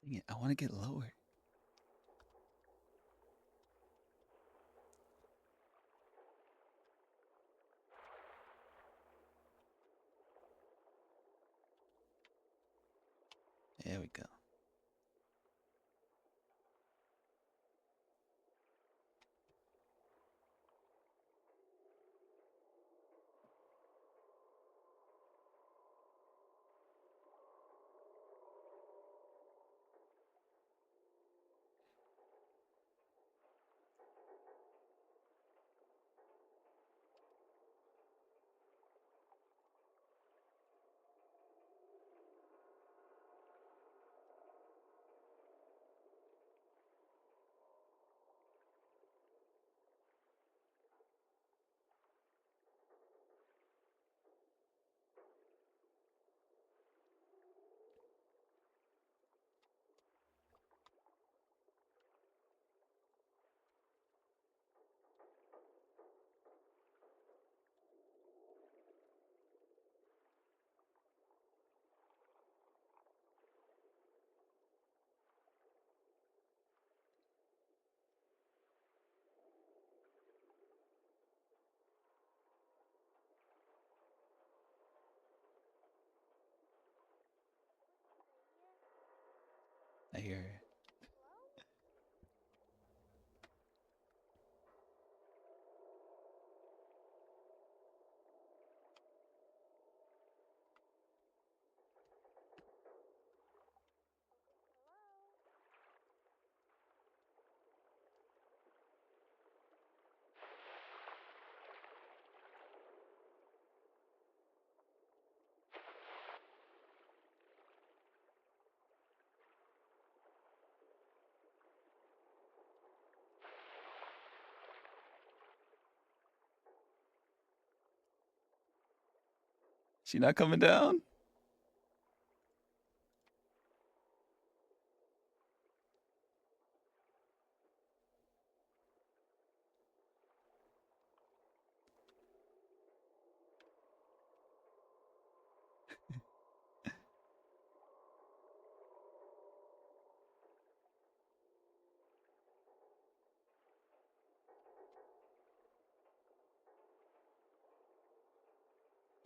Dang it, I want to get lower. There we go. I hear her. She not coming down?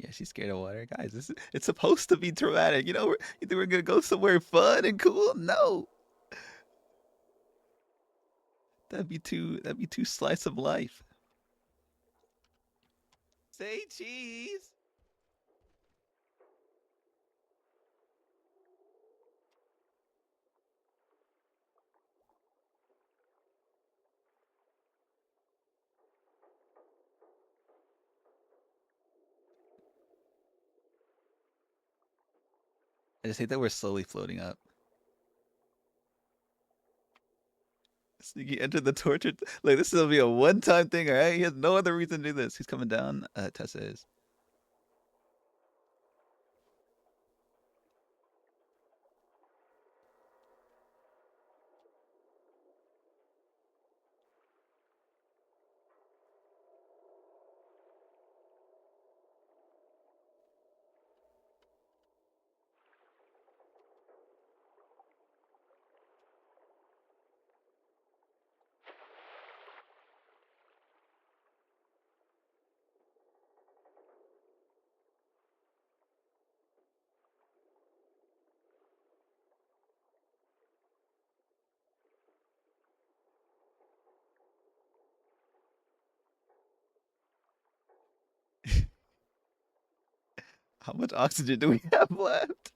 Yeah, she's scared of water. Guys, it's supposed to be traumatic. You know, you think we're gonna go somewhere fun and cool? No. That'd be too slice of life. Say cheese. I just hate that we're slowly floating up. Sneaky enter the torture. Like, this will be a one-time thing, all right? He has no other reason to do this. He's coming down. Tessa is. How much oxygen do we have left?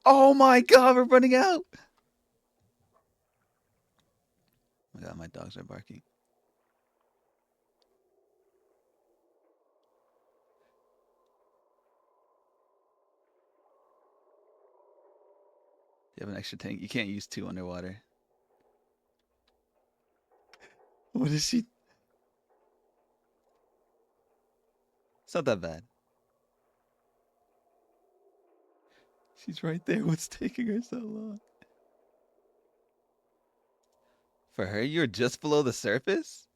Oh my god, we're running out. Oh my god, my dogs are barking. You have an extra tank. You can't use two underwater. What is she? It's not that bad. She's right there. What's taking her so long? For her, you're just below the surface?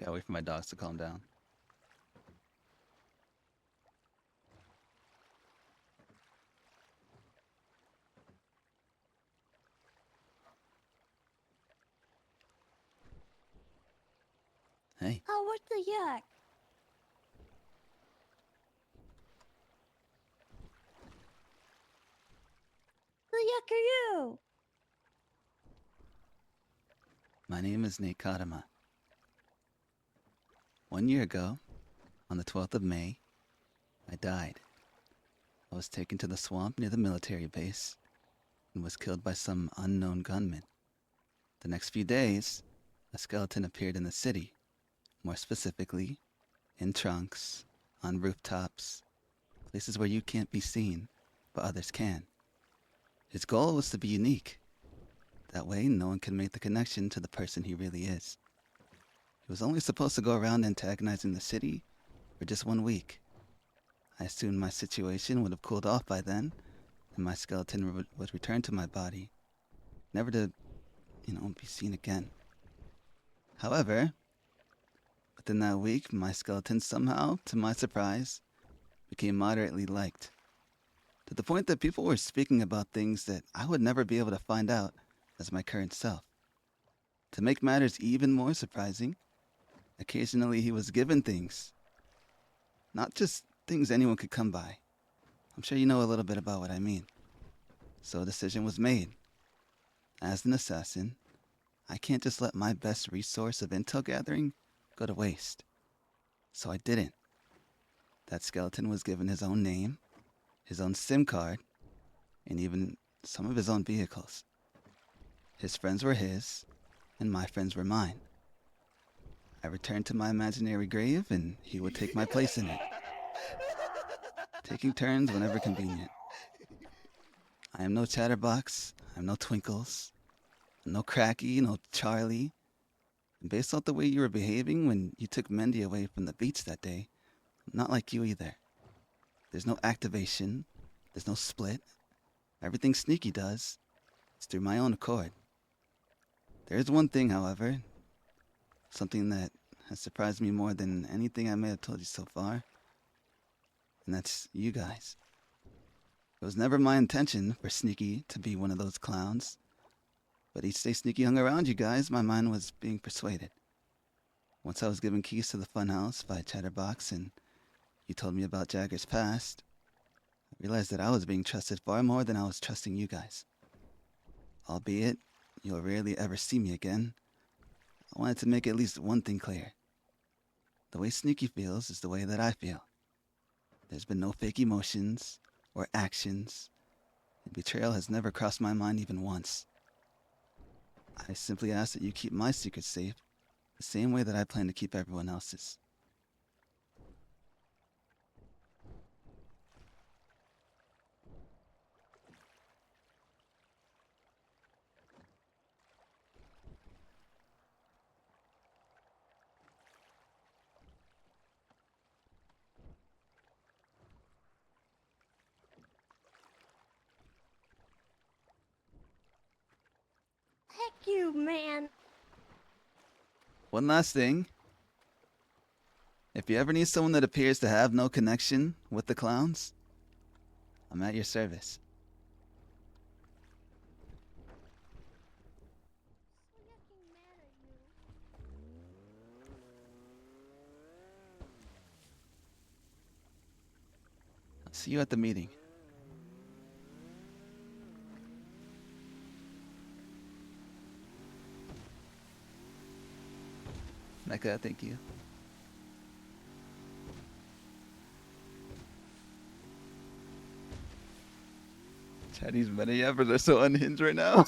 Gotta wait for my dogs to calm down. Hey. Oh, what the yuck? The yuck are you? My name is Nate Kadama. 1 year ago, on the 12th of May, I died. I was taken to the swamp near the military base and was killed by some unknown gunman. The next few days, a skeleton appeared in the city, more specifically, in trunks, on rooftops, places where you can't be seen, but others can. His goal was to be unique. That way, no one can make the connection to the person he really is. He was only supposed to go around antagonizing the city for just 1 week. I assumed my situation would have cooled off by then, and my skeleton would return to my body, never to, be seen again. However, within that week, my skeleton somehow, to my surprise, became moderately liked, to the point that people were speaking about things that I would never be able to find out as my current self. To make matters even more surprising, occasionally he was given things. Not just things anyone could come by. I'm sure you know a little bit about what I mean. So a decision was made. As an assassin, I can't just let my best resource of intel gathering go to waste. So I didn't. That skeleton was given his own name, his own SIM card, and even some of his own vehicles. His friends were his, and my friends were mine. I returned to my imaginary grave, and he would take my place in it, taking turns whenever convenient. I am no chatterbox, I am no Twinkles, no Cracky, no Charlie. And based off the way you were behaving when you took Mendy away from the beach that day, I'm not like you either. There's no activation, there's no split. Everything Sneaky does, it's through my own accord. There is one thing, however, something that has surprised me more than anything I may have told you so far, and that's you guys. It was never my intention for Sneaky to be one of those clowns, but each day Sneaky hung around you guys, my mind was being persuaded. Once I was given keys to the funhouse by Chatterbox and you told me about Jagger's past, I realized that I was being trusted far more than I was trusting you guys. Albeit, you'll rarely ever see me again, I wanted to make at least one thing clear. The way Sneaky feels is the way that I feel. There's been no fake emotions or actions, and betrayal has never crossed my mind even once. I simply ask that you keep my secret safe the same way that I plan to keep everyone else's. Heck you, man. One last thing. If you ever need someone that appears to have no connection with the clowns, I'm at your service. So yucking mad at you. I'll see you at the meeting. Mecca, thank you. Chinese many ever, they're so unhinged right now.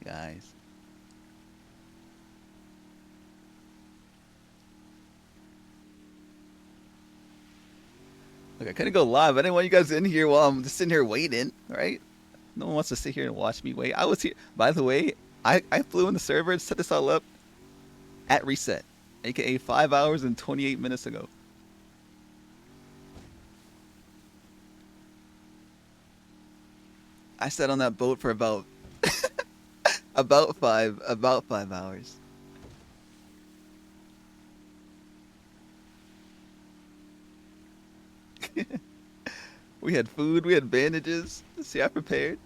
Guys. Look, I couldn't go live. I didn't want you guys in here while I'm just sitting here waiting, right? No one wants to sit here and watch me wait. I was here. By the way, I flew in the server and set this all up at reset, aka 5 hours and 28 minutes ago. I sat on that boat for about about 5 hours. We had food, we had bandages. See, I prepared.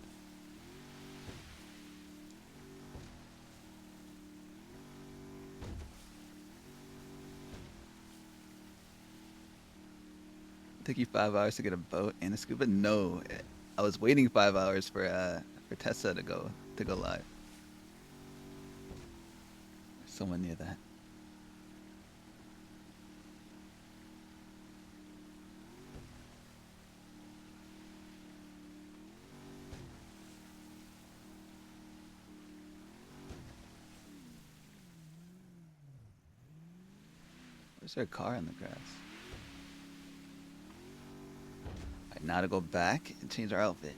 It took you 5 hours to get a boat and a scuba? No, I was waiting 5 hours for Tessa to go live. Someone near that. Where's there a car in the grass? Alright, now to go back and change our outfit.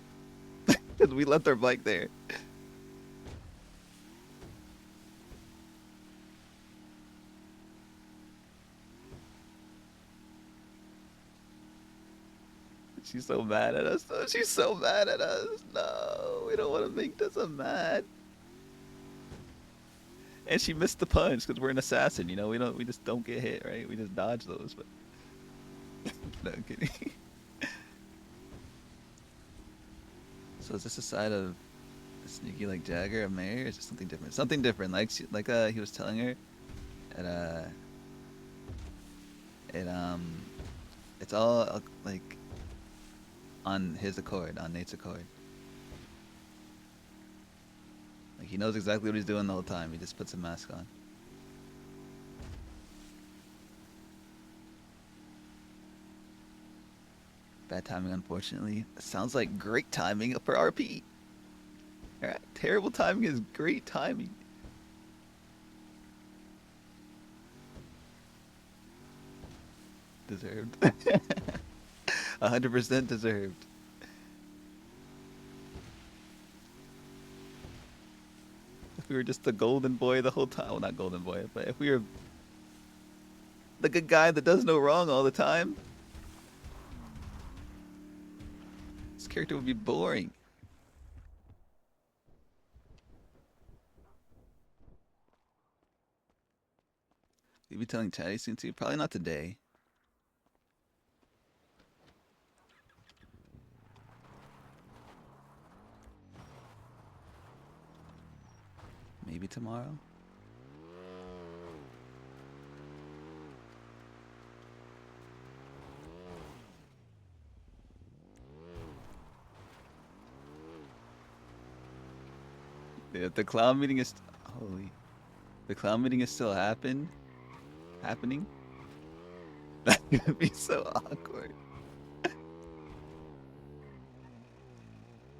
Because we left our bike there. She's so mad at us. Though. She's so mad at us. No, we don't want to make Tessa mad. And she missed the punch because we're an assassin. You know, we just don't get hit, right? We just dodge those. But no, I'm kidding. So is this a side of a sneaky like Jagger, a mayor, or is it something different? Something different, like he was telling her, at it's all like on his accord, on Nate's accord. Like he knows exactly what he's doing the whole time. He just puts a mask on. Bad timing, unfortunately. Sounds like great timing for RP. Alright, terrible timing is great timing. Deserved. 100% deserved. If we were just the golden boy the whole time, well, not golden boy, but if we were the good guy that does no wrong all the time, this character would be boring. You'll be telling Chatty soon too? Probably not today. Maybe tomorrow? Yeah, the clown meeting is holy. The clown meeting is still happening. That's gonna be so awkward.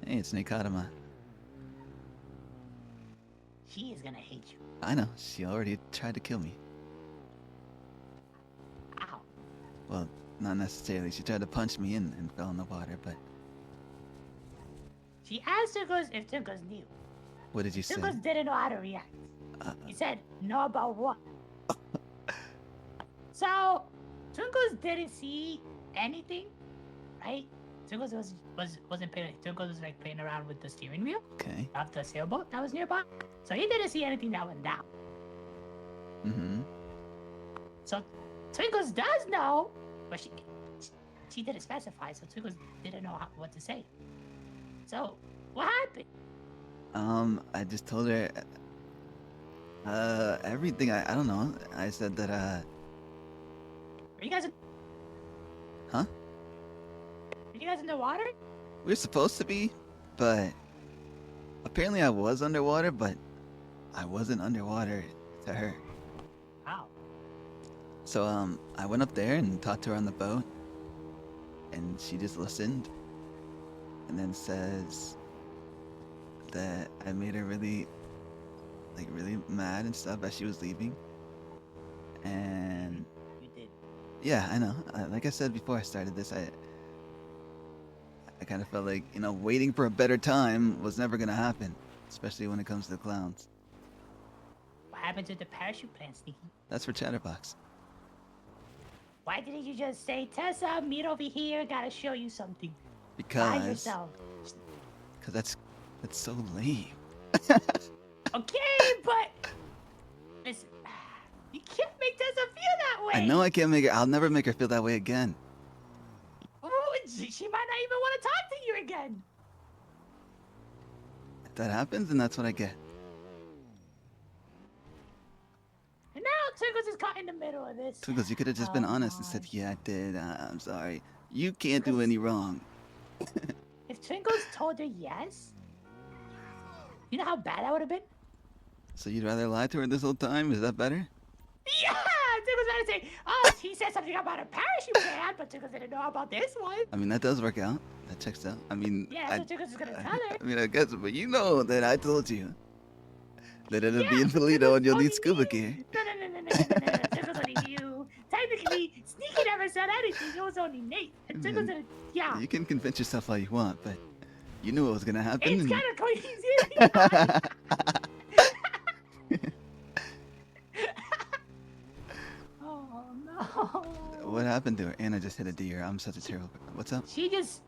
Hey, it's Nekadama. She is gonna hate you. I know. She already tried to kill me. Ow. Well, not necessarily. She tried to punch me and fell in the water, but She asked Tunkos if Tunkos knew. what did you say? Tunkos didn't know how to react. He said, know about what? So, Tunkos didn't see anything, right? Tunkos wasn't paying. Tunkos was like playing around with the steering wheel Okay. of the sailboat that was nearby. So he didn't see anything that went down. Mm-hmm. So Twinkles does know, but she didn't specify, so Twinkles didn't know what to say. So what happened? I just told her everything. I don't know. I said that Were you guys? Huh? Were you guys in the water? We were supposed to be, but apparently I was underwater, but I wasn't underwater to her. Wow. So I went up there and talked to her on the boat, and she just listened, and then says that I made her really mad and stuff as she was leaving. And You did. yeah, I know. Like I said before I started this, I kind of felt like, you know, waiting for a better time was never gonna happen, especially when it comes to the clowns. What happened to the parachute plan, Sneaky? That's for Chatterbox. Why didn't you just say, Tessa, meet over here, gotta show you something? By Because yourself. that's so lame. Okay, but listen, you can't make Tessa feel that way. I know I can't make her. I'll never make her feel that way again. Ooh, she might not even want to talk to you again. If that happens, then that's what I get. And now Twinkles is caught in the middle of this. Twinkles, you could have just been honest and said, God. "Yeah, I did. I'm sorry. You can't do Because- any wrong." If Twinkles told her yes, you know how bad that would have been? So you'd rather lie to her this whole time? Is that better? Yeah! Twinkles better say, oh, he said something about a parachute plan, but Twinkles didn't know about this one. I mean, that does work out. That checks out. I mean, Yeah, that's what Twinkles is gonna tell her. I mean, I guess, but you know that I told you that it'll be Yeah, in but Polito Twinkles and you'll only need scuba knew- gear. No. Twinkles only knew. Technically, Sneaky never said anything. It was only Nate. And Twinkles didn't. Yeah. You can convince yourself all you want, but you knew what was gonna happen. It's and- kind of crazy. Oh no. What happened to her? Anna just hit a deer. I'm such a terrible. What's up? She just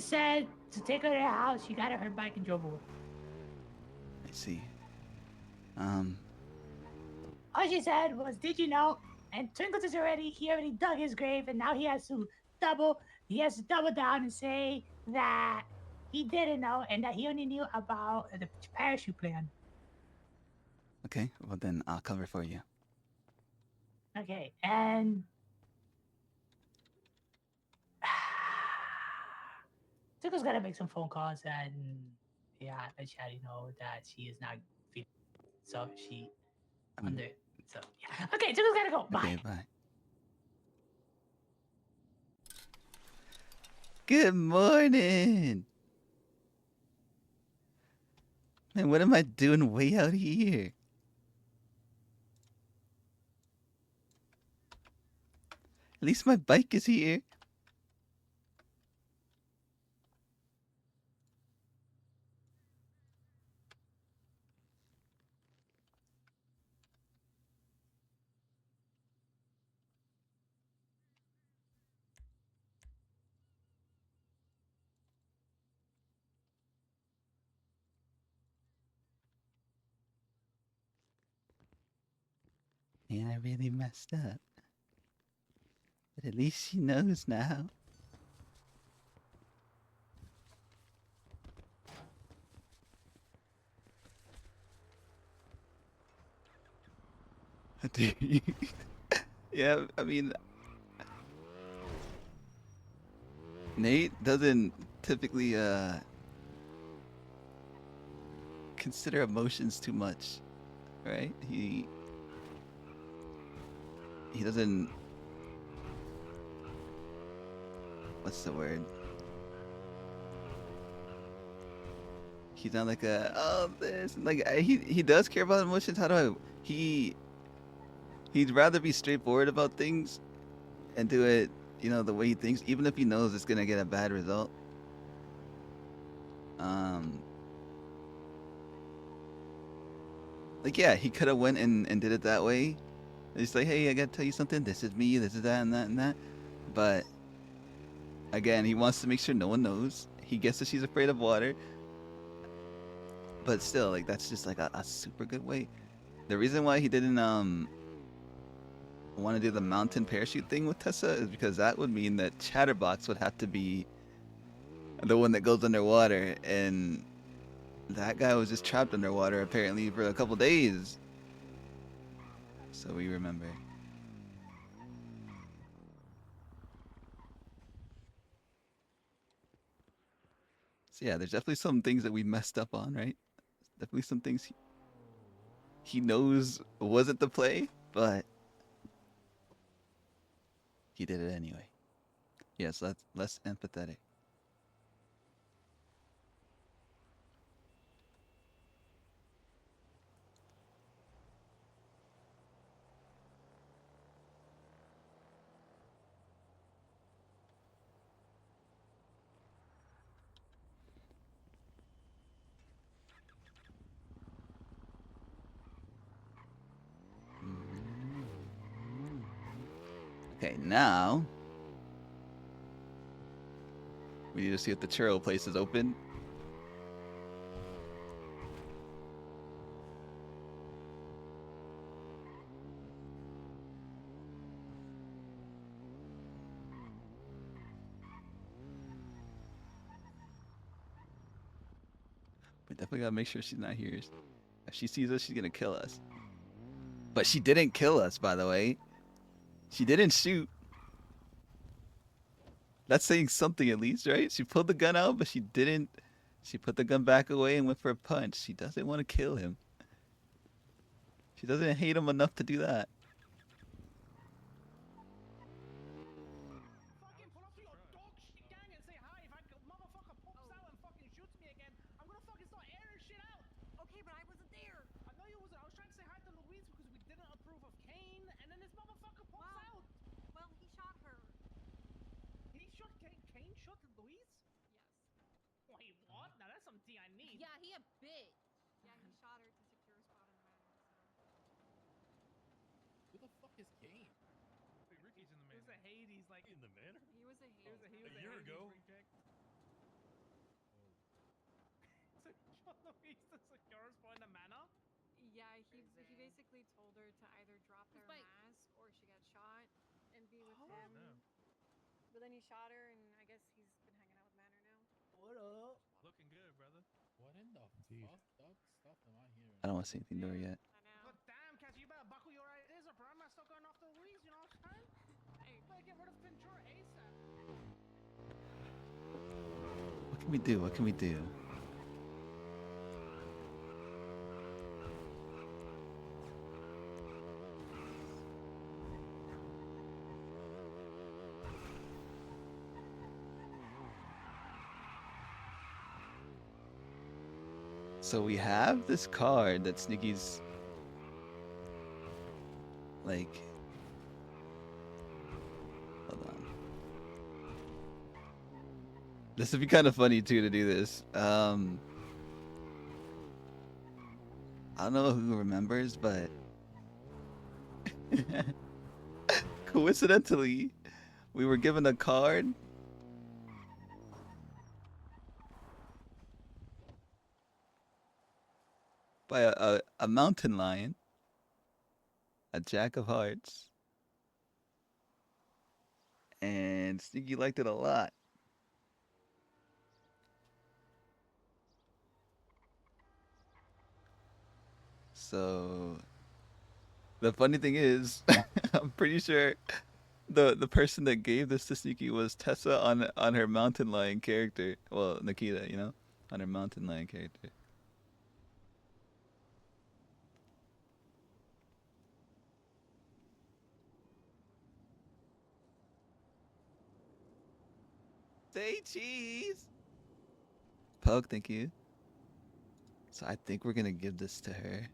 said to take her to her house. She got her bike and drove away. I see. All she said was, "Did you know?" And Twinkles is he already dug his grave, and now he has to double down and say that he didn't know and that he only knew about the parachute plan. Okay. Well, then I'll cover for you. Okay, and Twinkle's gotta make some phone calls and let Chatty know that she is not feeling so she Um, under. So yeah. Okay, Twinkle's gotta go. Bye. Okay. Bye. Good morning. Man, what am I doing way out here? At least my bike is here. Man, I really messed up. But at least she knows now. Yeah, I mean, Nate doesn't typically consider emotions too much, right? He doesn't. What's the word? He's not like this like he does care about emotions. How do I? He'd rather be straightforward about things and do it, you know, the way he thinks, even if he knows it's gonna get a bad result. Like yeah, he could have went and did it that way. It's like, hey, I gotta tell you something. This is me. This is that and that and that. But again, he wants to make sure no one knows. He gets that she's afraid of water. But still, like that's just like a super good way. The reason why he didn't want to do the mountain parachute thing with Tessa is because that would mean that Chatterbox would have to be the one that goes underwater, and that guy was just trapped underwater apparently for a couple days. So we remember. So yeah, there's definitely some things that we messed up on, right? Definitely some things he knows wasn't the play, but he did it anyway. Yes, that's less empathetic. Okay, now we need to see if the churro place is open. We definitely gotta make sure she's not here. If she sees us, she's gonna kill us. But she didn't kill us, by the way. She didn't shoot. That's saying something at least, right? She pulled the gun out, but she didn't. She put the gun back away and went for a punch. She doesn't want to kill him. She doesn't hate him enough to do that. Fucking pull up to your dog shit gang and say hi. If a motherfucker pops out and fucking shoots me again, I'm gonna fucking start airing shit out. Okay, but I wasn't there. I know you wasn't. I was trying to say hi to Louise because we didn't approve of Kane, and then this motherfucker pops out. Well, he shot her. He shot Kane. Kane shot Louise? Yes. Wait, what? Now that's some tea I need. Yeah, he a bitch. Yeah, he shot her to secure a spot on the manor. Who the fuck is Kane? Wait, Ricky's in the manor. He was a Hades, like In the manor? He was a He was a, he hero. was A year Hades ago? reject. So he shot Louise to secure a spot in the manor? Yeah, he basically told her to either drop her mask or she got shot and be with Oh, him. no. But then he shot her, and I guess he's been hanging out with Manor now. What up? Looking good, brother. What in the fuck stuff am I hearing? I don't want to say anything to her yet. I know. God damn, Cassie, you better buckle your ideas up, bro. I'm not still going after Louise, you know what I'm saying? Hey, You better get rid of Ventura ASAP. What can we do? What can we do? So we have this card that Sneaky's like, hold on. This would be kind of funny too to do this. I don't know who remembers, but coincidentally, we were given a card by a mountain lion, a Jack of Hearts, and Sneaky liked it a lot. So the funny thing is, I'm pretty sure the person that gave this to Sneaky was Tessa on her mountain lion character. Well, Nikita, you know, on her mountain lion character. Say cheese. Pug, thank you. So I think we're gonna give this to her.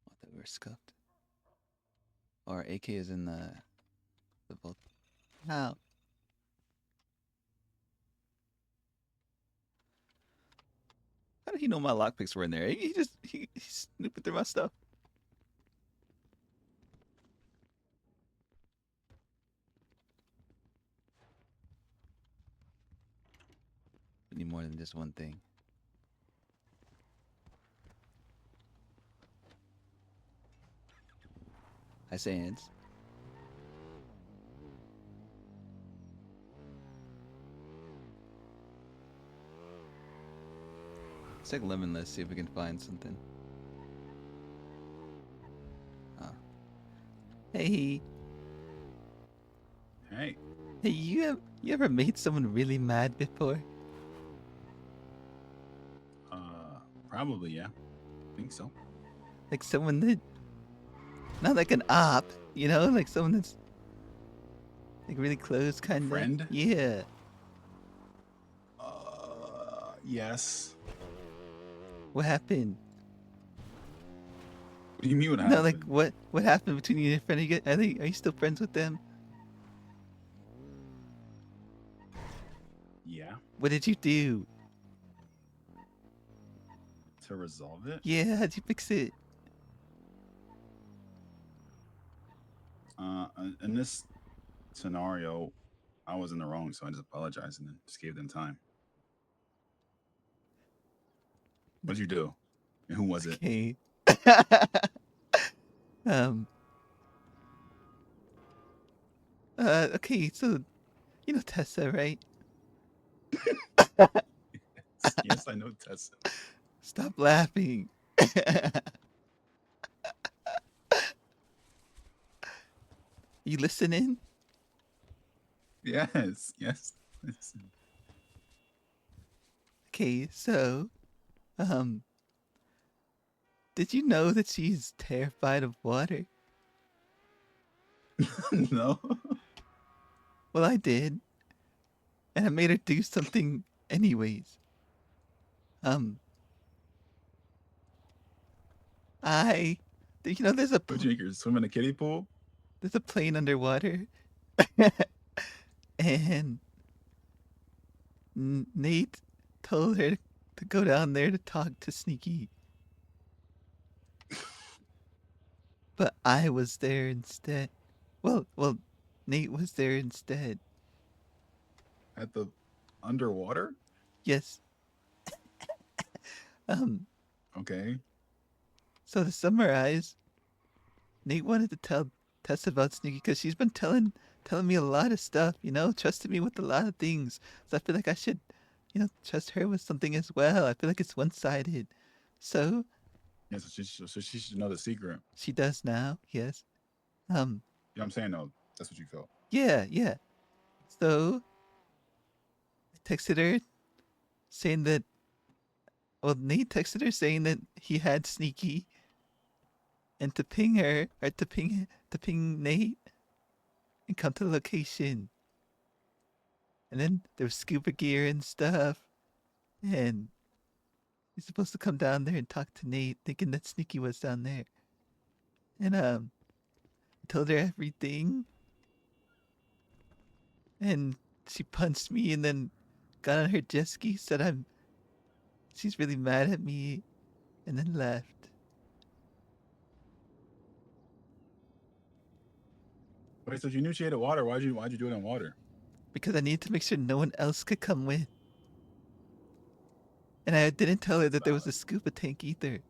Oh, that we're scuffed. Or AK is in the vault. How? How did he know my lockpicks were in there? He snooping through my stuff. We need more than just one thing. Hi, Sands. Let's take Lemon List, see if we can find something. Oh. Hey. Hey. Hey, you ever made someone really mad before? Probably, yeah. I think so. Like someone that, not like an op, you know, like someone that's Like really close, kind of. Friend? Yeah. Yes. What happened? What do you mean what No, happened? like what happened between you and your friend? Are you still friends with them? Yeah. What did you do? To resolve it? Yeah, how'd you fix it? In this scenario, I was in the wrong, so I just apologized and then just gave them time. What'd you do? And who was it? Okay. um. Okay, so you know Tessa, right? Yes, I know Tessa. Stop laughing. You listening? Yes, yes. Listen. Okay, so, um, did you know that she's terrified of water? No. Well, I did, and I made her do something anyways. Um, I, you know, Would you make her swim in a kiddie pool? there's a plane underwater, and Nate told her to go down there to talk to Sneaky. But I was there instead. Well, Nate was there instead. At the underwater? Yes. Okay. So to summarize, Nate wanted to tell Tess about Sneaky because she's been telling me a lot of stuff, you know, trusted me with a lot of things. So I feel like I should, you know, trust her with something as well. I feel like it's one-sided. So Yeah, so she should know the secret. she does now, yes. You know what I'm saying? No, that's what you felt. Yeah. So I texted her saying that, well, Nate texted her saying that he had Sneaky and to ping her, or to ping Nate and come to the location. And then there was scuba gear and stuff. And he's supposed to come down there and talk to Nate, thinking that Sneaky was down there. And I told her everything. And she punched me and then got on her jet ski, said she's really mad at me, and then left. Wait, so if you knew she hated water, why'd you do it in water? Because I needed to make sure no one else could come with. And I didn't tell her that there was a scuba tank either.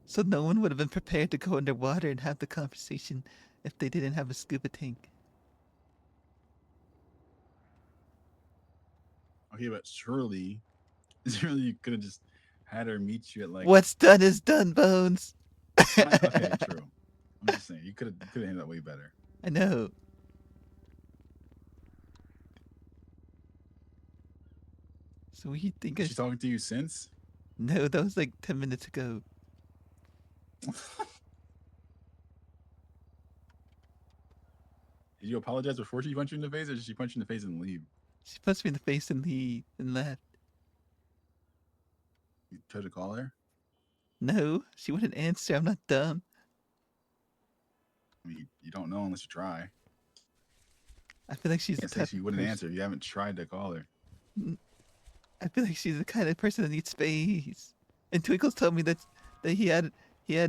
So no one would have been prepared to go underwater and have the conversation if they didn't have a scuba tank. Okay, but surely you could have just had her meet you at like. What's done is done, Bones. Okay, true. I'm just saying you could have handled that way better. I know. So what do you think? Is she talking to you since? No, that was like 10 minutes ago. Did you apologize before she punched you in the face, or did she punch you in the face and leave? She punched me in the face and left. You tried to call her? No, she wouldn't answer. I'm not dumb. I mean, you don't know unless you try. I feel like she's You the can't say type she of wouldn't person- answer if you haven't tried to call her. I feel like she's the kind of person that needs space. And Twinkles told me that he had yeah,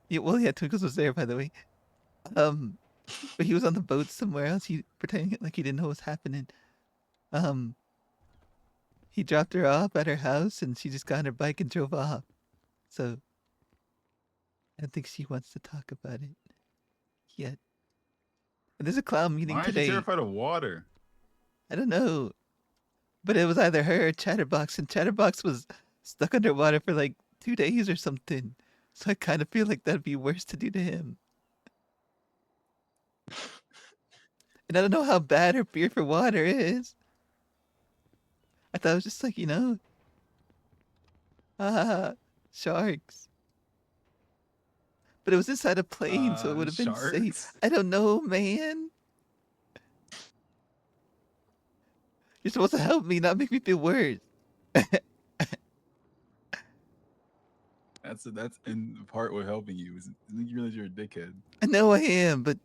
Twinkles was there, by the way. But he was on the boat somewhere else. He pretending like he didn't know what was happening. He dropped her off at her house, and she just got on her bike and drove off. So I don't think she wants to talk about it yet. And there's a clown meeting Why is she today. terrified of water? I don't know, but it was either her or Chatterbox, and Chatterbox was stuck underwater for like 2 days or something. So I kind of feel like that'd be worse to do to him. And I don't know how bad her fear for water is. I thought it was just like, you know, sharks. But it was inside a plane, so it would have been safe. Sharks? I don't know, man. You're supposed to help me, not make me feel worse. That's in part what helping you is you realize you're a dickhead. I know I am, but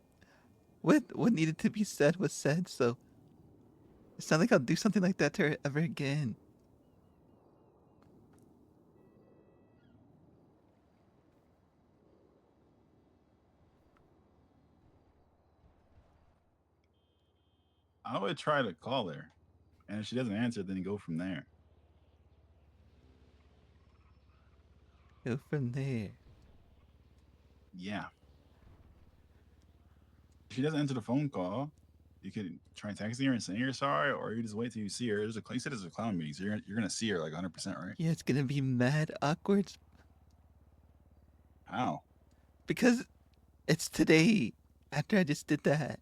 what needed to be said was said, so it's not like I'll do something like that to her ever again. I would try to call her, and if she doesn't answer, then you go from there. Go from there. Yeah. If she doesn't answer the phone call, you could try texting her and saying you're sorry, or you just wait till you see her. There's you said there's a clown meeting, so you're gonna see her like 100%, right? Yeah, it's gonna be mad awkward How? because it's today. After I just did that,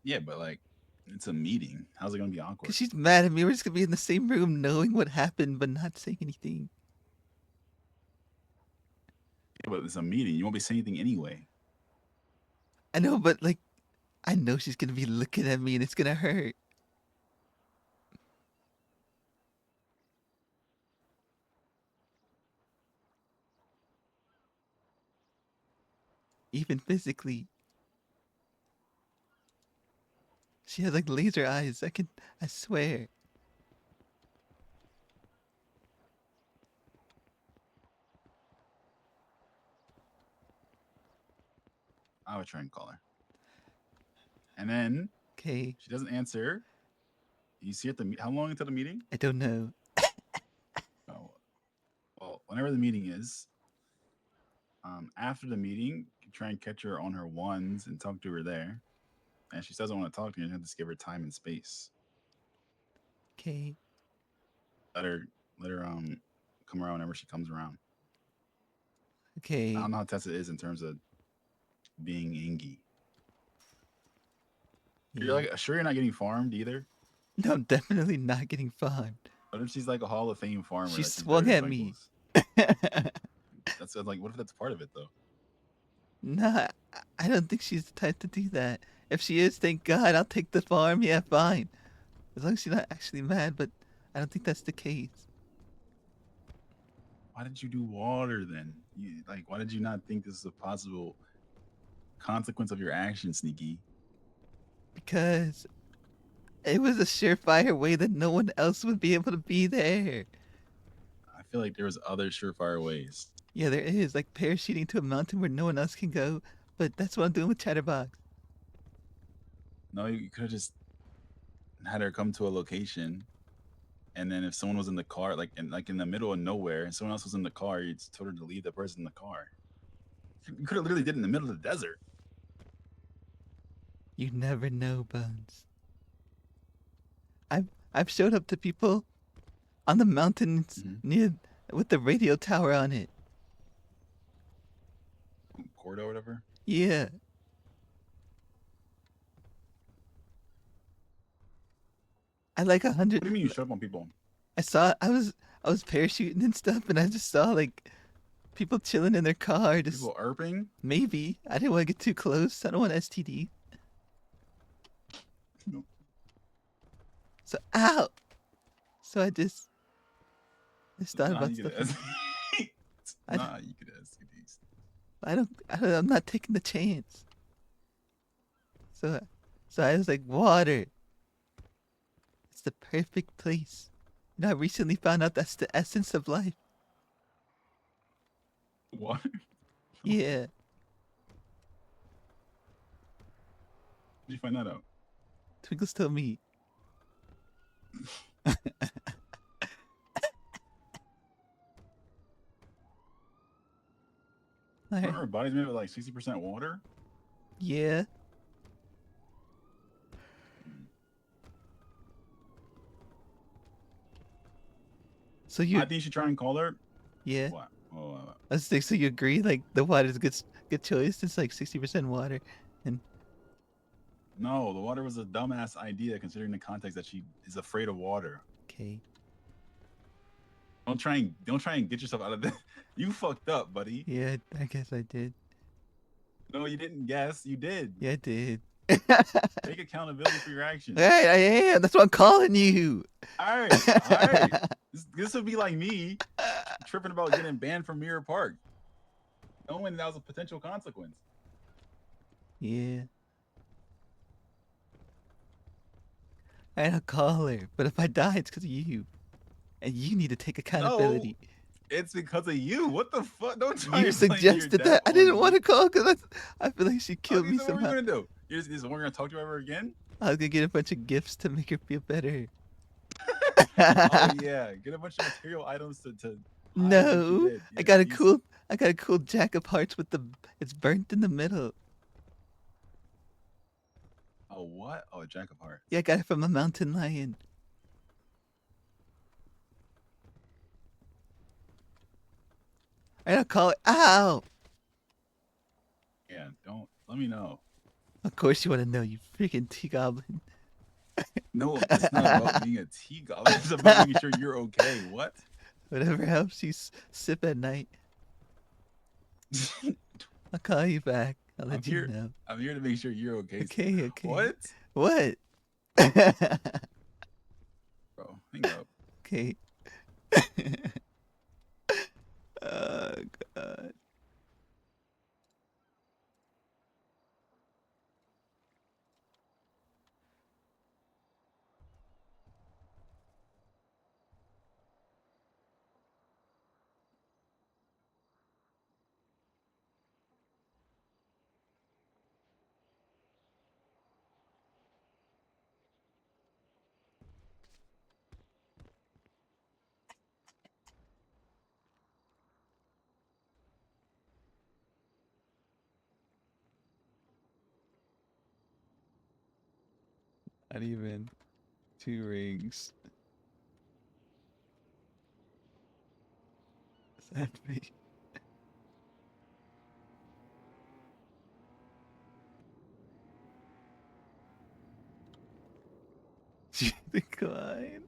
Yeah, but like, it's a meeting. How's it gonna be awkward? because she's mad at me. We're just gonna be in the same room, knowing what happened, but not saying anything. Yeah, but it's a meeting. You won't be saying anything anyway. I know, but like, I know she's gonna be looking at me, and it's gonna hurt. Even physically. She has like laser eyes. I swear. I would try and call her. And then Okay, she doesn't answer. You see at the how long until the meeting? I don't know. Oh, well, whenever the meeting is, after the meeting, you try and catch her on her ones and talk to her there. And if she doesn't want to talk to you, you have to just give her time and space. Okay, Let her come around whenever she comes around. okay. I don't know how Tessa is in terms of being ingy. You're Yeah. like sure you're not getting farmed either. No, I'm definitely not getting farmed. What if she's like a Hall of Fame farmer? She that she's swung very at me. reckless? That's like, what if that's part of it though? Nah, I don't think she's the type to do that. If she is, thank God, I'll take the farm. Yeah, fine. As long as she's not actually mad, but I don't think that's the case. Why did you do water then? Why did you not think this is a possible consequence of your action, Sneaky? Because it was a surefire way that no one else would be able to be there. I feel like there was other surefire ways. Yeah, there is, like parachuting to a mountain where no one else can go, but that's what I'm doing with Chatterbox. No, you could have just had her come to a location, and then if someone was in the car, in the middle of nowhere, and someone else was in the car, you just told her to leave the person in the car. You could have literally did it in the middle of the desert. You never know, Bones. I've showed up to people on the mountains near with the radio tower on it. Cordo or whatever. Yeah. I like 100. What do you mean you showed up on people? I was parachuting and stuff, and I just saw like people chilling in their car. Just People erping? maybe I didn't want to get too close. I don't want STD. No. So ow. So I just thought Nah, about you stuff. could ask. I Nah, you could ask these. I'm not taking the chance. So I was like, water. It's the perfect place. You know, I recently found out that's the essence of life. What? Yeah. Did you find that out? Twinkles told me. Alright. Our body's made of like 60% water. Yeah. So you, I think you should try and call her. yeah. What? Oh, I was like, so you agree? Like the water's a good choice. It's like 60% water, and no, the water was a dumbass idea considering the context that she is afraid of water. okay. Don't try and get yourself out of this. You fucked up, buddy. Yeah, I guess I did. No, you didn't guess. You did. Yeah, I did. Take accountability for your actions. Right, I am. That's why I'm calling you. All right, all right. This would be like me tripping about getting banned from Mirror Park, knowing that was a potential consequence. Yeah. I'll call her, but if I die, it's because of you, and you need to take accountability. It's because of you. What the fuck? Don't try You and blame your suggested death that. I on didn't me. want to call because I feel like she killed Okay, me so what are we somehow. gonna do? You're just we're gonna talk to her ever again? I was gonna get a bunch of gifts to make her feel better. Oh yeah, get a bunch of material items to hide what you No, did. I Yeah, got a decent. cool jack of hearts with it's burnt in the middle. Oh what? Oh, a Jack of Hearts. Yeah, I got it from a mountain lion. I'll call it. Ow! Yeah, don't let me know. Of course you want to know, you freaking tea goblin. No, it's not about being a tea goblin. It's about making sure you're okay. What? Whatever helps you sip at night. I'll call you back. I'll let you know. I'm here to make sure you're okay. Okay, okay. What? What? Bro, hang up. Okay. Oh, God. Not even 2 rings. Sad me. She declined.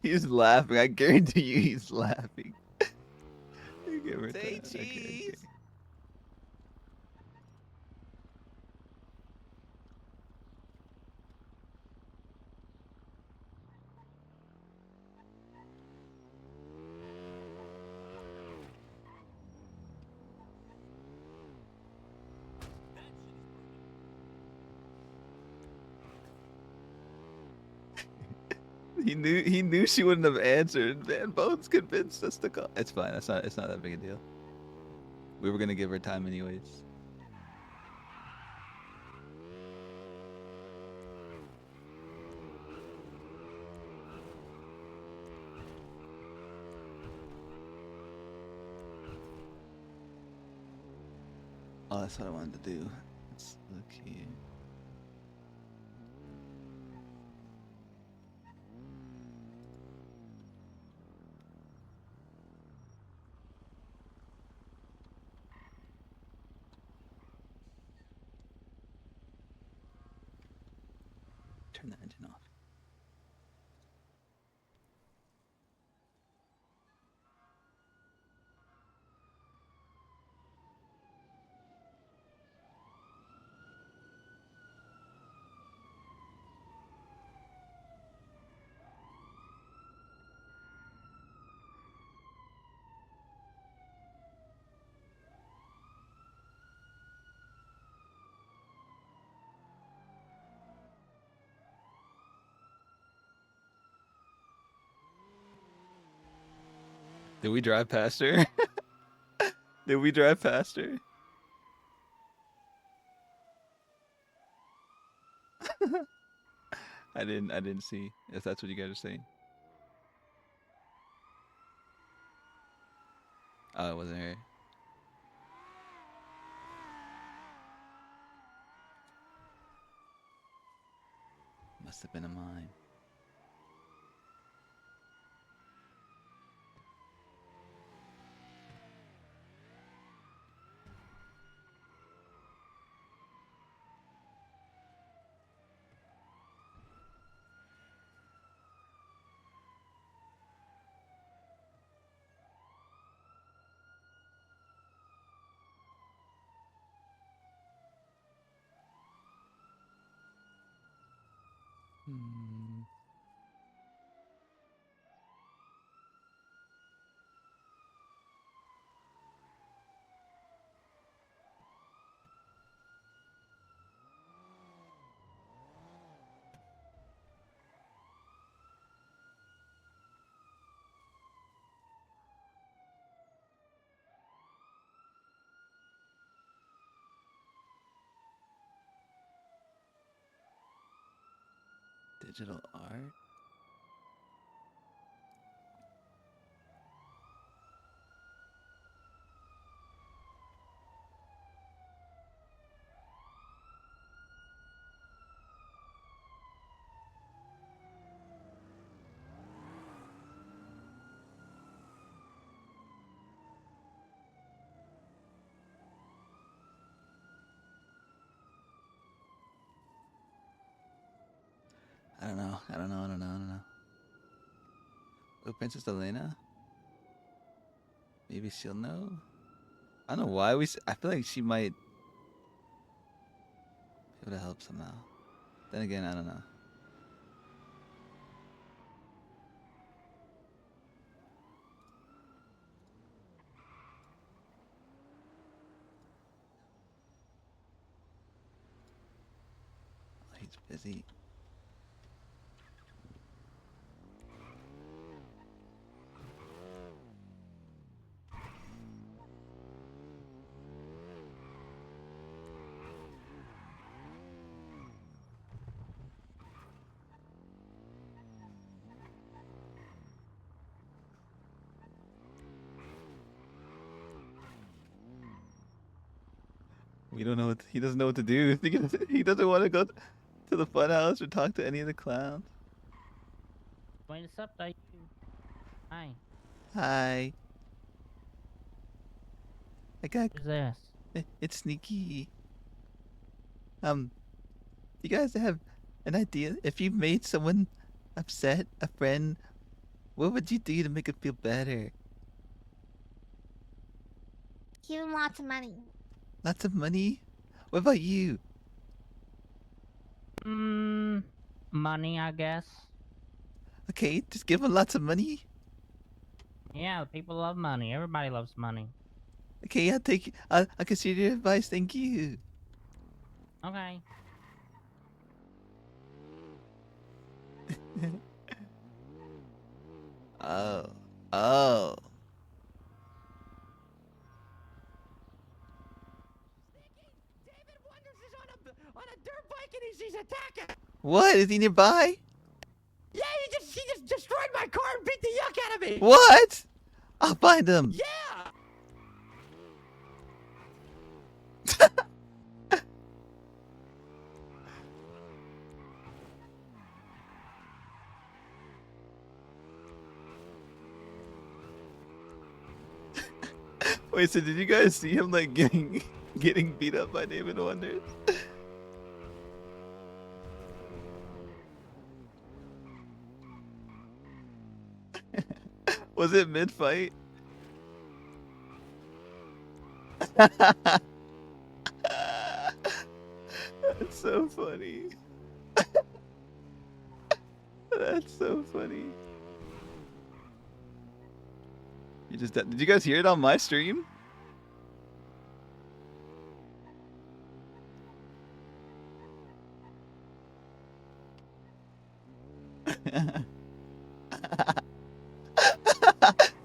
He's laughing. I guarantee you he's laughing. Give her Say that. Okay, okay. cheese. He knew she wouldn't have answered. Man, Bones convinced us to call. It's fine. It's not that big a deal. We were gonna give her time anyways. Oh, that's what I wanted to do. Let's look here. Turn the engine off. Did we drive past her? Did we drive past her? I didn't see if that's what you guys are saying. Oh, it wasn't her. Must have been a mine. Hmm. Digital art? I don't know. I don't know. I don't know. I don't know. Oh, Princess Elena? Maybe she'll know? I don't know why I feel like she might be able to help somehow. Then again, I don't know. Oh, he's busy. We don't know what he doesn't know what to do. He doesn't want to go to the fun house or talk to any of the clowns. What's up, you? Hi. Hi. I got Who's this? it's Sneaky. You guys have an idea? If you made someone upset, a friend, what would you do to make it feel better? Give him lots of money. Lots of money? What about you? Money, I guess. Okay, just give him lots of money. Yeah, people love money. Everybody loves money. Okay, I'll consider your advice. Thank you. Okay. Oh. Oh. David Wonders is on a dirt bike and he's attacking. What? Is he nearby? Yeah, he just destroyed my car and beat the yuck out of me. What? I'll find him. Yeah. Wait, so did you guys see him like getting beat up by David Wonders? Was it mid-fight? That's so funny. That's so funny. Did you guys hear it on my stream?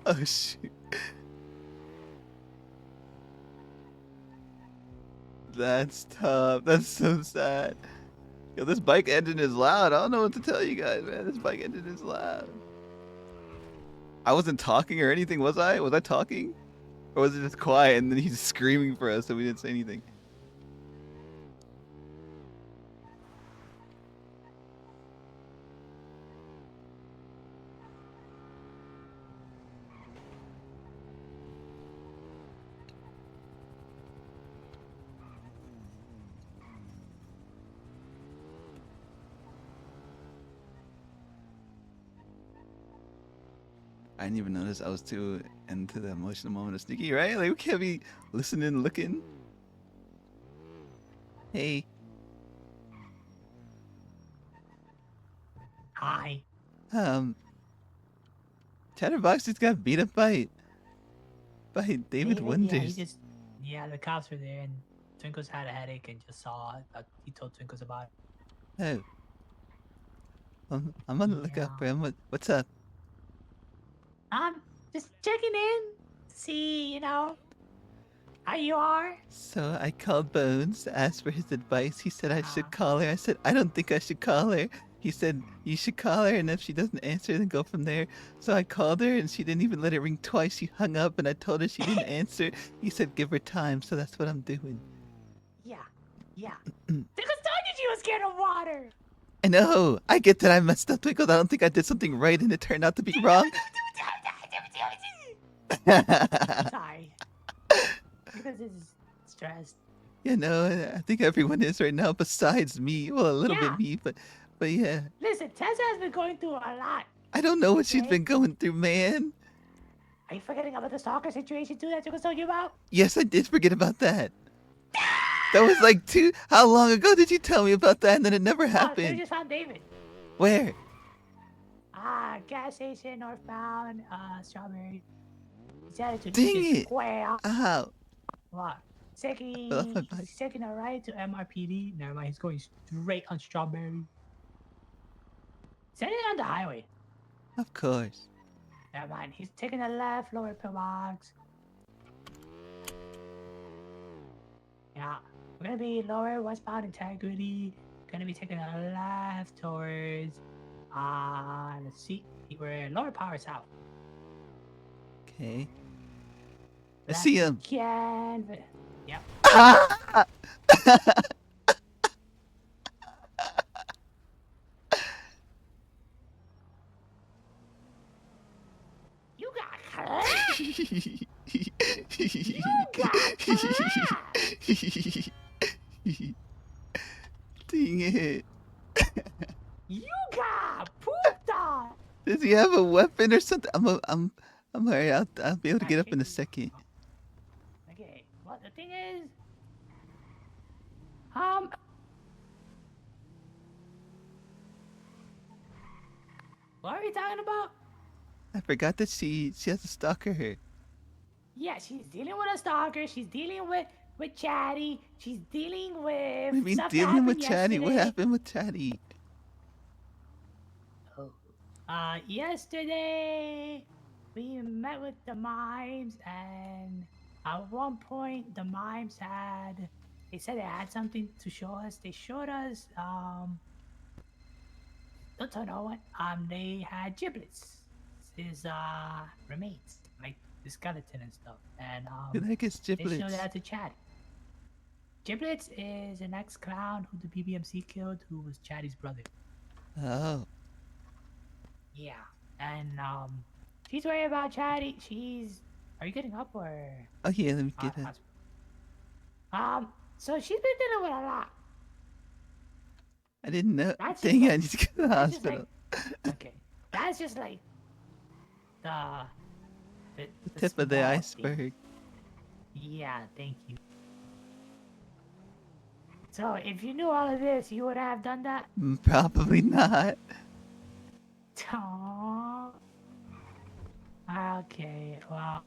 Oh shoot. That's tough. That's so sad. Yo, this bike engine is loud. I don't know what to tell you guys, man. This bike engine is loud. I wasn't talking or anything, was I? Was I talking? Or was it just quiet and then he's screaming for us so we didn't say anything? I didn't even notice I was too into the emotional moment of Sneaky, right? Like, we can't be listening, looking. Hey. Chatterbox just got beat up by David Yeah, Wonders. the cops were there, and Twinkles had a headache and just saw. He told Twinkles about it. Oh, I'm on the lookout for him. What's up? Just checking in, see, how you are. So I called Bones, asked for his advice. He said I should call her. I said I don't think I should call her. He said you should call her, and if she doesn't answer, then go from there. So I called her, and she didn't even let it ring twice. She hung up, and I told her she didn't answer. He said give her time, so that's what I'm doing. Yeah. Twinkles told you she was scared of water. I know. I get that I messed up, Twinkle. I don't think I did something right, and it turned out to be wrong. Sorry. Because it's stressed. You know, I think everyone is right now, besides me. Well, a little bit me, but yeah. Listen, Tessa has been going through a lot. I don't know what she's Okay. been going through, man. Are you forgetting about the stalker situation too that Twinkles told you about? Yes, I did forget about that. That was like how long ago did you tell me about that, and then it never Oh, so we happened? just found David. Where? Gas station, northbound, Strawberry. He's headed to Dang Union it. Square. Ow. What? Taking Fell off my bike. a ride to MRPD. Never mind, he's going straight on Strawberry. Send it on the highway. Of course. Never mind, he's taking a left, lower pillbox. Yeah, we're gonna be lower westbound Integrity. Gonna be taking a left towards, let's see, we're lower Power South. Okay. I see him. Yep. Ah! You got clapped. You got clapped. Dang it. You got pooped on. Does he have a weapon or something? I'm alright. I'll be able to get up in a second. Okay, well, the thing is, what are we talking about? I forgot that she has a stalker her. Yeah, she's dealing with a stalker. She's dealing with Chatty. She's dealing with. What do you mean stuff that dealing with happened Chatty? What yesterday. happened with Chatty? Yesterday we met with the mimes, and at one point the mimes they said they had something to show us. They showed us don't tell no one. They had giblets. His remains, like the skeleton and stuff. And Who the heck is they showed Giblets? that to Chatty. Giblets is an ex-clown who the BBMC killed, who was Chatty's brother. Oh. Yeah, and she's worried about Chatty. Are you getting up or? Oh yeah, let me get up. So she's been dealing with a lot. I didn't know. That's Dang it, just I need to go to the that's just hospital. Okay, that's just like the The tip of the small thing. iceberg. Yeah, thank you. So if you knew all of this, you would have done that. Probably not. Aww. Okay, well.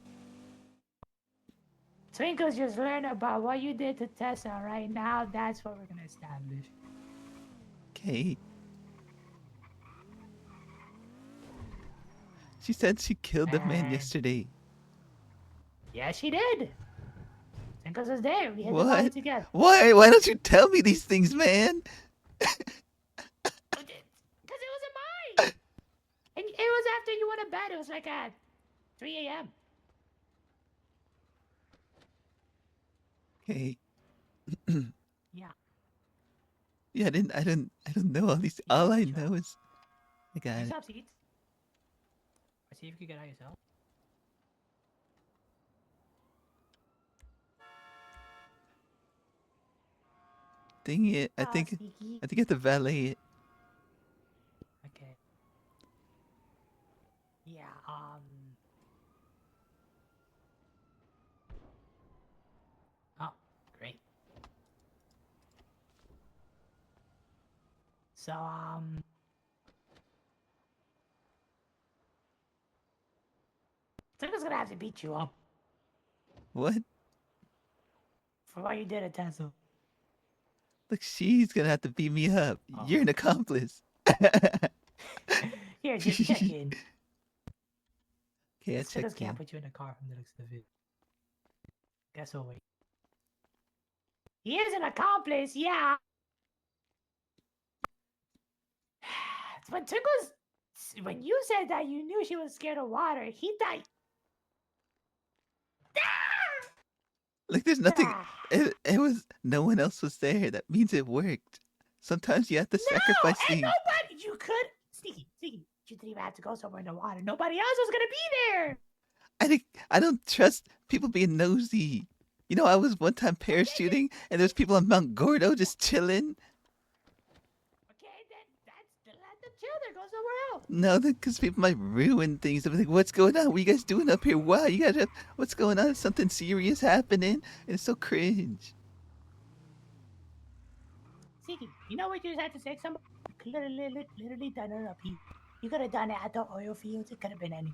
Twinkles just learned about what you did to Tessa right now. That's what we're gonna establish. Okay. She said she killed the man And- yesterday. Yeah, she did. Twinkles was there. We had the body What? together. Why? Why don't you tell me these things, man? Because it wasn't mine. And it was after you went to bed. It was like at 3 a.m. Okay. Yeah. Yeah, I don't know all these. All I know is I got Take it. some seats. Or see if you can get out yourself. Dang it! I Ah, think sneaky. I have to valet it. Okay. Yeah, Oh, great. So, gonna have to beat you up What? for what you did at Tesla. Look, she's gonna have to beat me up. Oh. You're an accomplice. Here, just check in. Okay, I This checked can't in. put you in the car from the looks of it. Guess what? Wait. He is an accomplice, yeah. When you said that you knew she was scared of water, he thought. Like, there's nothing. Ah. It was no one else was there. That means it worked. Sometimes you have to sacrifice and things. nobody. You could sneaky. You didn't even have to go somewhere in the water. Nobody else was gonna be there. I don't trust people being nosy. You know, I was one time parachuting, and there's people on Mount Gordo just chilling. Okay, then let them chill. There, go somewhere else. No, because people might ruin things. They'll be like, "What's going on? What are you guys doing up here? Wow, you guys have what's going on? Is something serious happening?" And it's so cringe. Sneaky. You know what you just had to say? Somebody literally done it up here. You could have done it at the oil fields. It could have been any.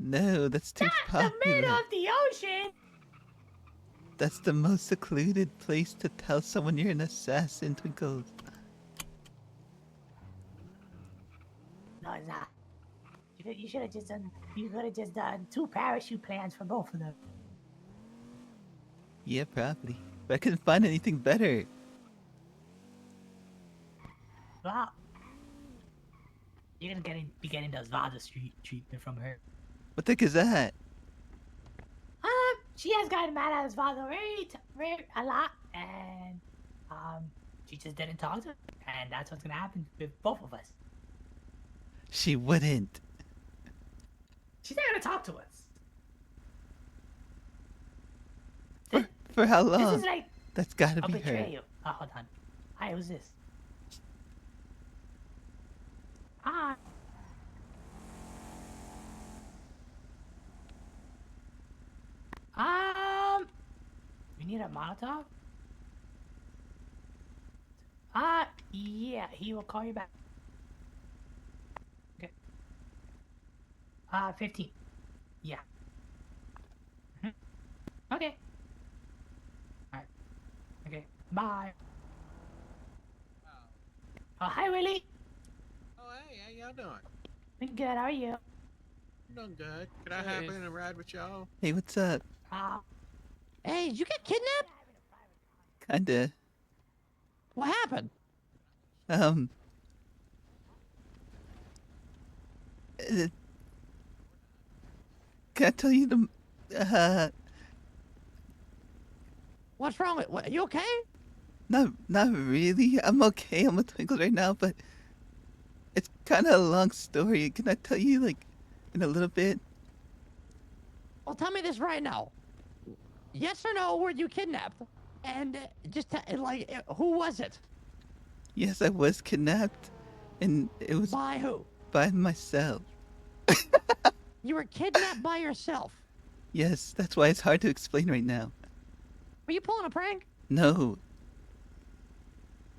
No, that's too Not the middle popular. of the ocean. That's the most secluded place to tell someone you're an assassin, Twinkles. No, it's not. You should have just done. You could have just done 2 parachute plans for both of them. Yeah, probably. But I couldn't find anything better. Wow. You're gonna be getting those VOD treatment from her. What the heck is that? She has gotten mad at his father a lot, and she just didn't talk to him, and that's what's gonna happen with both of us. She wouldn't. She's not gonna talk to us. For how This long? is like That's gotta a be her. betrayal. Oh, hold on. Hi, who's this? Hi. We need a Molotov? Yeah, he will call you back. Okay. 15. Yeah. Mhm. Okay. Alright. Okay. Bye. Oh, hi, Willie. Oh, hey, how y'all doing? I'm good. How are you? I'm doing good. Could I hop in and ride with y'all? Hey, what's up? Hey, did you get kidnapped? Kinda. What happened? Uh, Can I tell you the? What's wrong with? What, you okay? Not really. I'm okay. I'm with Twinkles right now, but it's kind of a long story. Can I tell you like in a little bit? Well, tell me this right now. Yes or no? Were you kidnapped? And who was it? Yes, I was kidnapped, and it was By who? by myself. You were kidnapped by yourself. Yes, that's why it's hard to explain right now. Were you pulling a prank? No.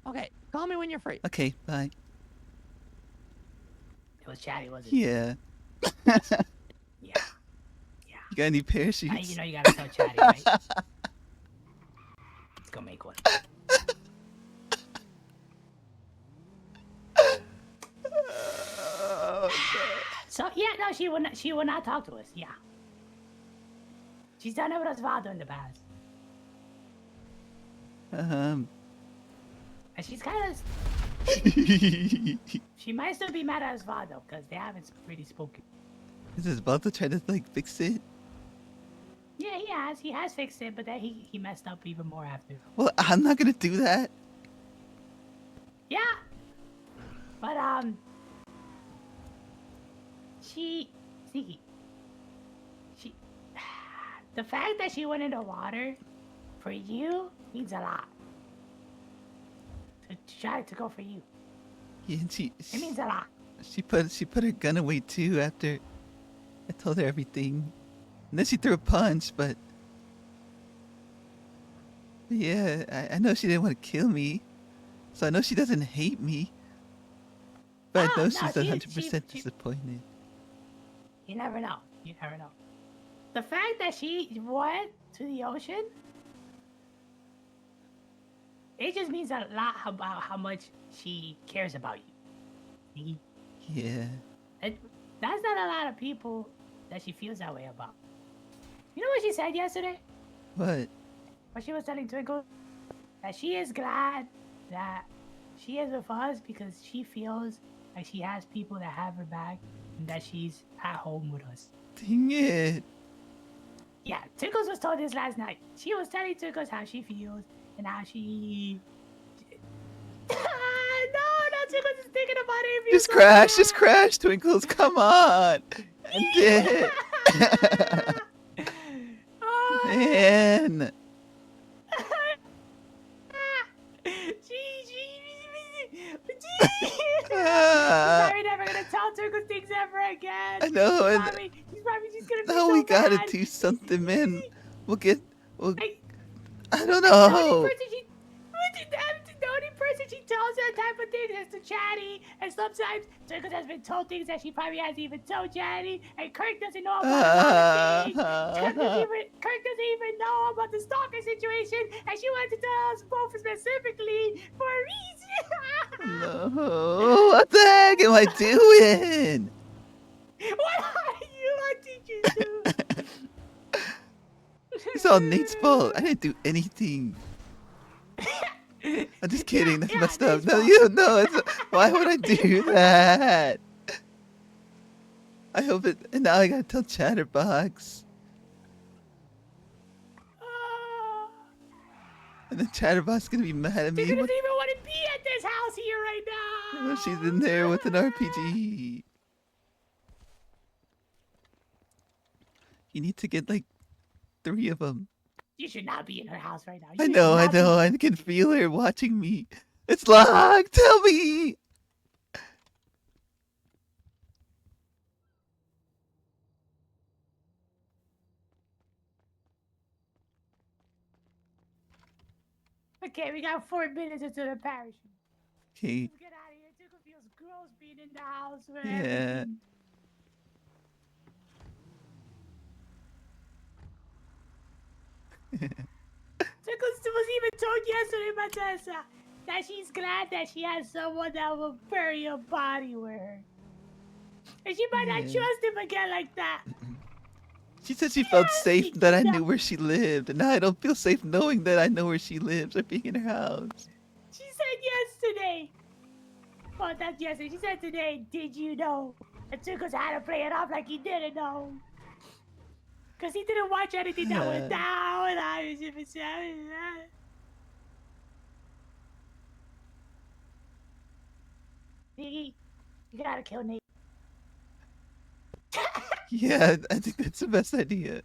Okay, call me when you're free. Okay, bye. It was chatty, was it? Yeah. Yeah. You got any parachutes? You know you gotta tell chatty, right? Let's go make one. So yeah, no, she will not talk to us. Yeah. She's done it with Osvaldo in the past. And she's kind of. She might still be mad at Osvaldo because they haven't really spoken. Is Osvaldo trying to like fix it? Yeah, he has. He has fixed it, but then he messed up even more after. Well, I'm not gonna do that. Yeah. But she the fact that she went in the water for you means a lot. To try to go for you. Yeah, and It means a lot. she put her gun away too after I told her everything. And then she threw a punch, but yeah, I know she didn't want to kill me. So I know she doesn't hate me. But I know she's 100% disappointed. You never know. You never know. The fact that she went to the ocean, it just means a lot about how much she cares about you. Yeah. That's not a lot of people that she feels that way about. You know what she said yesterday? What? What she was telling Twinkle? That she is glad that she is with us because she feels like she has people that have her back and that she's at home with us. Dang it. Yeah, Tickles was told this last night. She was telling Tickles how she feels and how she. no, Tickles is thinking about it. Just crash, Twinkles. Come on. End it. Man. She's probably never gonna tell Tickles things ever again. I know. She's probably just gonna be No, so we gotta mad. do something, man. We'll I don't The know. only person she tells that type of thing is to Chatty, and sometimes Tickles has been told things that she probably hasn't even told Chatty, and Kirk doesn't know about a lot of things. Kirk doesn't even know about the stalker situation, and she wanted to tell us both specifically for a reason. No. What the heck am I doing? What are you? What did you do? It's all Nate's fault. I didn't do anything. I'm just kidding. That's messed up. No, why would I do that? I hope it. And now I gotta tell Chatterbox. And then Chatterbox is gonna be mad at me. She doesn't even want to be at this house here right now. She's in there with an RPG. You need to get like 3 of them. You should not be in her house right now. I know. I can feel her watching me. It's locked. Tell me. Okay, we got 4 minutes until the parachute. Okay. Let's get out of here. Tickle feels gross being in the house. With Yeah. everything. Tickles was even told yesterday by Tessa that she's glad that she has someone that will bury a body with her. And she might not trust him again like that. She said she felt safe that I knew where she lived, and now I don't feel safe knowing that I know where she lives or being in her house. She said yesterday. Well, that's yesterday. She said today, did you know? And Tickles had to play it off like he didn't know. Because he didn't watch anything that went down. And I was just Ziggy, you gotta kill Nate. Yeah, I think that's the best idea.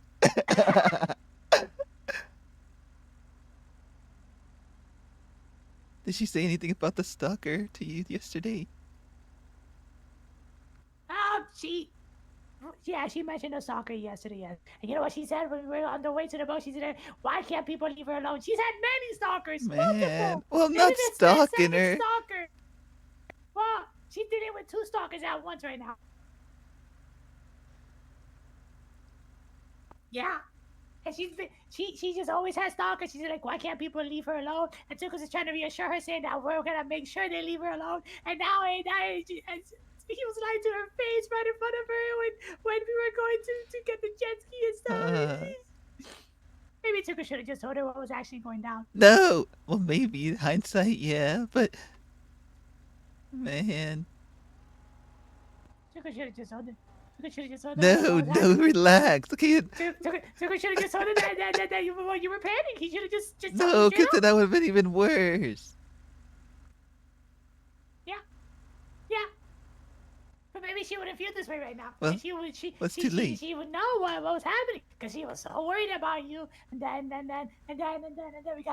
Did she say anything about the stalker to you yesterday? She mentioned a soccer yesterday. Yes. And you know what she said when we were on the way to the boat? She said, why can't people leave her alone? She's had many stalkers. Man. Multiple. Well, not stalking her. Stalker. Well, she did it with 2 stalkers at once right now. Yeah. And she just always has stalkers. She's like, why can't people leave her alone? And Tickles is trying to reassure her, saying that we're gonna make sure they leave her alone. And now he was lying to her face right in front of her when we were going to get the jet ski and stuff. Maybe Tickles should have just told her what was actually going down. No. Well, maybe in hindsight, yeah, but man. Tickles should have just told her. No, relax. Okay. Tickles should have just told her that you were panicking. He should have just told her. No, because then that would have been even worse. Yeah. But maybe she wouldn't feel this way right now. Well, She would too late. she would know what was happening because she was so worried about you. And then we got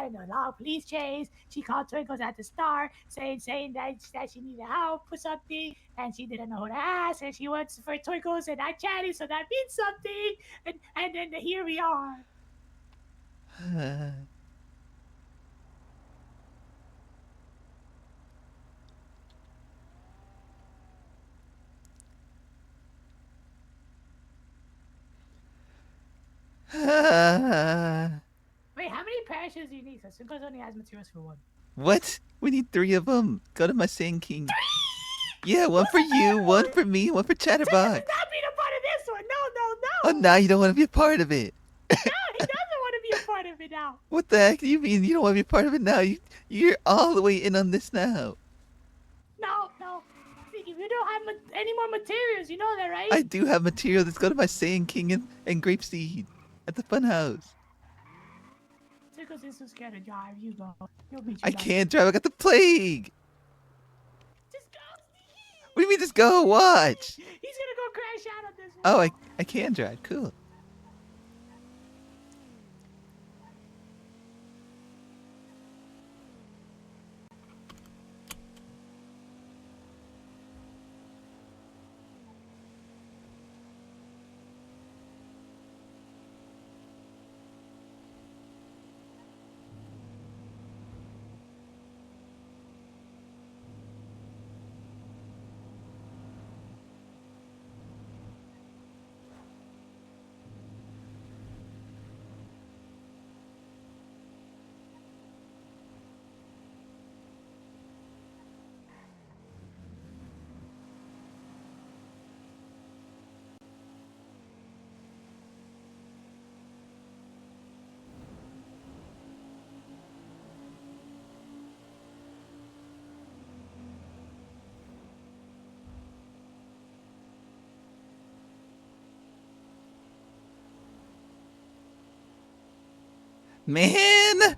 into a long police chase. She called Twinkles at the start, saying that she needed help with something, and she didn't know who to ask. And she went for Twinkles and I chatted, so that means something. And then here we are. Wait, how many parachutes do you need? Because Cinco's only has materials for one. What? We need 3 of them. Go to my Sand King. Yeah, one for you, one for me, one for Cinco Chatterbox. does not be a part of this one. No, no, Oh, no. now you don't want to be a part of it. No, he doesn't want to be a part of it now. What the heck do you mean you don't want to be a part of it now? You're all the way in on this now. No, no. See, if you don't have any more materials, you know that, right? I do have material. Let's go to my Sand King and Grapeseed at the fun house. Cinco's is so scared to drive. You go. He'll beat you. I down. can't drive. I got the plague. Just go. What do you mean just go? Watch. He's gonna go crash out on this one. Oh, I can drive. Cool. Man!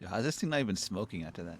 How's this thing not even smoking after that?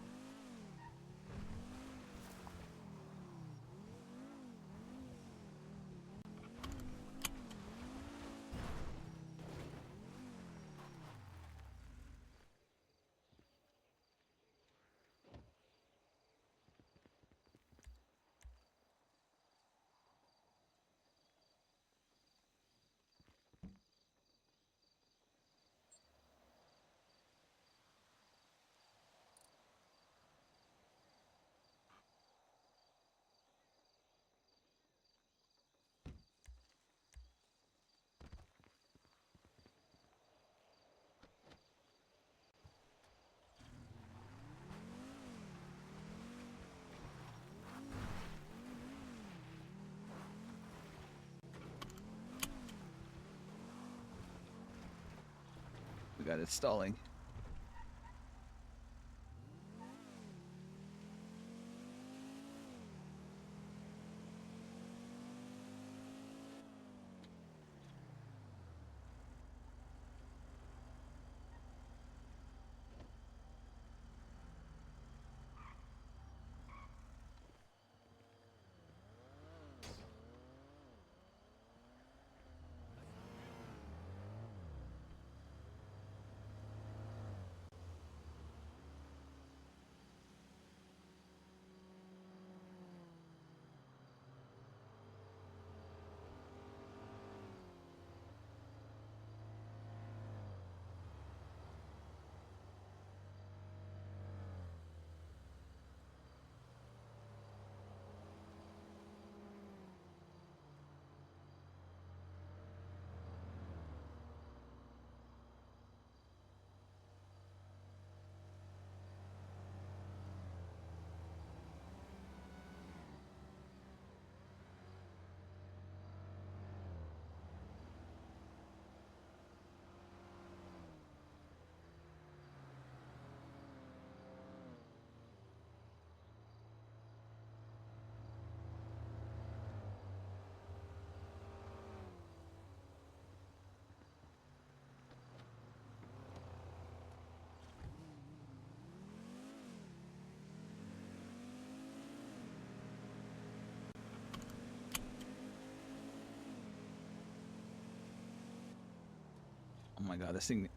We got it stalling. my god, this thing's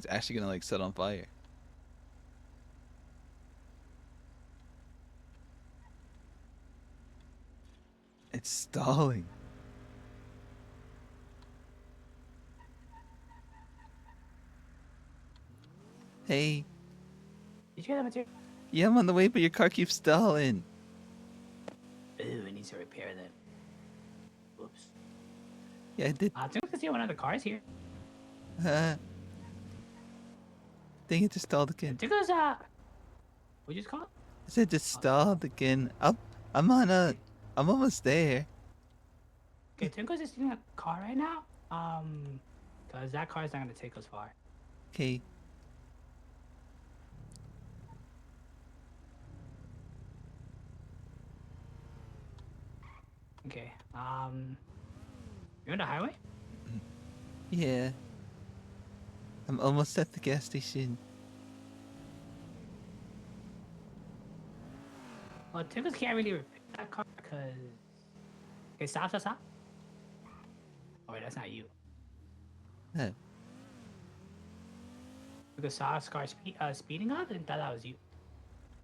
actually gonna like set on fire. It's stalling. Hey, Did you get the material? yeah, I'm on the way, but your car keeps stalling. Ooh, it needs to repair them. Whoops. Yeah, I did. I think I can see one of the cars here. Dang, it just stalled again. Tickle's what you just call it? I said just stalled again. I'm on a. I'm almost there. Okay, Tinkle's just in a car right now. Cause that car is not gonna take us far. Okay. Okay. You're on the highway? Yeah. I'm almost at the gas station. Well, Tinkles can't really repair that car because. Okay, stop. Oh wait, that's not you. Oh. Because saw a car speeding up and thought that was you.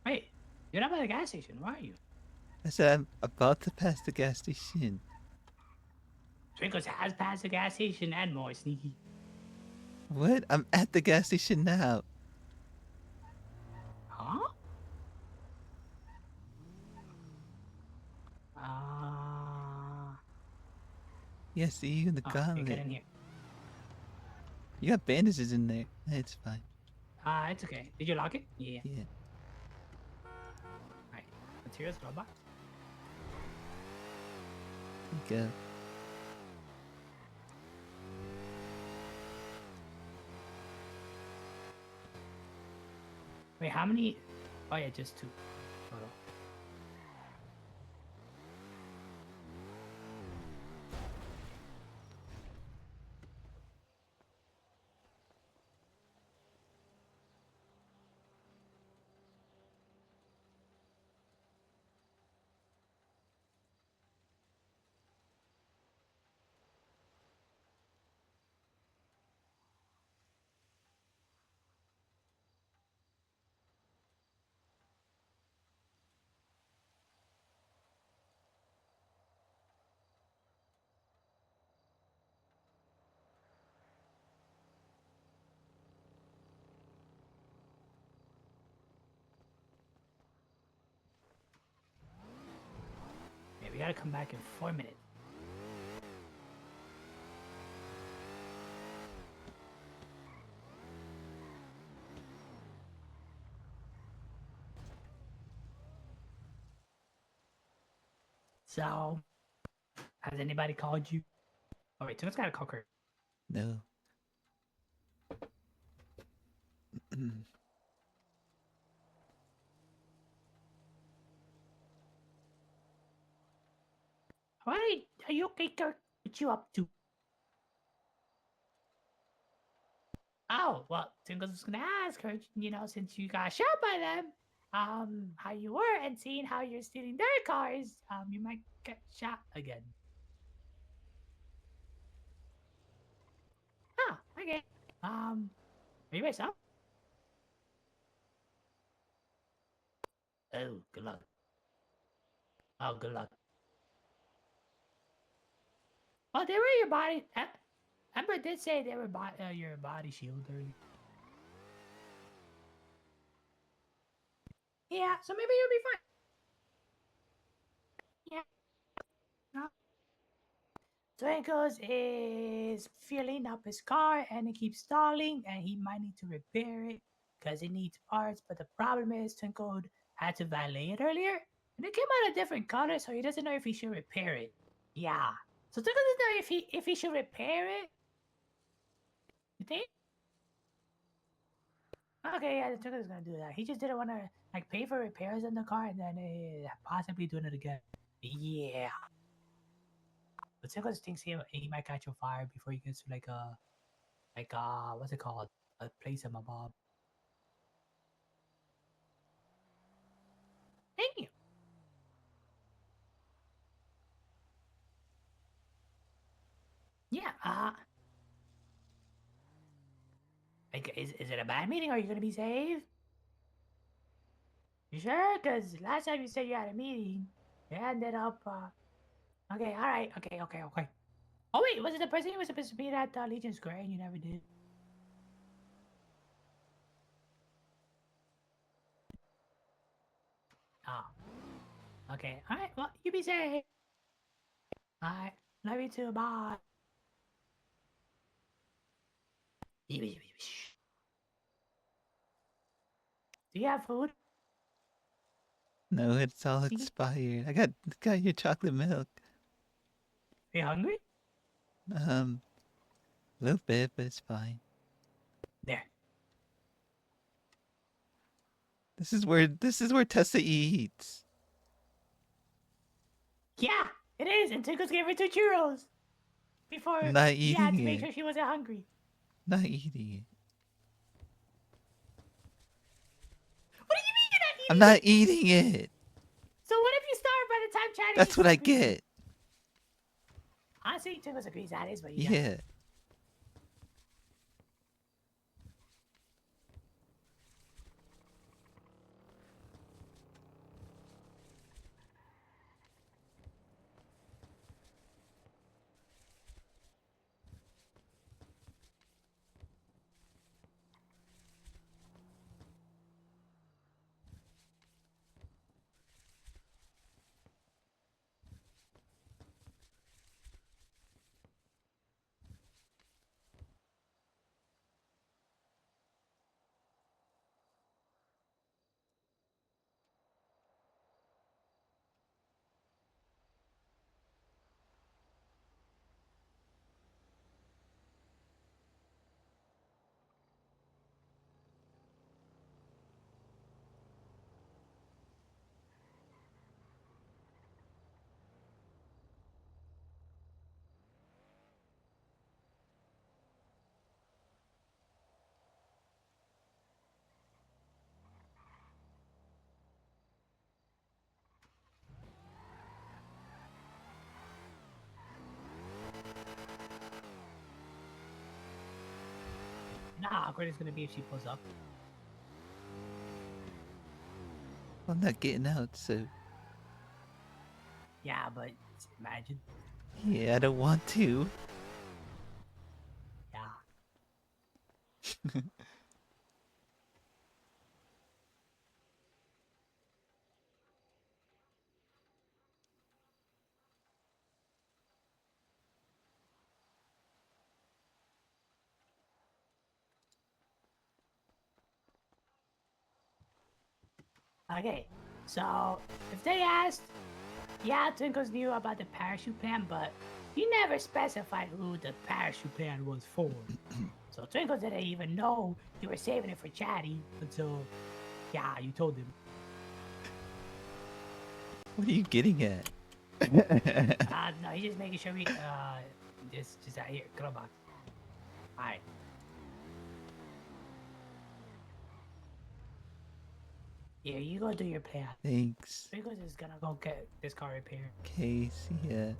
Wait, you're not by the gas station. Where are you? I said I'm about to pass the gas station. Twinkles has passed the gas station and more sneaky. What? I'm at the gas station now. Huh? Yeah, see you in the Oh, gauntlet. get in here. You got bandages in there. It's fine. It's okay. Did you lock it? Yeah. Yeah. Alright. Materials, robot. Go. Wait, how many? Oh yeah, just 2 total. Yeah, we gotta come back in 4 minutes. So, has anybody called you? Oh wait, Tinkles gotta call Kurt. No. Alright, are you okay, Kurt? What you up to? Oh, well, Tinkles was gonna ask her, since you got shot by them, how you were, and seeing how you're stealing their cars, you might get shot again. Oh, okay. Are you myself? Oh, good luck. Oh, good luck. Oh, they were your body. Ember did say they were your body shield earlier. Yeah, so maybe you'll be fine. Yeah. No. Twinkles is filling up his car and it keeps stalling and he might need to repair it because it needs parts. But the problem is Twinkle had to valet it earlier and it came out a different color, so he doesn't know if he should repair it. Yeah. So Twinkle doesn't know if he should repair it. You think? Okay, yeah, Twinkle's gonna do that. He just didn't want to pay for repairs on the car and then possibly doing it again. Yeah. But Twinkle thinks he might catch on fire before he gets to what's it called? A place in my Bob. Thank you. Yeah. it a bad meeting? Are you gonna be safe? You sure? Cause last time you said you had a meeting, you ended up. Okay, all right, okay. Oh wait, was it the person you were supposed to meet at Legion Square and you never did? Oh. Okay, all right. Well, you be safe. All right, love you too. Bye. Do you have food? No, it's all expired. I got your chocolate milk. Are you hungry? A little bit, but it's fine. There. This is where Tessa eats. Yeah, it is. And Tinkles gave her 2 churros before. I'm not Yeah, eating to make it. sure she wasn't hungry. Not eating it. What do you mean you're not eating? I'm not eating it. So what if you starve by the time Chatty? That's eats what the I pizza? get. Honestly, Tinkles agrees that is what you get. Yeah. You know how awkward it's gonna be if she pulls up. I'm not getting out, so Yeah, but imagine. yeah, I don't want to. Yeah. Okay, so if they asked, yeah, Twinkles knew about the parachute plan, but you never specified who the parachute plan was for. So Twinkles didn't even know you were saving it for Chatty until, yeah, you told him. What are you getting at? No, he's just making sure we, just out here, girl box. Alright. Yeah, you go do your plan. Thanks. Twinkles is gonna go get this car repaired. Okay, see ya.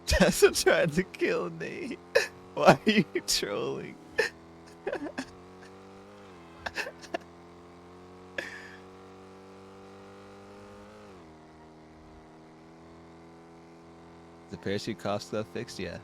Tessa tried to kill Nate. Why are you trolling? The parachute cost stuff fixed? Yeah.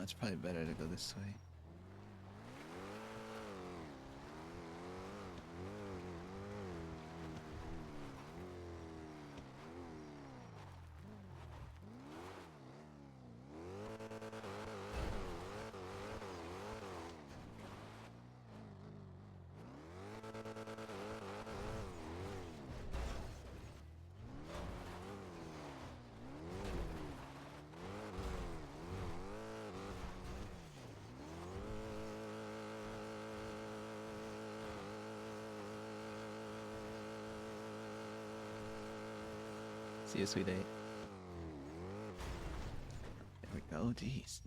it's probably better to go this way. See you, sweet eight. There we go. Jeez.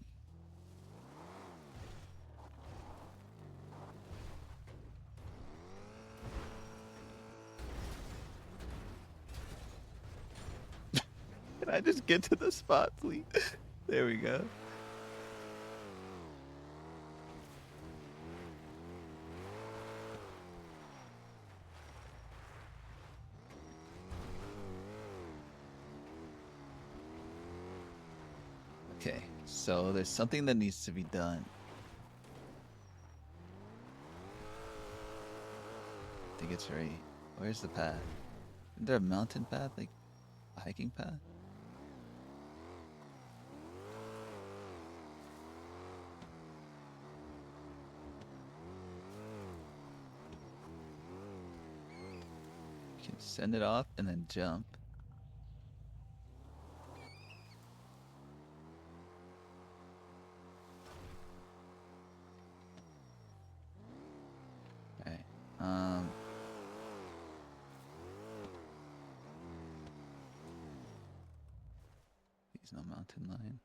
Can I just get to the spot, please? There we go. Okay, so there's something that needs to be done. I think it's right. Where's the path? Isn't there a mountain path, like a hiking path? You can send it off and then jump. Alright. There's no mountain lion.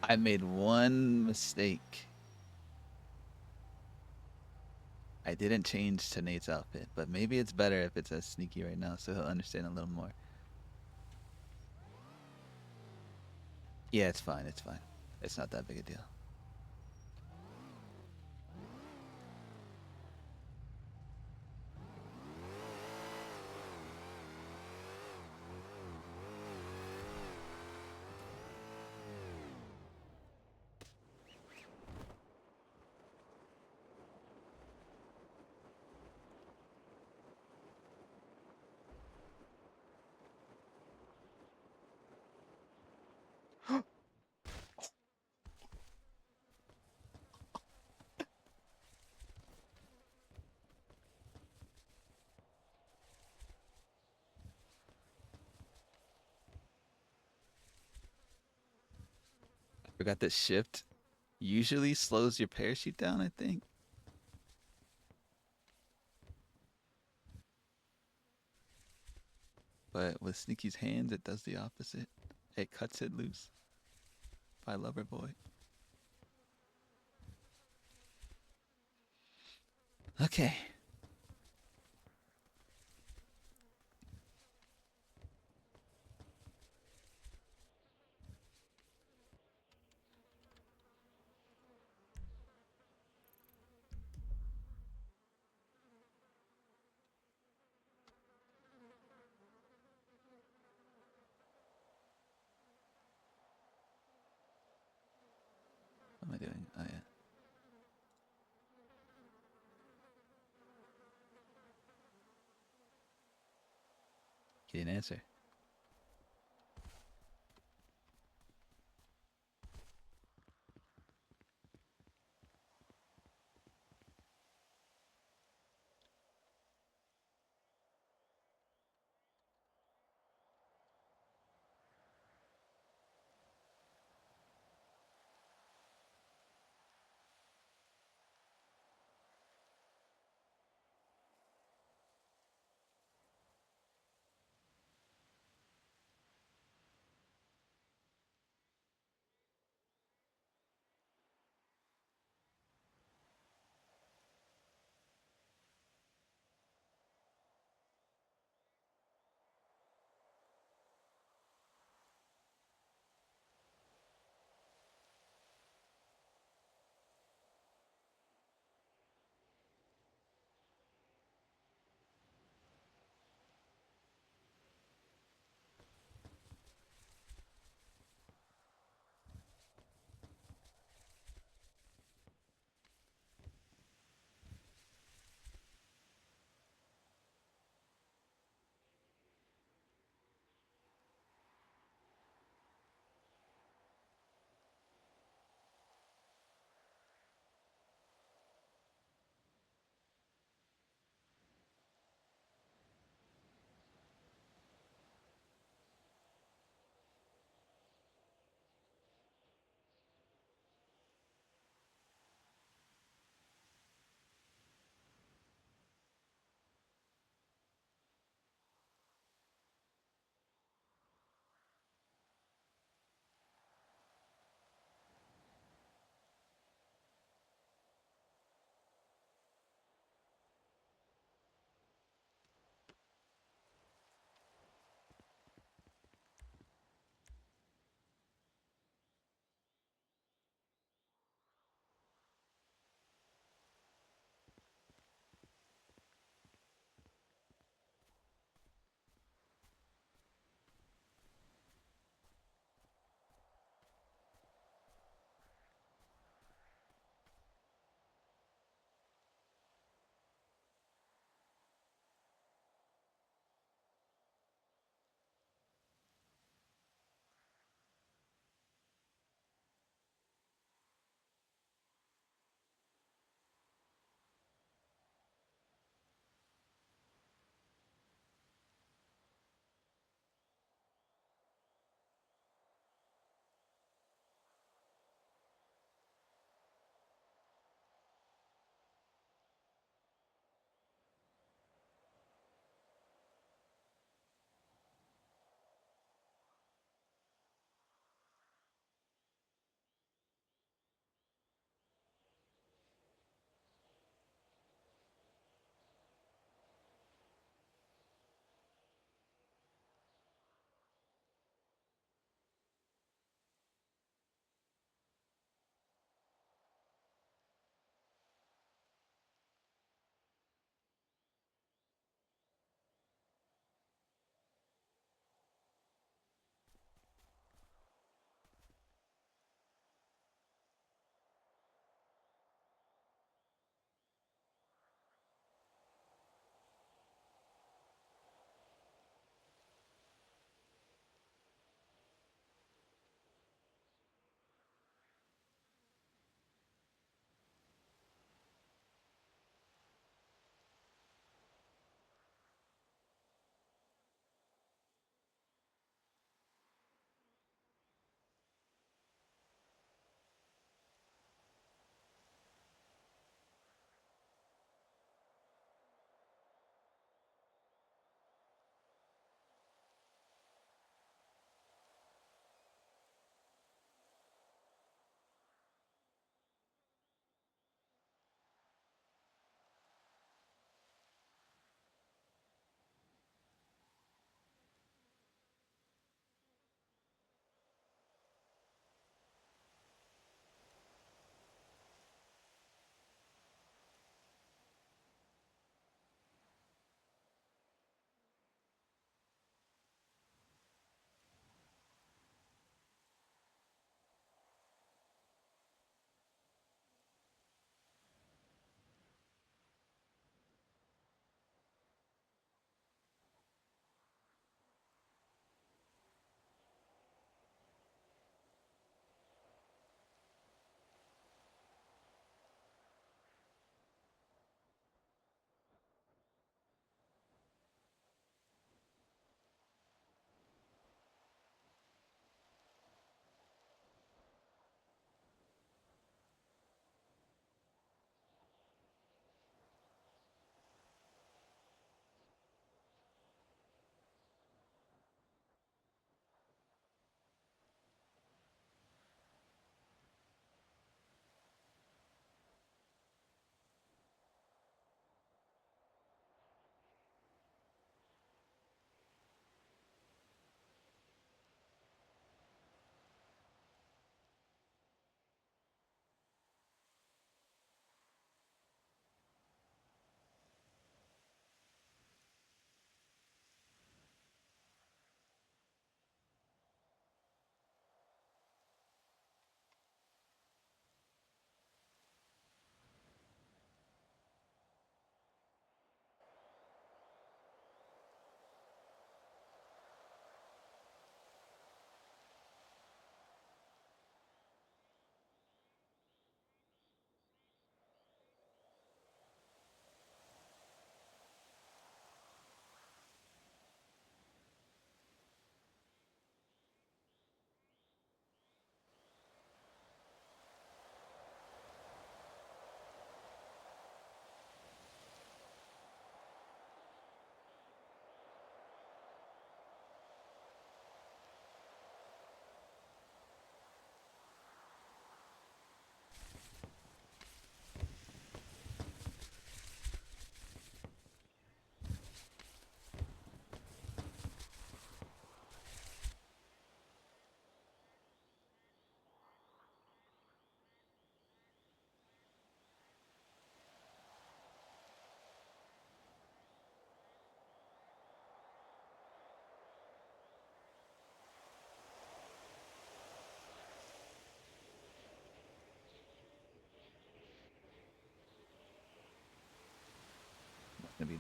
I made one mistake. I didn't change to Nate's outfit, but maybe it's better if it's as sneaky right now so he'll understand a little more. Yeah, it's fine, it's fine. It's not that big a deal. Forgot that shift usually slows your parachute down, I think. But with Sneaky's hands, it does the opposite. It cuts it loose. By Lover Boy. Okay. What am I doing? Oh, yeah. He didn't answer.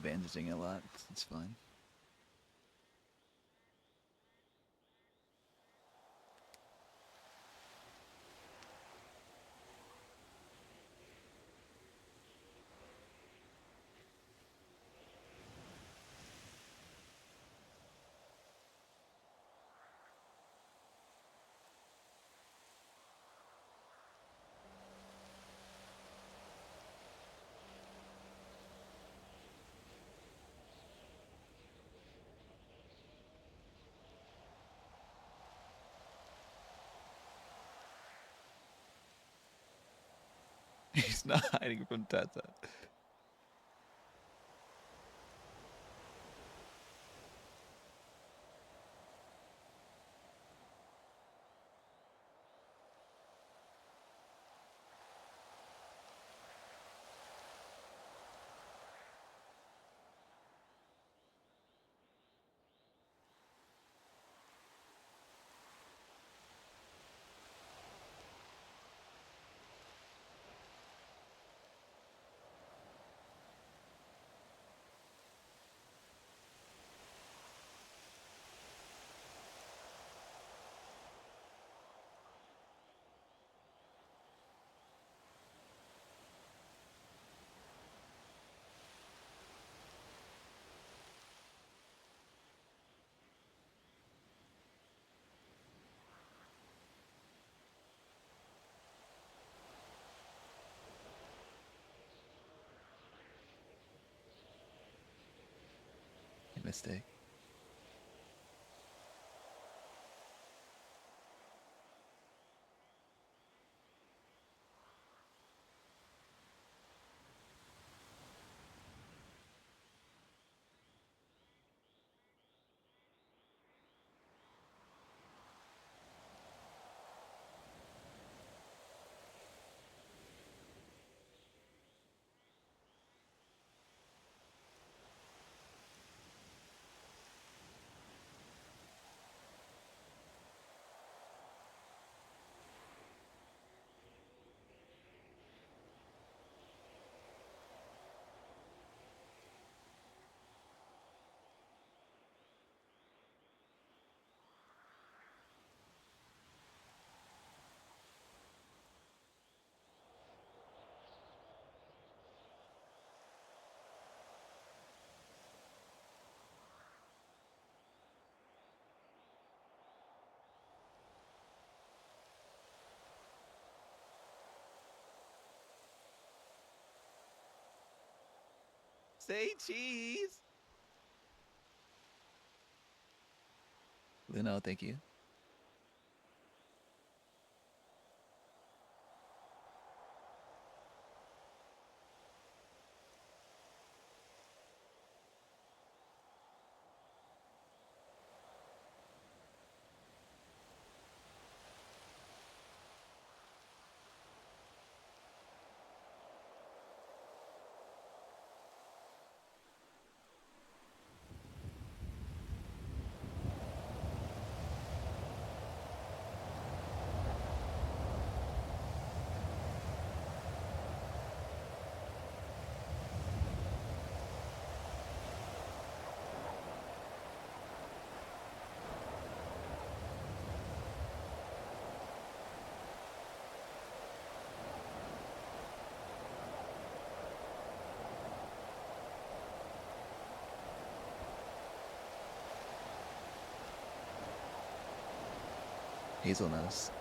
bandaging a lot. It's fine. He's not hiding from Tata. Mistake. Say cheese. Luno, thank you. Hazelnuts.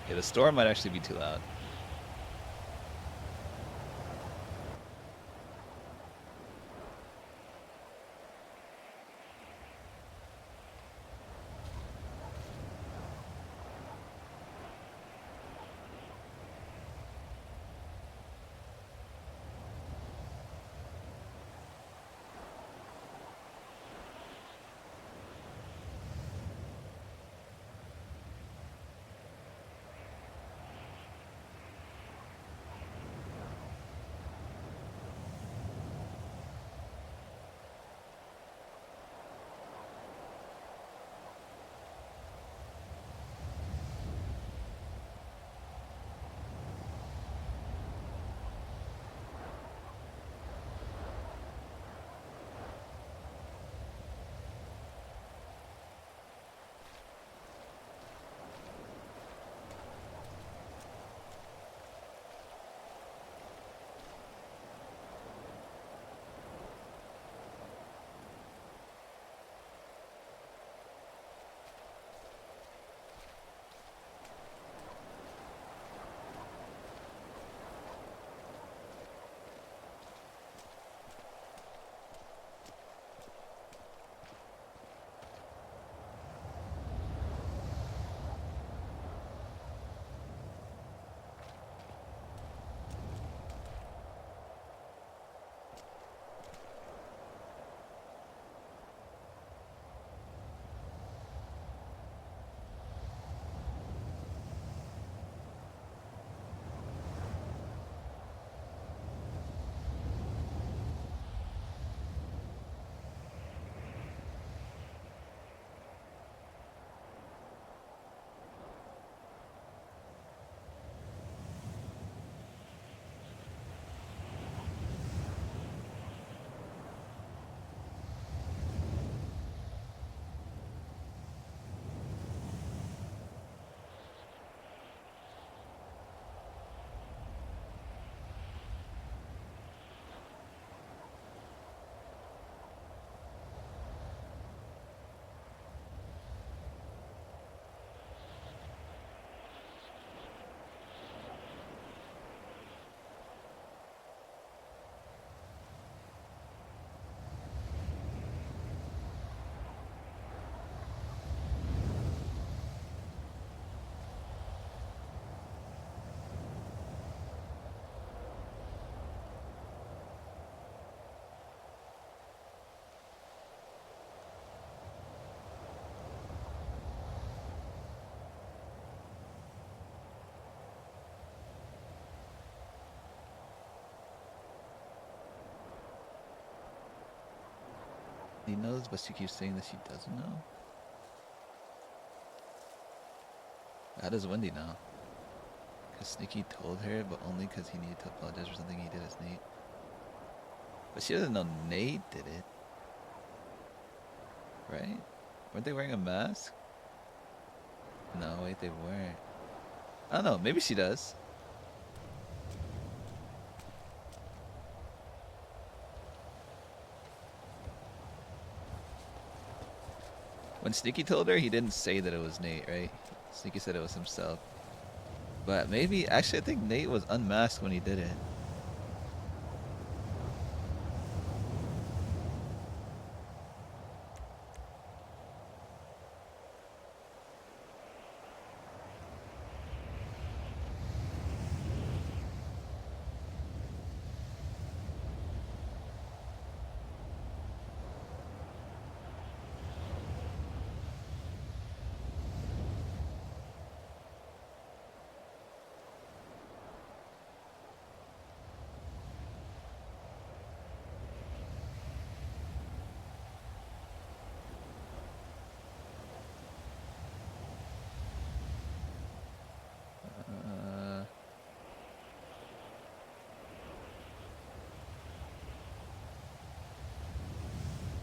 Yeah, the store might actually be too loud. He knows, but she keeps saying that she doesn't know. How does Wendy know? Because Sneaky told her, but only because he needed to apologize for something he did as Nate. But she doesn't know Nate did it. Right? Weren't they wearing a mask? No, wait, they weren't. I don't know, maybe she does. When Sneaky told her, he didn't say that it was Nate, right? Sneaky said it was himself. But maybe, actually, I think Nate was unmasked when he did it.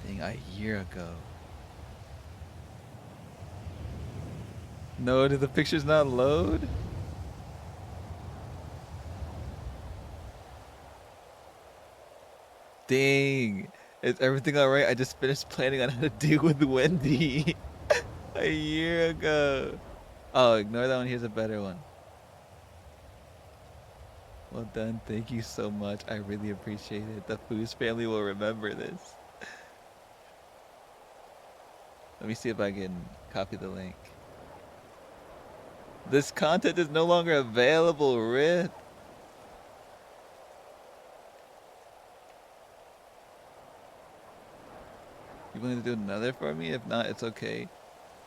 Dang, a year ago. No, did the pictures not load? Dang. Is everything alright? I just finished planning on how to deal with Wendy. A year ago. Oh, ignore that one. Here's a better one. Well done. Thank you so much. I really appreciate it. The Foos family will remember this. Let me see if I can copy the link. This content is no longer available, Rip. You want to do another for me? If not, it's okay.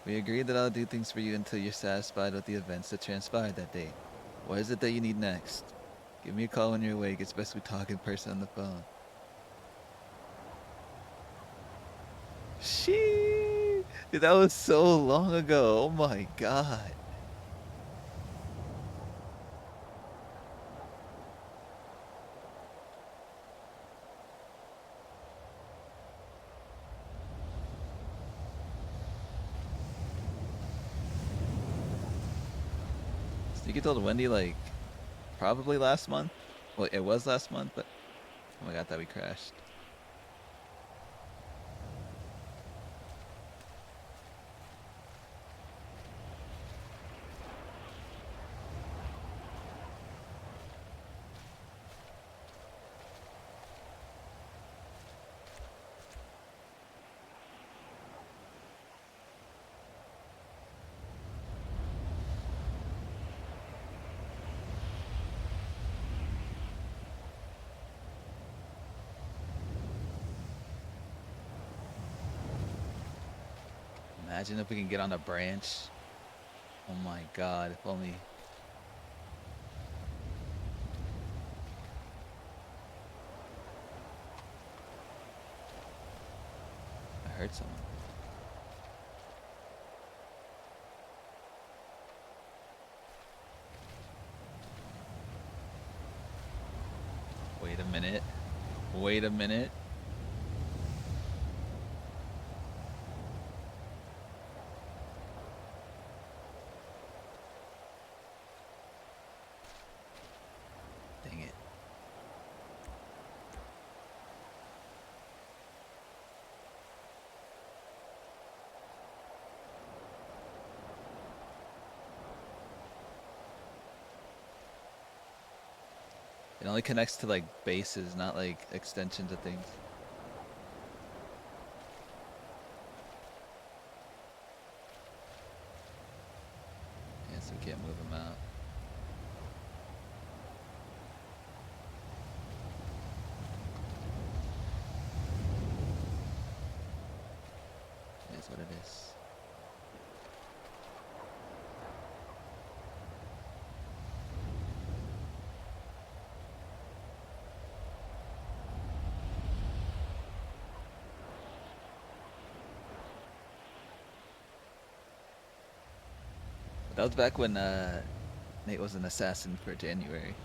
We agreed that I'll do things for you until you're satisfied with the events that transpired that day. What is it that you need next? Give me a call when you're awake. It's best we talk in person on the phone. Shee! Dude, that was so long ago. Oh my god. Sneaky told Wendy like probably last month. Well, it was last month, but oh my god, that we crashed. Imagine if we can get on a branch. Oh my god, if only. I heard someone. Wait a minute. Wait a minute. Dang it. It only connects to like bases, not like extensions of things. Yeah, so we can't move them out. It is what it is. That was back when Nate was an assassin for January.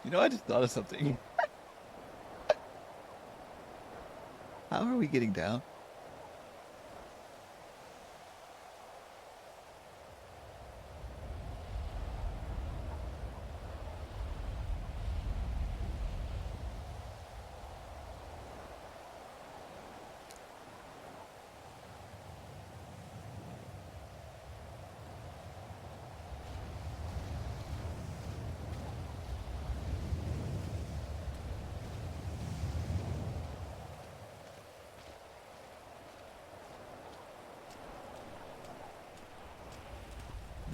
You know, I just thought of something. How are we getting down?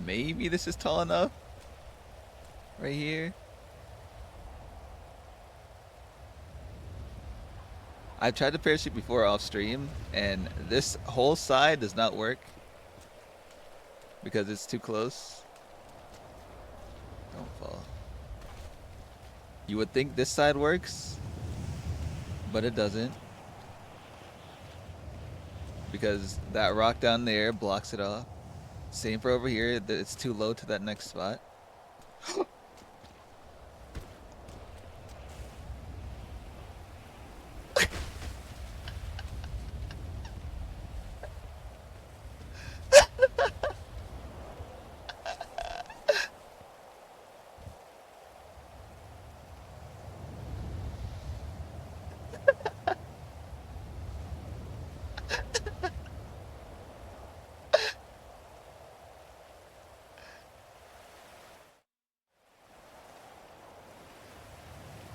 Maybe this is tall enough. Right here. I've tried to parachute before off stream, and this whole side does not work because it's too close. Don't fall. You would think this side works, but it doesn't. Because that rock down there blocks it off. Same for over here, it's too low to that next spot.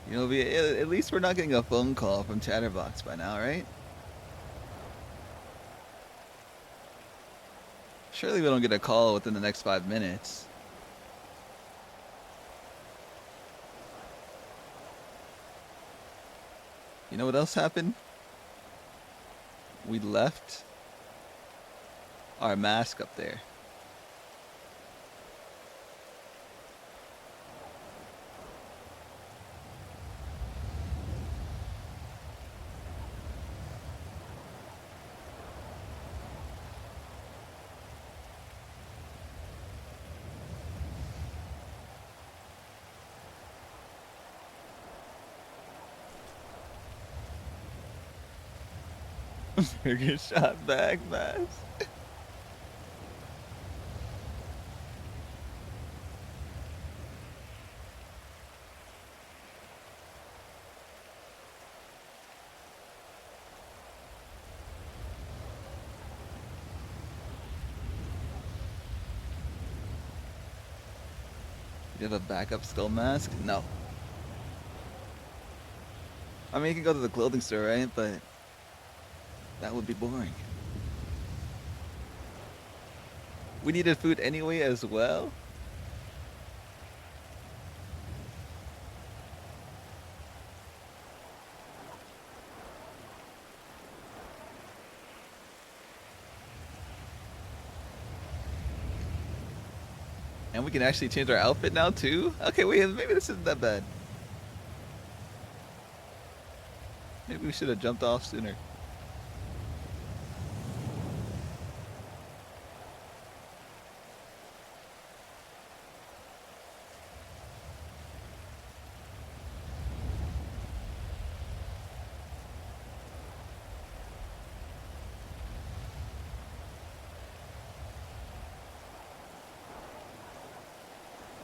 You know, at least we're not getting a phone call from Chatterbox by now, right? Surely we don't get a call within the next 5 minutes. You know what else happened? We left our mask up there. Burger shot back mask. You have a backup skull mask? No. I mean, you can go to the clothing store, right? But that would be boring. We needed food anyway as well. And we can actually change our outfit now too? Okay, wait, maybe this isn't that bad. Maybe we should have jumped off sooner.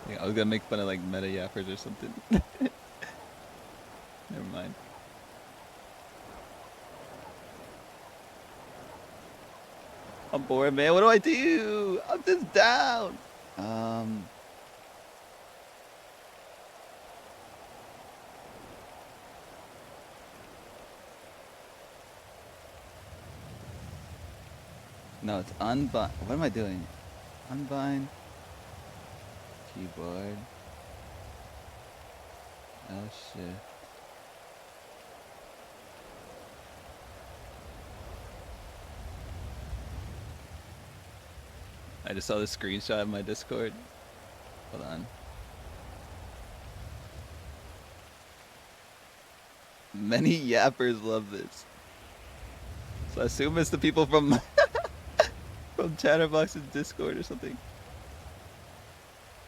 Yeah, I was gonna make fun of like meta yappers or something. Never mind. I'm bored, man. What do I do? I'm just down. No, it's unbind. What am I doing? Unbind. Keyboard. Oh shit. I just saw the screenshot in my Discord. Hold on. Many yappers love this. So I assume it's the people from from Chatterbox's Discord or something.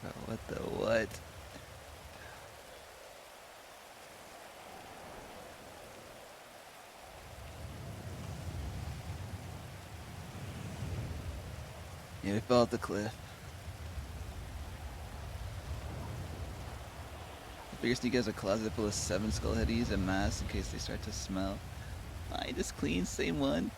Bro, what the what? Yeah, we fell off the cliff. I figure Sneak has a closet full of 7 skull headies and masks in case they start to smell. I just clean, same one.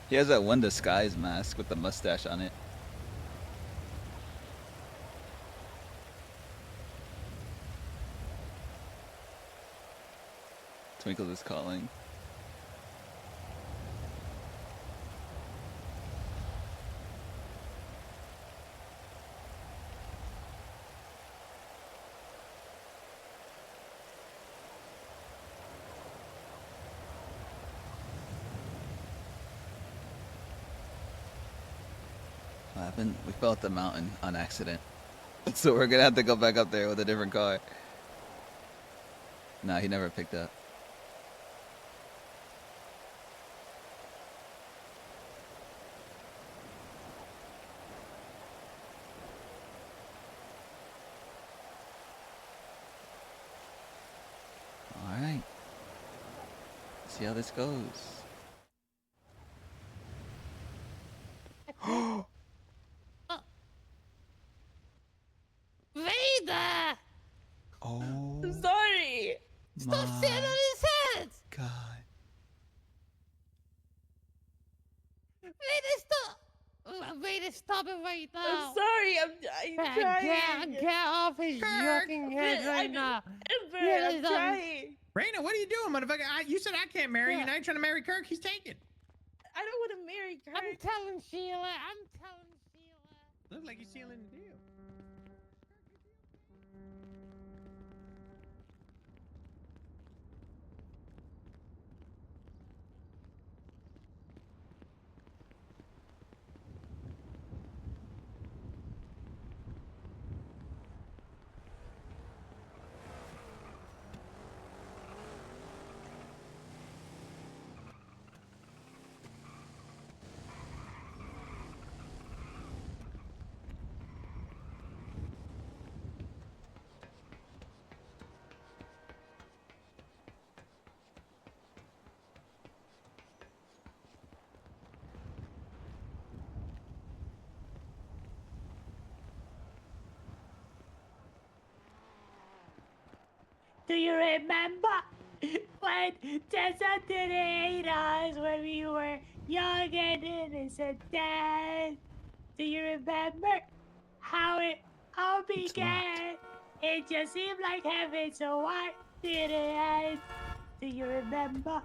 He has that one disguise mask with the mustache on it. Twinkle is calling. What happened? We fell off the mountain on accident. So we're gonna have to go back up there with a different car. Nah, he never picked up. Alright. See how this goes. Vader! Oh. I'm sorry! Stop sitting on his head! God. Vader, stop! Vader, stop it right now! I'm sorry. I'm trying. Get off his fucking head right now! I'm trying. Raina, what are you doing, motherfucker? You said I can't marry you. Now you're trying to marry Kirk. He's taken. I don't want to marry Kirk. I'm telling Sheila. Looks like you're sealing the deal. Do you remember when Tessa didn't hate us when we were young and innocent, Dad? Do you remember how it all began? It just seemed like heaven, so why did it end? Do you remember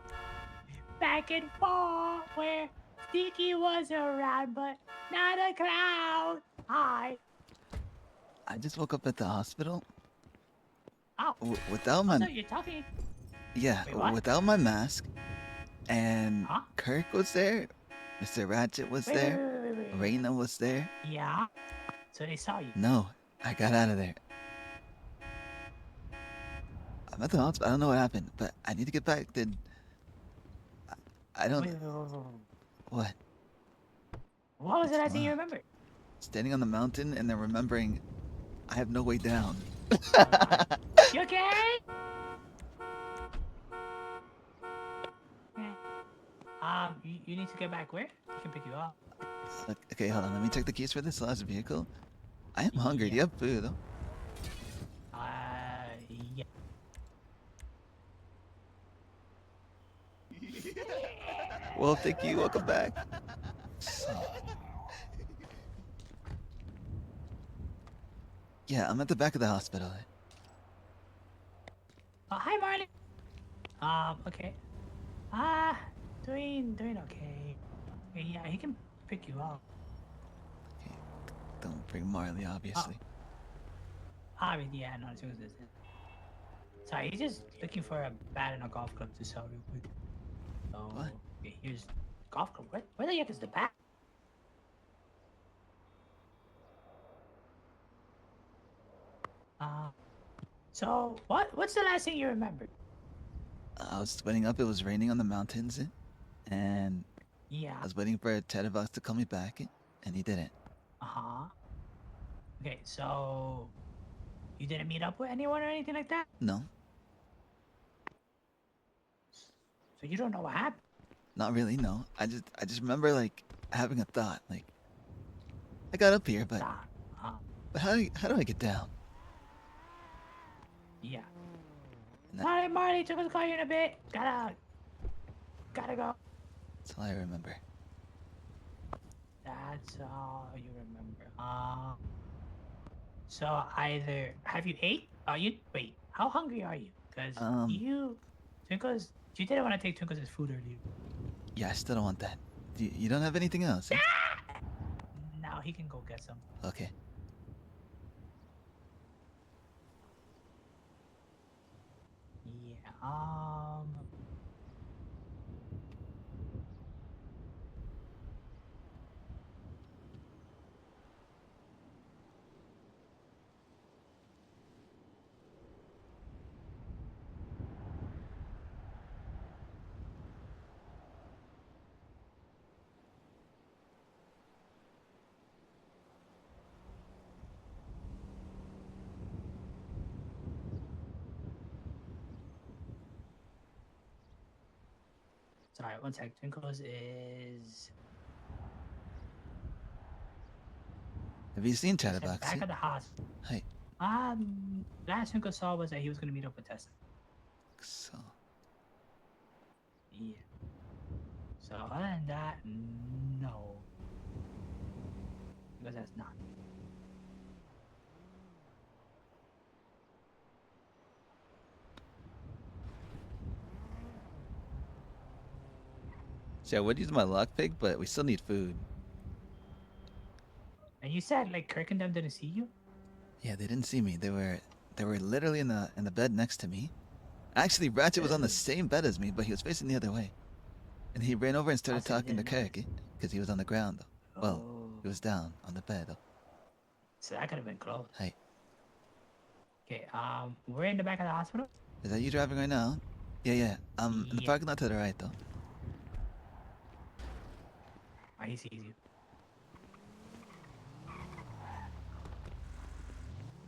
back in fall where Sneaky was around, but not a clown? Hi. I just woke up at the hospital. Oh. Without my So you're talking? yeah, Wait, what? without my mask, and Huh? Kirk was there, Mr. Ratchet was there, Wait. Raina was there. Yeah. So they saw you. No, I got out of there. I'm at the hospital. I don't know what happened, but I need to get back. I don't. Wait. What? What was the last thing you remember? Standing on the mountain and then remembering I have no way down. You okay? Okay. You need to get back where? I can pick you up. Okay, hold on. Let me check the keys for this last vehicle. I am hungry. Do you have food? Yeah. Well, thank you. Welcome back. Yeah, I'm at the back of the hospital. Oh, hi, Marley. Okay. Doing okay. Yeah, he can pick you up. Okay, don't bring Marley, obviously. I mean, yeah, no, it's this. Sorry, he's just looking for a bat and a golf club to sell real quick. So, What? okay, here's golf club. Where the heck is the bat? So what's the last thing you remembered? I was waiting up. It was raining on the mountains, and Yeah. I was waiting for Chatterbox to call me back, and he didn't. Uh-huh. Okay, so you didn't meet up with anyone or anything like that? No. So So you don't know what happened? Not really, no. I just remember like having a thought, like I got up here, but how do I get down? Yeah. And All right, Marty, took us call you in a bit. Gotta go. that's all I remember. That's all you remember. So either have you ate? Wait. How hungry are you? Cause Twinkles, you didn't want to take Twinkles' food earlier. Yeah, I still don't want that. You don't have anything else? Eh? Now he can go get some. Okay. Yeah. Sorry, one sec. Twinkles is Have you seen he said Chatterbox? back at the hospital. Hi. Last Twinkles saw was that he was gonna meet up with Tessa. So. Yeah. So other than that, no. Because that's not. So I would use my lockpick, but we still need food. And you said like Kirk and them didn't see you? Yeah, they didn't see me. They were literally in the bed next to me. Actually, Ratchet was on the same bed as me, but he was facing the other way. And he ran over and started talking to Kirk because he was on the ground. Well, he was down on the bed. So that could have been close. Hi. Okay, we're in the back of the hospital. Is that you driving right now? Yeah. In the parking lot to the right, though. He sees you.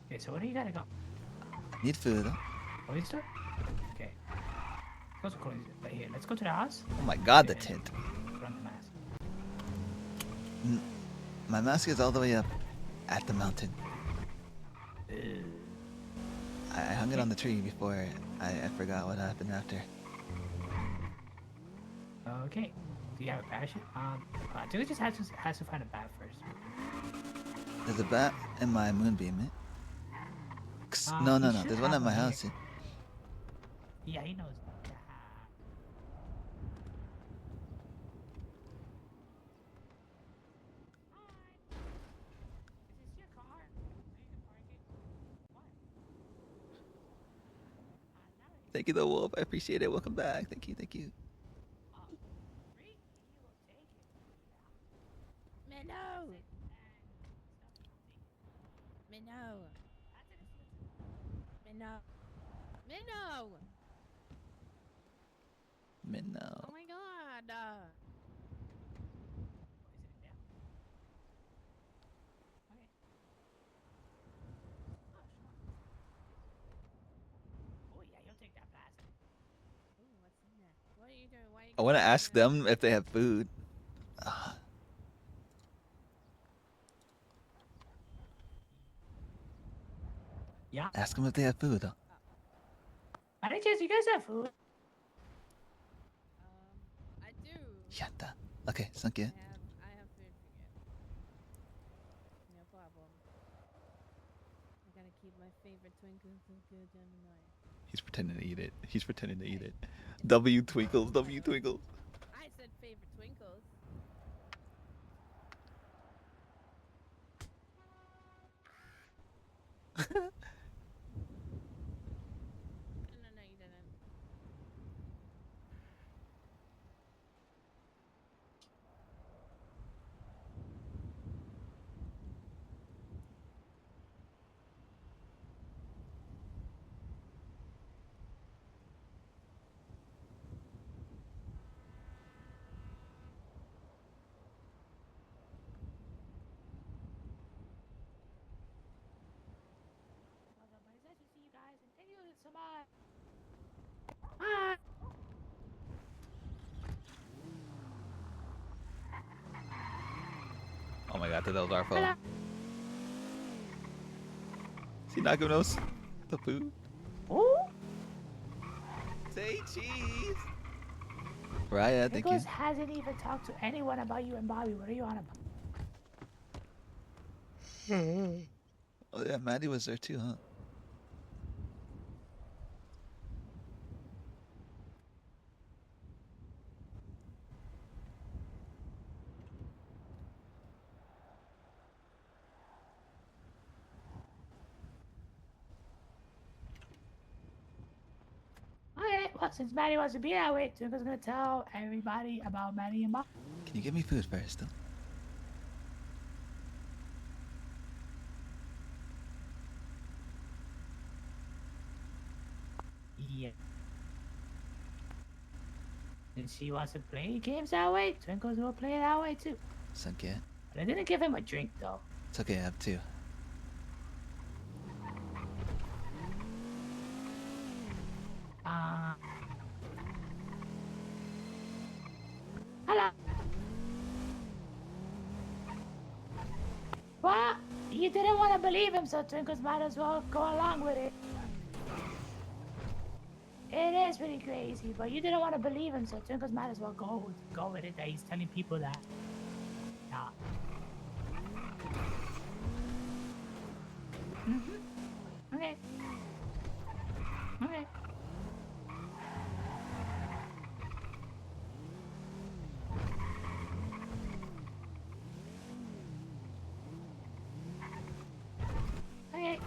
Okay, so where do you gotta go? Need food. Clothing store? Okay. Let's go to clothing store. Here, let's go to the house. Oh my god, the tint. Put on the mask. My mask is all the way up at the mountain. I hung it on the tree before I forgot what happened after. Okay. Do you have a parachute? Julie just has to find a bat first. There's a bat in my moonbeam, eh? No. There's one at my house. Eh? Yeah, he knows. Thank you, the wolf. I appreciate it. Welcome back. Thank you. Minnow! Minnow! Minnow! Minnow! Minnow. Oh my god! Oh yeah, you'll take that plastic. Ooh, what's in there? What are you doing? Why are you I want to ask them if they have food. Yeah. Ask them if they have food. Any chance you guys have food? I do. Yatta. Okay, thank you. I have food for you. No problem. I gotta keep my favorite twinkles so good, Gemini. He's pretending to eat it. W twinkles. I said favorite twinkles. No, you didn't. my god, that was our fault. Hello. Is he not giving us the food? Ooh. Say cheese. Raya, thank you. Nicholas hasn't even talked to anyone about you and Bobby. What are you on about? Oh yeah, Maddie was there too, huh? Okay, well, since Maddie wants to be that way, Twinkle's gonna tell everybody about Maddie and Bobby. Can you give me food first, though? Yeah. Since she wants to play games that way, Twinkle's will play that way too. Suck it. But I didn't give him a drink though. It's okay, I have two. Hello. Well, you didn't want to believe him, so Twinkles might as well go along with it. It is pretty crazy, but you didn't want to believe him, so Twinkles might as well go with it. That he's telling people that. Yeah. Okay. Okay. Okay.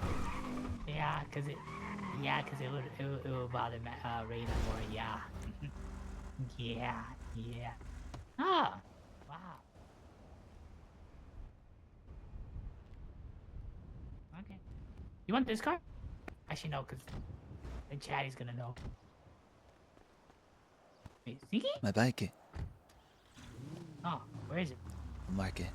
Yeah, cause it would bother Raina more. Yeah. Yeah. Yeah. Oh. Wow. Okay. You want this car? Actually, no, cause then Chatty's gonna know. Wait, Sneaky? My bike. Oh, where is it? Mark it.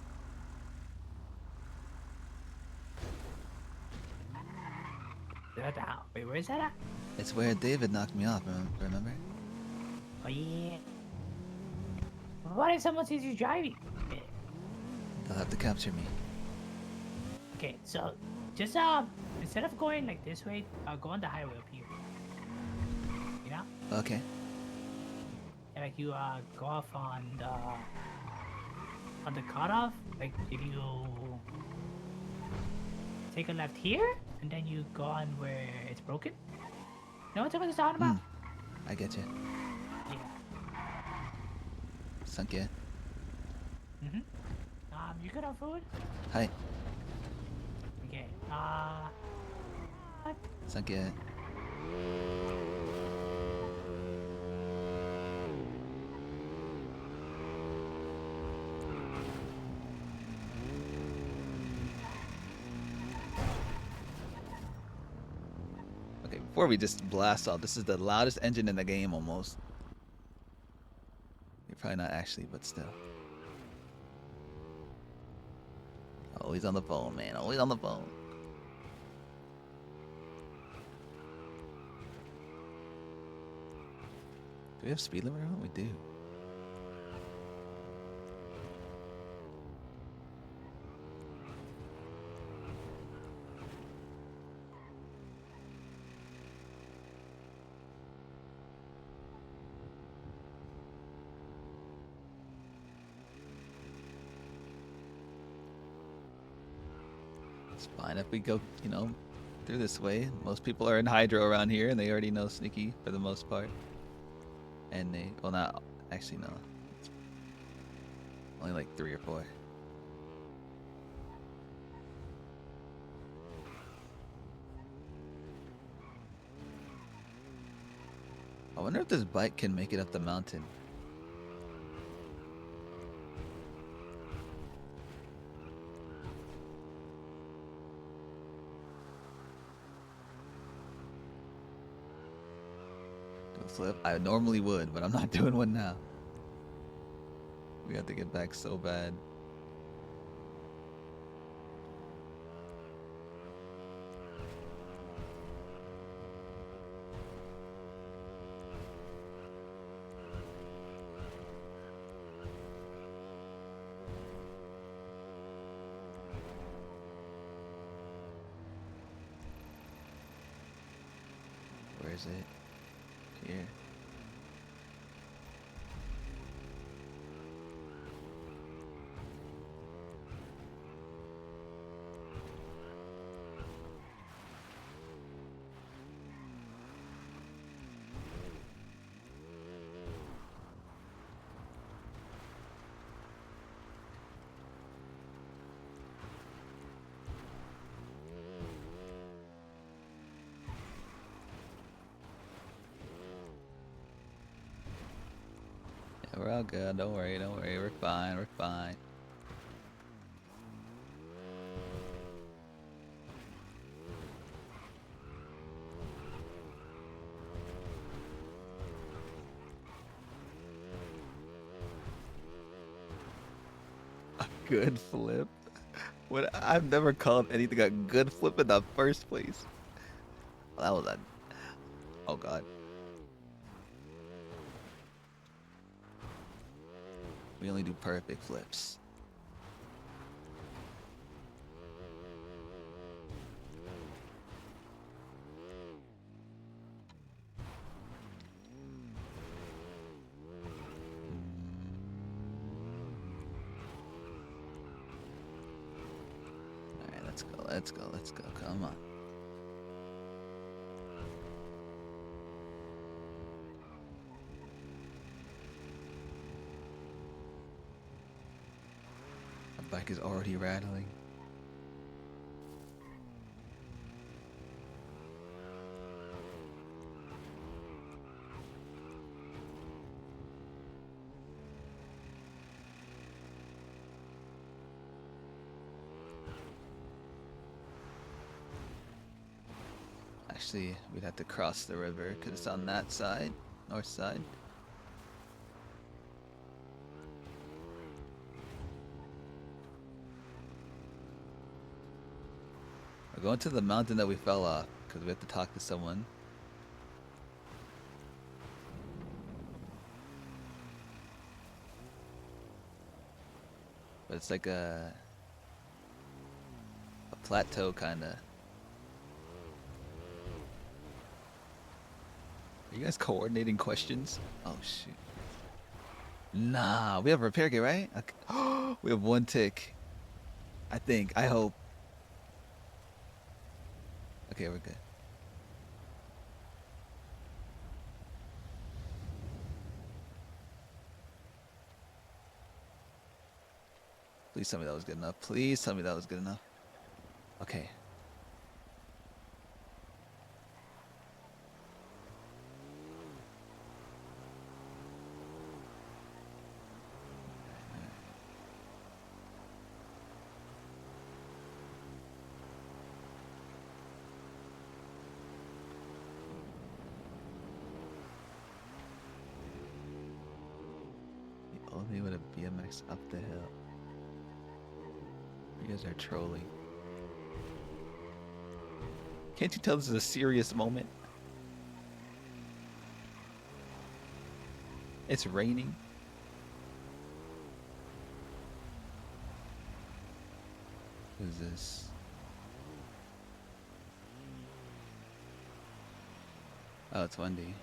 Wait, where is that at? It's where David knocked me off, remember? Oh, yeah. What if someone sees you driving? They'll have to capture me. Okay, so just instead of going like this way, go on the highway up here. You know? Okay. And like you go off on the cutoff. Like if you take a left here, and then you go on where it's broken. You know what I'm talking about? I get you. Yeah. Sunk it. You good on food? Hi. Okay. Sunk it. Okay, before we just blast off, this is the loudest engine in the game almost. You're probably not actually, but still. Always on the phone, man. Always on the phone. Do we have speed limit on? We do. It's fine if we go, you know, through this way. Most people are in Hydro around here, and they already know Sneaky for the most part. And they, well, not actually, no. It's only like 3 or 4. I wonder if this bike can make it up the mountain. Flip. I normally would, but I'm not doing one now. We have to get back so bad. is it? Here. Yeah, we're all good. Don't worry, don't worry. We're fine, we're fine. A good flip? What? I've never called anything a good flip in the first place. That was a... Oh god. We only do perfect flips. Alright, let's go, let's go, let's go. Come on. My bike is already rattling. Actually, we'd have to cross the river because it's on that side, north side. We're going to the mountain that we fell off because we have to talk to someone. But it's like a plateau kinda. Are you guys coordinating questions? Oh shoot. Nah, we have a repair kit, right? Okay. We have one tick. I think. I hope. Okay, we're good. Please tell me that was good enough. Please tell me that was good enough. Okay. The only way to BMX up the hill. You guys are trolling. Can't you tell this is a serious moment? It's raining. Who's this? Oh, it's Wendy.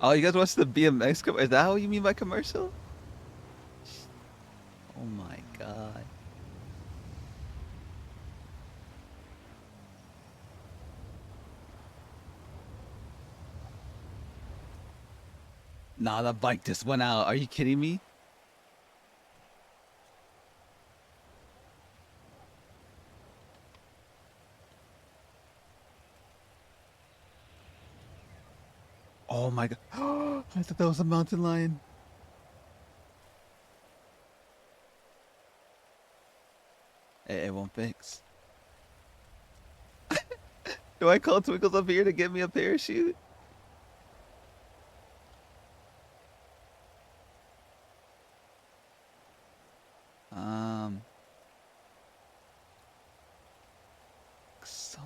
Oh, you guys watch the BMX commercial? Is that what you mean by commercial? Oh my god. Nah, the bike just went out. Are you kidding me? Oh my god. I thought that was a mountain lion. It won't fix. Do I call Twinkles up here to get me a parachute? So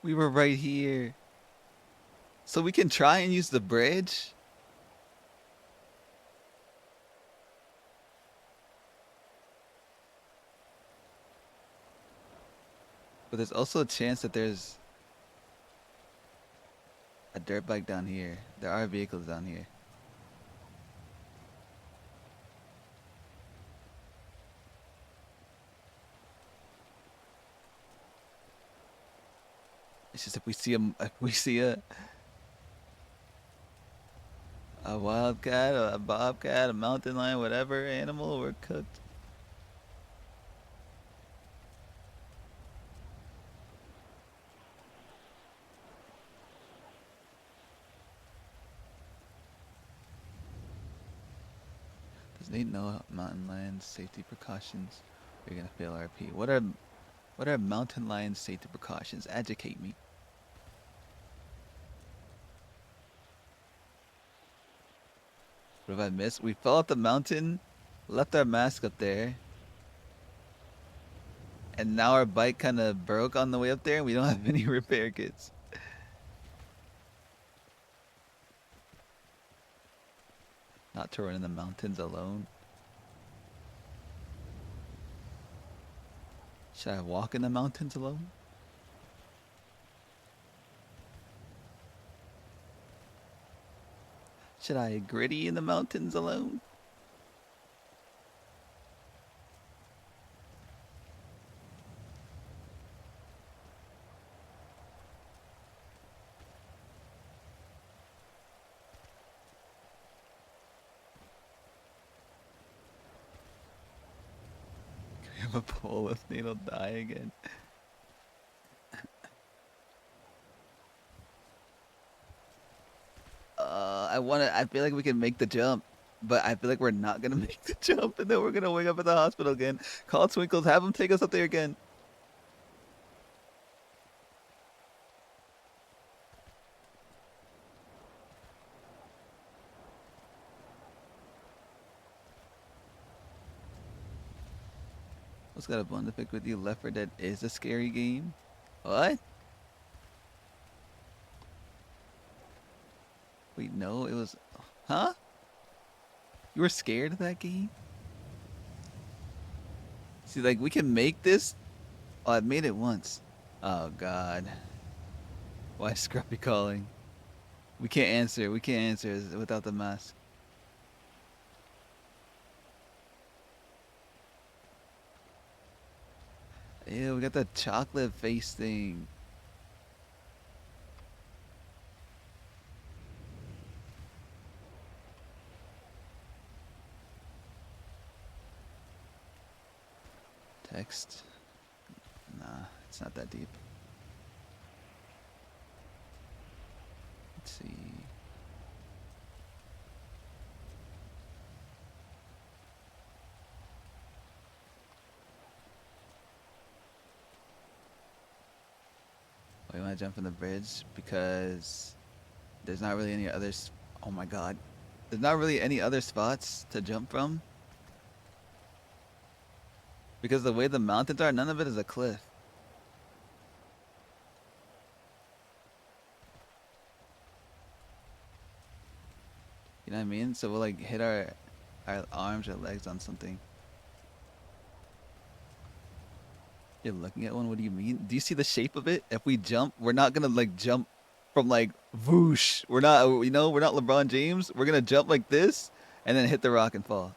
We were right here. So we can try and use the bridge? But there's also a chance that there's a dirt bike down here. There are vehicles down here. It's just if we see a wildcat, a bobcat, a mountain lion, whatever animal, we're cooked. Does Nate know mountain lion safety precautions? You're gonna fail RP. What are mountain lion safety precautions? Educate me. What have I missed? We fell off the mountain, left our mask up there, and now our bike kind of broke on the way up there, and we don't have any repair kits. Not to run in the mountains alone. Should I walk in the mountains alone? Should I gritty in the mountains alone? Can we have a poll if Nate'll die again? I feel like we can make the jump, but I feel like we're not gonna make the jump, and then we're gonna wake up at the hospital again. Call Twinkles, have him take us up there again. What's got a bone to pick with you? Left 4 Dead is a scary game. What? Wait, no, it was... Huh? You were scared of that game? See, like, we can make this... Oh, I made it once. Oh, God. Why is Scruffy calling? We can't answer. We can't answer without the mask. Ew, we got the chocolate face thing. Text. Nah, it's not that deep. Let's see. We want to jump from the bridge because there's not really any others. Oh my God. There's not really any other spots to jump from. Because the way the mountains are, none of it is a cliff. You know what I mean? So we'll like hit our arms or legs on something. You're looking at one? What do you mean? Do you see the shape of it? If we jump, we're not gonna like jump from like whoosh. We're not, you know, we're not LeBron James. We're gonna jump like this and then hit the rock and fall.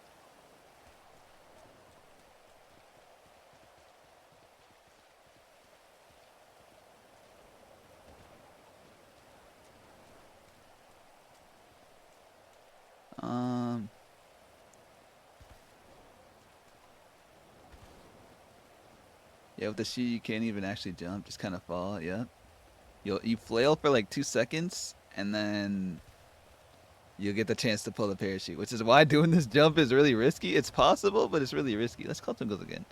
Yeah, with the shoe you can't even actually jump, just kind of fall. Yeah, you flail for like 2 seconds and then you'll get the chance to pull the parachute, which is why doing this jump is really risky. It's possible, but it's really risky. Let's call Twinkles again.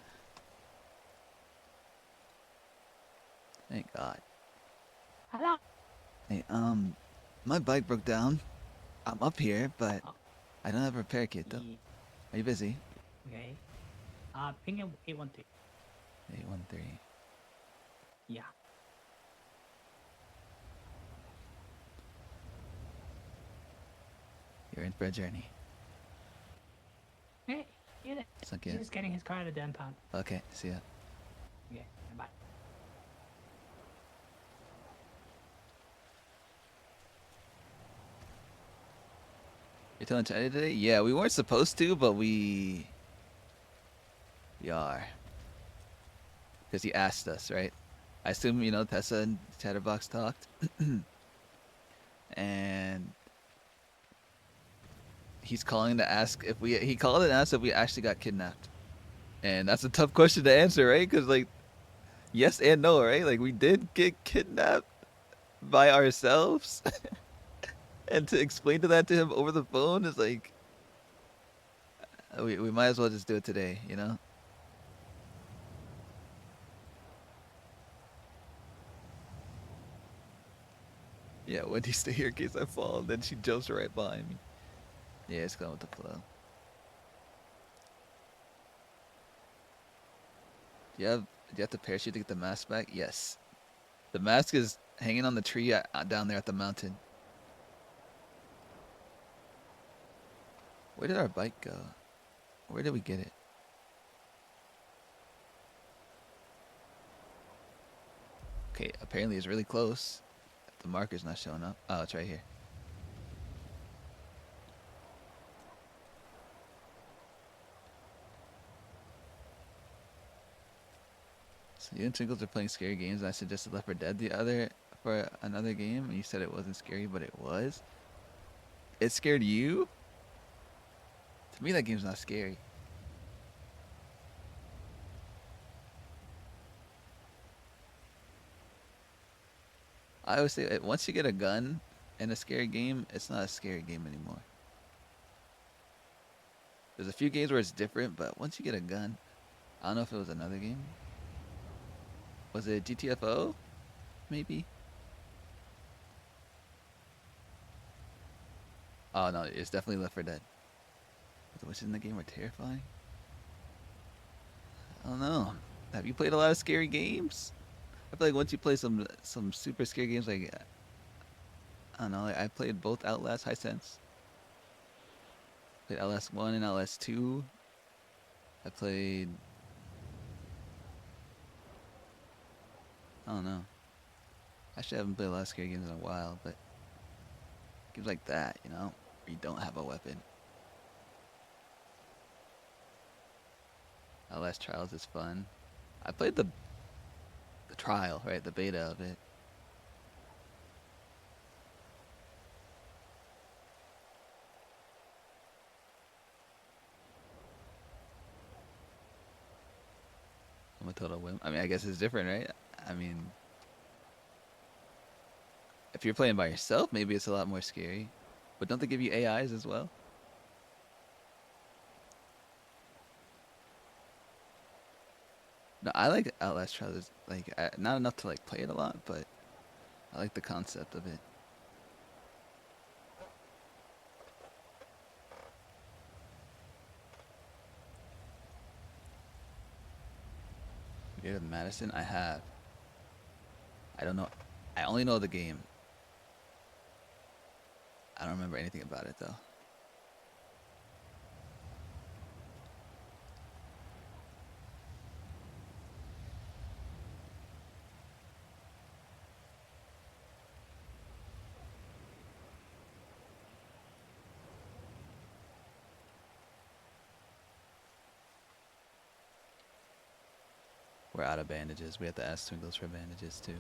Thank God. Hello. Hey, my bike broke down. I'm up here, but I don't have a repair kit though. Are you busy? Okay. Ping him 813. 813. Yeah. in for a journey. Hey, see you there. It's okay. He's just getting his car at a damn pound. Okay, see ya. Okay, bye. You're telling Chatty today? Yeah, we weren't supposed to, but we are. Because he asked us, right? I assume, you know, Tessa and Chatterbox talked. And he's calling to ask if he called and asked if we actually got kidnapped. And that's a tough question to answer, right? Because, like, yes and no, right? Like, we did get kidnapped by ourselves. And to explain to him over the phone is like, we might as well just do it today, you know? Yeah, Wendy, stay here in case I fall. Then she jumps right behind me. Yeah, it's going with the flow. Do you have to parachute to get the mask back? Yes. The mask is hanging on the tree down there at the mountain. Where did our bike go? Where did we get it? Okay, apparently it's really close. The marker's not showing up. Oh, it's right here. So you and Twinkles are playing scary games, and I suggested Left 4 Dead for another game, and you said it wasn't scary, but it was. It scared you? To me, that game's not scary. I always say that once you get a gun in a scary game, it's not a scary game anymore. There's a few games where it's different, but once you get a gun, I don't know if it was another game. Was it GTFO? Maybe? Oh no, it's definitely Left 4 Dead. But the witches in the game were terrifying. I don't know. Have you played a lot of scary games? I feel like once you play some super scary games, like I don't know, like I played both Outlast, High Sense. Played Outlast 1 and Outlast 2. I played, I don't know. Actually, I haven't played a lot of scary games in a while, but games like that, you know, where you don't have a weapon. Outlast Trials is fun. I played the trial, right? The beta of it. I'm a total wimp. I mean, I guess it's different, right? I mean, if you're playing by yourself, maybe it's a lot more scary. But don't they give you AIs as well? No, I like Outlast Trials. Like, not enough to like play it a lot, but I like the concept of it. You have Madison? I have. I don't know. I only know the game. I don't remember anything about it though. We're out of bandages. We have to ask Twinkles for bandages too.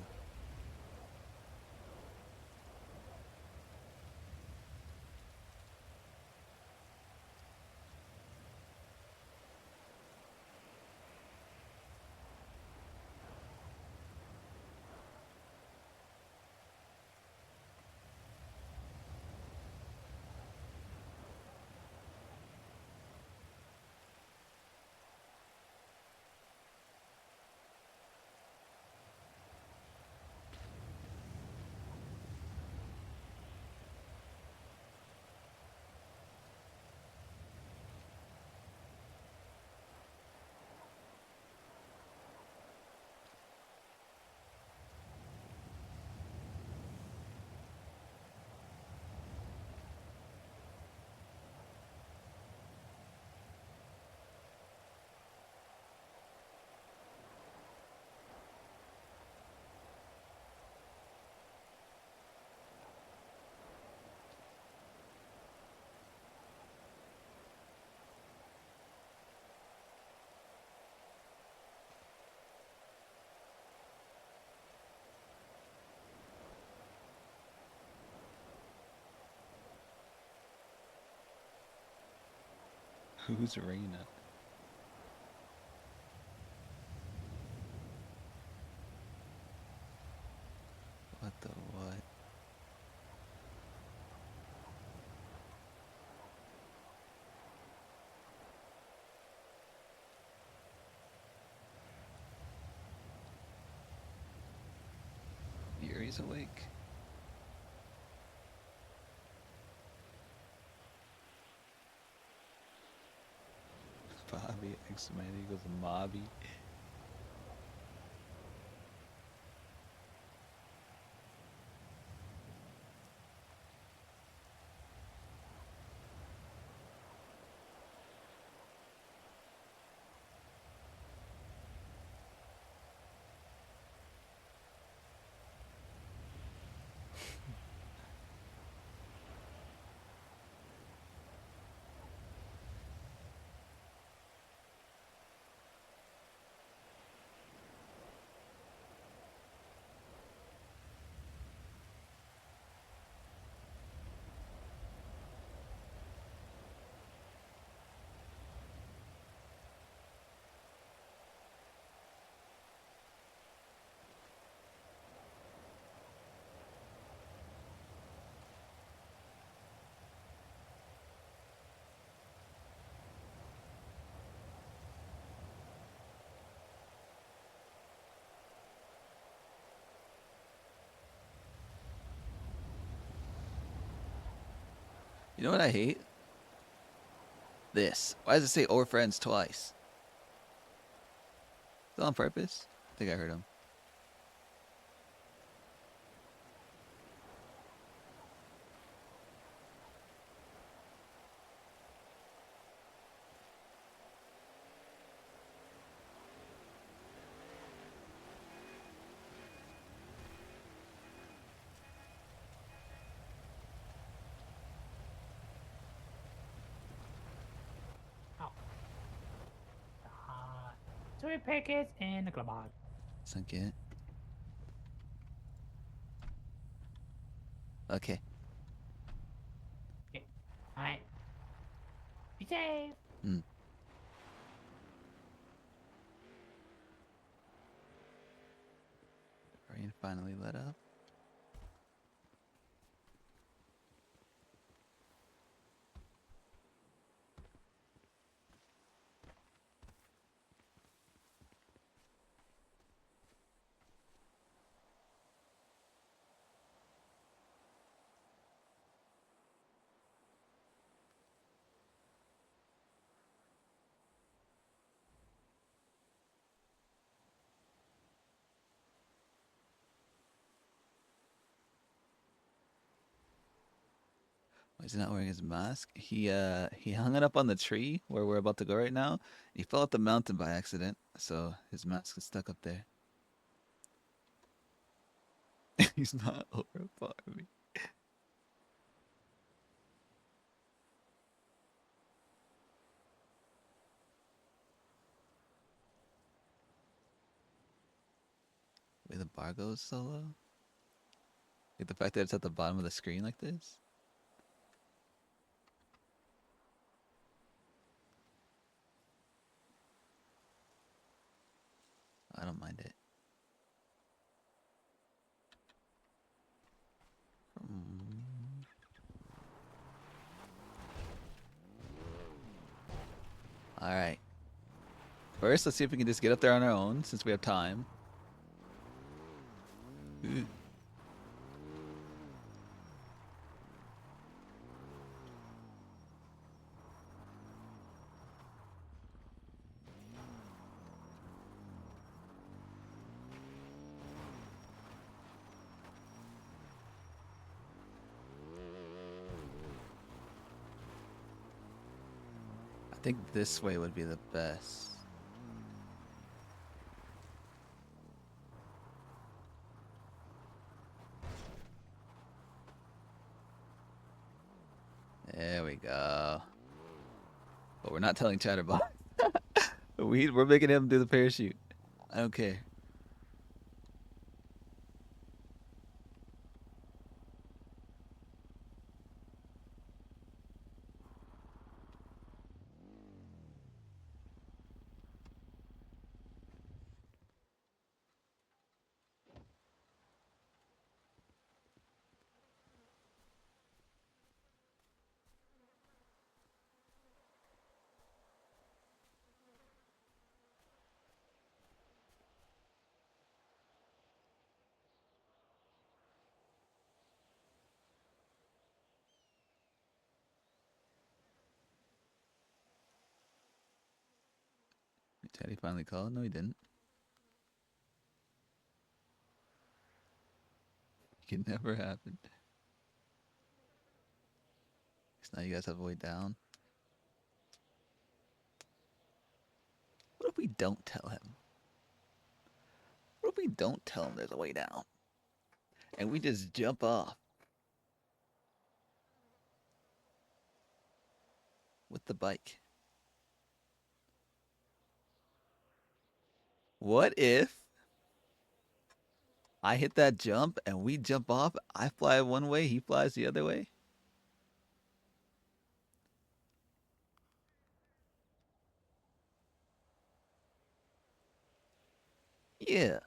Who's Raina? What the what? Yuri's awake. Bobby X-Man equals Mobby. You know what I hate? This. Why does it say "or friends" twice? Is that on purpose? I think I heard him. Three packets and a club bag. Sunk it. Okay. Okay. Alright. Be safe. Hmm. Rain finally let up. Why is he not wearing his mask? He hung it up on the tree where we're about to go right now. He fell off the mountain by accident, so his mask is stuck up there. He's not over me. Wait, the bar goes so low? Like the fact that it's at the bottom of the screen like this? I don't mind it. Alright. First, let's see if we can just get up there on our own, since we have time. Ooh. I think this way would be the best. There we go. But we're not telling Chatterbot. We're making him do the parachute. I don't care. Teddy finally called? No, he didn't. It never happened. So now you guys have a way down. What if we don't tell him? What if we don't tell him there's a way down? And we just jump off? With the bike. What if I hit that jump and we jump off? I fly one way, he flies the other way? Yeah.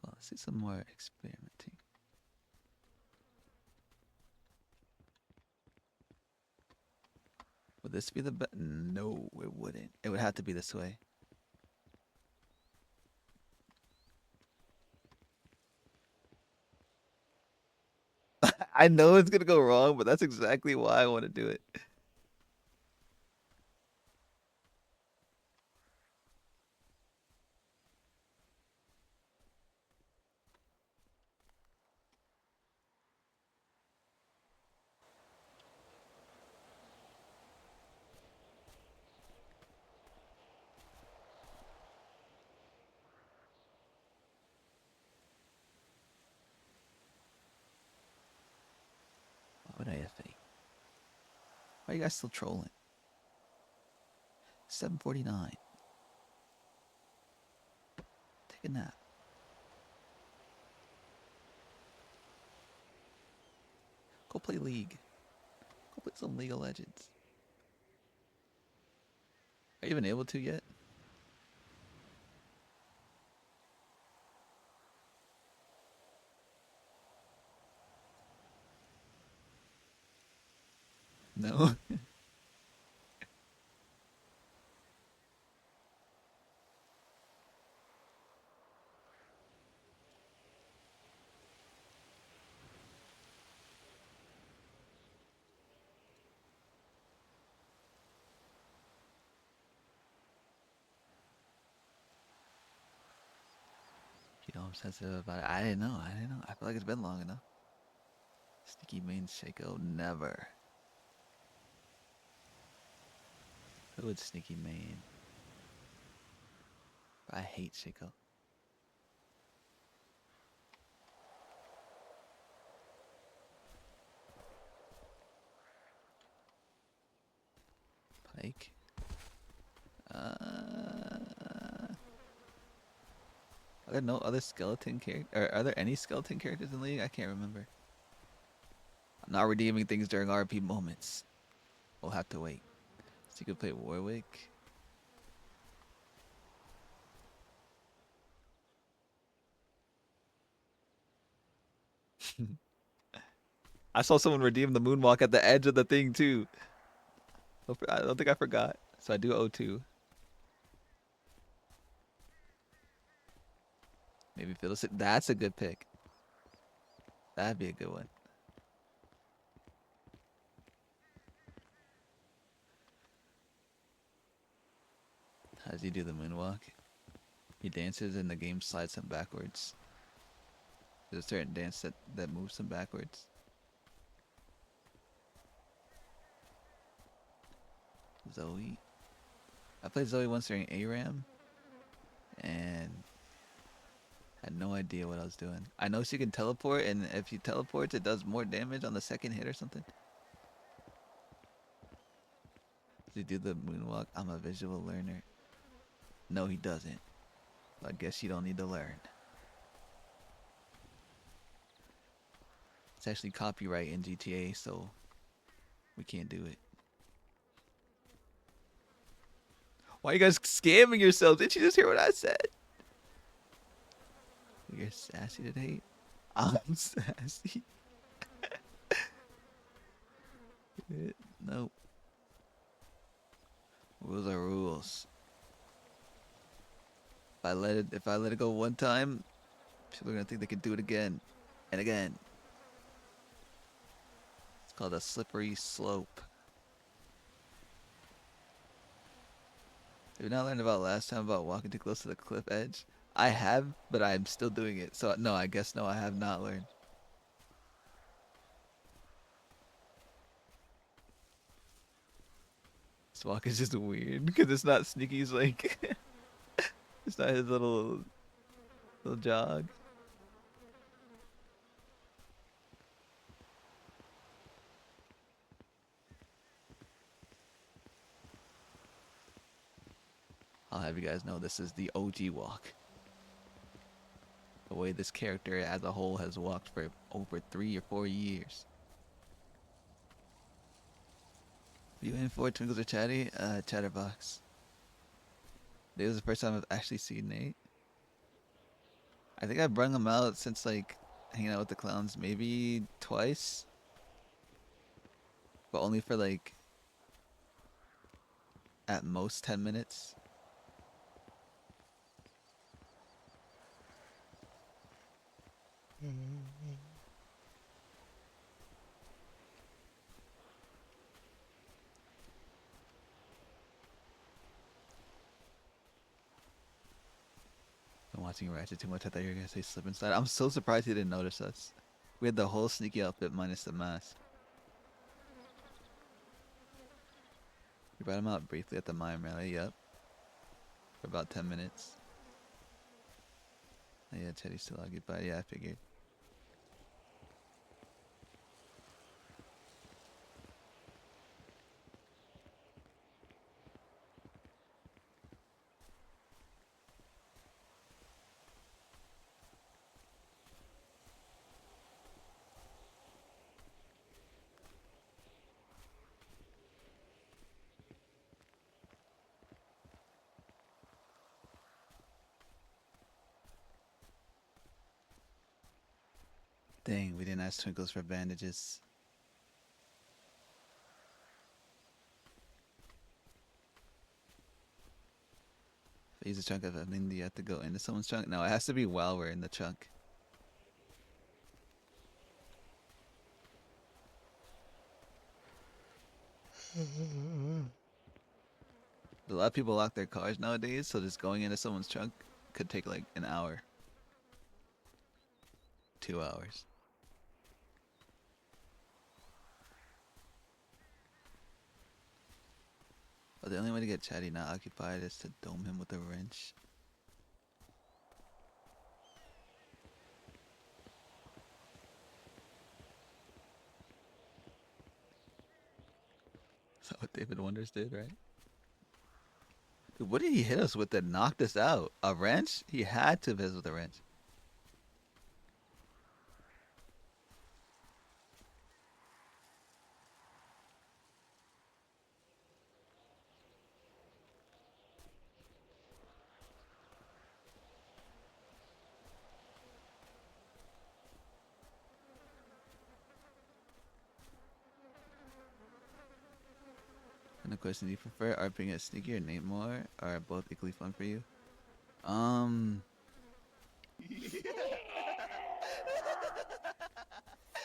Well, let's do some more experimenting. Would this be the best? No, it wouldn't. It would have to be this way. I know it's gonna go wrong, but that's exactly why I want to do it. Why would I F8? Why are you guys still trolling? 7:49. Take a nap. Go play League. Go play some League of Legends. Are you even able to yet? No. You know, I'm sensitive about it. I didn't know. I didn't know. I feel like it's been long enough. Sneaky main Shaco, never. Who would sneaky main? I hate Shaco. Pike. Are there no other skeleton character? Are there any skeleton characters in League? I can't remember. I'm not redeeming things during RP moments. We'll have to wait. So you could play Warwick. I saw someone redeem the moonwalk at the edge of the thing too. I don't think I forgot. So I do O2. Maybe Fiddlestick. That's a good pick. That'd be a good one. How does he do the moonwalk? He dances and the game slides him backwards. There's a certain dance that moves him backwards. Zoe. I played Zoe once during ARAM and had no idea what I was doing. I know she can teleport, and if she teleports, it does more damage on the second hit or something. Does he do the moonwalk? I'm a visual learner. No, he doesn't. I guess you don't need to learn. It's actually copyright in GTA, so we can't do it. Why are you guys scamming yourselves? Didn't you just hear what I said? You're sassy today? I'm sassy. Nope. Rules are rules. If I let it go one time, People are gonna think they can do it again and again. It's called a slippery slope. Have you not learned about last time about walking too close to the cliff edge? I have, but I'm still doing it. So no, I guess no, I have not learned. This walk is just weird because it's not Sneaky's like it's not his little jog. I'll have you guys know this is the OG walk. The way this character as a whole has walked for over 3 or 4 years. You in for Twinkles or Chatty? Chatterbox. Today was the first time I've actually seen Nate. I think I brung him out since like hanging out with the clowns maybe twice. But only for like at most 10 minutes. I'm watching Ratchet too much. I thought you were gonna say slip and slide. I'm so surprised he didn't notice us. We had the whole sneaky outfit minus the mask. We brought him out briefly at the mime rally, yep. For about 10 minutes. Oh, yeah, Teddy's still occupied. Yeah, I figured. Dang, we didn't ask Twinkles for bandages. If I use a chunk of everything, do you have to go into someone's chunk? No, it has to be while we're in the chunk. A lot of people lock their cars nowadays, so just going into someone's trunk could take like an hour. 2 hours. But the only way to get Chatty not occupied is to dome him with a wrench. Is that what David Wonders did, right? Dude, what did he hit us with that knocked us out? A wrench? He had to have hit us with a wrench. And the question, do you prefer RPing at Sneaky or Nate more? Are both equally fun for you?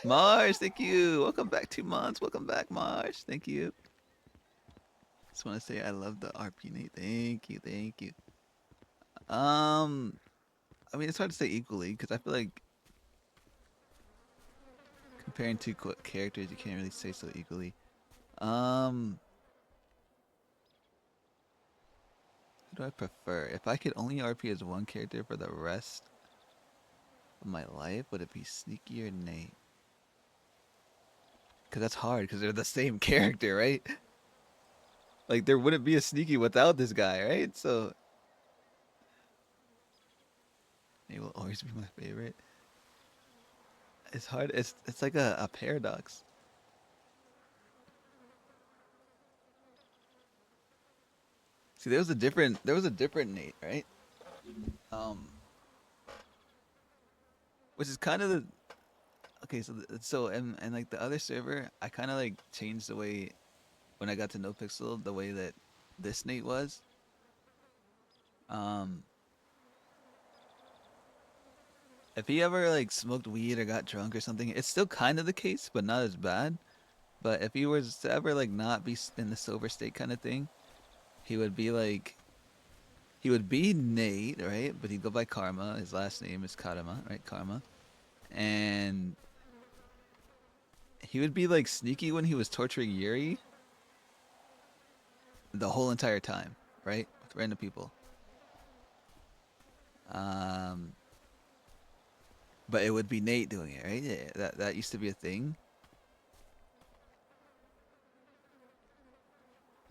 Mars, thank you. Welcome back 2 months. Welcome back, Mars. Thank you. Just want to say I love the RP Nate. Thank you, thank you. I mean, it's hard to say equally because I feel like comparing two characters, you can't really say so equally. Who do I prefer? If I could only RP as one character for the rest of my life, would it be Sneaky or Nate? Because that's hard because they're the same character, right? Like, there wouldn't be a Sneaky without this guy, right? So, Nate will always be my favorite. It's hard. It's like a paradox. See, there was a different Nate, right? Which is kind of the okay. So and like the other server, I kind of like changed the way when I got to NoPixel, the way that this Nate was. if he ever like smoked weed or got drunk or something, it's still kind of the case, but not as bad. But if he was to ever like not be in the sober state kind of thing, he would be like, he would be Nate, right? But he'd go by Karma. His last name is Karma, right? Karma. And he would be like sneaky when he was torturing Yuri the whole entire time, right? With random people. But it would be Nate doing it, right? Yeah, that used to be a thing.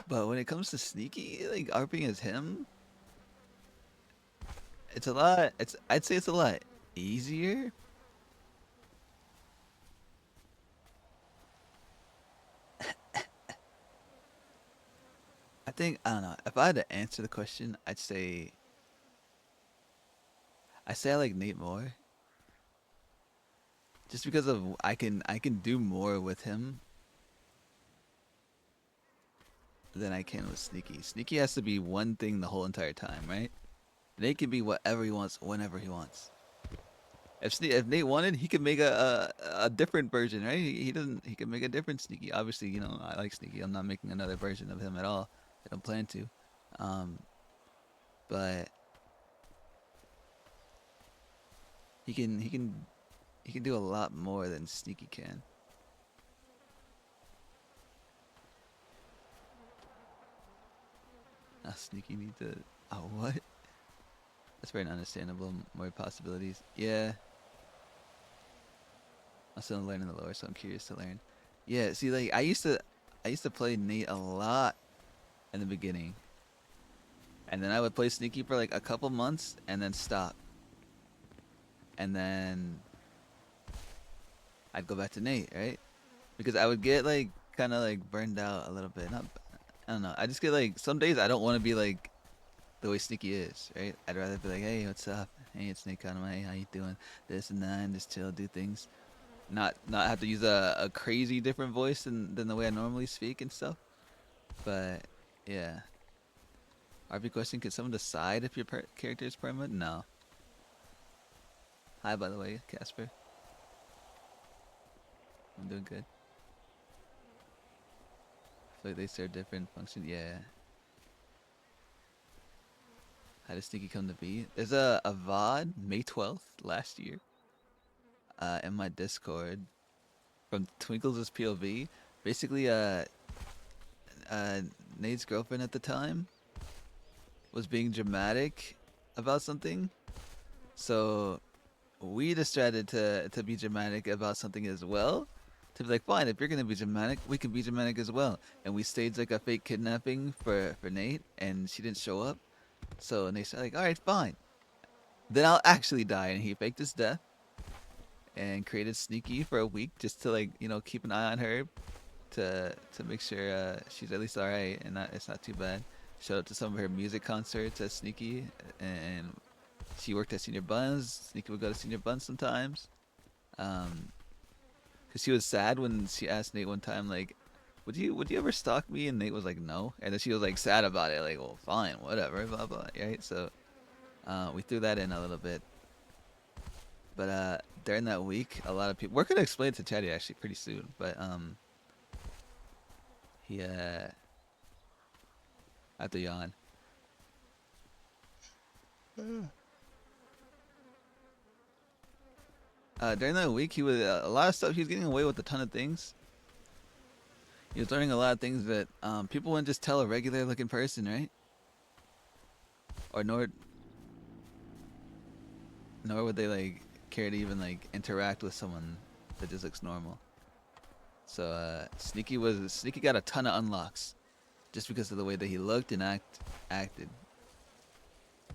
But when it comes to sneaky, like ARPing as him, it's a lot. I'd say it's a lot easier. I think I don't know. If I had to answer the question, I say I like Nate more. Just because of I can do more with him than I can with Sneaky. Sneaky has to be one thing the whole entire time, right? Nate can be whatever he wants, whenever he wants. If Nate wanted, he could make a different version, right? He doesn't. He can make a different Sneaky. Obviously, you know I like Sneaky. I'm not making another version of him at all. I don't plan to. But he can do a lot more than Sneaky can. Now Sneaky need to. Oh what? That's very understandable. More possibilities. Yeah. I'm still learning the lore, so I'm curious to learn. Yeah. See, like I used to play Nate a lot in the beginning, and then I would play Sneaky for like a couple months, and then stop, and then I'd go back to Nate, right? Because I would get like kind of like burned out a little bit. Not, I don't know. I just get like some days I don't want to be like the way Sneaky is, right? I'd rather be like, hey, what's up? Hey, it's Nate Conway. Hey, how you doing? This and that, and just chill, do things. Not have to use a crazy different voice than the way I normally speak and stuff. But yeah. RP question: can someone decide if your character is perma? No. Hi, by the way, Casper. I'm doing good. I feel like they serve different functions. Yeah. How does Sneaky come to be? There's a VOD May 12th last year. In my Discord from Twinkles' POV. Basically, Nate's girlfriend at the time was being dramatic about something, so we decided to be dramatic about something as well. To be like, fine, if you're gonna be dramatic, we can be dramatic as well. And we staged like a fake kidnapping for Nate, and she didn't show up. So Nate said like, all right, fine. Then I'll actually die, and he faked his death and created Sneaky for a week just to like keep an eye on her, to make sure she's at least all right and it's not too bad. Showed up to some of her music concerts as Sneaky, and she worked at Senior Buns. Sneaky would go to Senior Buns sometimes. Cause she was sad when she asked Nate one time like, would you ever stalk me? And Nate was like, no. And then she was like sad about it, like, well, fine, whatever, blah blah, right? So we threw that in a little bit. But during that week, a lot of people, we're gonna explain it to Chatty actually pretty soon, but he I have to yawn. During that week, he was a lot of stuff. He was getting away with a ton of things. He was learning a lot of things that people wouldn't just tell a regular looking person, right? Or nor would they like care to even like interact with someone that just looks normal. So Sneaky got a ton of unlocks just because of the way that he looked and acted.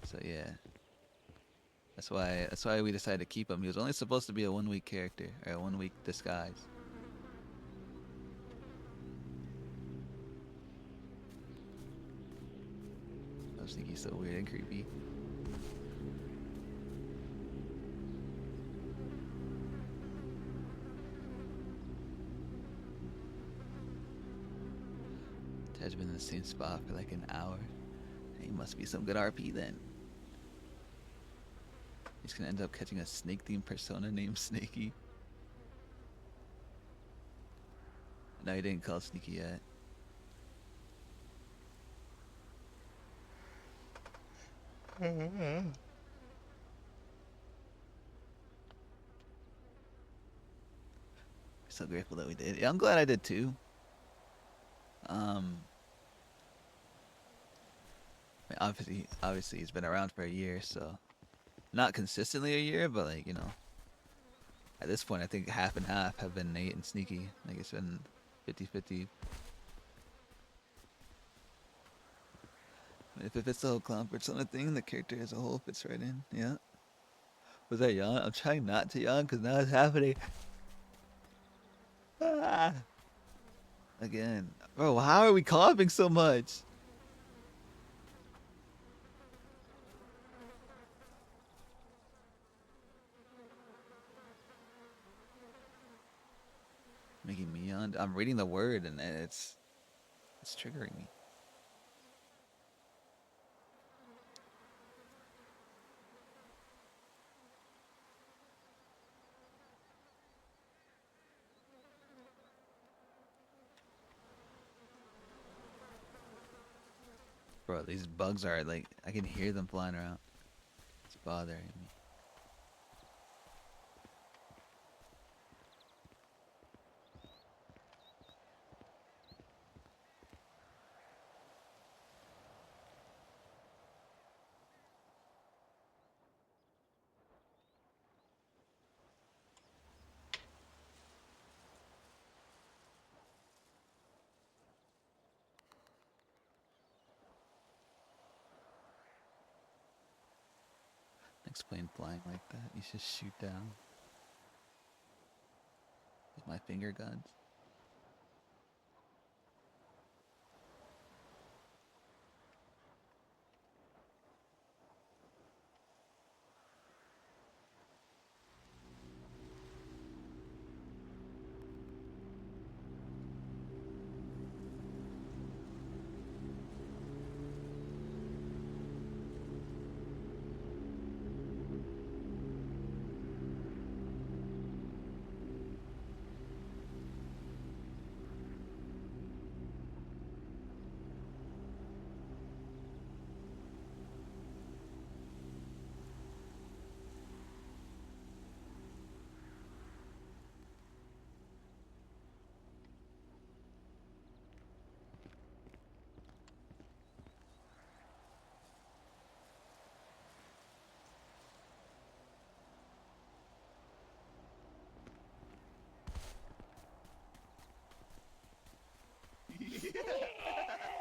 So yeah. That's why we decided to keep him. He was only supposed to be a 1 week character, or a 1 week disguise. I was thinking he's so weird and creepy. Ted's been in the same spot for like an hour. He must be some good RP then. He's gonna end up catching a snake-themed persona named Snaky. No, he didn't call Sneaky yet. So grateful that we did. Yeah, I'm glad I did too. I mean, obviously he's been around for a year, so not consistently a year, but like, you know, at this point I think half and half have been Nate and Sneaky. Like it's been 50-50. If it fits the whole clown persona thing, the character as a whole fits right in. Yeah. Was I yawn? I'm trying not to yawn because now it's happening. Ah. Again. Bro, how are we coughing so much? Making me yawn. I'm reading the word and it's triggering me. Bro, these bugs are like, I can hear them flying around. It's bothering me. Explain flying like that. You should shoot down with my finger guns.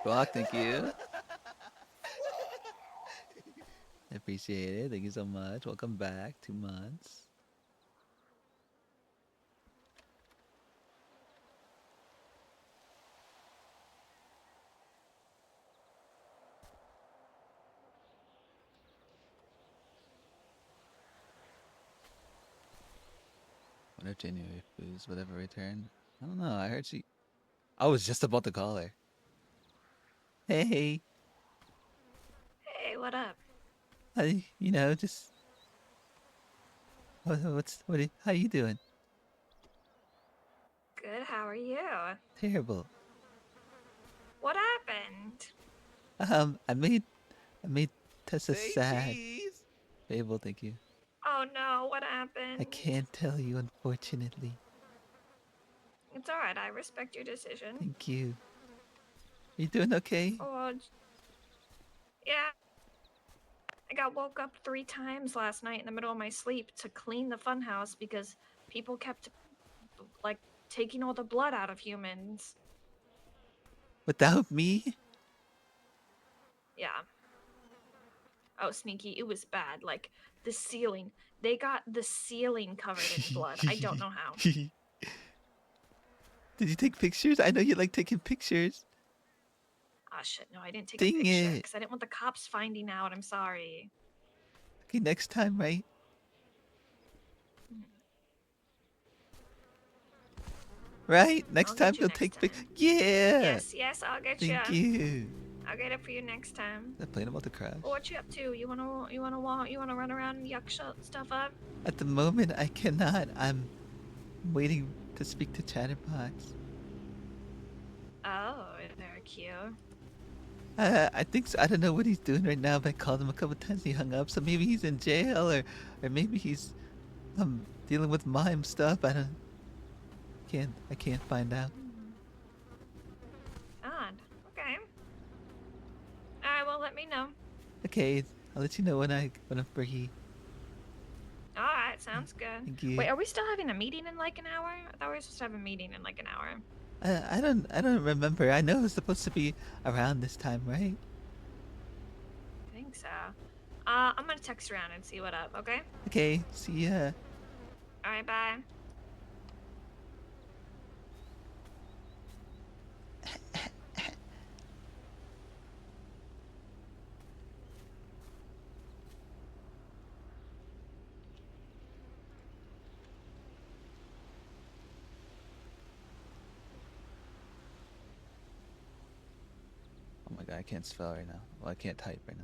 Rock, thank you. I appreciate it. Thank you so much. Welcome back. 2 months. What if January Foods would ever return? I don't know. I heard she. I was just about to call her. Hey. Hey, what up? You know, just. How you doing? Good, how are you? Terrible. What happened? I made Tessa sad. Cheese. Fable, thank you. Oh no, what happened? I can't tell you, unfortunately. It's alright, I respect your decision. Thank you. You doing okay? Oh, yeah. I got woke up 3 times last night in the middle of my sleep to clean the funhouse because people kept, like, taking all the blood out of humans. Without me? Yeah. Oh, Sneaky, it was bad. Like, the ceiling. They got the ceiling covered in blood. I don't know how. Did you take pictures? I know you like taking pictures. Ah, shit, no, I didn't take Dang a picture it. because I didn't want the cops finding out. I'm sorry. Okay, next time, right? Right? Next I'll time get you you'll next take time. pictures. Yeah. Yes, I'll get you. Thank you. I'll get it for you next time. Is that plane about to crash? Well, what you up to? You wanna walk? You wanna run around and yuck stuff up? At the moment, I cannot. I'm waiting to speak to Chatterbox. Oh, very cute. I think so. I don't know what he's doing right now, but I called him a couple times. He hung up, so maybe he's in jail, or maybe he's dealing with mime stuff. I can't find out. Odd. Okay. Alright, well, let me know. Okay, I'll let you know when I'm free. Alright, sounds good. Thank you. Wait, are we still having a meeting in like an hour? I thought we were supposed to have a meeting in like an hour. I don't remember. I know it's supposed to be around this time, right? I think so. I'm gonna text around and see what up, okay? Okay, see ya. Alright, bye. Oh my god, I can't spell right now. Well, I can't type right now.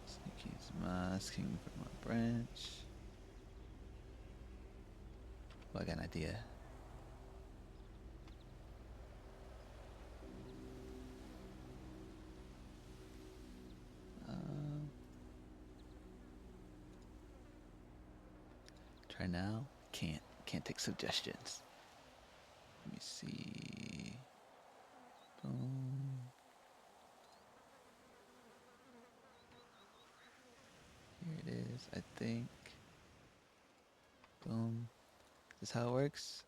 Sneaky's masking from a branch. Oh, I got an idea. Try now. Can't take suggestions. Let me see. Boom. Here it is, I think. Boom. Is this how it works?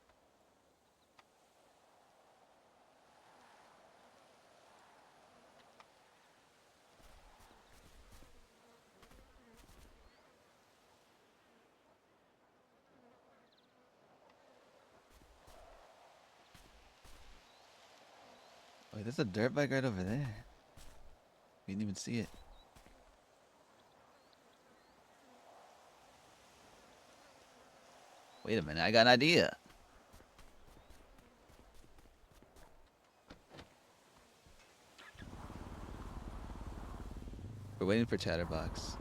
Wait, there's a dirt bike right over there. We didn't even see it. Wait a minute, I got an idea. We're waiting for Chatterbox.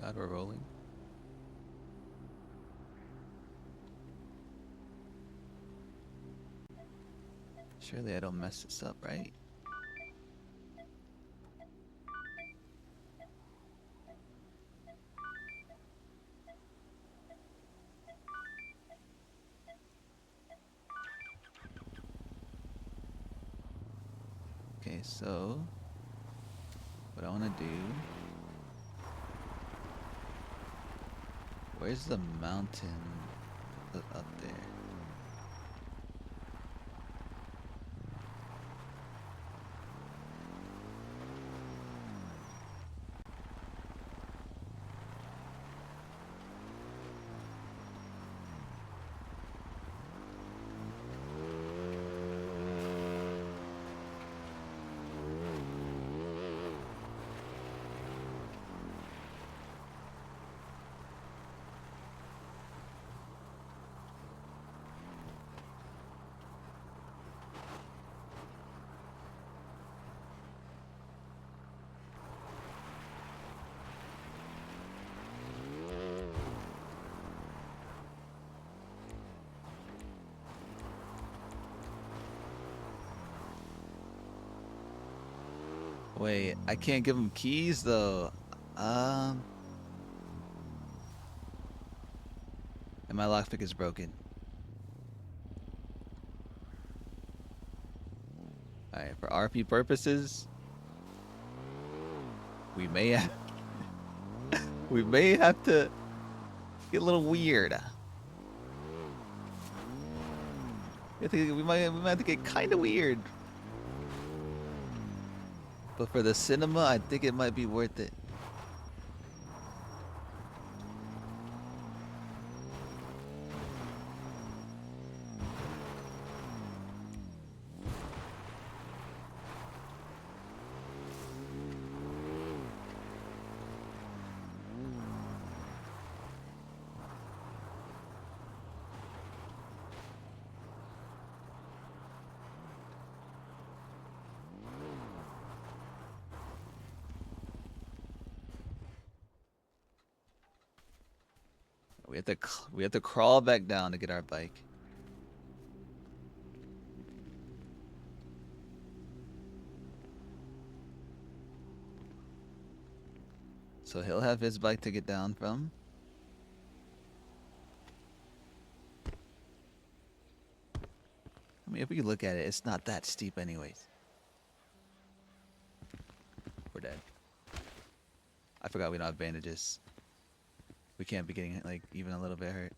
God, we're rolling. Surely I don't mess this up, right? Okay, so what I want to do. Where's the mountain up there? Wait, I can't give him keys though. And my lockpick is broken. Alright, for RP purposes, we may have to get a little weird. We might have to get kinda weird. But for the cinema, I think it might be worth it. We have to crawl back down to get our bike. So he'll have his bike to get down from. I mean, if we look at it, it's not that steep anyways. We're dead. I forgot we don't have bandages. We can't be getting like even a little bit hurt.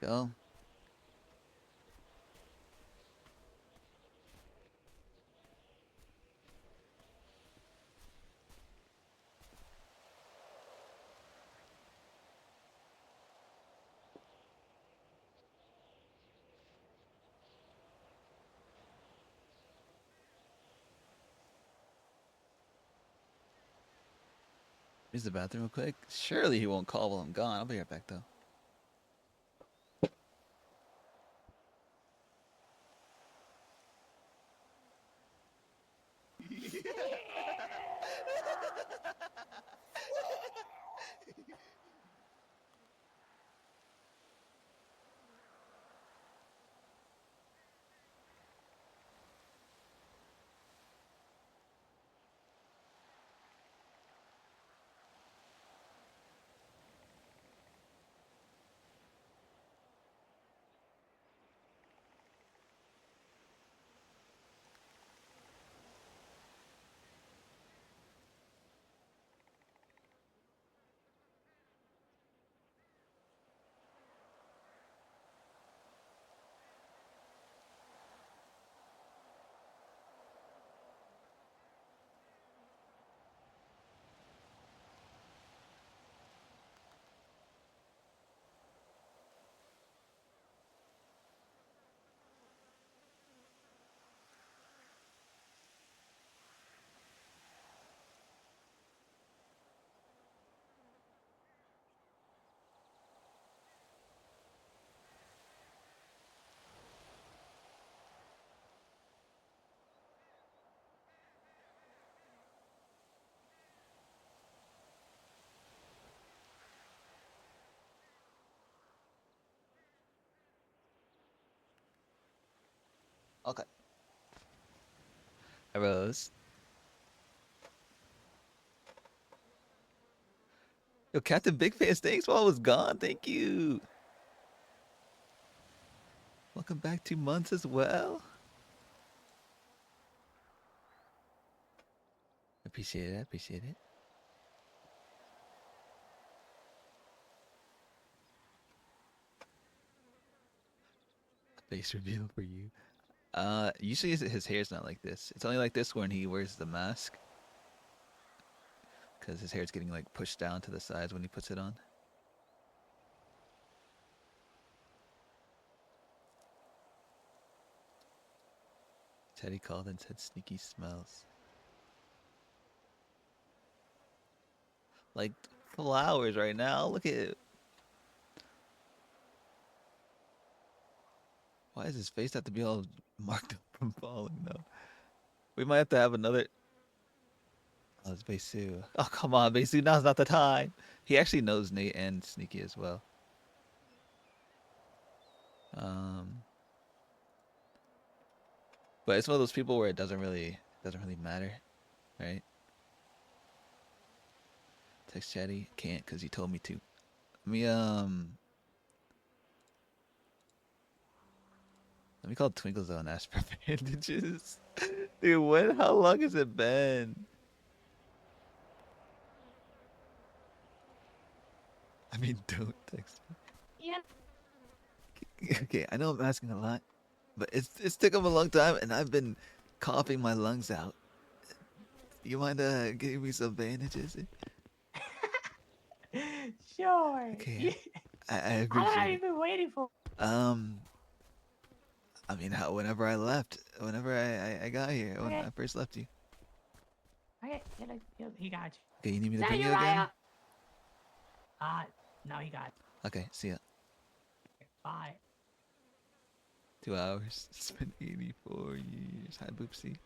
Go. Use the bathroom real quick. Surely he won't call while I'm gone. I'll be right back though. Okay. I rose. Yo, Captain Big Face, thanks while I was gone. Thank you. Welcome back 2 months as well. Appreciate it. Appreciate it. Face reveal for you. Usually his hair's not like this. It's only like this when he wears the mask. because his hair's getting like pushed down to the sides when he puts it on. Teddy called and said sneaky smells. Like flowers right now. Look at it. Why does his face have to be all marked up from falling though? We might have to have another. Oh, it's Besu. Oh, come on, Besu. Now's not the time. He actually knows Nate and Sneaky as well. But it's one of those people where it doesn't really matter, right? Text Chatty can't because he told me to. Let me call Twinkles though and ask for bandages. Dude, how long has it been? I mean, don't text me. Yeah. Okay, I know I'm asking a lot, but it's took him a long time, and I've been coughing my lungs out. You mind giving me some bandages? Sure. Okay, I How long have appreciate you it. been waiting for? I mean, whenever I left, whenever I got here, when Okay. I first left you. Okay, he got you. Okay, you need me Is to that bring you again? Uriah? No, he got you. Okay, see ya. Bye. 2 hours. It's been 84 years. Hi, Boopsie.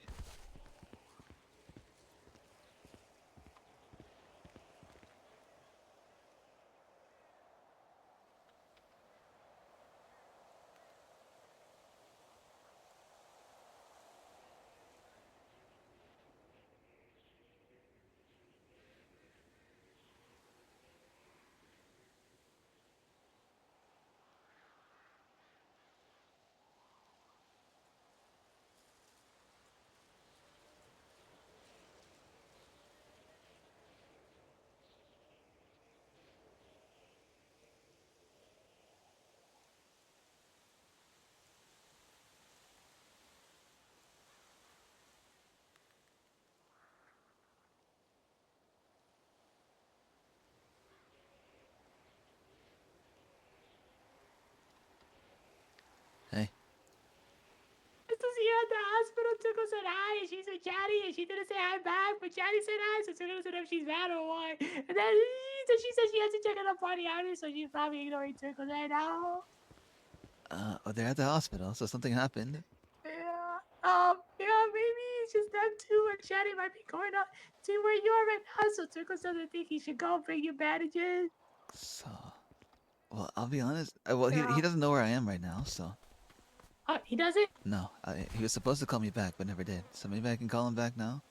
Hey. Just to see her at the hospital, Tickle said hi, and she said Chatty, and she didn't say hi back, but Chatty said hi, so Tickle said if she's mad or what. And then she said she has to check on the party artist, so she's probably ignoring Tickle right now. Oh, they're at the hospital, so something happened. Yeah, maybe it's just them two, and Chatty might be going up to where you are right now, so Tickle doesn't think he should go bring you bandages. So, well, I'll be honest. Well, he doesn't know where I am right now, so. He doesn't? No, he was supposed to call me back, but never did. So maybe I can call him back now.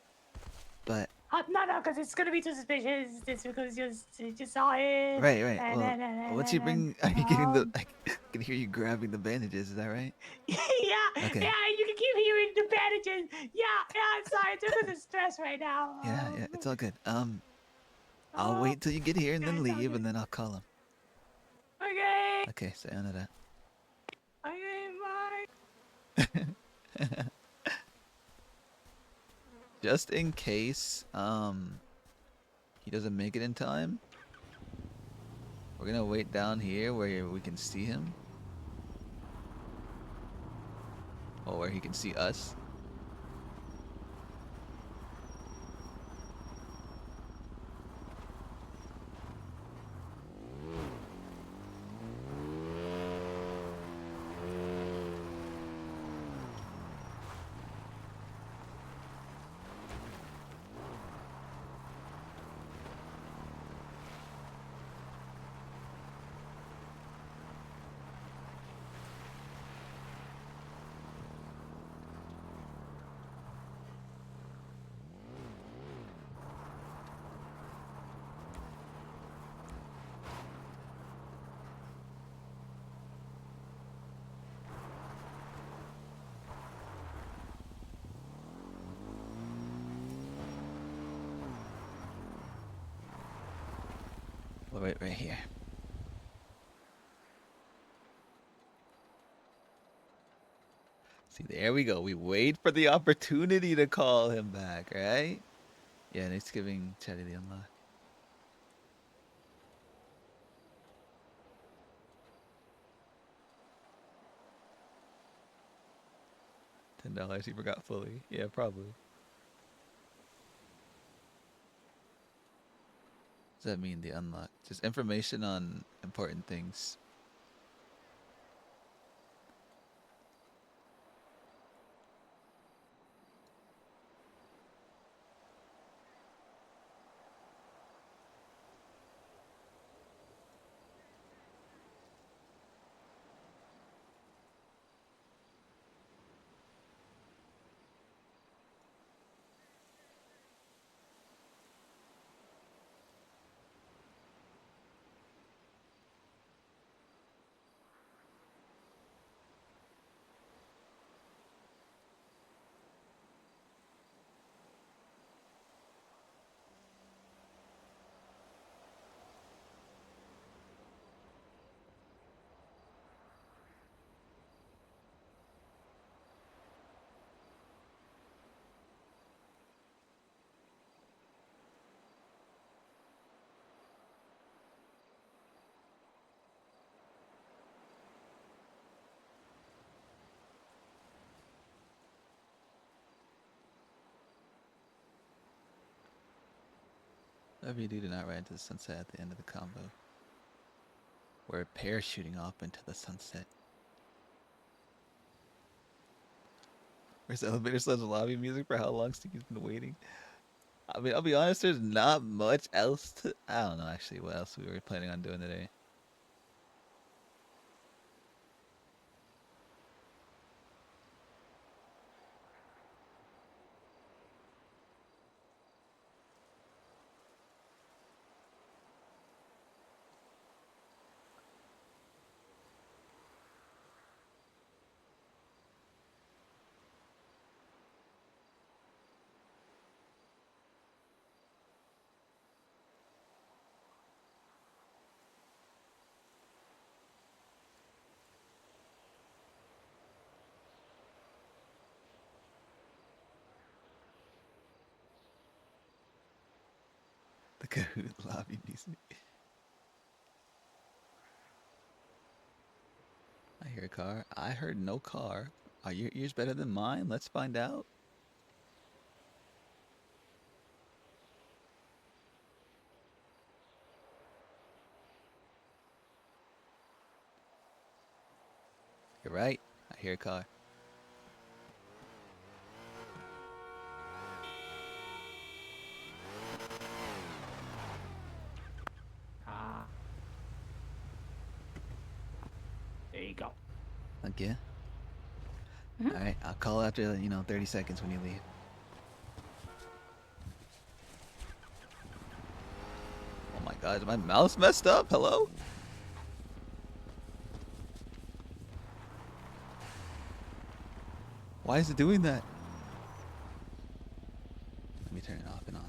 But No, because it's gonna be too suspicious. It's because you just saw it. right. And, Well, what's he bring? Are you getting the? I can hear you grabbing the bandages. Is that right? Yeah, Okay. yeah, you can keep hearing the bandages. Yeah, I'm sorry, Tickle's in stress right now. Yeah, it's all good. I'll wait till you get here and then leave, and then I'll call him. Okay. Okay, sayonara. Okay, bye. Just in case he doesn't make it in time, we're gonna wait down here where we can see him, or where he can see us. Well, right here. See, there we go. We wait for the opportunity to call him back, right? Yeah, and it's giving Chatty the unlock. $10 he forgot fully. Yeah, probably. What does that mean, the unlock? Just information on important things. WD did not ride into the sunset at the end of the combo. We're parachuting off into the sunset. Where's the elevator slash lobby music for how long Stinky's been waiting? I mean, I'll be honest, there's not much else to... I don't know, actually, what else we were planning on doing today. The Kahoot lobby music. I hear a car. I heard no car. Are your ears better than mine? Let's find out. You're right. I hear a car. There you go. Thank you. Alright, I'll call after, 30 seconds when you leave. Oh my god, is my mouse messed up? Hello? Why is it doing that? Let me turn it off and on.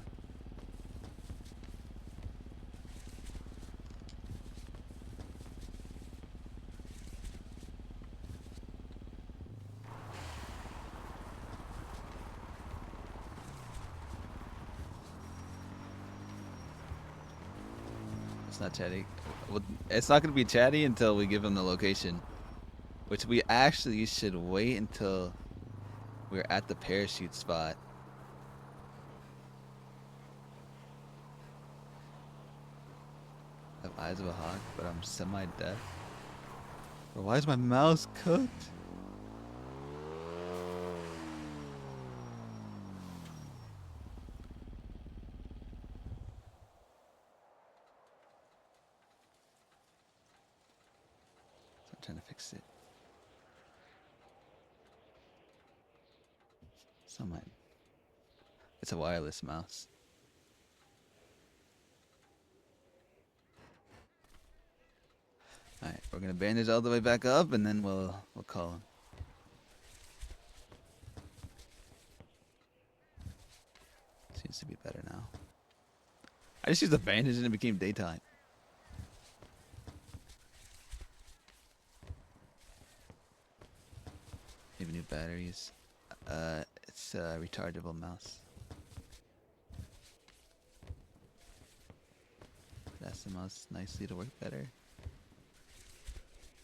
It's not chatty. Well, it's not going to be chatty until we give him the location. Which we actually should wait until we're at the parachute spot. I have eyes of a hawk, but I'm semi-deaf. Bro, why is my mouse cooked? So I'm trying to fix it. It's a wireless mouse. Alright, we're gonna bandage all the way back up and then we'll call him. Seems to be better now. I just used the bandage and it became daytime. Maybe new batteries. It's a rechargeable mouse. That's the mouse nicely to work better.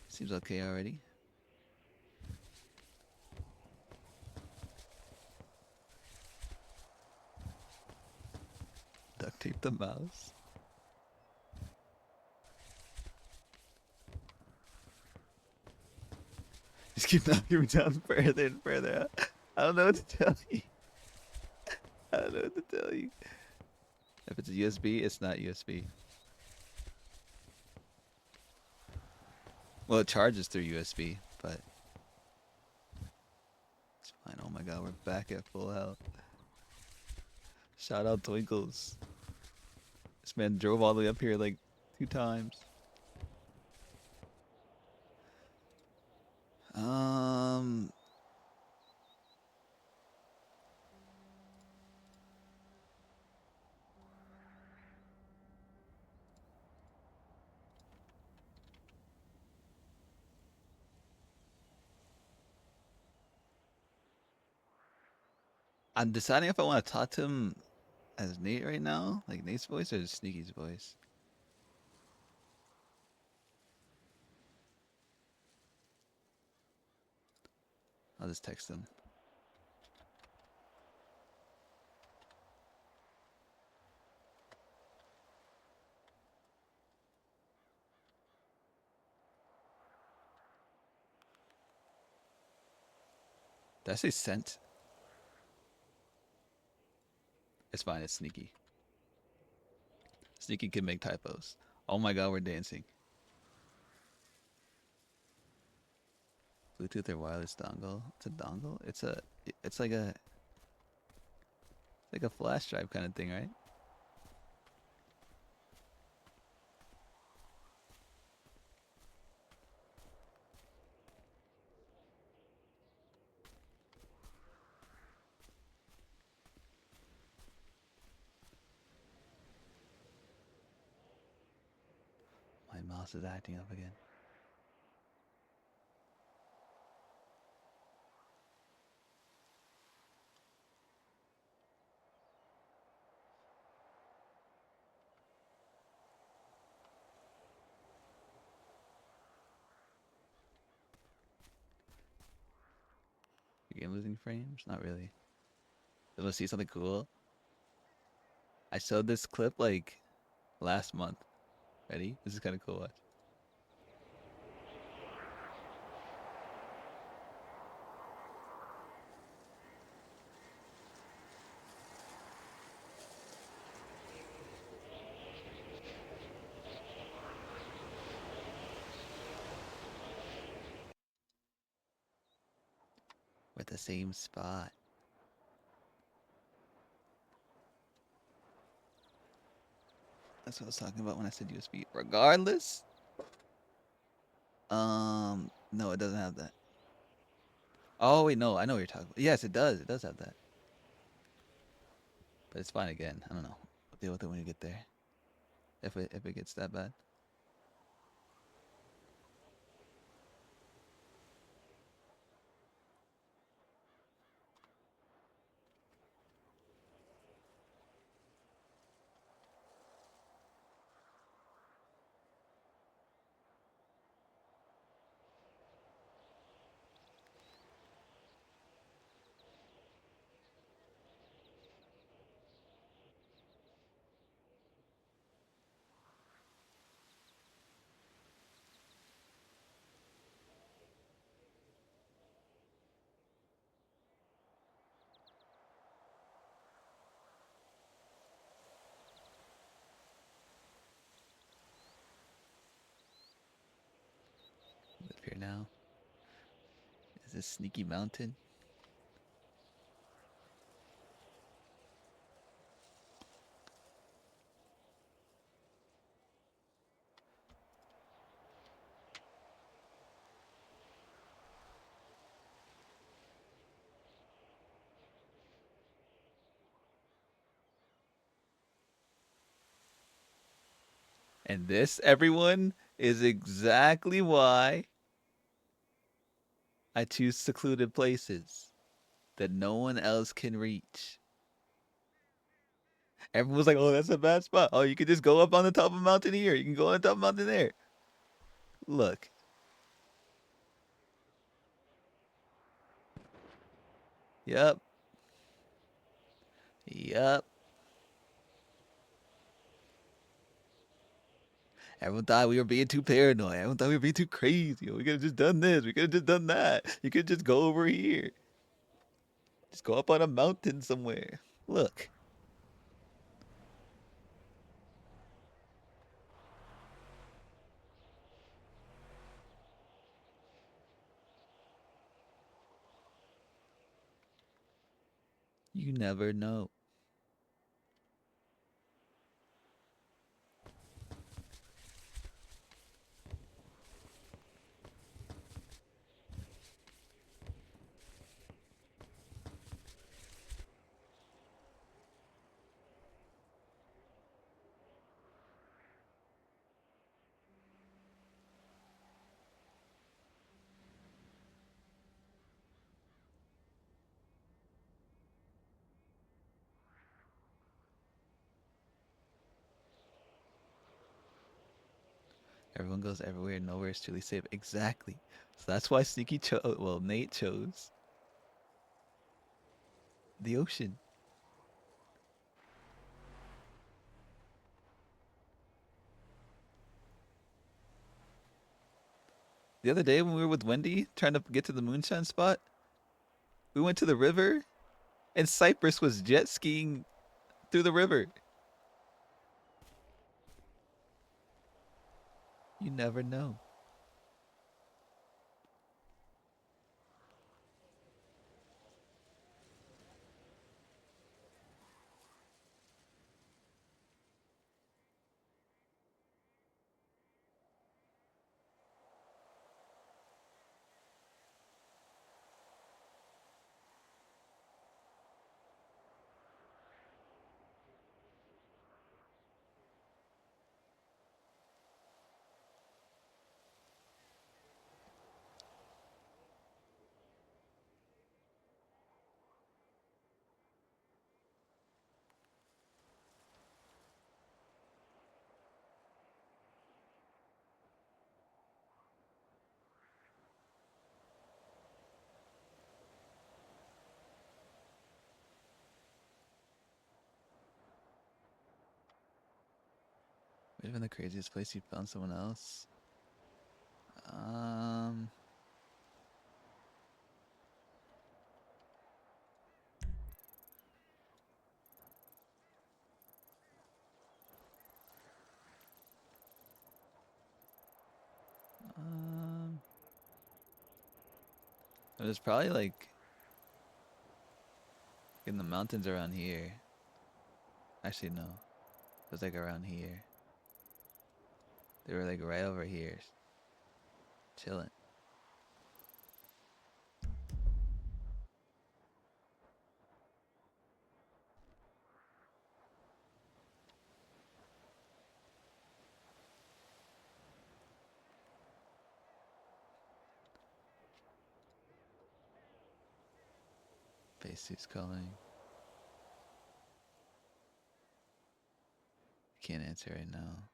Seems okay already. Duct tape the mouse. Just keep knocking me down further and further. I don't know what to tell you. I don't know what to tell you. If it's a USB, it's not USB. Well, it charges through USB, but it's fine. Oh my god, we're back at full health. Shout out Twinkles. This man drove all the way up here like 2 times. I'm deciding if I want to talk to him as Nate right now, like Nate's voice, or Sneaky's voice. I'll just text him. Did I say sent? It's fine, it's Sneaky. Sneaky can make typos. Oh my god, we're dancing. Bluetooth or wireless dongle? It's a dongle? It's like a flash drive kind of thing, right? My mouse is acting up again. Your game losing frames? Not really. You want to see something cool? I showed this clip like last month. Ready? This is kind of cool. Watch. We're at the same spot. That's what I was talking about when I said USB. Regardless. No, it doesn't have that. Oh wait, no, I know what you're talking about. Yes, it does. It does have that. But it's fine again. I don't know. We'll deal with it when you get there. If it gets that bad. Live here now. Is this Sneaky Mountain? And this, everyone, is exactly why I choose secluded places that no one else can reach. Everyone's like, oh, that's a bad spot. Oh, you can just go up on the top of a mountain here. You can go on the top of a mountain there. Look. Yep. Yep. Everyone thought we were being too paranoid. Everyone thought we were being too crazy. We could have just done this. We could have just done that. You could just go over here. Just go up on a mountain somewhere. Look. You never know. Everyone goes everywhere. Nowhere is truly safe. Exactly. So that's why Sneaky chose. Well, Nate chose the ocean. The other day when we were with Wendy trying to get to the moonshine spot, we went to the river, and Cypress was jet skiing through the river. You never know. Might have been the craziest place you found someone else. Um. It was probably like in the mountains around here. Actually, no. It was like around here. They were like right over here. Chilling. Spacesuit's calling. Can't answer right now.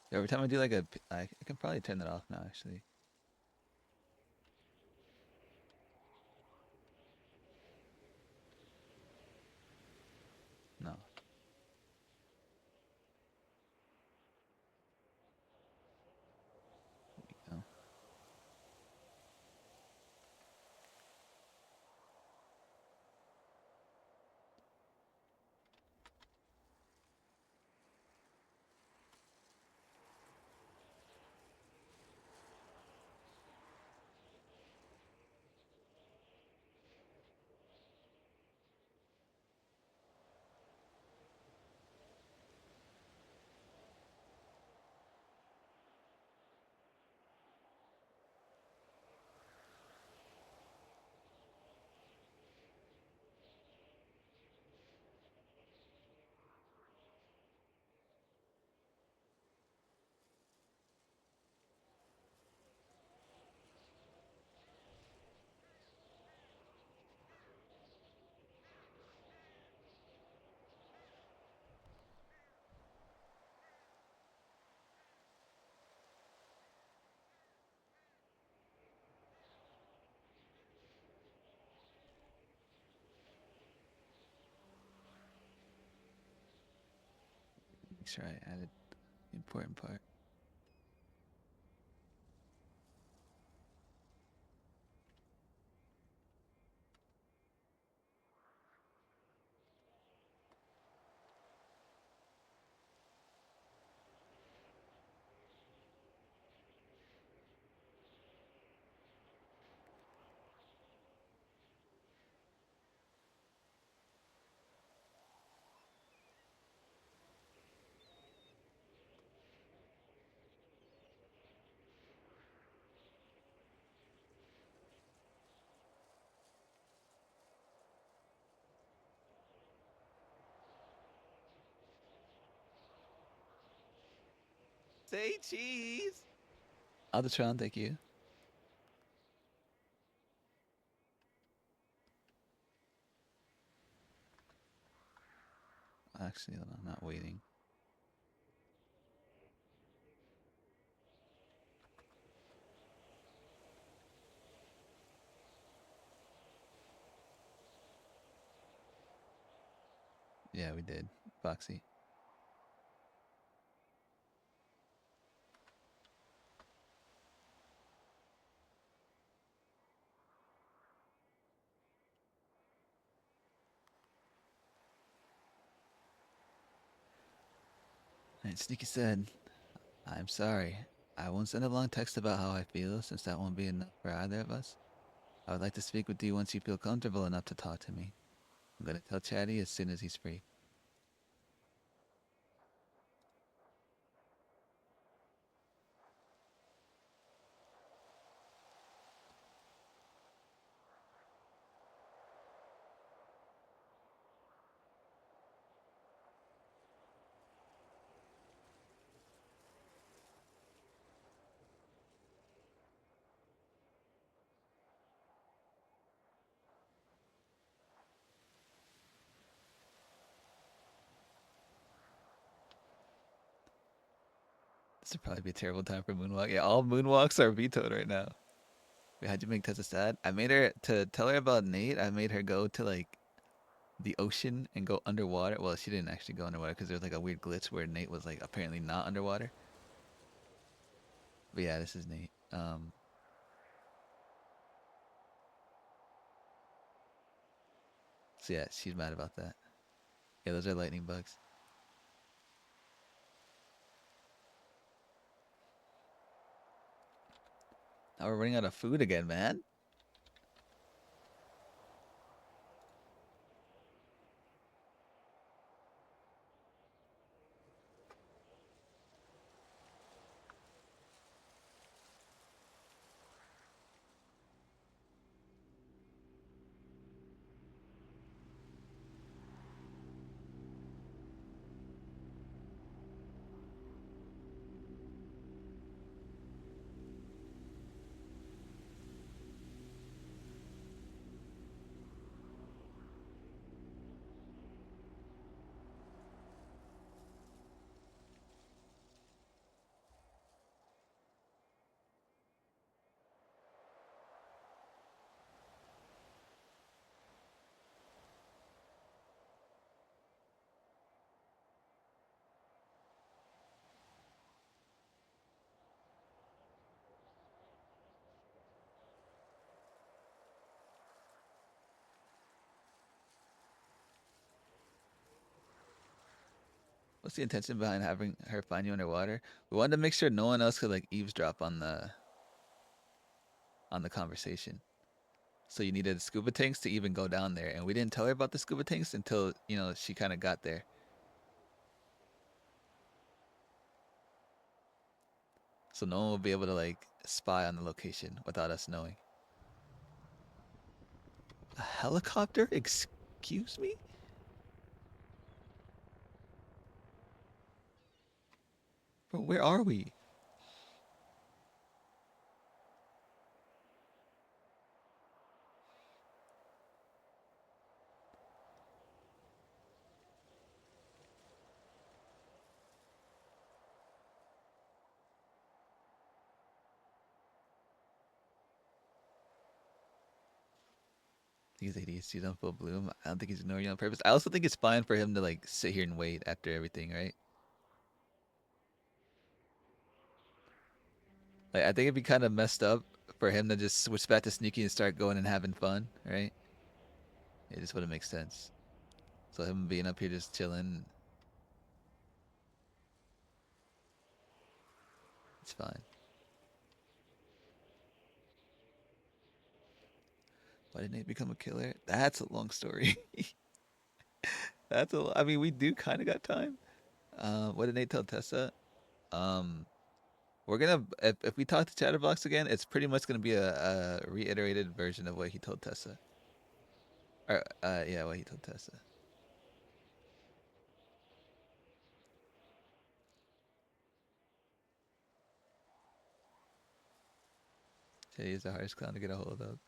Every time I do like I can probably turn that off now actually. No. There we go. Make sure I added the important part. Say cheese. Aldertron, thank you. Actually, I'm not waiting. Yeah, we did. Foxy. And Sneaky said, I'm sorry. I won't send a long text about how I feel since that won't be enough for either of us. I would like to speak with you once you feel comfortable enough to talk to me. I'm gonna tell Chatty as soon as he's free. This would probably be a terrible time for moonwalk. Yeah, all moonwalks are vetoed right now. Wait, how'd you make Tessa sad? I made her, to tell her about Nate, I made her go to like the ocean and go underwater. Well, she didn't actually go underwater because there was like a weird glitch where Nate was like apparently not underwater. But yeah, this is Nate. So yeah, she's mad about that. Yeah, those are lightning bugs. Now we're running out of food again, man. What's the intention behind having her find you underwater? We wanted to make sure no one else could like eavesdrop on the conversation. So you needed scuba tanks to even go down there, and we didn't tell her about the scuba tanks until, you know, she kind of got there. So no one will be able to like spy on the location without us knowing. A helicopter? Excuse me? Bro, where are we? These ADHD's on full bloom. I don't think he's ignoring you on purpose. I also think it's fine for him to like sit here and wait after everything, right? Like I think it'd be kind of messed up for him to just switch back to sneaky and start going and having fun, right? It just wouldn't make sense. So him being up here just chilling, it's fine. Why did Nate become a killer? That's a long story. I mean, we do kind of got time. What did Nate tell Tessa? We're gonna if we talk to Chatterbox again, it's pretty much gonna be a reiterated version of what he told Tessa. Or yeah, what he told Tessa. Teddy is the hardest clown to get a hold of.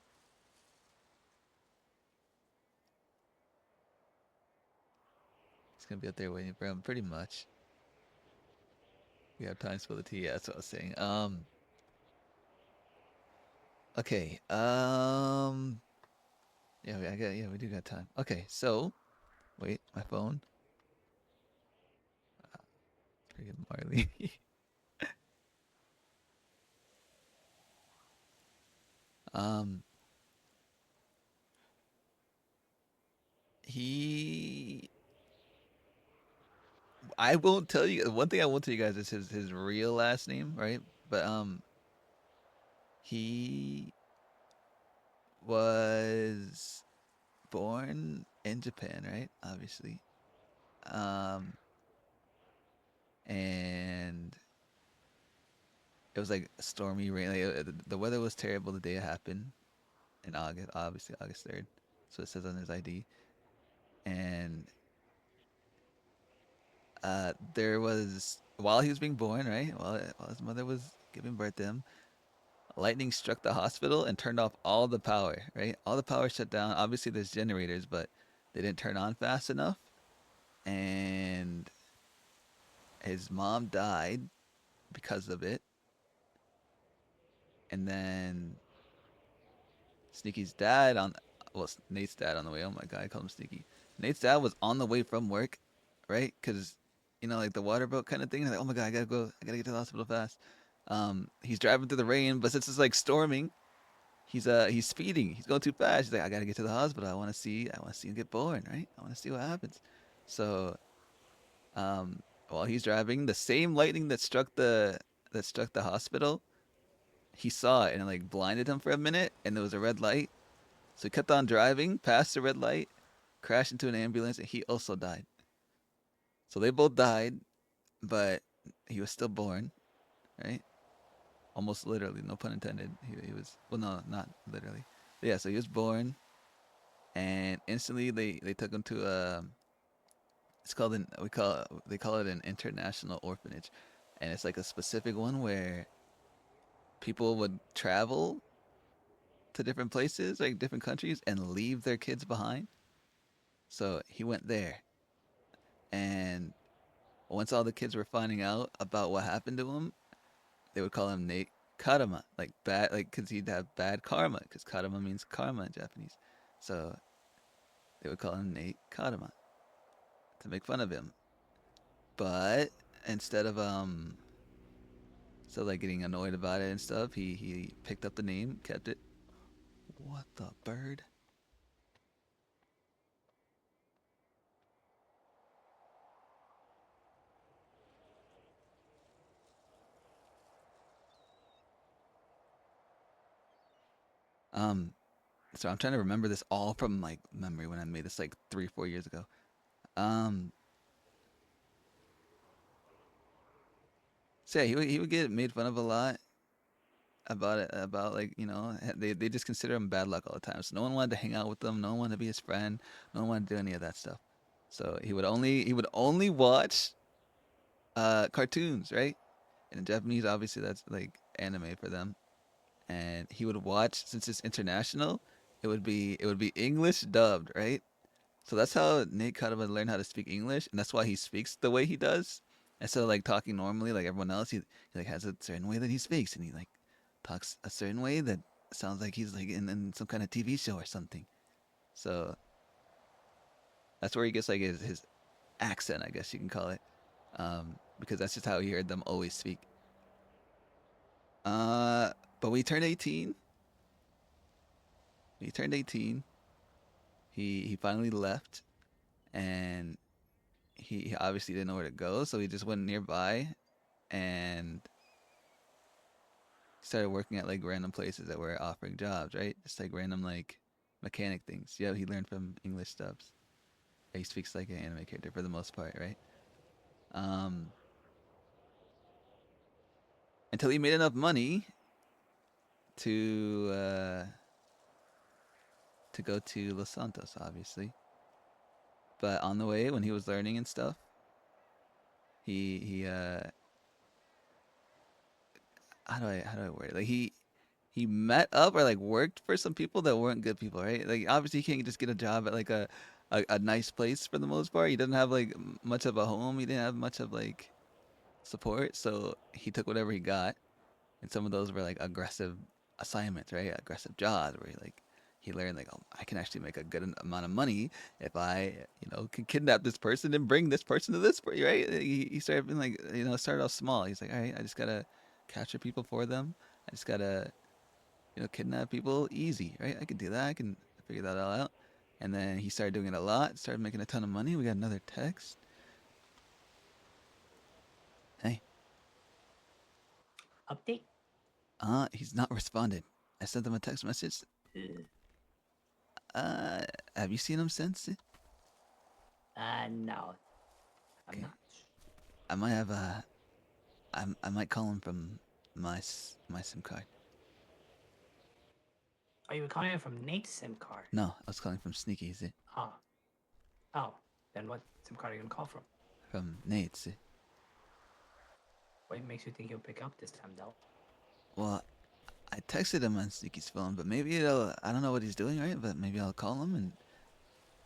He's gonna be up there waiting for him, pretty much. We have time to spill the tea. Yeah, that's what I was saying. Okay. Yeah, we do got time. Okay, so, wait, my phone. Freaking Marley. He. I won't tell you. One thing I won't tell you guys is his real last name, right? But he was born in Japan, right? Obviously. And it was like stormy rain. Like, the weather was terrible the day it happened in August, obviously August 3rd. So it says on his ID. And there was, while he was being born, right? While his mother was giving birth to him, lightning struck the hospital and turned off all the power, right? All the power shut down. Obviously, there's generators, but they didn't turn on fast enough. And his mom died because of it. And then Sneaky's dad Nate's dad on the way. Oh my god, I call him Sneaky. Nate's dad was on the way from work, right? Because, like the water boat kind of thing. Like, oh my god, I gotta get to the hospital fast. He's driving through the rain, but since it's like storming, he's speeding. He's going too fast. He's like, I gotta get to the hospital. I want to see him get born, right? I want to see what happens. So, while he's driving, the same lightning that struck the hospital, he saw it and it like blinded him for a minute, and there was a red light. So he kept on driving past the red light, crashed into an ambulance, and he also died. So they both died, but he was still born, right? Almost literally, no pun intended. He was, well, no, not literally. But yeah, so he was born, and instantly they took him to it's called they call it an international orphanage, and it's like a specific one where people would travel to different places, like different countries, and leave their kids behind. So he went there, and once all the kids were finding out about what happened to him, they would call him Nate Karama, like bad, like because he'd have bad karma, because karma means karma in Japanese. So they would call him Nate Karama to make fun of him. But instead of like getting annoyed about it and stuff, he picked up the name, kept it. What the bird? So I'm trying to remember this all from like memory when I made this like 3-4 years ago. So yeah, he would get made fun of a lot about it, about like, they just consider him bad luck all the time. So no one wanted to hang out with him, no one wanted to be his friend, no one wanted to do any of that stuff. So he would only watch cartoons, right? And in Japanese, obviously that's like anime for them. And he would watch, since it's international, it would be English dubbed, right? So that's how Nate kind of learned how to speak English, and that's why he speaks the way he does. Instead of like talking normally like everyone else, he like has a certain way that he speaks, and he like talks a certain way that sounds like he's like in some kind of TV show or something. So that's where he gets like his accent, I guess you can call it, because that's just how he heard them always speak. But we turned 18. He turned 18. He finally left, and he obviously didn't know where to go, so he just went nearby and started working at like random places that were offering jobs, right? Just like random like mechanic things. Yeah, he learned from English subs. He speaks like an anime character for the most part, right? Um, until he made enough money to go to Los Santos, obviously. But on the way, when he was learning and stuff, he how do I word it? Like he met up or like worked for some people that weren't good people, right? Like obviously he can't just get a job at like a nice place for the most part. He doesn't have like much of a home. He didn't have much of like support, so he took whatever he got, and some of those were like aggressive assignments, right? Aggressive jobs where he learned like, oh, I can actually make a good amount of money if I, can kidnap this person and bring this person to this, right? He started being like, started off small. He's like, all right, I just gotta capture people for them. I just gotta, kidnap people easy, right? I can do that. I can figure that all out. And then he started doing it a lot, started making a ton of money. We got another text. Hey. Update? He's not responded. I sent him a text message. Have you seen him since? No. I'm Okay. not. I might have I might call him from my SIM card. Oh, you were calling it from Nate's SIM card? No, I was calling from Sneaky's. Oh. Oh. Then what SIM card are you gonna call from? From Nate's. What makes you think he'll pick up this time, though? Well, I texted him on Sneaky's phone, but maybe I don't know what he's doing, right? But maybe I'll call him and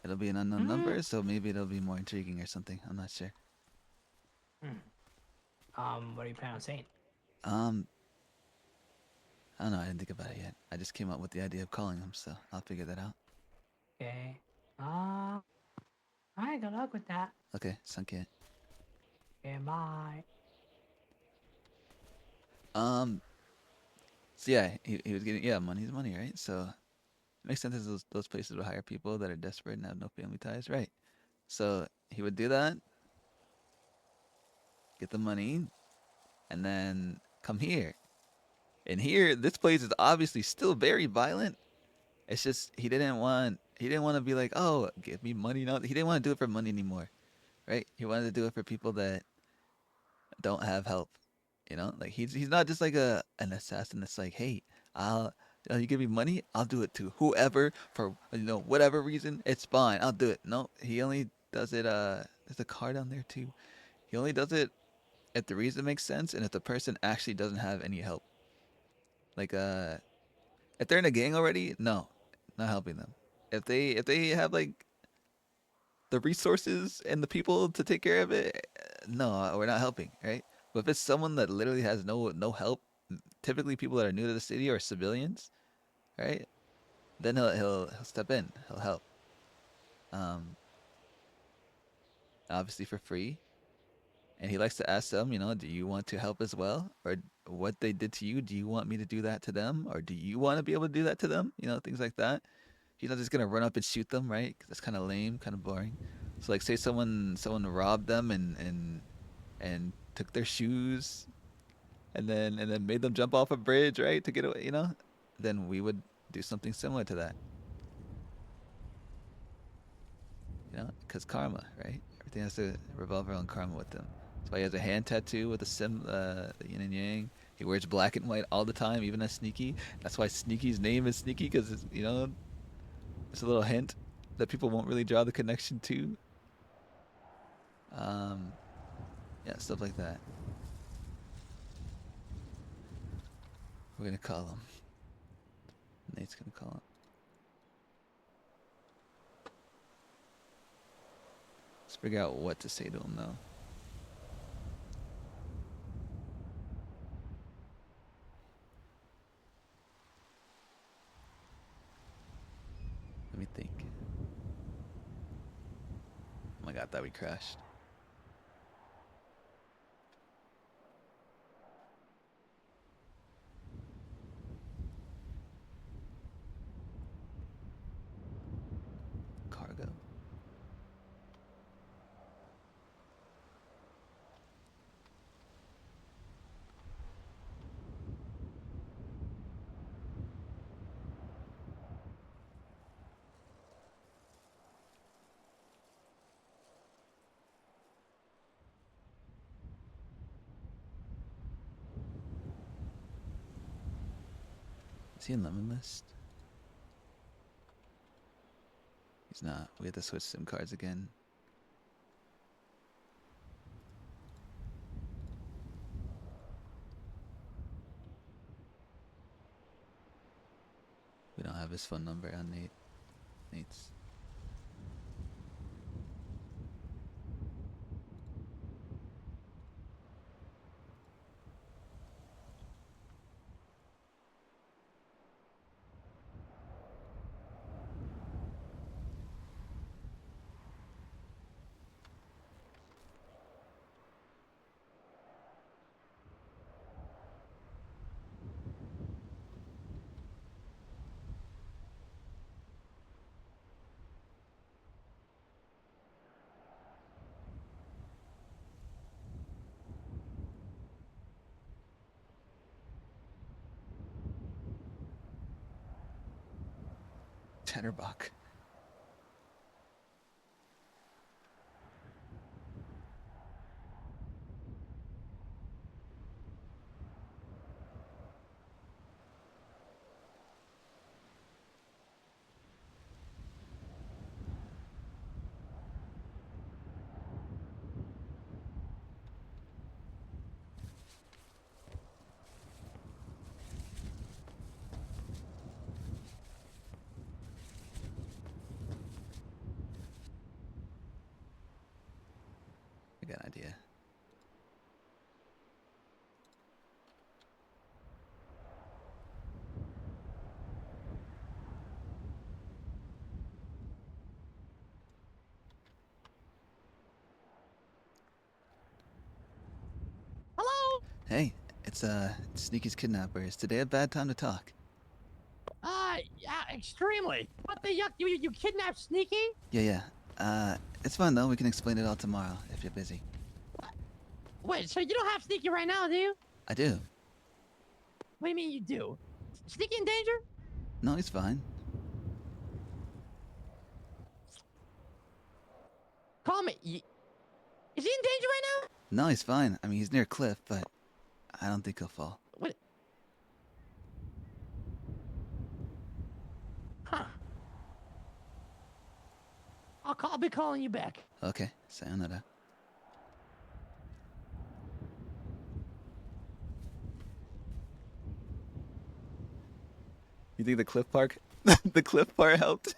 it'll be an unknown number, so maybe it'll be more intriguing or something. I'm not sure. What are you planning on saying? I don't know. I didn't think about it yet. I just came up with the idea of calling him, so I'll figure that out. Okay. Alright, good luck with that. Okay, sunk it. Okay, bye. So yeah, he was getting money's money, right? So it makes sense that those places would hire people that are desperate and have no family ties, right? So he would do that, get the money, and then come here. And here, this place is obviously still very violent. It's just he didn't want to be like, oh, give me money now. He didn't want to do it for money anymore, right? He wanted to do it for people that don't have help. Like he's not just like an assassin that's like, hey, you give me money, I'll do it to whoever for whatever reason. It's fine, I'll do it. No, he only does it. There's a car down there too. He only does it if the reason makes sense and if the person actually doesn't have any help. Like if they're in a gang already, no, not helping them. If they have like the resources and the people to take care of it, no, we're not helping, right? But if it's someone that literally has no help, typically people that are new to the city or civilians, right? Then he'll step in, he'll help. Obviously for free. And he likes to ask them, do you want to help as well? Or what they did to you, do you want me to do that to them? Or do you want to be able to do that to them? Things like that. He's not just gonna run up and shoot them, right? 'Cause that's kind of lame, kind of boring. So like, say someone robbed them and took their shoes, and then made them jump off a bridge, right, to get away, then we would do something similar to that. Because karma, right? Everything has to revolve around karma with them. That's why he has a hand tattoo with the yin and yang. He wears black and white all the time, even as Sneaky. That's why Sneaky's name is Sneaky, because it's a little hint that people won't really draw the connection to. Yeah, stuff like that. We're gonna call him. Nate's gonna call him. Let's figure out what to say to him though. Let me think. Oh my god, I thought we crashed. Is he in lemon list? He's not. We have to switch SIM cards again. We don't have his phone number on Nate's. Chatterbox. I got an idea. Hello? Hey, it's Sneaky's kidnapper. Is today a bad time to talk? Yeah, extremely. What the yuck? You kidnapped Sneaky? Yeah. It's fine though. We can explain it all tomorrow if you're busy. Wait, so you don't have Sneaky right now, do you? I do. What do you mean you do? Sneaky in danger? No, he's fine. Call me. Is he in danger right now? No, he's fine. I mean, he's near a cliff, but I don't think he'll fall. What? Huh. I'll be calling you back. Okay, sayonara. You think the cliff park, the cliff part helped?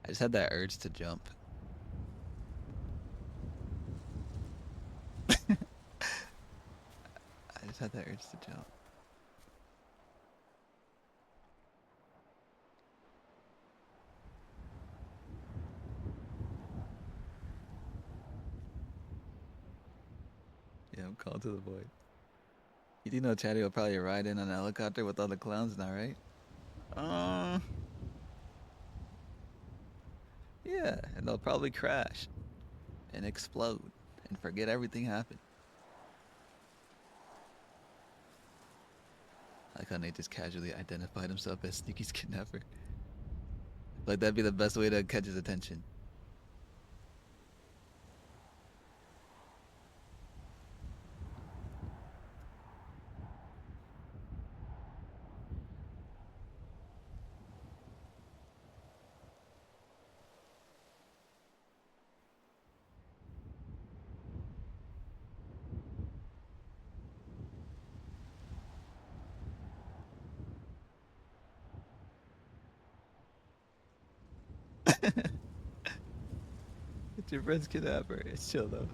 I just had that urge to jump. I just had that urge to jump. Yeah, I'm called to the void. You do know Chatty will probably ride in on a helicopter with all the clowns now, right? Yeah, and they'll probably crash and explode and forget everything happened. I like how Nate just casually identified himself as Sneaky's kidnapper. Like that'd be the best way to catch his attention. It's your friend's kidnapper. It's chill though.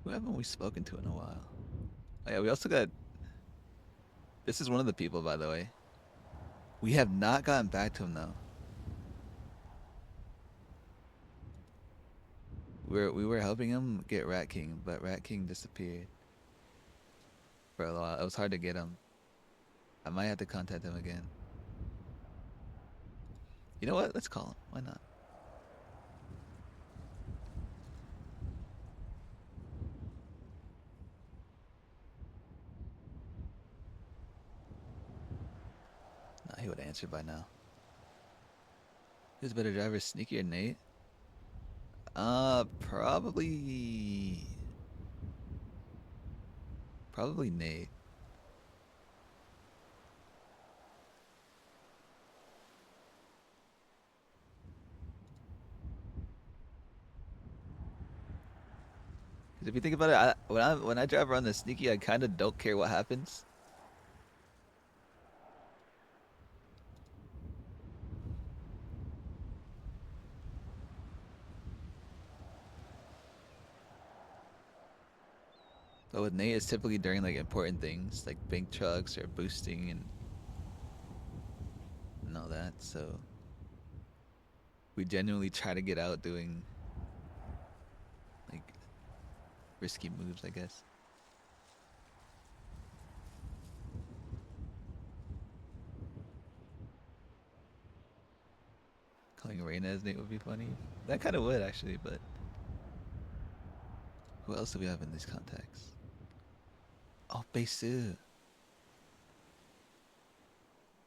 Who haven't we spoken to in a while? Oh, yeah, we also got. This is one of the people, by the way. We have not gotten back to him though. We were helping him get Rat King, but Rat King disappeared for a while. It was hard to get him. I might have to contact him again. You know what? Let's call him. Why not? Nah, he would answer by now. Who's a better driver, Sneaky or Nate? Probably Nate. Because if you think about it, when I drive around the Sneaky, I kind of don't care what happens. But with Nate, it's typically during like important things, like bank trucks or boosting and all that. So we genuinely try to get out doing like risky moves, I guess. Calling Reina as Nate would be funny. That kind of would actually, but who else do we have in these contacts? Oh, Besu.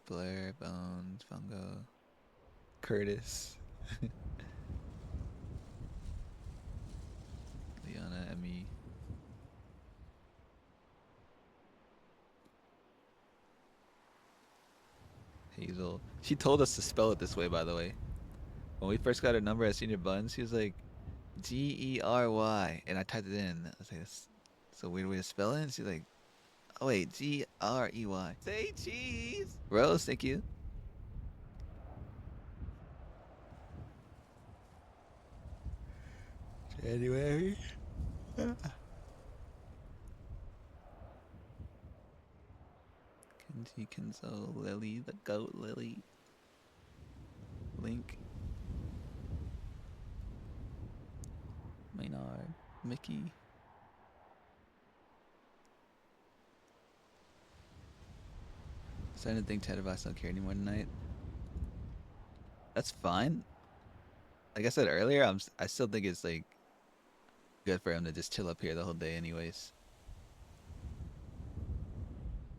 Blair, Bones, Fungo, Curtis, Liana, Emmy. Hazel. She told us to spell it this way, by the way. When we first got her number at Senior Buns, she was like, Gery. And I typed it in. I was like, that's a weird way to spell it. And she's like, oh, wait, Grey. Say cheese. Rose, thank you. January. Kenji, Kenzo, Lily, the goat Lily. Link. Maynard, Mickey. Starting to think Ted Voss don't care anymore tonight. That's fine. Like I said earlier, I still think it's like good for him to just chill up here the whole day anyways.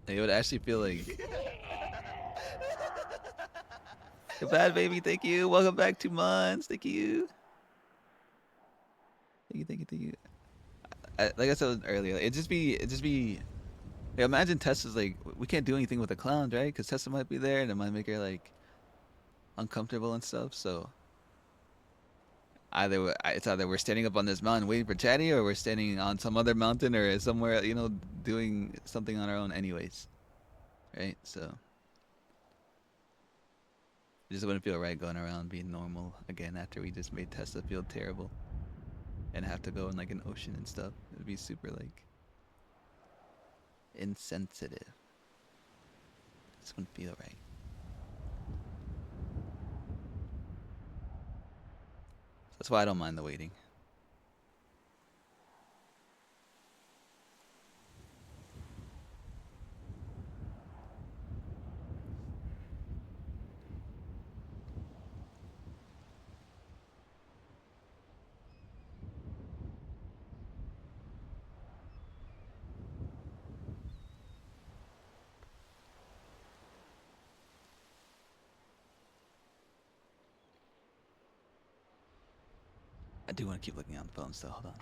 Like, it would actually feel like bad baby, thank you. Welcome back 2 months. Thank you. Thank you. Like I said earlier, it'd just be like, imagine Tessa's like, we can't do anything with the clowns, right? Because Tessa might be there and it might make her like uncomfortable and stuff. So it's either we're standing up on this mountain waiting for Chatty, or we're standing on some other mountain or somewhere, you know, doing something on our own anyways, right? So it just wouldn't feel right going around being normal again after we just made Tessa feel terrible. and have to go in like an ocean and stuff. It'd be super like insensitive. This wouldn't feel right. That's why I don't mind the waiting. I do want to keep looking on the phone still. Hold on.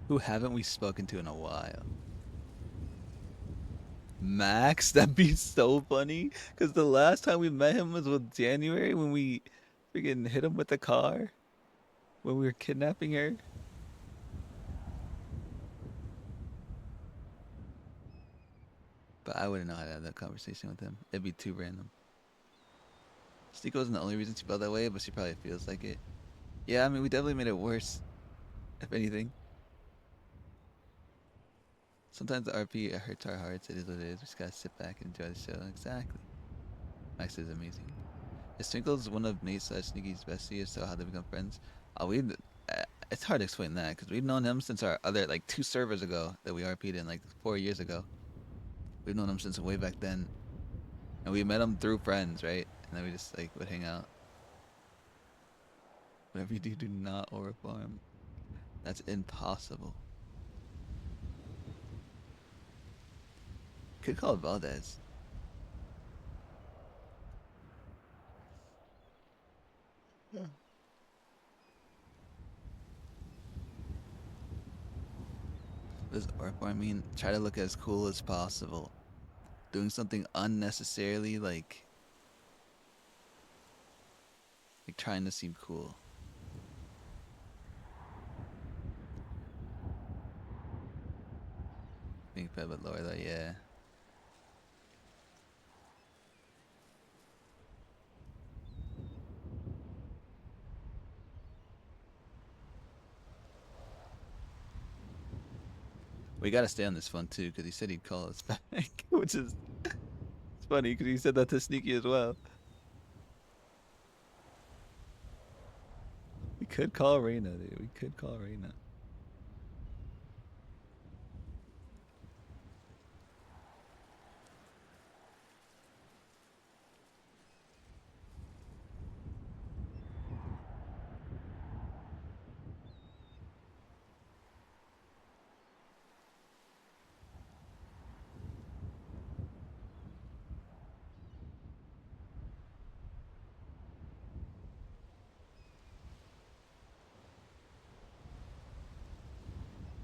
Who haven't we spoken to in a while? Max? That'd be so funny. Because the last time we met him was with January when we freaking hit him with the car. When we were kidnapping her. But I wouldn't know how to have that conversation with him. It'd be too random. Sneeko wasn't the only reason she felt that way, but she probably feels like it. Yeah, I mean, we definitely made it worse. If anything. Sometimes the RP it hurts our hearts. It is what it is. We just gotta sit back and enjoy the show. Exactly. Max is amazing. Is Twinkle's one of Nate / Sneaky's besties? So how they become friends? It's hard to explain that because we've known him since our other like 2 servers ago that we RP'd in like 4 years ago. We've known him since way back then, and we met him through friends, right? And then we just like would hang out. Whatever you do, do not aura farm. That's impossible. Could call it Valdez. Yeah. What does aura farm mean? Try to look as cool as possible. Doing something unnecessarily like trying to seem cool. Being fed with Lorla, yeah. We gotta stay on this phone too, because he said he'd call us back, which is it's funny because he said that to Sneaky as well. We could call Reina, dude. We could call Reina.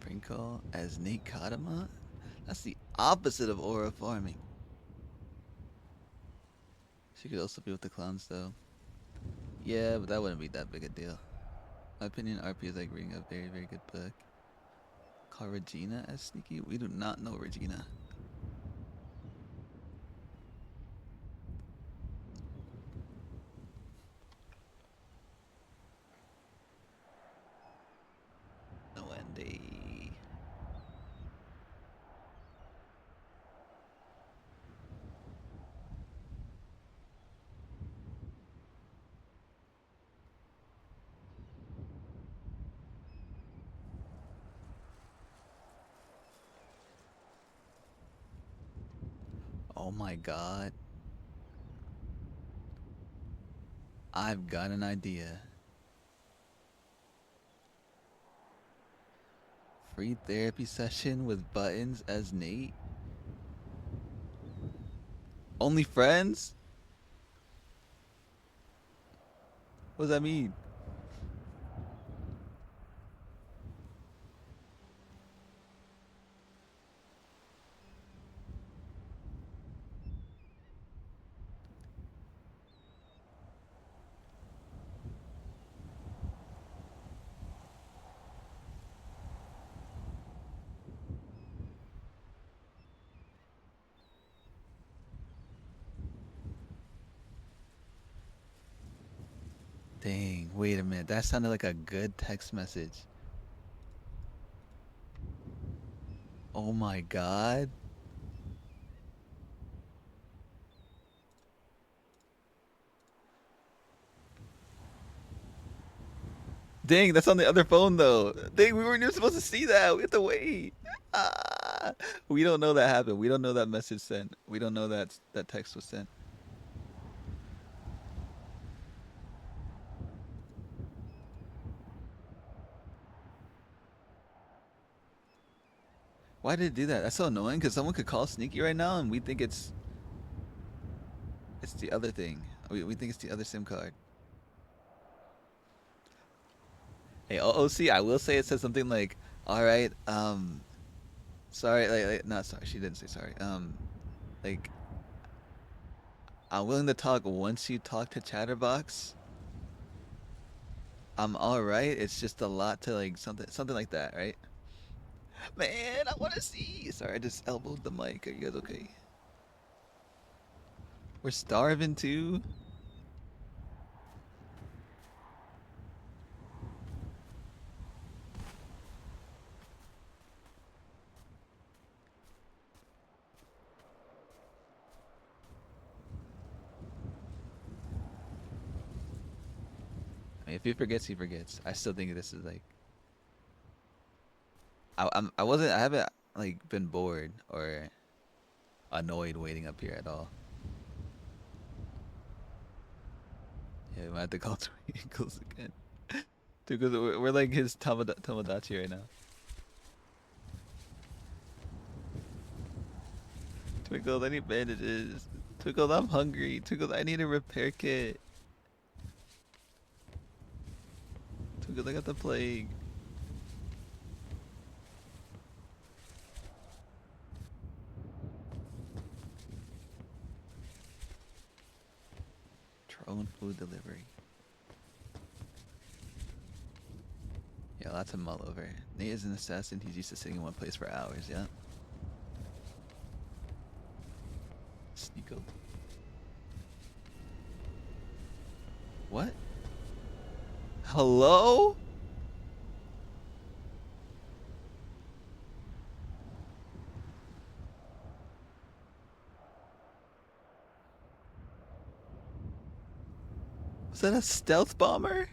Prank call as Nate Kadama? That's the opposite of aura farming. She could also be with the clowns though. Yeah, but that wouldn't be that big a deal. My opinion, RP is like reading a very, very good book. Call Regina as Sneaky? We do not know Regina. Wendy. Oh my god. I've got an idea. Free therapy session with buttons as Nate? Only friends? What does that mean? Dang, wait a minute. That sounded like a good text message. Oh my god. Dang, that's on the other phone though. Dang, we weren't even supposed to see that. We have to wait. Ah, we don't know that happened. We don't know that message sent. We don't know that that text was sent. Why did it do that? That's so annoying because someone could call Sneaky right now and we think it's the other thing. We think it's the other SIM card. Hey, OOC, I will say it says something like, all right, sorry, not sorry, she didn't say sorry. Like, I'm willing to talk once you talk to Chatterbox. I'm all right. It's just a lot to like something like that, right? Man, I want to see. Sorry, I just elbowed the mic. Are you guys okay? We're starving too. I mean, if he forgets, he forgets. I still think this is like. I haven't like been bored or annoyed waiting up here at all. Yeah, we might have to call Twinkles again. Twinkles, we're like his Tomodachi right now. Twinkles, I need bandages. Twinkles, I'm hungry. Twinkles, I need a repair kit. Twinkles, I got the plague. Drone food delivery. Yeah, lots of mull over. Nate is an assassin. He's used to sitting in one place for hours, yeah. Sneako. What? Hello? Was that a stealth bomber?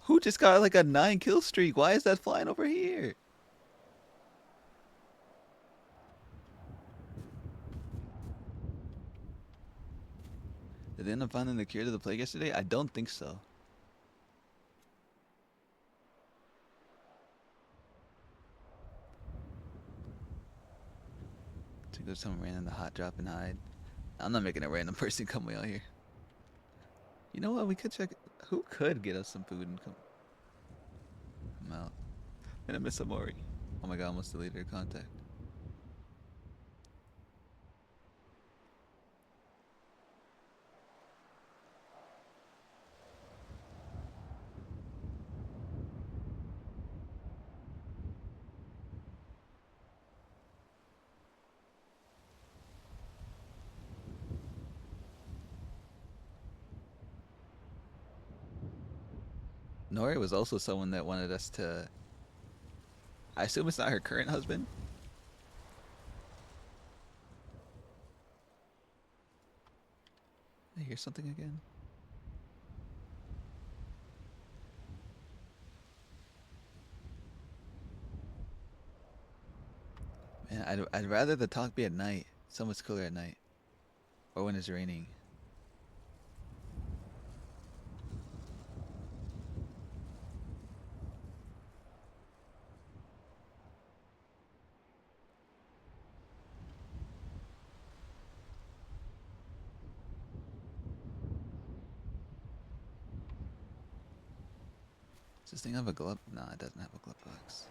Who just got like a 9 kill streak? Why is that flying over here? Did they end up finding the cure to the plague yesterday? I don't think so. To go someone ran in the hot drop and hide. I'm not making a random person come way out here. You know what? We could check. Who could get us some food and come out? And I miss Amori. Oh my god, I almost deleted her contact. Nori was also someone that wanted us to. I assume it's not her current husband. I hear something again. Man, I'd rather the talk be at night. So much cooler at night. Or when it's raining. Does this thing have a glove? No, it doesn't have a glove box.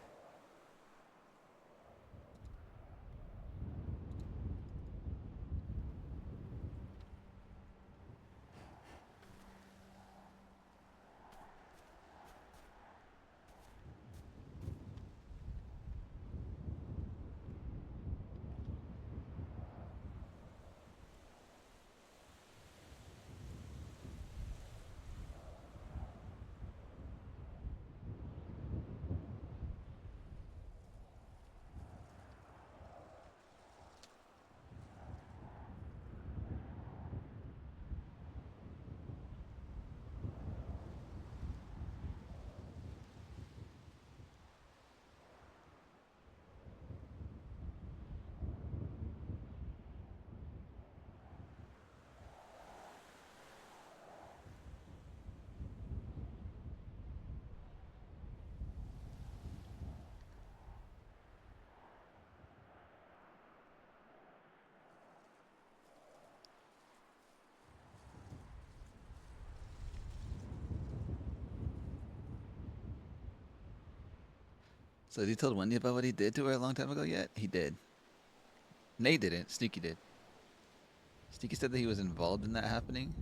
So has he told Wendy about what he did to her a long time ago yet? He did. Nate didn't. Sneaky did. Sneaky said that he was involved in that happening,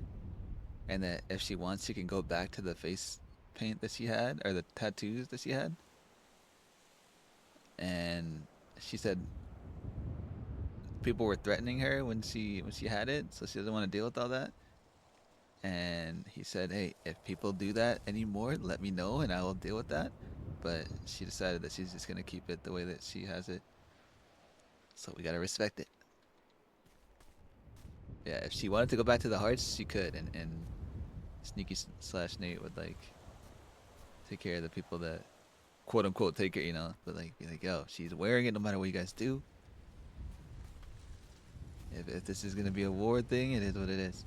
and that if she wants, she can go back to the face paint that she had, or the tattoos that she had. And she said people were threatening her when she had it, so she doesn't want to deal with all that. And he said, "Hey, if people do that anymore, let me know, and I will deal with that." But she decided that she's just gonna keep it the way that she has it. So we gotta respect it. Yeah, if she wanted to go back to the hearts, she could, and Sneaky slash Nate would like take care of the people that quote unquote take it, you know. But like be like, yo, she's wearing it no matter what you guys do. If this is gonna be a war thing, it is what it is.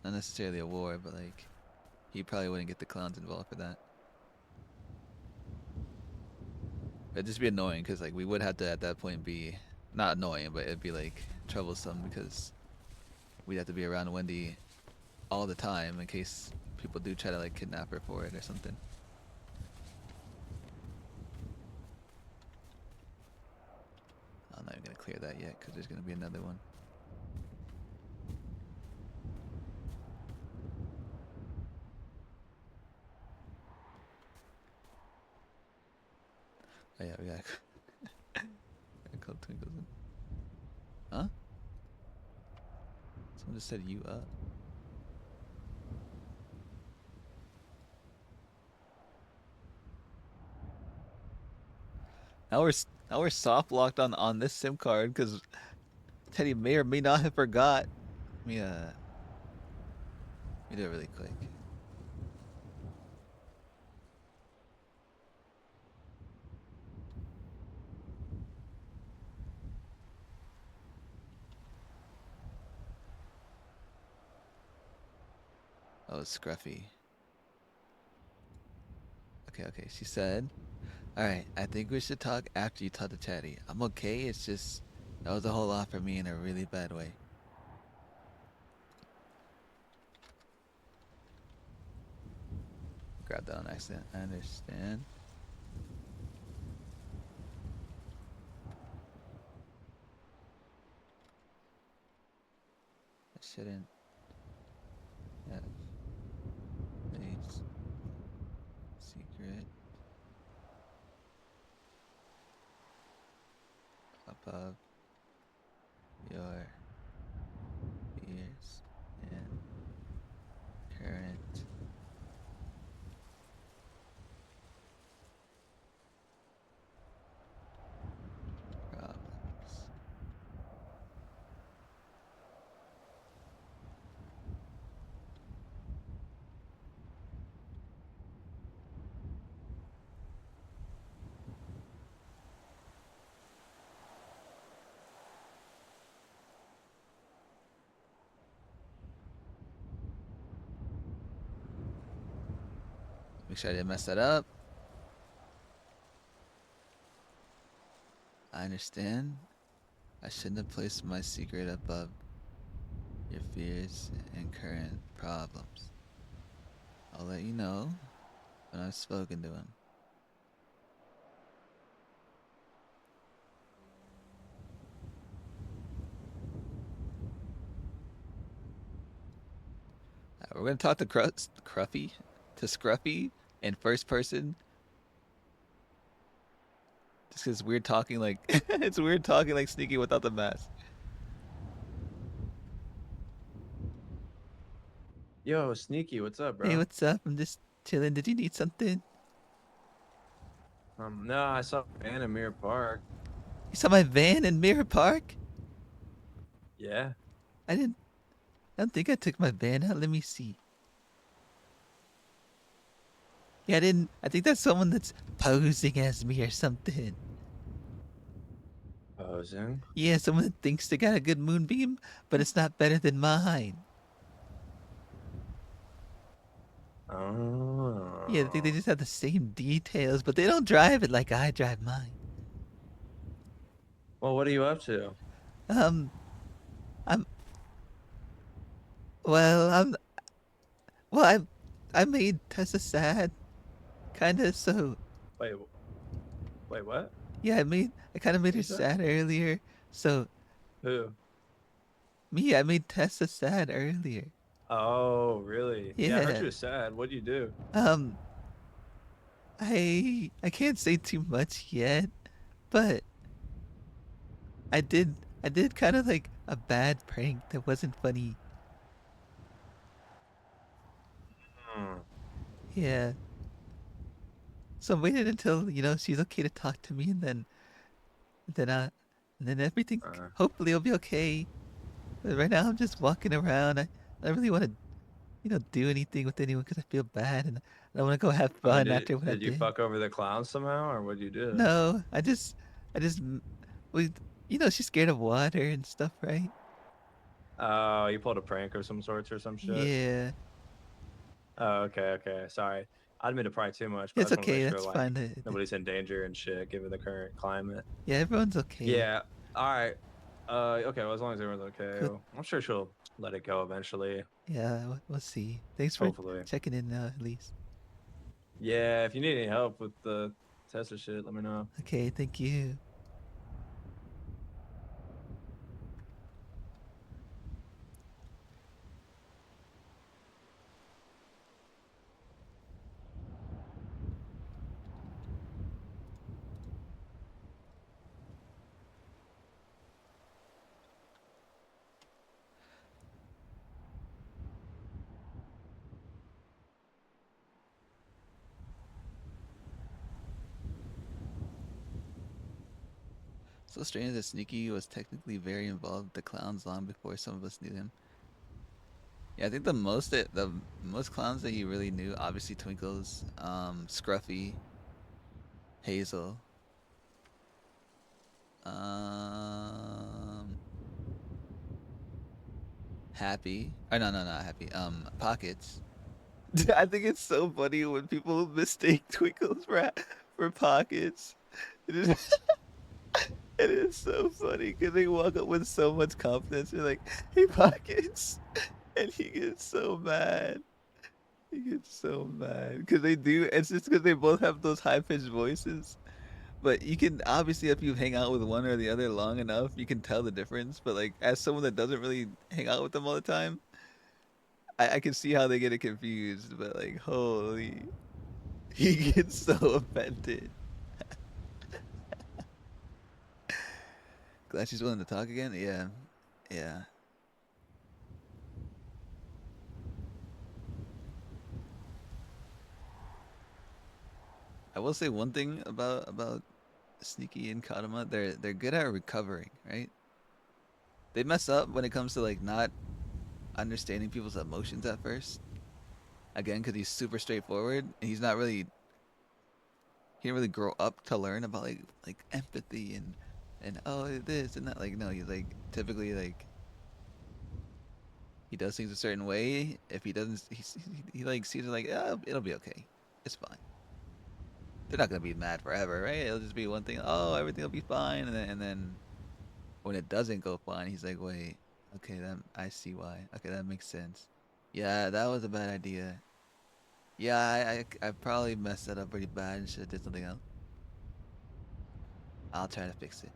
Not necessarily a war, but like he probably wouldn't get the clowns involved for that. It'd just be annoying because like we would have to at that point be not annoying, but it'd be like troublesome because we'd have to be around Wendy all the time in case people do try to like kidnap her for it or something. I'm not even gonna clear that yet because there's gonna be another one. Oh yeah, we gotta call Twinkles in. Huh? Someone just said you up. Now we're soft locked on this SIM card because Teddy may or may not have forgot. Let me do it really quick. Oh, Scruffy. Okay. She said, "Alright, I think we should talk after you talk to Chatty. I'm okay, it's just that was a whole lot for me in a really bad way." Grabbed that on accident. I understand. I shouldn't have made secret above your fears and current problems. Make sure I didn't mess that up. I understand. I shouldn't have placed my secret above your fears and current problems. I'll let you know when I've spoken to him. We're gonna talk to Scruffy in first person. Just 'cause it's weird talking like it's weird talking like Sneaky without the mask. Yo, Sneaky, what's up, bro? Hey, what's up? I'm just chilling. Did you need something? No, I saw a van in Mirror Park. You saw my van in Mirror Park? Yeah. I don't think I took my van out. Let me see. Yeah, I think that's someone that's posing as me or something. Posing? Yeah, someone that thinks they got a good moonbeam, but it's not better than mine. Oh. Yeah, I think they just have the same details, but they don't drive it like I drive mine. Well, what are you up to? I made Tessa sad, kinda. So. Wait, Wait, what? Yeah, I kind of made her Who's that? sad earlier. So Who? me, I made Tessa sad earlier. Oh, really? Yeah, I heard Yeah. you were sad. What'd you do? I can't say too much yet, but I did kind of like a bad prank that wasn't funny. Hmm. Yeah. So I'm waiting until, she's okay to talk to me, and then and then everything Uh, hopefully will be okay. But right now I'm just walking around. I don't really want to, do anything with anyone because I feel bad, and I don't want to go have I mean, fun after what I did you did. fuck over the clown somehow, or what'd you do? No, I just, we, she's scared of water and stuff, right? Oh, you pulled a prank of some sorts or some shit? Yeah. Oh, okay, okay. Sorry. I didn't mean to pry too much, but I It's just want to make okay. sure, That's like, fine. nobody's in danger and shit, given the current climate. Yeah, everyone's okay. Yeah. All right. Okay. Well, as long as everyone's okay, Good. I'm sure she'll let it go eventually. Yeah, we'll see. Thanks for Hopefully. checking in, at least. Yeah. If you need any help with the Tesla shit, let me know. Okay, thank you. So strange that Sneaky was technically very involved with the clowns long before some of us knew him. Yeah, I think the most clowns that he really knew, obviously Twinkles, Scruffy, Hazel, Happy. Or no, not Happy. Pockets. I think it's so funny when people mistake Twinkles for Pockets. It is, it is so funny because they walk up with so much confidence. They're like, "Hey, Pockets," and he gets so mad. He gets so mad because they do. It's just because they both have those high pitched voices. But you can obviously, if you hang out with one or the other long enough, you can tell the difference. But like, as someone that doesn't really hang out with them all the time, I can see how they get it confused. But like, holy, he gets so offended. Glad she's willing to talk again. Yeah, yeah. I will say one thing about Sneaky and Kadama. They're good at recovering, right? They mess up when it comes to like not understanding people's emotions at first. Again, because he's super straightforward and he didn't really grow up to learn about like empathy and oh this and that. Like no, he's like typically like he does things a certain way. If he doesn't, he like sees it like oh, it'll be okay, it's fine. They're not gonna be mad forever, right? It'll just be one thing. Oh, everything will be fine, and then when it doesn't go fine, he's like, wait, okay, that I see why. Okay, that makes sense. Yeah, that was a bad idea. Yeah, I probably messed that up pretty bad and should have did something else. I'll try to fix it.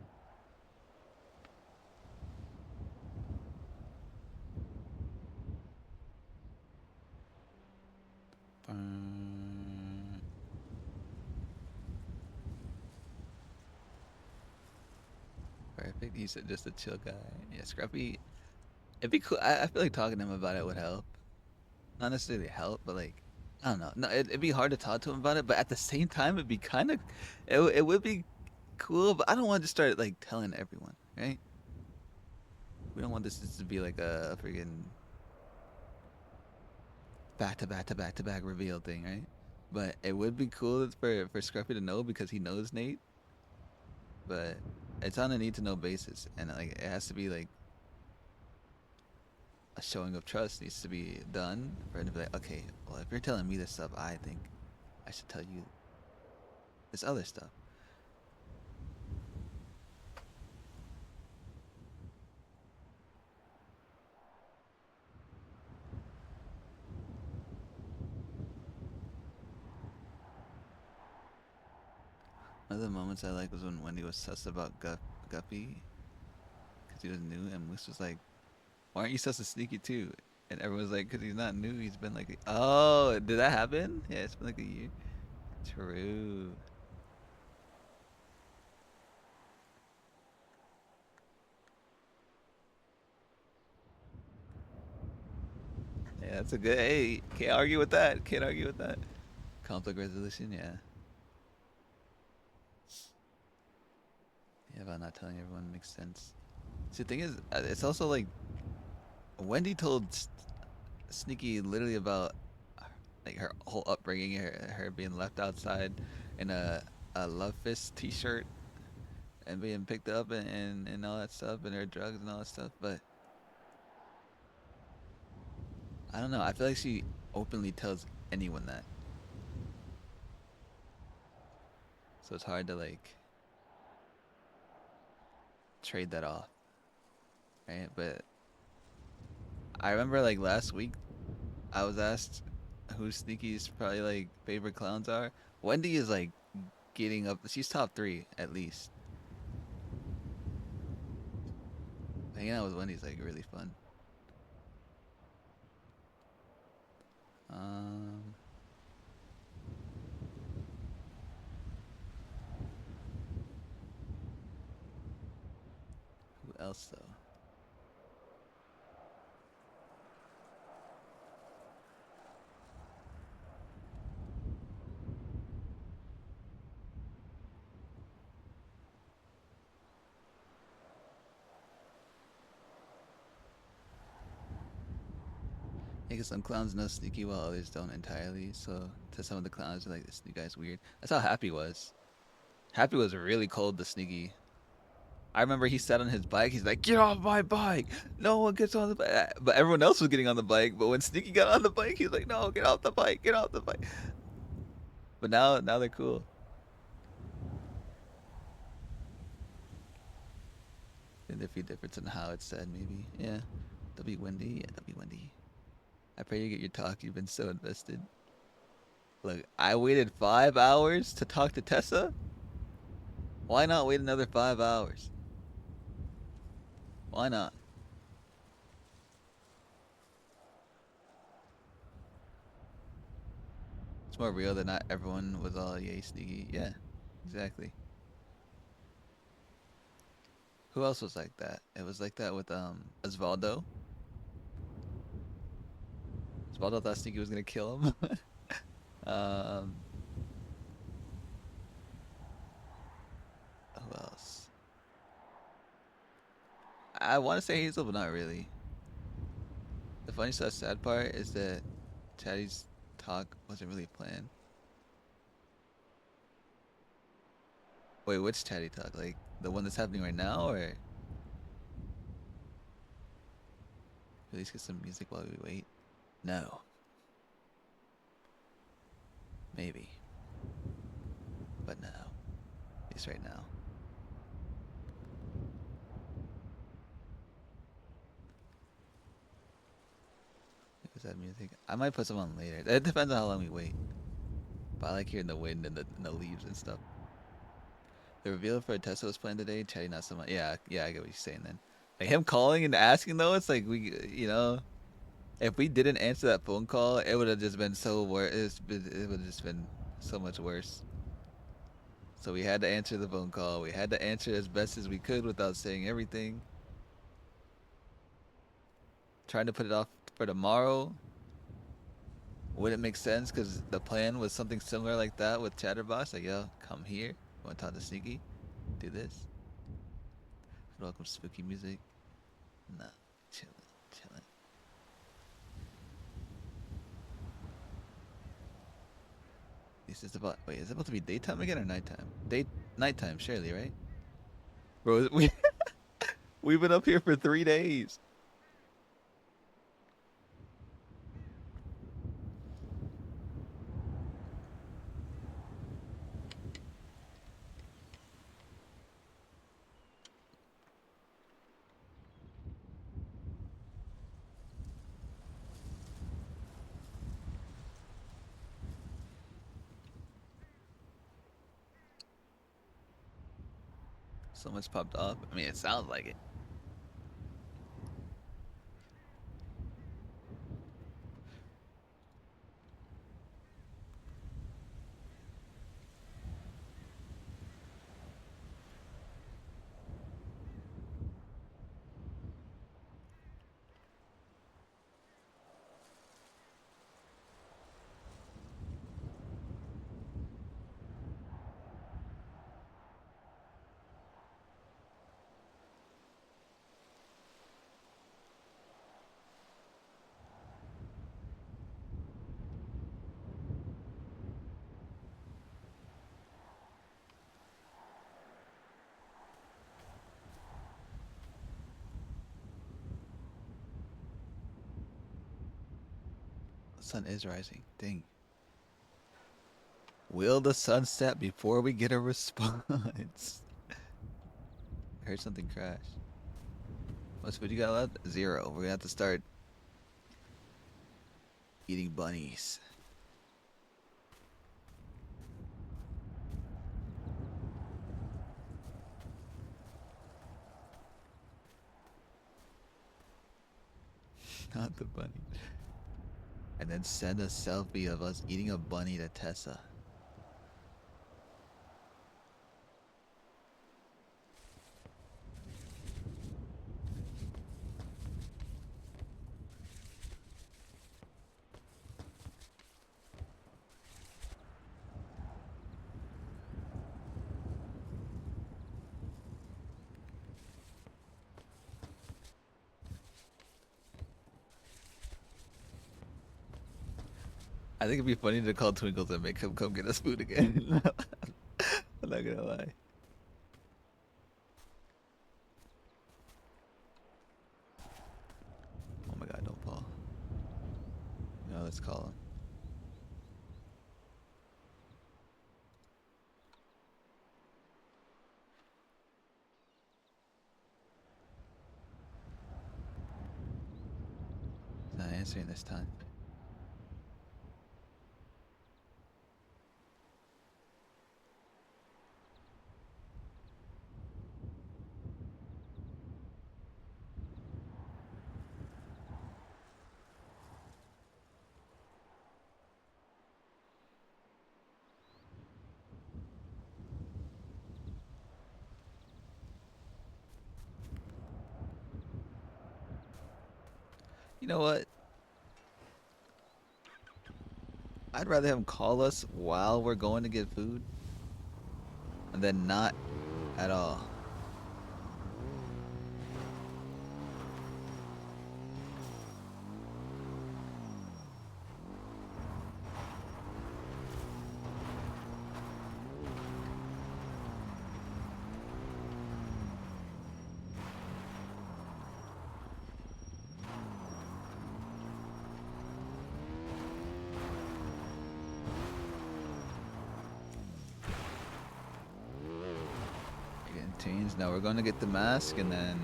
Perfect. He's just a chill guy. Yeah, Scruffy. It'd be cool. I feel like talking to him about it would help. Not necessarily help, but like, I don't know. No, it'd be hard to talk to him about it, but at the same time, it'd be kind of, it would be cool. But I don't want to start like telling everyone, right? We don't want this to be like a freaking back to back to back to back reveal thing, right? But it would be cool for Scruffy to know because he knows Nate. But it's on a need to know basis, and like it has to be like a showing of trust needs to be done for him to be like, okay, well, if you're telling me this stuff, I think I should tell you this other stuff. of the moments I liked was when Wendy was sus about Guppy, because he was new, and Moose was like, "Why aren't you sus of Sneaky too?" And everyone's like, "Because he's not new. He's been like, oh, did that happen? Yeah, it's been like a year. True." Yeah, that's a good. Hey, can't argue with that. Can't argue with that. Conflict resolution, yeah. Yeah, about not telling everyone makes sense. See, the thing is, it's also like Wendy told Sneaky literally about like her whole upbringing, her being left outside in a Love Fist T-shirt and being picked up and all that stuff, and her drugs and all that stuff. But I don't know. I feel like she openly tells anyone that, so it's hard to like trade that off, right? But I remember like last week, I was asked who Sneaky's probably like favorite clowns are. Wendy is like getting up. She's top 3 at least. Hanging out with Wendy's like really fun. Who else though? Yeah, because some clowns know Sneaky while others don't entirely. So to some of the clowns, they're like, this new guy's weird. That's how Happy was. Happy was really cold to Sneaky. I remember he sat on his bike. He's like, "Get off my bike! No one gets on the bike." But everyone else was getting on the bike. But when Sneaky got on the bike, he was like, "No, get off the bike! Get off the bike!" But now they're cool. And there'd be a difference in how it's said, maybe. Yeah. That'll be Wendy. Yeah, that'll be Wendy. I pray you get your talk. You've been so invested. Look, I waited 5 hours to talk to Tessa. Why not wait another 5 hours? Why not? It's more real that not everyone was all yay Sneaky. Yeah, exactly. Who else was like that? It was like that with Osvaldo. Osvaldo thought Sneaky was gonna kill him. Who else? I want to say Hazel, but not really. The funny sad part is that Chatty's talk wasn't really planned. Wait, which Chatty talk? Like the one that's happening right now, or at least get some music while we wait? No. Maybe. But no. At least right now. Is that music? I might put some on later. It depends on how long we wait. But I like hearing the wind and the leaves and stuff. The reveal for Tessa was planned today. Chatty not so much. Yeah, I get what you're saying then. Like him calling and asking though, it's like if we didn't answer that phone call, it would have just been so worse. It would have just been so much worse. So we had to answer the phone call. We had to answer as best as we could without saying everything. Trying to put it off for tomorrow wouldn't make sense because the plan was something similar like that with Chatterbox. Like, yo, come here. Want to talk to Sneaky? Do this. Welcome spooky music. Nah, chilling. This is about. Wait, is it about to be daytime again or nighttime? Nighttime, surely, right? Bro, we've been up here for 3 days. So much popped off. I mean, it sounds like it. The sun is rising. Dang. Will the sun set before we get a response? I heard something crash. What's food you got left? 0. We're gonna have to start eating bunnies. Not the bunny. And then send a selfie of us eating a bunny to Tessa. I think it'd be funny to call Twinkles and make him come get us food again. I'm not gonna lie. Oh my god, don't fall. No, let's call him. He's not answering this time. You know what? I'd rather him call us while we're going to get food than not at all. Getting teens. Now we're going to get the mask and then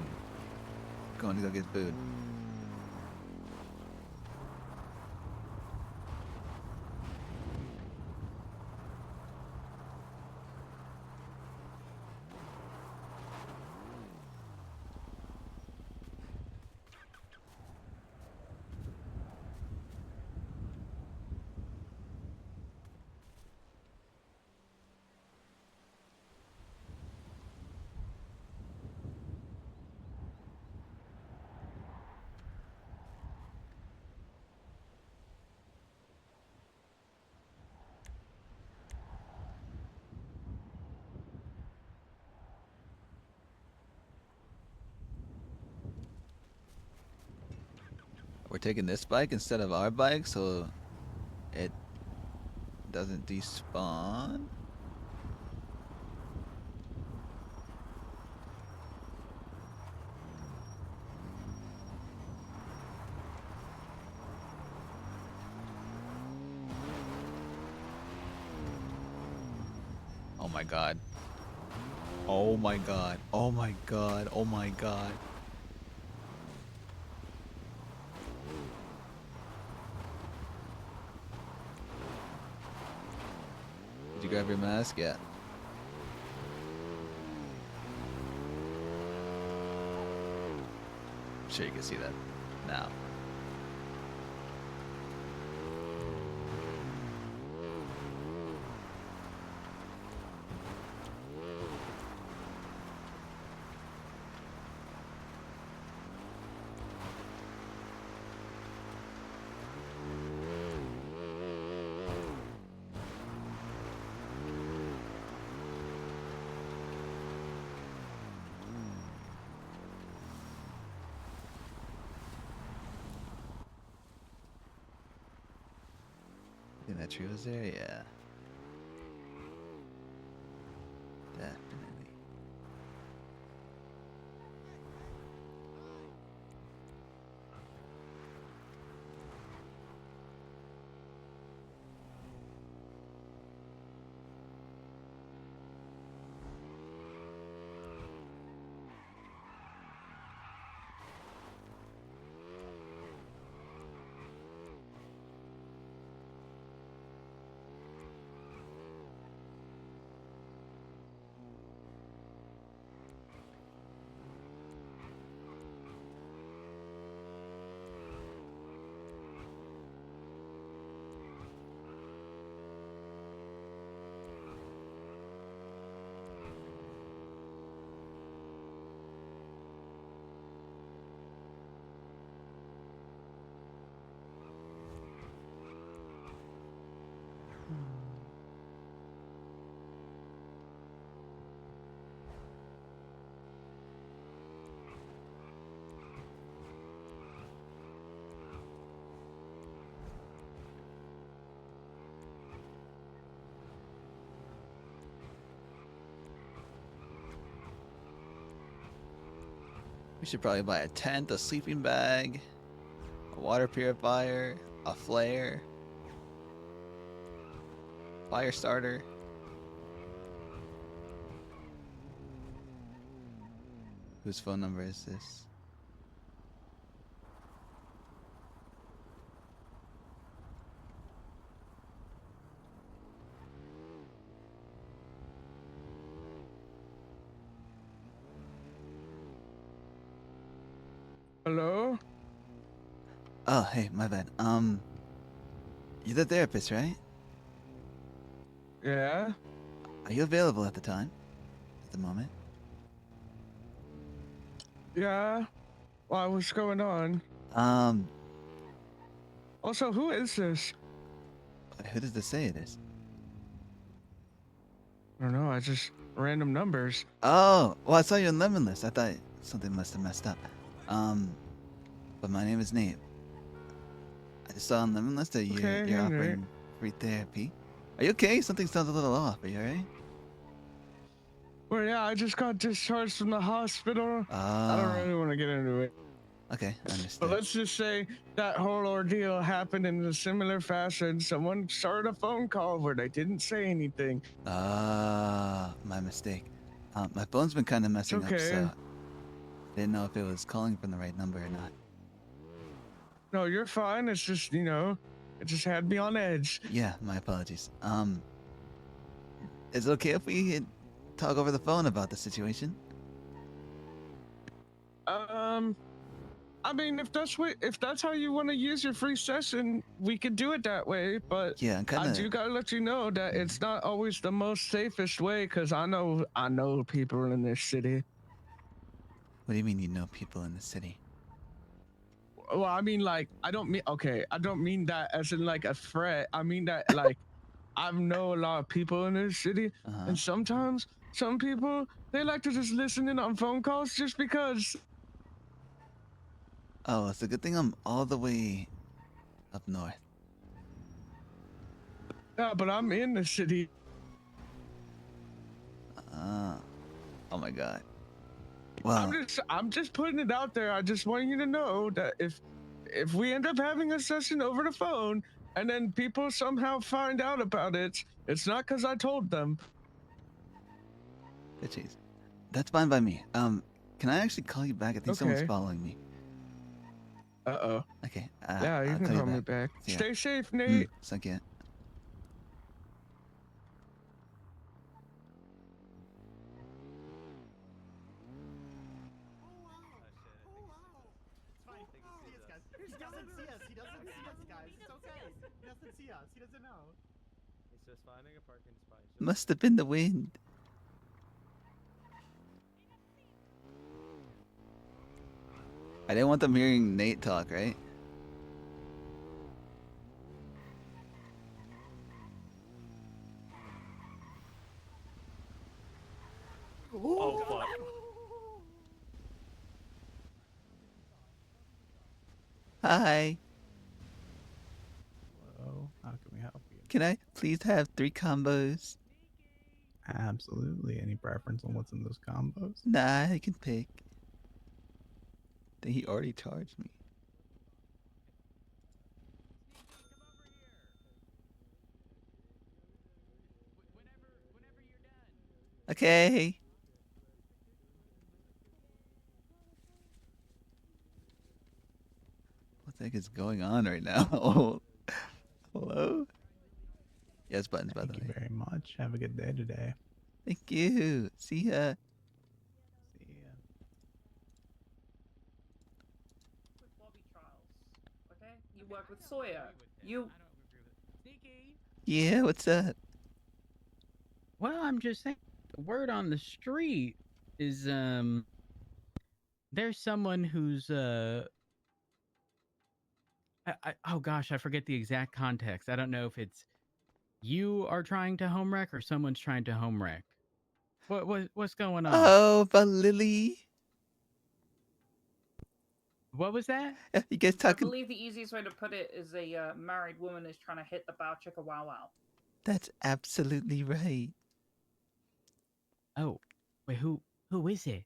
going to go get food. We're taking this bike instead of our bike so it doesn't despawn. Oh my god. Oh my god. Oh my god. Oh my god. Did you grab your mask? Yeah. sure you can see that now. Think that tree was there? Yeah. Definitely. We should probably buy a tent, a sleeping bag, a water purifier, a flare, fire starter. Whose phone number is this? Hello? Oh, hey, my bad. You're the therapist, right? Yeah? Are you available at the time? At the moment? Yeah? Why, what's going on? Um, Also, who is this? who does this say it is? I don't know, I just random numbers. Oh, well, I saw you on Lemon List. I thought something must have messed up. But my name is Nate. I just saw on Lemon List that Okay, you're hey, offering free therapy. Are you okay? Something sounds a little off. Are you alright? Well, yeah, I just got discharged from the hospital. I don't Oh, really want to get into it. okay, But understood. let's just say that whole ordeal happened in a similar fashion. Someone started a phone call where they didn't say anything. Ah, my mistake. My phone's been kind of It's messing up, okay. so I didn't know if it was calling from the right number or not. No, you're fine. It's just, it just had me on edge. Yeah, my apologies. Is it okay if we talk over the phone about the situation? I mean, if that's how you want to use your free session, we could do it that way. But Yeah, I'm kind I of. do gotta let you know that it's not always the most safest way, because I know people in this city. What do you mean you know people in the city? Well, I mean, like, I don't mean that as in like a threat. I mean that like I know a lot of people in this city, Uh-huh. and sometimes some people they like to just listen in on phone calls just because. Oh, it's a good thing I'm all the way up north. Yeah, but I'm in the city. Oh my god. Well, I'm just putting it out there. I just want you to know that if we end up having a session over the phone and then people somehow find out about it, it's not because I told them. good cheese. That's fine by me. Can I actually call you back? I think someone's Okay. following me. Uh-oh. Okay. Yeah, you I'll can call call me back. See ya. Stay safe, Nate. Suck it. doesn't see us. He doesn't see us, guys. It's okay. He doesn't see us. He doesn't know. It's just finding a parking spot. Must have been the wind. I didn't want them hearing Nate talk, right? Oh fuck. Hi. Hello, how can we help you? Can I please have 3 combos? Absolutely. Any preference on what's in those combos? Nah, I can pick. He already charged me. Okay. What the heck is going on right now? Hello? Yes, buttons, by the way. Thank you very much. Have a good day today. Thank you. See ya. See ya. With Bobby Trials, okay? You work with Sawyer. You. Sneaky. Yeah, what's up? Well, I'm just saying, the word on the street is there's someone who's oh gosh, I forget the exact context. I don't know if it's you are trying to home wreck or someone's trying to home wreck. What's going on? Oh, about Lily. What was that? You guys I talking? believe the easiest way to put it is a married woman is trying to hit the bow chicka wow wow. That's absolutely right. Oh, wait, who is it?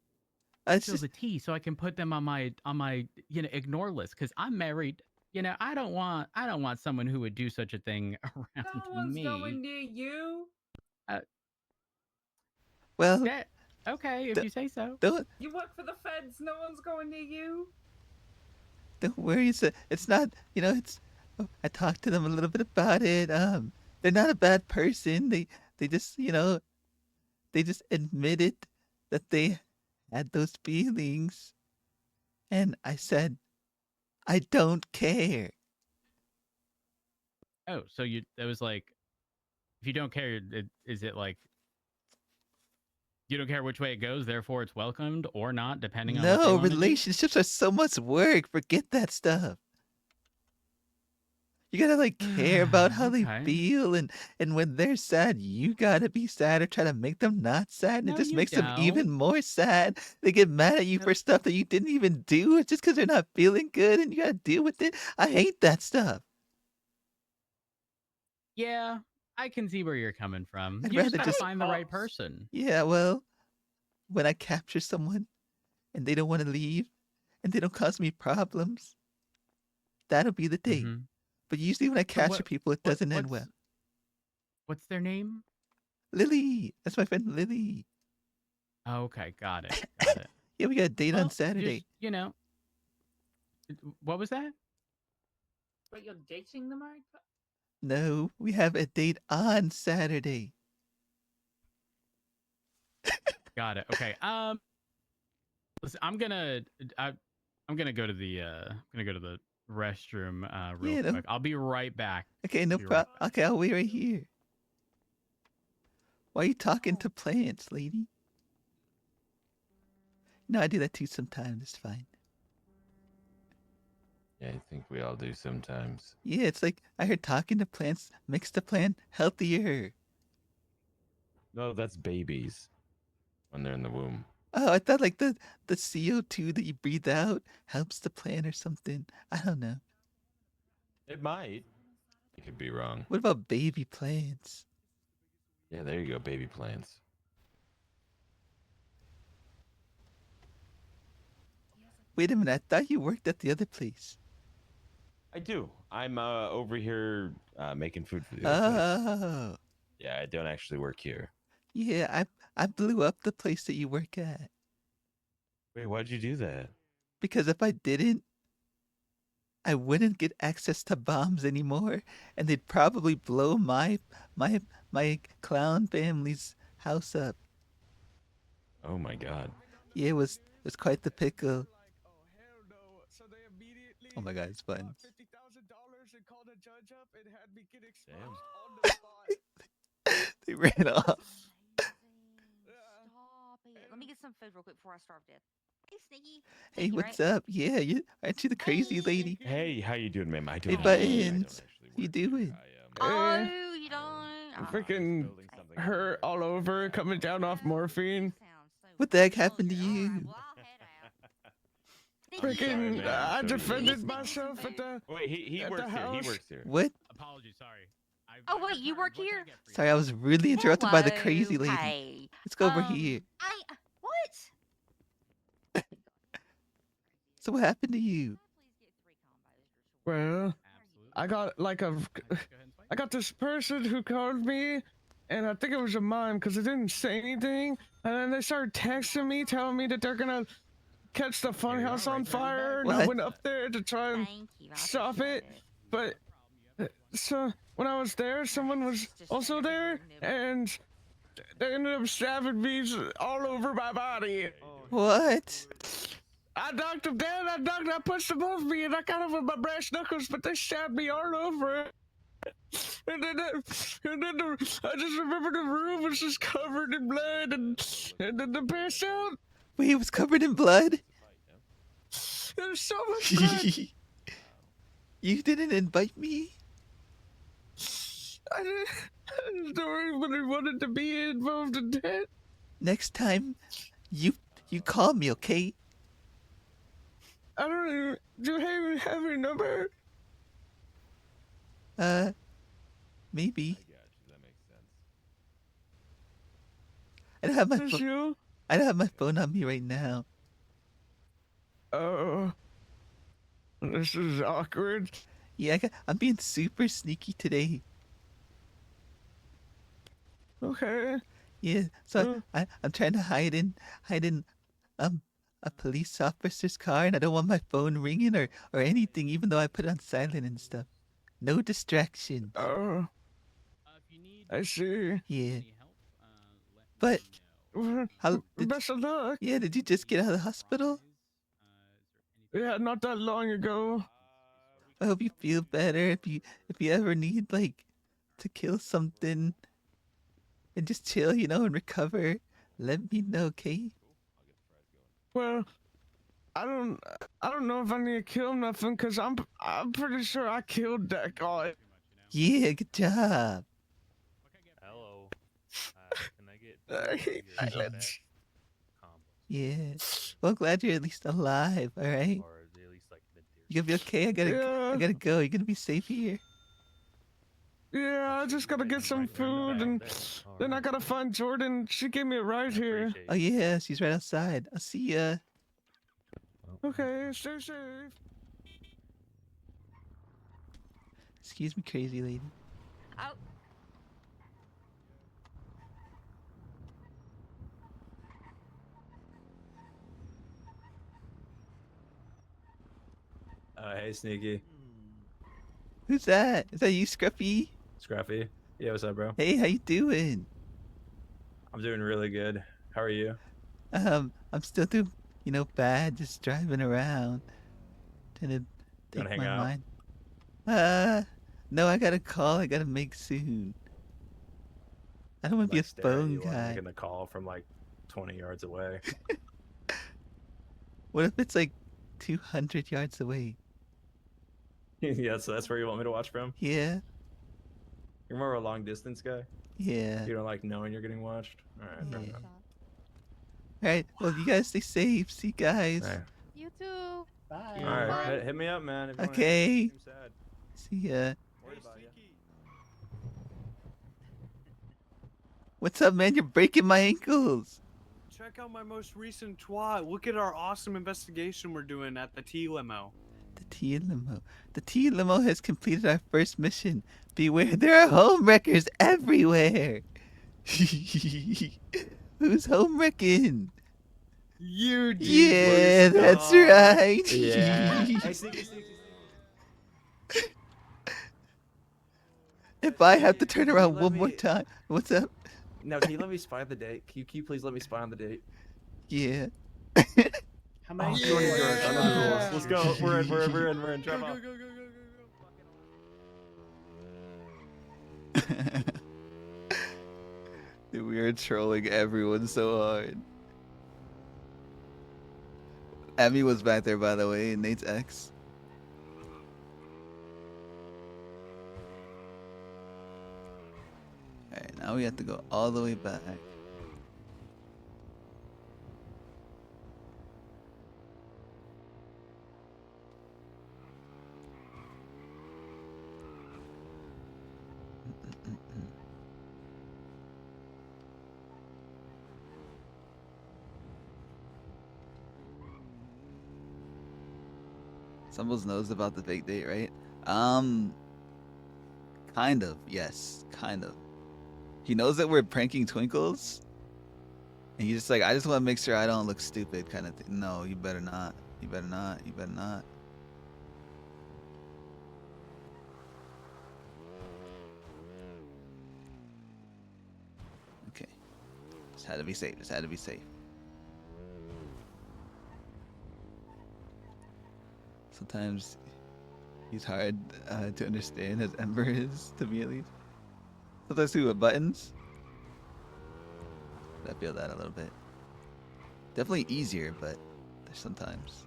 It's Spill just the tea so I can put them on my ignore list because I'm married. I don't want someone who would do such a thing around No one's me. going near you. well. That okay if you say so. You work for the feds. No one's going near you. Don't worry. It's not. It's. I talked to them a little bit about it. They're not a bad person. They just they just admitted that they had those feelings, and I said, I don't care. Oh, so that was like, if you don't care, is it like you don't care which way it goes, therefore it's welcomed or not, depending on what they No, want to do? relationships are so much work. Forget that stuff. You gotta care about how they Okay. feel, and when they're sad, you gotta be sad or try to make them not sad, and No, it just you makes them even don't. more sad. They get mad at you for stuff that you didn't even do just because they're not feeling good, and you gotta deal with it. I hate that stuff. Yeah, I can see where you're coming from. I'd You just rather gotta just find the right person. Yeah, well, when I capture someone and they don't want to leave and they don't cause me problems, that'll be the day. Mhm. But usually when I capture people, it doesn't end well. What's their name? Lily. That's my friend Lily. Oh, okay, got it. Got it. Yeah, we got a date on Well, Saturday. Just, what was that? But you're dating the married couple? No, we have a date on Saturday. Got it. Okay. Listen, I'm gonna go to the restroom real quick. I'll be right back. Okay, no problem. Okay, I'll wait right here. Why are you talking to plants, lady? No, I do that too sometimes. It's fine. Yeah, I think we all do sometimes. Yeah, it's like I heard talking to plants makes the plant healthier. No, that's babies when they're in the womb. Oh, I thought like the CO2 that you breathe out helps the plant or something. I don't know. It might. You could be wrong. What about baby plants? Yeah, there you go, baby plants. Wait a minute, I thought you worked at the other place. I do. I'm over here making food for the other place. Yeah, I don't actually work here. Yeah, I blew up the place that you work at. Wait, why'd you do that? Because if I didn't, I wouldn't get access to bombs anymore, and they'd probably blow my clown family's house up. Oh my god. Yeah, it was quite the pickle. Oh my god, it's fun. $50,000 and called a judge up and had me get expunged on the spot. They ran off. Stop it. Let me get some food real quick before I starve to death. Hey, Sneaky. Hey, Sneaky, what's right? up? Yeah, aren't you the crazy lady? Hey, how you doing, ma'am? I Hey, don't. Buttons. How you doing? Oh, you don't. Freaking hurt all over, coming down off morphine. What the heck happened to you? Freaking, man. I So defended you- myself at the. Wait, he at works the here. He house. works here. What? Apologies, sorry. Oh, wait, you work here? Sorry, I was really interrupted by the Hello, crazy lady. hey. Let's go over here. What? So what happened to you? Well, I got I got this person who called me, and I think it was a mime because it didn't say anything, and then they started texting me, telling me that they're gonna catch the funhouse on fire, and I What? went up there to try and stop it, but so when I was there, someone was also there, and they ended up stabbing me all over my body. What? I knocked them down, I pushed them off me, and I got them with my brass knuckles, but they stabbed me all over. And then I just remember the room was just covered in blood, and then the passed out. Wait, it was covered in blood? There's so much blood. You didn't invite me? I didn't know anybody wanted to be involved in that. Next time, you call me, okay? I don't even, do you even have your number? Maybe. That makes sense. I don't have my Is phone. you? I don't have my phone on me right now. Oh, this is awkward. Yeah, I'm being super sneaky today. Okay. Yeah, so I'm trying to hide in a police officer's car, and I don't want my phone ringing or anything, even though I put it on silent and stuff. No distraction. Oh, I see. Yeah. But how Best of luck. Yeah, did you just get out of the hospital? Yeah, not that long ago. I hope you feel better. If you ever need like to kill something and just chill, and recover, let me know, okay? Well, I don't know if I need to kill nothing, because I'm pretty sure I killed that guy. Yeah, good job. Hello. Can I get Yeah. Well, glad you're at least alive, all right? or is it at least like You gonna be okay? I gotta go. You gonna be safe here? Yeah, I just gotta get some food, and then I gotta find Jordan. She gave me a ride here. Oh yeah, she's right outside. I'll see ya. Okay, stay safe. Excuse me, crazy lady. Oh. Hey, Sneaky. Who's that? Is that you, Scruffy? Scruffy. Yeah, what's up, bro? Hey, how you doing? I'm doing really good. How are you? I'm still doing, bad, just driving around. Trying to Wanna take hang my out? mind. No, I got a call I gotta make soon. I don't want to be a Stare at phone you while I'm guy. making the call from like 20 yards away. What if it's like 200 yards away? Yeah, so that's where you want me to watch from? Yeah, You're more of a long distance guy? yeah. You don't like knowing you're getting watched? Alright, fair Yeah. enough. Alright, well, you guys stay safe. See you guys. Alright. You too. Bye. Alright, hit me up, man. If you wanna Okay. seem sad. See ya. Worried about ya. What's up, man? You're breaking my ankles. Check out my most recent twat. Look at our awesome investigation we're doing at the T limo. The T limo. The T limo has completed our first mission. Beware, there are home wreckers everywhere. Who's home wrecking? You did. Yeah, that's right. Yeah. Hey, Sneaky. If I have to turn around one more time, what's up? Now, can you let me spy on the date? Can you please let me spy on the date? Yeah. How many? Jordan, let's go. We're in. Drive off. Dude, we are trolling everyone so hard. Emmy was back there, by the way, Nate's ex. Alright, now we have to go all the way back. Stumbles knows about the fake date, right? Kind of, yes, kind of. He knows that we're pranking Twinkles, and he's just like, I just want to make sure I don't look stupid, kind of thing. No, you better not. You better not. You better not. Okay, just had to be safe. Just had to be safe. Sometimes he's hard to understand, as Ember is, to me at least. Sometimes too with buttons. I feel that a little bit. Definitely easier, but there's sometimes.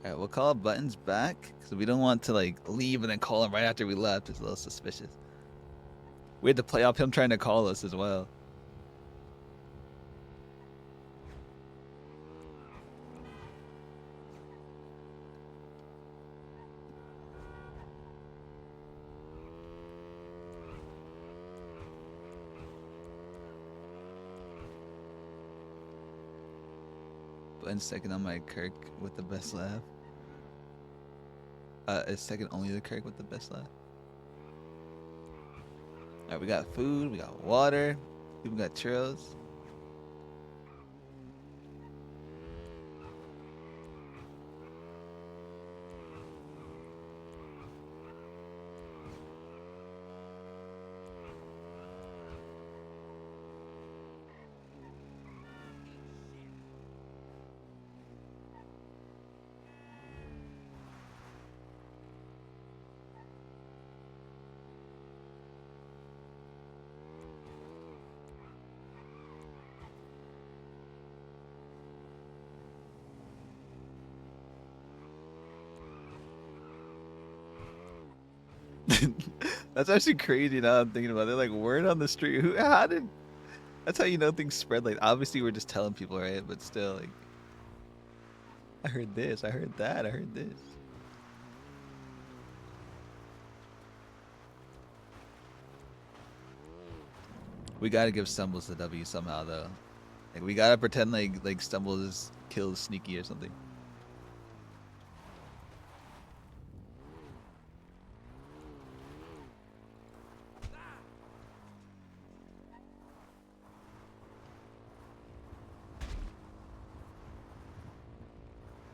Alright, we'll call buttons back, because we don't want to like leave and then call him right after we left. It's a little suspicious. We had to play off him trying to call us as well. Buttons second on my Kirk with the best laugh. Is second only to Kirk with the best laugh. Alright, we got food, we got water, even got churros. That's actually crazy now I'm thinking about it. Like, word on the street. How did... That's how you know things spread. Like, obviously we're just telling people, right? But still, like... I heard this, I heard that, I heard this. We gotta give Stumbles the W somehow, though. Like, we gotta pretend like Stumbles kills Sneaky or something.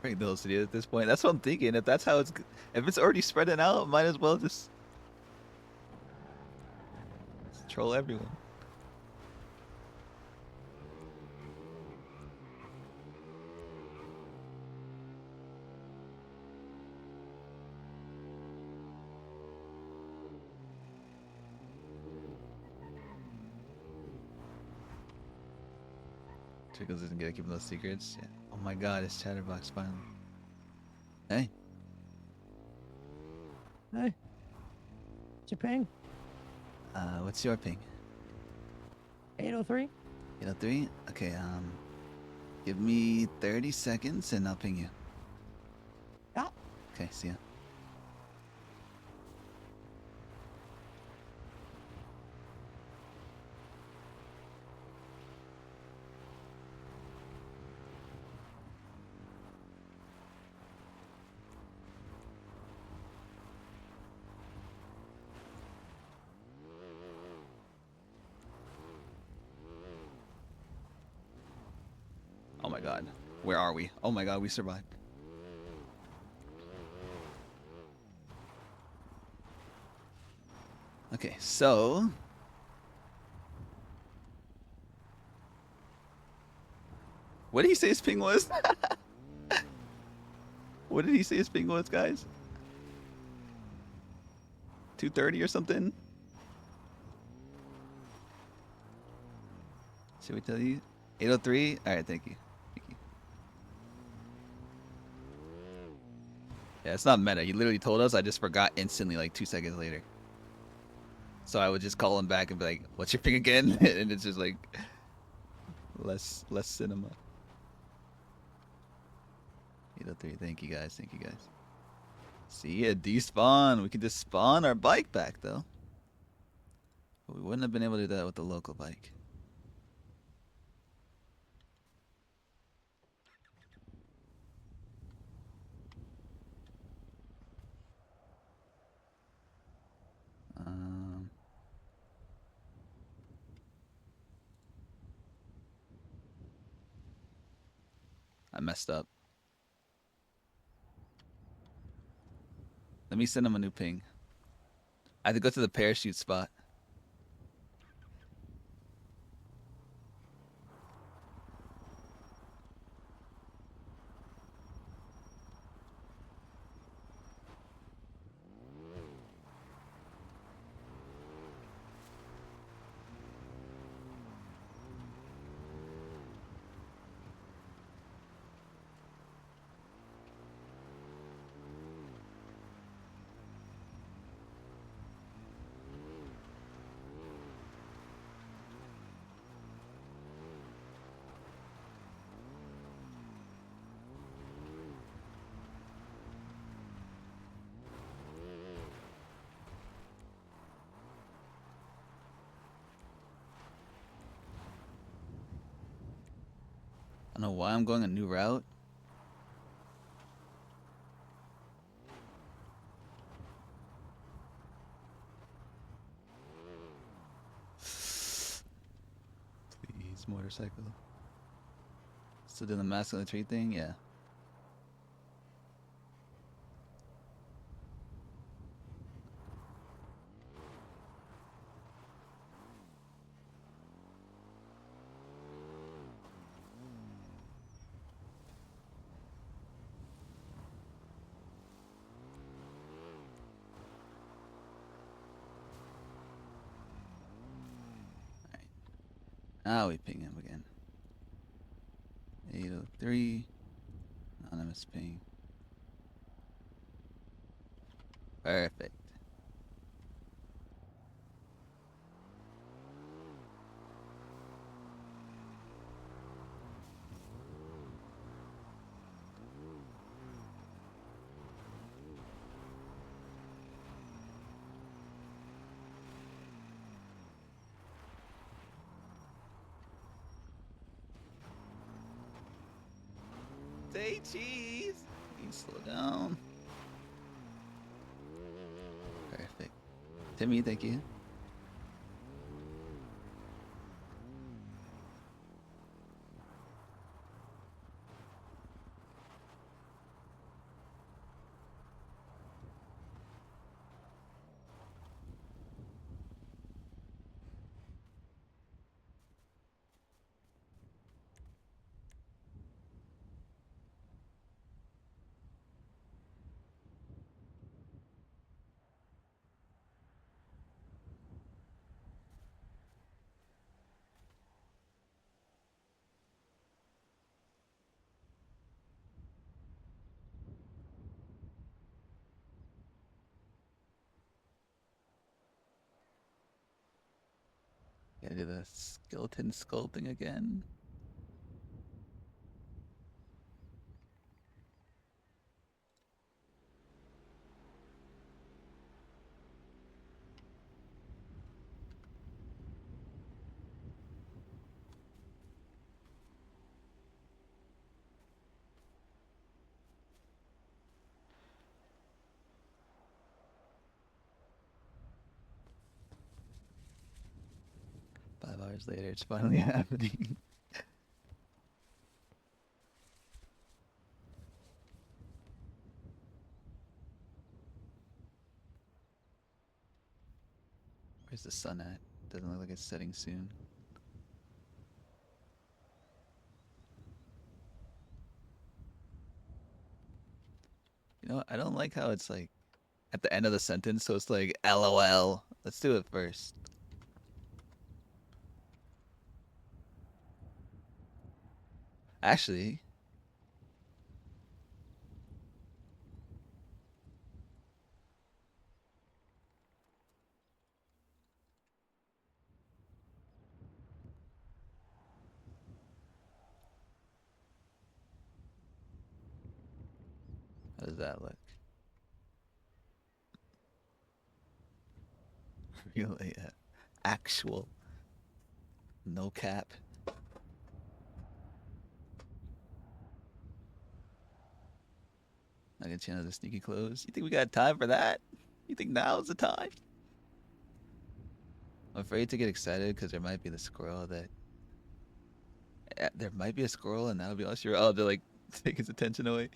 Bring the whole city at this point. That's what I'm thinking. If that's how it's, if it's already spreading out, might as well just troll everyone. Trickles isn't gonna keep those secrets. Yeah. Oh my god, it's Chatterbox finally. Hey. Hey. What's your ping? What's your ping? 803? 803? Okay, give me 30 seconds and I'll ping you. Yeah. Okay, see ya. Oh my god. Where are we? Oh my god, we survived. Okay, so What did he say his ping was? What did he say his ping was, guys? 230 or something? Should we tell you? 803? Alright, thank you. Thank you. Yeah, it's not meta. He literally told us. I just forgot instantly, like 2 seconds later. So I would just call him back and be like, "What's your ping again?" And it's just like less cinema. 803. Thank you guys. Thank you guys. See a despawn. We can just spawn our bike back though. But we wouldn't have been able to do that with the local bike. I messed up. Let me send him a new ping. I have to go to the parachute spot. I don't know why I'm going a new route. Please, motorcycle. Still doing the mask on the tree thing? Yeah. Now we ping him again. 803. Anonymous ping. Perfect. Say cheese. Can you slow down? Perfect. Timmy, thank you. Gotta do the skeleton sculpting again. Five hours later, it's finally happening. Where's the sun at? Doesn't look like it's setting soon. You know, I don't like how it's like at the end of the sentence, so it's like LOL. Let's do it first. Actually, how does that look? Real AF. Actual. No cap. Not gonna channel the sneaky clothes. You think we got time for that? You think now's the time? I'm afraid to get excited because there might be the squirrel that. There might be a squirrel and that'll be all sure. Oh, they're like take his attention away.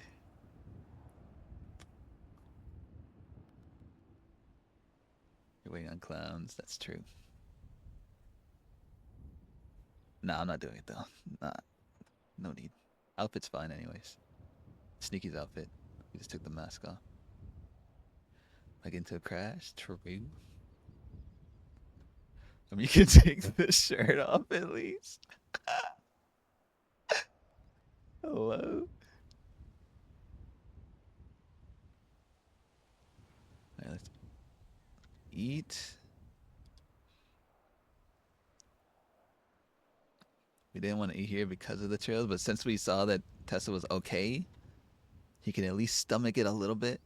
You're waiting on clowns. That's true. No, I'm not doing it though. Nah, no need. Outfit's fine anyways. Sneaky's outfit. We just took the mask off. Like into a crash? True. I mean, you can take the shirt off at least. Hello? Alright, let's eat. We didn't want to eat here because of the trails, but since we saw that Tessa was okay, he can at least stomach it a little bit.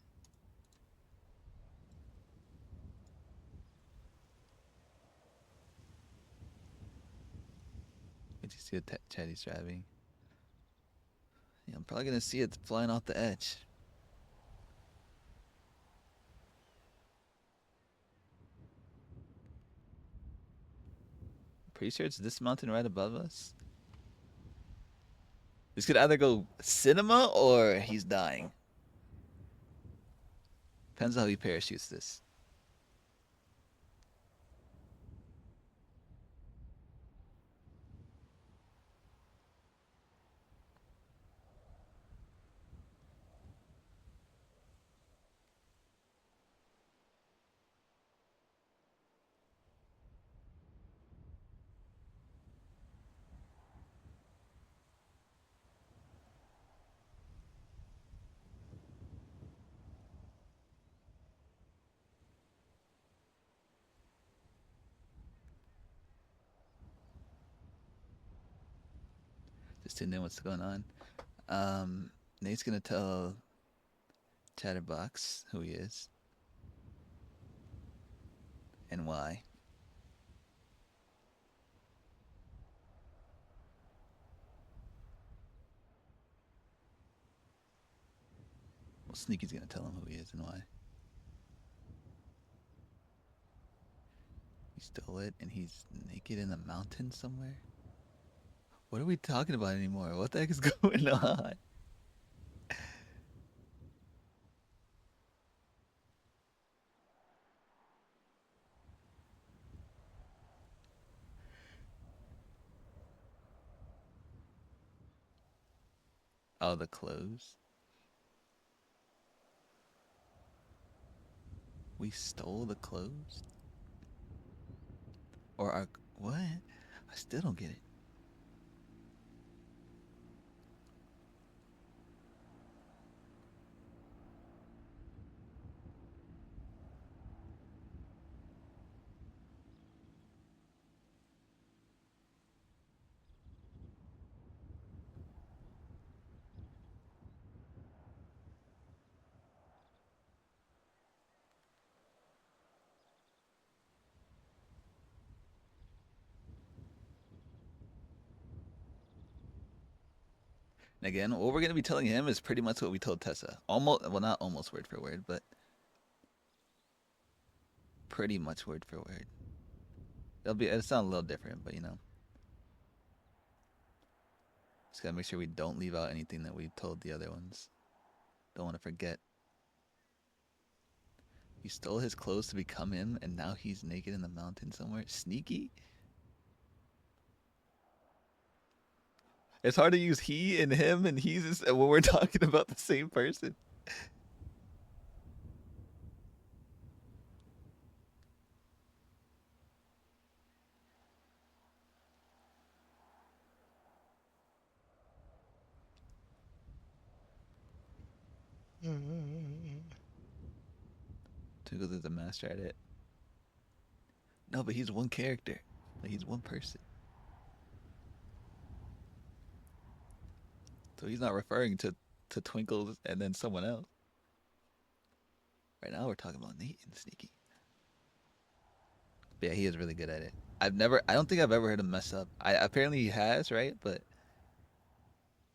Did you see the Chatty's driving? Yeah, I'm probably gonna see it flying off the edge. Pretty sure it's this mountain right above us. This could either go cinema or he's dying. Depends on how he parachutes this. Just tuned in what's going on. Nate's gonna tell Chatterbox who he is and why. Well, Sneaky's gonna tell him who he is and why. He stole it and he's naked in the mountain somewhere? What are we talking about anymore? What the heck is going on? Oh, the clothes? We stole the clothes? Or our... What? I still don't get it. And again, what we're going to be telling him is pretty much what we told Tessa. Almost, well, not almost word for word, but pretty much word for word. It'll sound a little different, but you know. Just gotta make sure we don't leave out anything that we told the other ones. Don't want to forget. You stole his clothes to become him, and now he's naked in the mountain somewhere. Sneaky? It's hard to use he and him and he's when we're talking about the same person. Twinkles is a master at it. No, but he's one character. Like, he's one person. So he's not referring to Twinkles and then someone else. Right now we're talking about Nate and Sneaky. But yeah, he is really good at it. I don't think I've ever heard him mess up. Apparently he has, right? But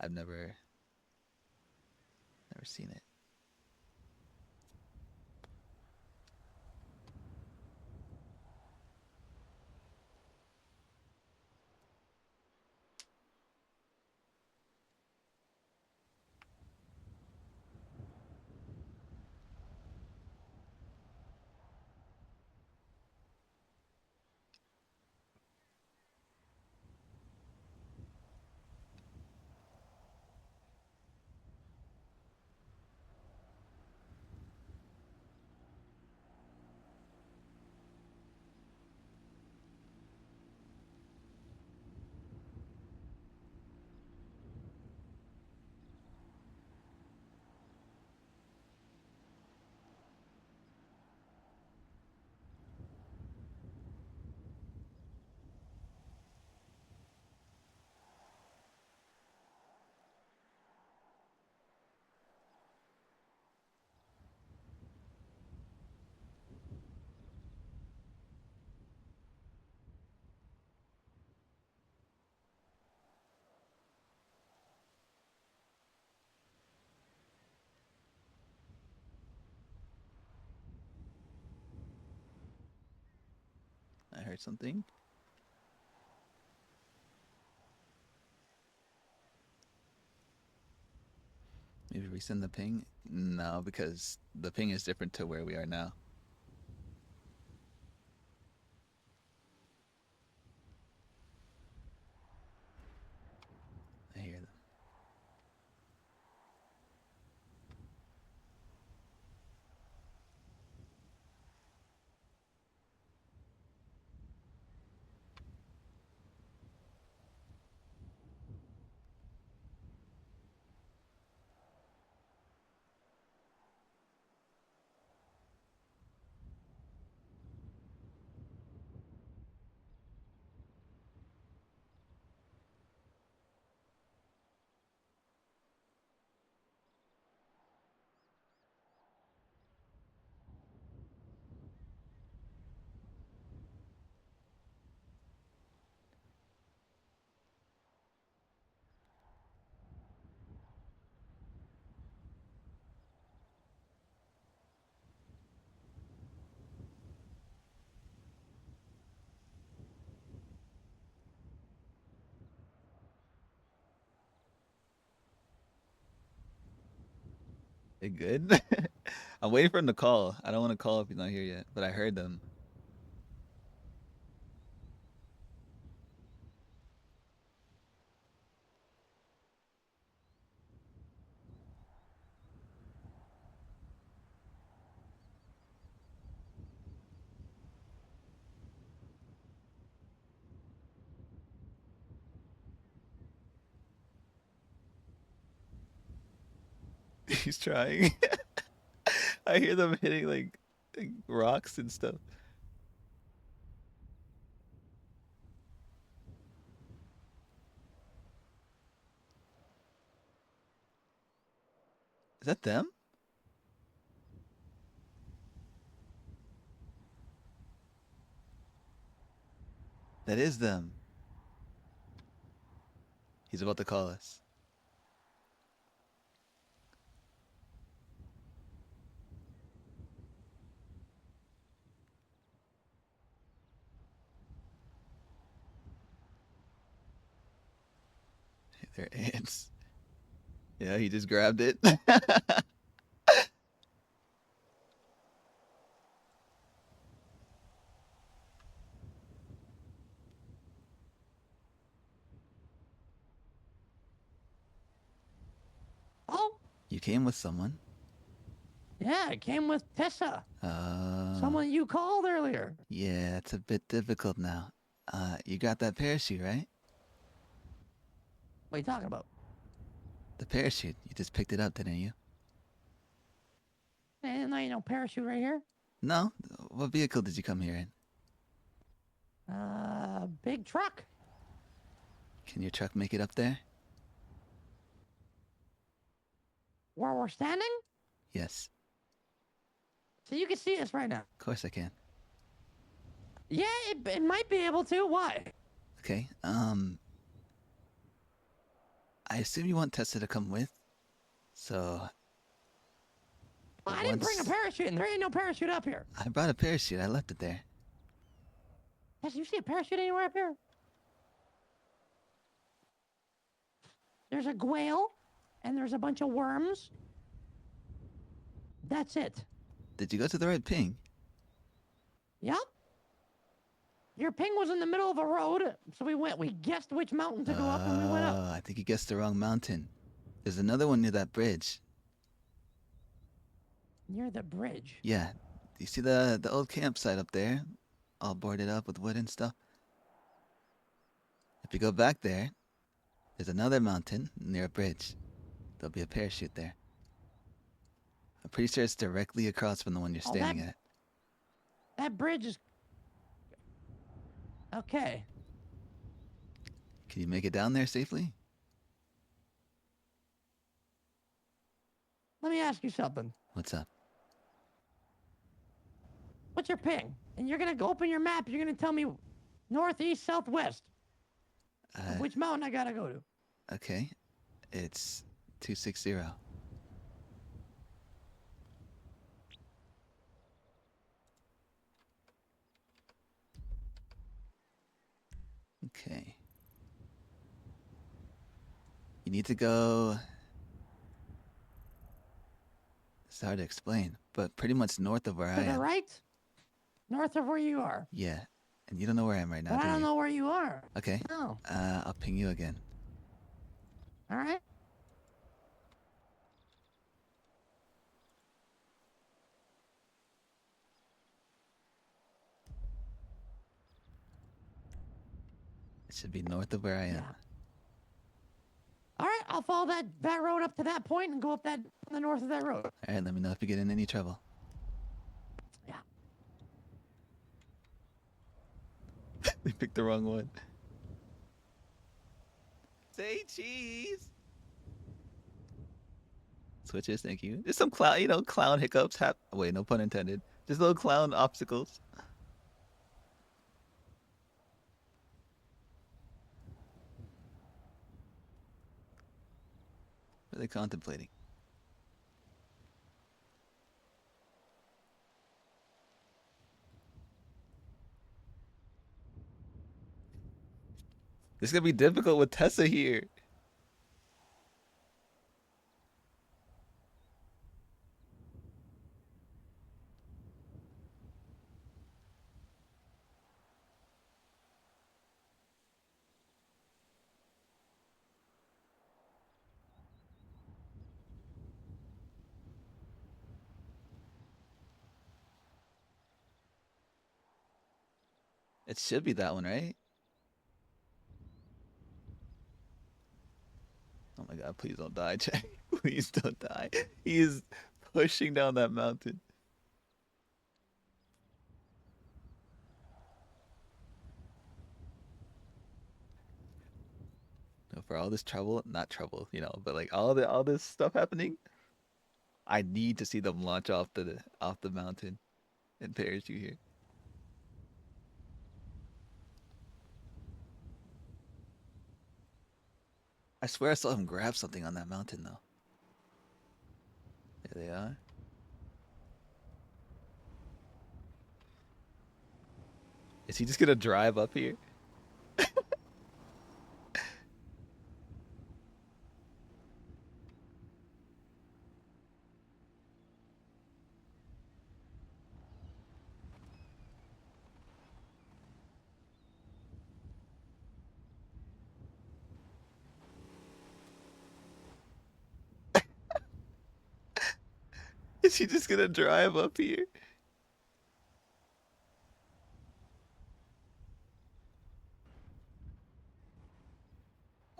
I've never seen it. I heard something. Maybe resend the ping? No, because the ping is different to where we are now. I hear them. They good? I'm waiting for him to call. I don't want to call if he's not here yet, but I heard them. He's trying. I hear them hitting like rocks and stuff. Is that them? That is them. He's about to call us. They're ants. Yeah, he just grabbed it. Oh, You came with someone. yeah, it came with Tessa. Someone you called earlier. Yeah, it's a bit difficult now. You got that parachute, right? What are you talking about? The parachute. You just picked it up, didn't you? I didn't know you know parachute right here. No? What vehicle did you come here in? Big truck. Can your truck make it up there? Where we're standing? Yes. So you can see us right now. Of course I can. Yeah, it might be able to. Why? Okay. I assume you want Tessa to come with. So. I didn't bring a parachute, and there ain't no parachute up here. I brought a parachute. I left it there. Did you see a parachute anywhere up here? There's a quail, and there's a bunch of worms. That's it. Did you go to the right ping? Yep. Your ping was in the middle of a road, so we guessed which mountain to go up, and we went up. I think you guessed the wrong mountain. There's another one near that bridge. Near the bridge? Yeah. Do you see the old campsite up there? All boarded up with wood and stuff? If you go back there, there's another mountain near a bridge. There'll be a parachute there. I'm pretty sure it's directly across from the one you're standing at. That bridge is... Okay. Can you make it down there safely? Let me ask you something. What's up? What's your ping? And you're gonna go open your map. You're gonna tell me northeast, southwest. Which mountain I gotta go to? Okay. It's 260. Okay. You need to go... It's hard to explain, but pretty much north of where I To the am. right? North of where you are. Yeah. And you don't know where I am right now, But do I don't you? know where you are. Okay. No. I'll ping you again. All right. It should be north of where I am. Yeah. All right, I'll follow that road up to that point and go up the north of that road. All right, let me know if you get in any trouble. Yeah. They picked the wrong one. Say cheese. Switches, thank you. There's some clown hiccups. Wait, no pun intended. Just little clown obstacles. What are they contemplating? This is gonna be difficult with Tessa here. It should be that one, right? Oh my god, please don't die, Jack. Please don't die. He is pushing down that mountain. No, for all this trouble, not trouble, but like all this stuff happening, I need to see them launch off the mountain and parachute here. I swear I saw him grab something on that mountain, though. There they are. Is he just gonna drive up here? Is he just gonna drive up here?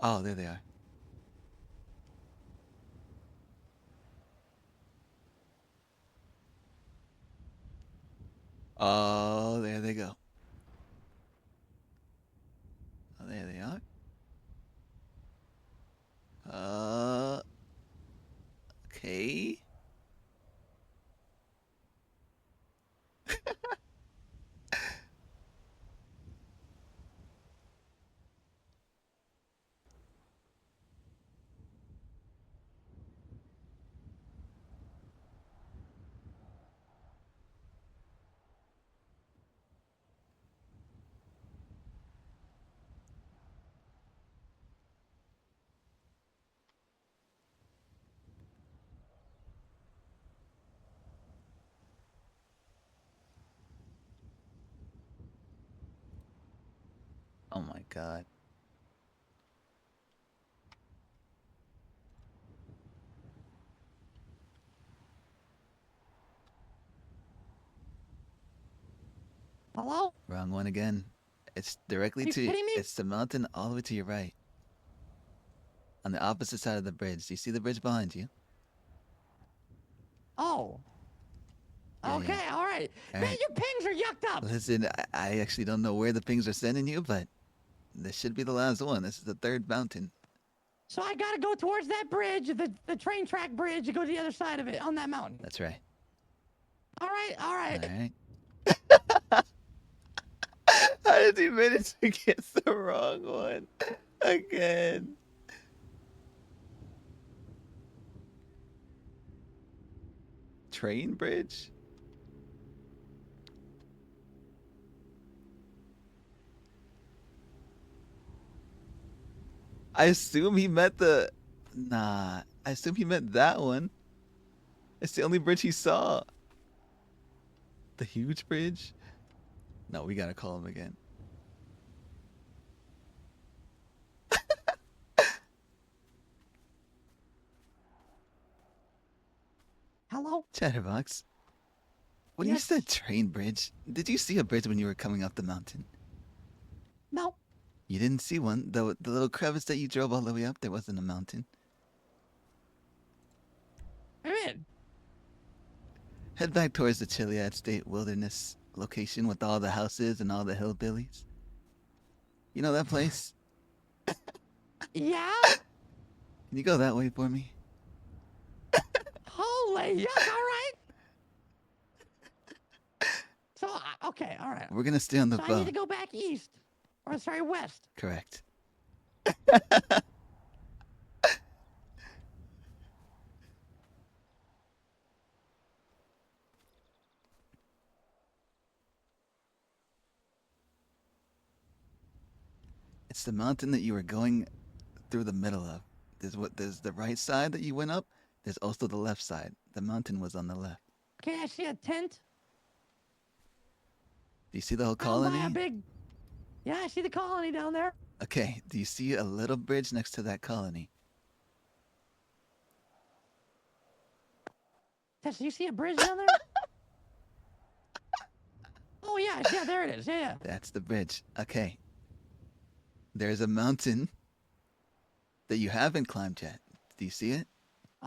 Oh, there they are. Oh, there they go. Oh, there they are. Okay. Oh my god. Hello? Wrong one again. It's directly Are you to kidding me? it's the mountain all the way to your right. On the opposite side of the bridge. Do you see the bridge behind you? Oh. Yeah, Okay, yeah. all right. All Man, right. your pings are yucked up. Listen, I actually don't know where the pings are sending you, but this should be the last one. This is the third mountain. So I gotta go towards that bridge, the train track bridge, and go to the other side of it on that mountain. That's right. All right, all right. All right. How did he manage to get the wrong one again? Train bridge? I assume he meant the... Nah, I assume he meant that one. It's the only bridge he saw. The huge bridge? No, we gotta call him again. Hello? Chatterbox. When you said train bridge, did you see a bridge when you were coming up the mountain? No. You didn't see one? The little crevice that you drove all the way up, there wasn't a mountain. Man. Head back towards the Chiliad State Wilderness location with all the houses and all the hillbillies. You know that place? Yeah? Can you go that way for me? Holy yuck, all right. So, okay, all right. We're gonna stay on the so I boat. need to go back east. Or, sorry, west. Correct. It's the mountain that you were going through the middle of. There's the right side that you went up. There's also the left side. The mountain was on the left. Can I see a tent? Do you see the whole Down by colony? a big... Yeah, I see the colony down there. Okay, do you see a little bridge next to that colony? Tess, do you see a bridge down there? Oh, yeah, there it is. Yeah. That's the bridge. Okay. There's a mountain that you haven't climbed yet. Do you see it?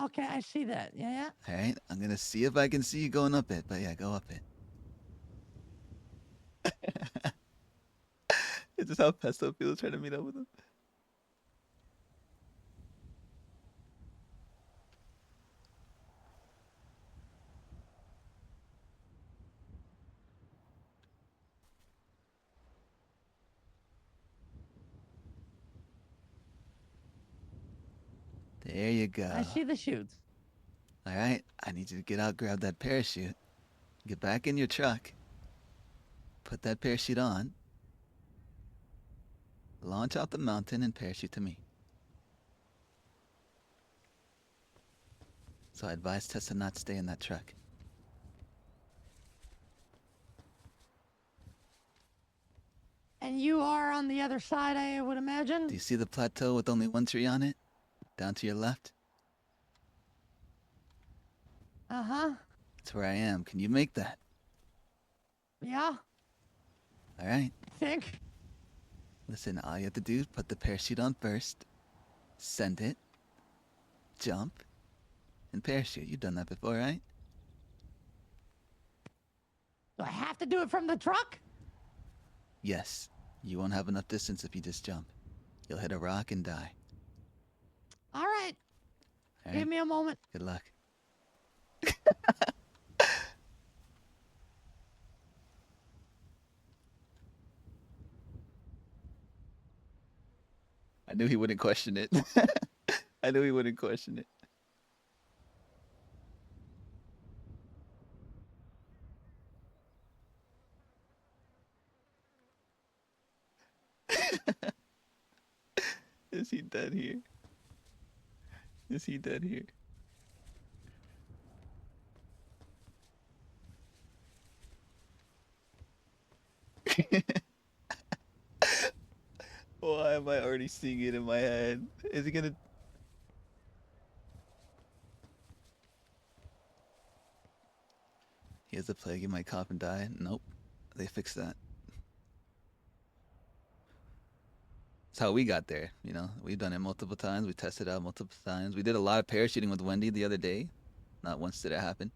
Okay, I see that. Yeah. All right, I'm gonna see if I can see you going up it. But yeah, go up it. It's just how Pesto feels trying to meet up with him. There you go. I see the chutes. All right, I need you to get out, grab that parachute, get back in your truck, put that parachute on, launch out the mountain, and parachute to me. So I advise Tessa not stay in that truck. And you are on the other side, I would imagine? Do you see the plateau with only one tree on it? Down to your left? Uh-huh. That's where I am. Can you make that? Yeah, All right. I think. Listen, all you have to do is put the parachute on first, send it, jump, and parachute. You've done that before, right? Do I have to do it from the truck? Yes, you won't have enough distance if you just jump. You'll hit a rock and die. All right. All Give right? me a moment. Good luck. I knew he wouldn't question it. I knew he wouldn't question it. Is he dead here? Is he dead here? Why am I already seeing it in my head? Is he gonna... He has a plague, he might cough and die. Nope. They fixed that. That's how we got there, you know? We've done it multiple times. We tested it out multiple times. We did a lot of parachuting with Wendy the other day. Not once did it happen.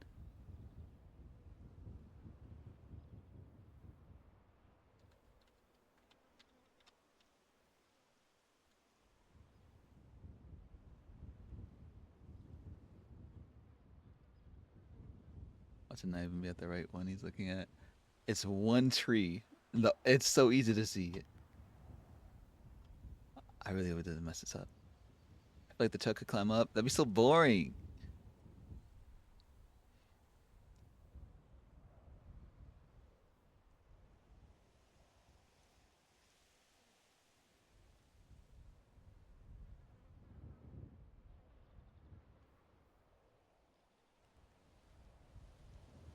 Watch it not even be at the right one he's looking at. It's one tree. It's so easy to see it. I really hope it doesn't mess this up. I feel like the truck could climb up. That'd be so boring.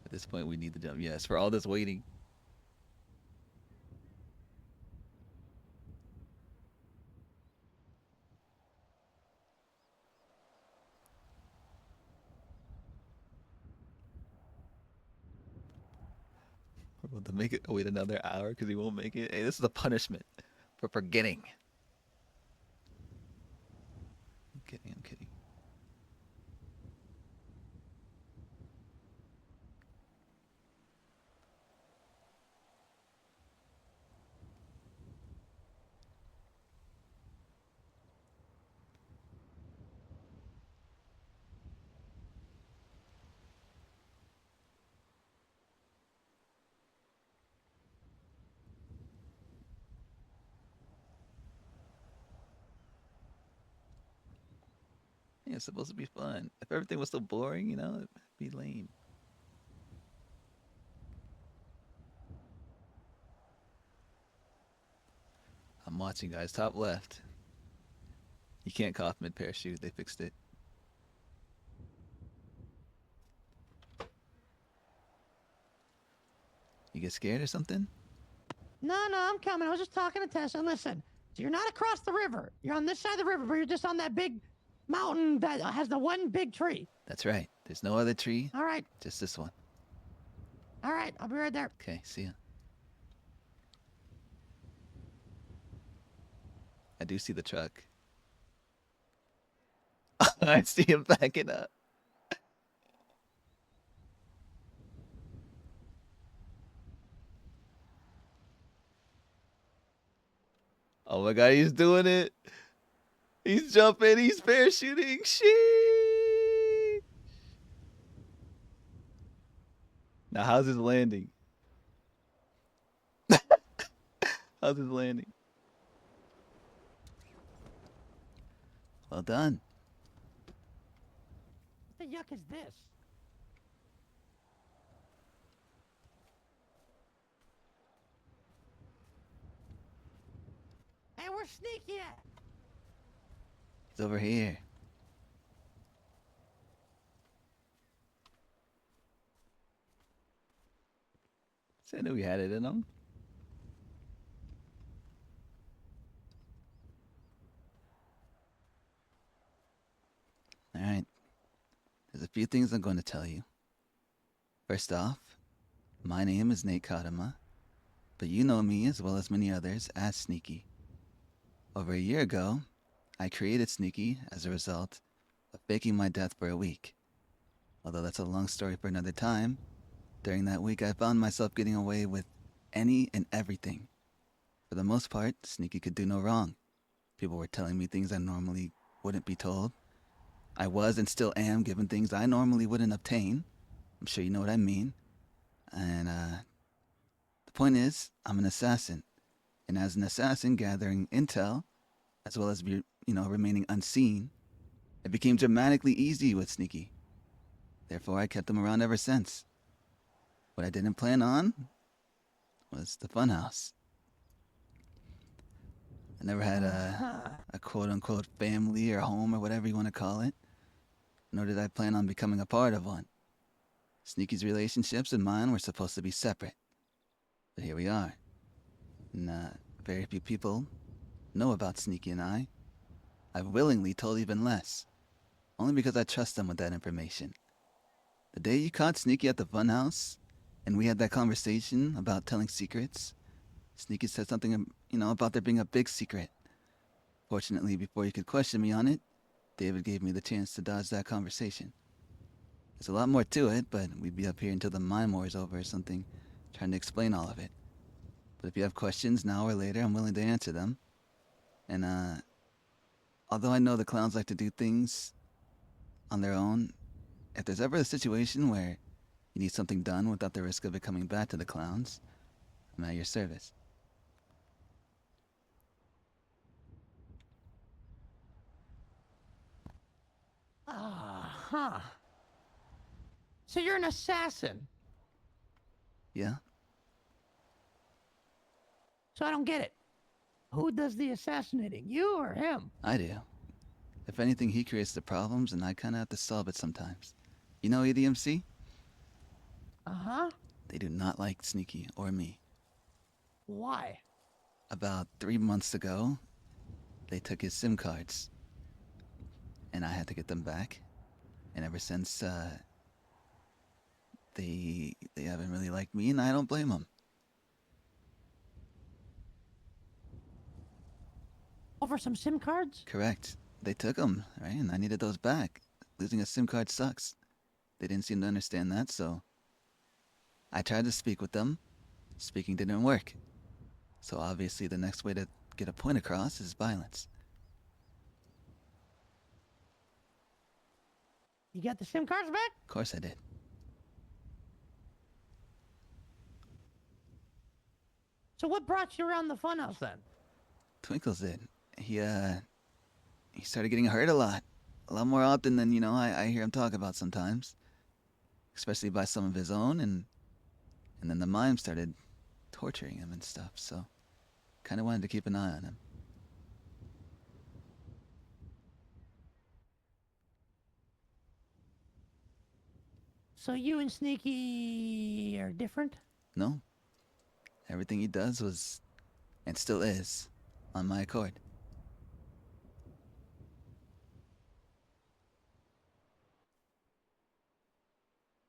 At this point, we need to jump. Yes, for all this waiting. We're about to make it. Wait another hour because he won't make it. Hey, this is a punishment for forgetting. I'm kidding. I'm kidding. Yeah, it's supposed to be fun. If everything was so boring, you know, it'd be lame. I'm watching, guys. Top left. You can't cough mid parachute. They fixed it. You get scared or something? No, I'm coming. I was just talking to Tessa. Listen, so you're not across the river. You're on this side of the river, but you're just on that big mountain that has the one big tree. That's right. There's no other tree. All right. Just this one. All right. I'll be right there. Okay, see ya. I do see the truck. I see him backing up. Oh my god, he's doing it. He's jumping, he's parachuting. Shit. Now, how's his landing? How's his landing? Well done. What the yuck is this? Hey, where's Sneaky at? He's over here. See, I knew we had it in him. All right. There's a few things I'm going to tell you. First off, my name is Nate Kadama, but you know me as well as many others as Sneaky. Over a year ago, I created Sneaky as a result of faking my death for a week. Although that's a long story for another time, During that week, I found myself getting away with any and everything. For the most part, Sneaky could do no wrong. People were telling me things I normally wouldn't be told. I was and still am given things I normally wouldn't obtain. I'm sure you know what I mean. And the point is, I'm an assassin. And as an assassin gathering intel, as well as remaining unseen, it became dramatically easy with Sneaky. Therefore, I kept him around ever since. What I didn't plan on was the funhouse. I never had a quote-unquote family or home or whatever you want to call it, nor did I plan on becoming a part of one. Sneaky's relationships and mine were supposed to be separate. But here we are. And very few people know about Sneaky and I. I've willingly told even less, only because I trust them with that information. The day you caught Sneaky at the funhouse, and we had that conversation about telling secrets, Sneaky said something, about there being a big secret. Fortunately, before you could question me on it, David gave me the chance to dodge that conversation. There's a lot more to it, but we'd be up here until the mine war is over or something, trying to explain all of it. But if you have questions now or later, I'm willing to answer them. And, although I know the clowns like to do things on their own, if there's ever a situation where you need something done without the risk of it coming back to the clowns, I'm at your service. So you're an assassin. Yeah? So I don't get it. Who does the assassinating, you or him? I do. If anything, he creates the problems, and I kind of have to solve it sometimes. You know EDMC? Uh-huh. They do not like Sneaky or me. Why? About 3 months ago, they took his SIM cards, and I had to get them back. And ever since, they haven't really liked me, and I don't blame them. Over some SIM cards? Correct. They took them, right? And I needed those back. Losing a SIM card sucks. They didn't seem to understand that, so I tried to speak with them. Speaking didn't work. So obviously the next way to get a point across is violence. You got the SIM cards back? Of course I did. So what brought you around the funhouse then? Twinkles did. He started getting hurt a lot more often than, I hear him talk about sometimes. Especially by some of his own, and then the mime started torturing him and stuff, so kind of wanted to keep an eye on him. So you and Sneaky are different? No. Everything he does was, and still is, on my accord.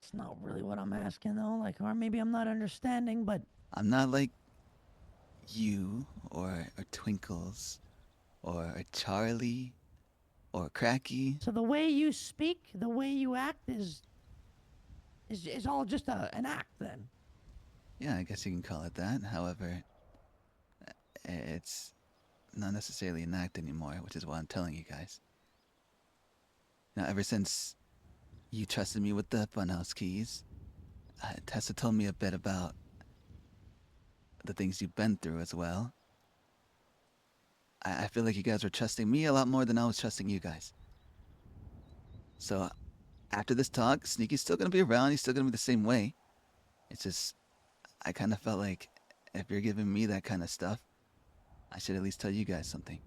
It's not really what I'm asking though, or maybe I'm not understanding, but... I'm not like you, or Twinkles, or Charlie, or Cracky. So the way you speak, the way you act is all just an act then? Yeah, I guess you can call it that. However, it's not necessarily an act anymore, which is why I'm telling you guys. Now, ever since you trusted me with the funhouse keys, Tessa told me a bit about the things you've been through as well. I feel like you guys were trusting me a lot more than I was trusting you guys. So, after this talk, Sneaky's still gonna be around, he's still gonna be the same way. It's just, I kind of felt like if you're giving me that kind of stuff, I should at least tell you guys something.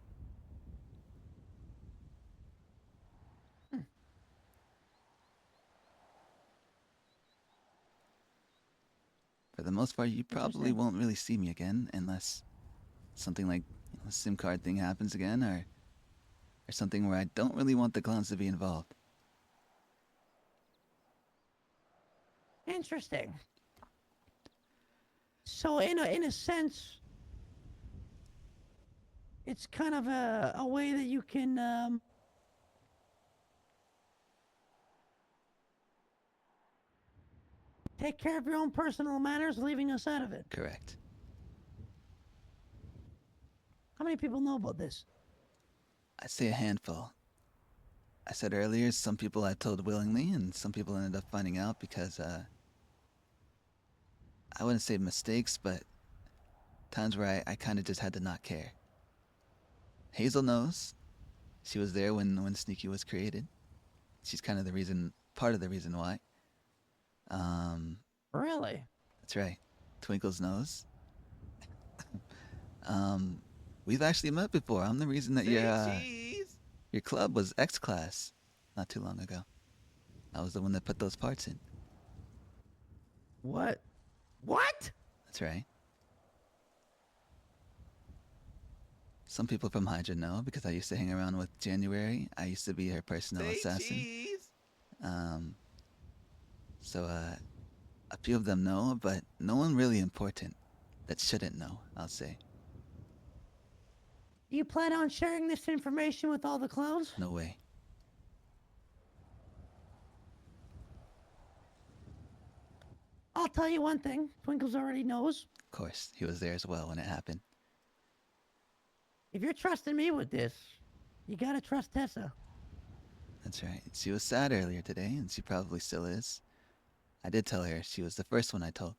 For the most part, you probably won't really see me again unless something like a SIM card thing happens again, or something where I don't really want the clowns to be involved. Interesting. So in a sense, it's kind of a way that you can take care of your own personal matters, leaving us out of it. Correct. How many people know about this? I'd say a handful. I said earlier, some people I told willingly, and some people ended up finding out because, I wouldn't say mistakes, but times where I kind of just had to not care. Hazel knows. She was there when Sneaky was created. She's kind of part of the reason why. Really? That's right. Twinkles knows. We've actually met before. I'm the reason that your club was X class not too long ago. I was the one that put those parts in. What? What? That's right. Some people from Hydra know because I used to hang around with January. I used to be her personal assassin. So a few of them know, but no one really important that shouldn't know, I'll say. Do you plan on sharing this information with all the clowns? No way. I'll tell you one thing. Twinkles already knows. Of course, he was there as well when it happened. If you're trusting me with this, you gotta trust Tessa. That's right. She was sad earlier today, and she probably still is. I did tell her she was the first one I told.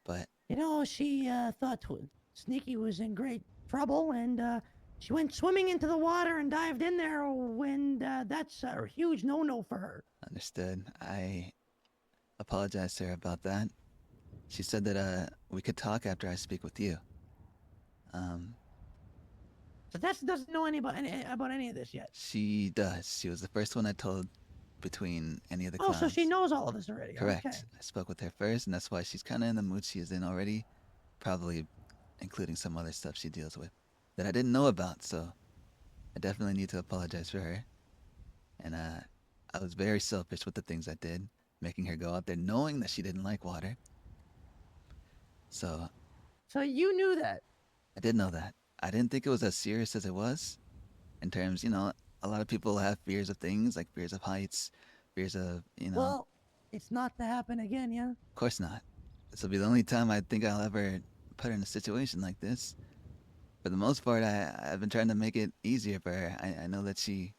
But You know, she thought Sneaky was in great trouble, and she went swimming into the water and dived in there when that's a huge no-no for her. understood. I apologized to her about that. She said that we could talk after I speak with you. So Tessa doesn't know about any of this yet. She does. She was the first one I told between any of the Oh, clowns. so she knows all of this already. Correct. Okay. I spoke with her first, and that's why she's kind of in the mood she is in already, probably including some other stuff she deals with that I didn't know about, so I definitely need to apologize for her. And I was very selfish with the things I did, making her go out there knowing that she didn't like water. So you knew that? I did know that. I didn't think it was as serious as it was. In terms, a lot of people have fears of things, like fears of heights, fears of, Well, it's not to happen again, yeah? Of course not. This will be the only time I think I'll ever put her in a situation like this. For the most part, I've been trying to make it easier for her. I know that it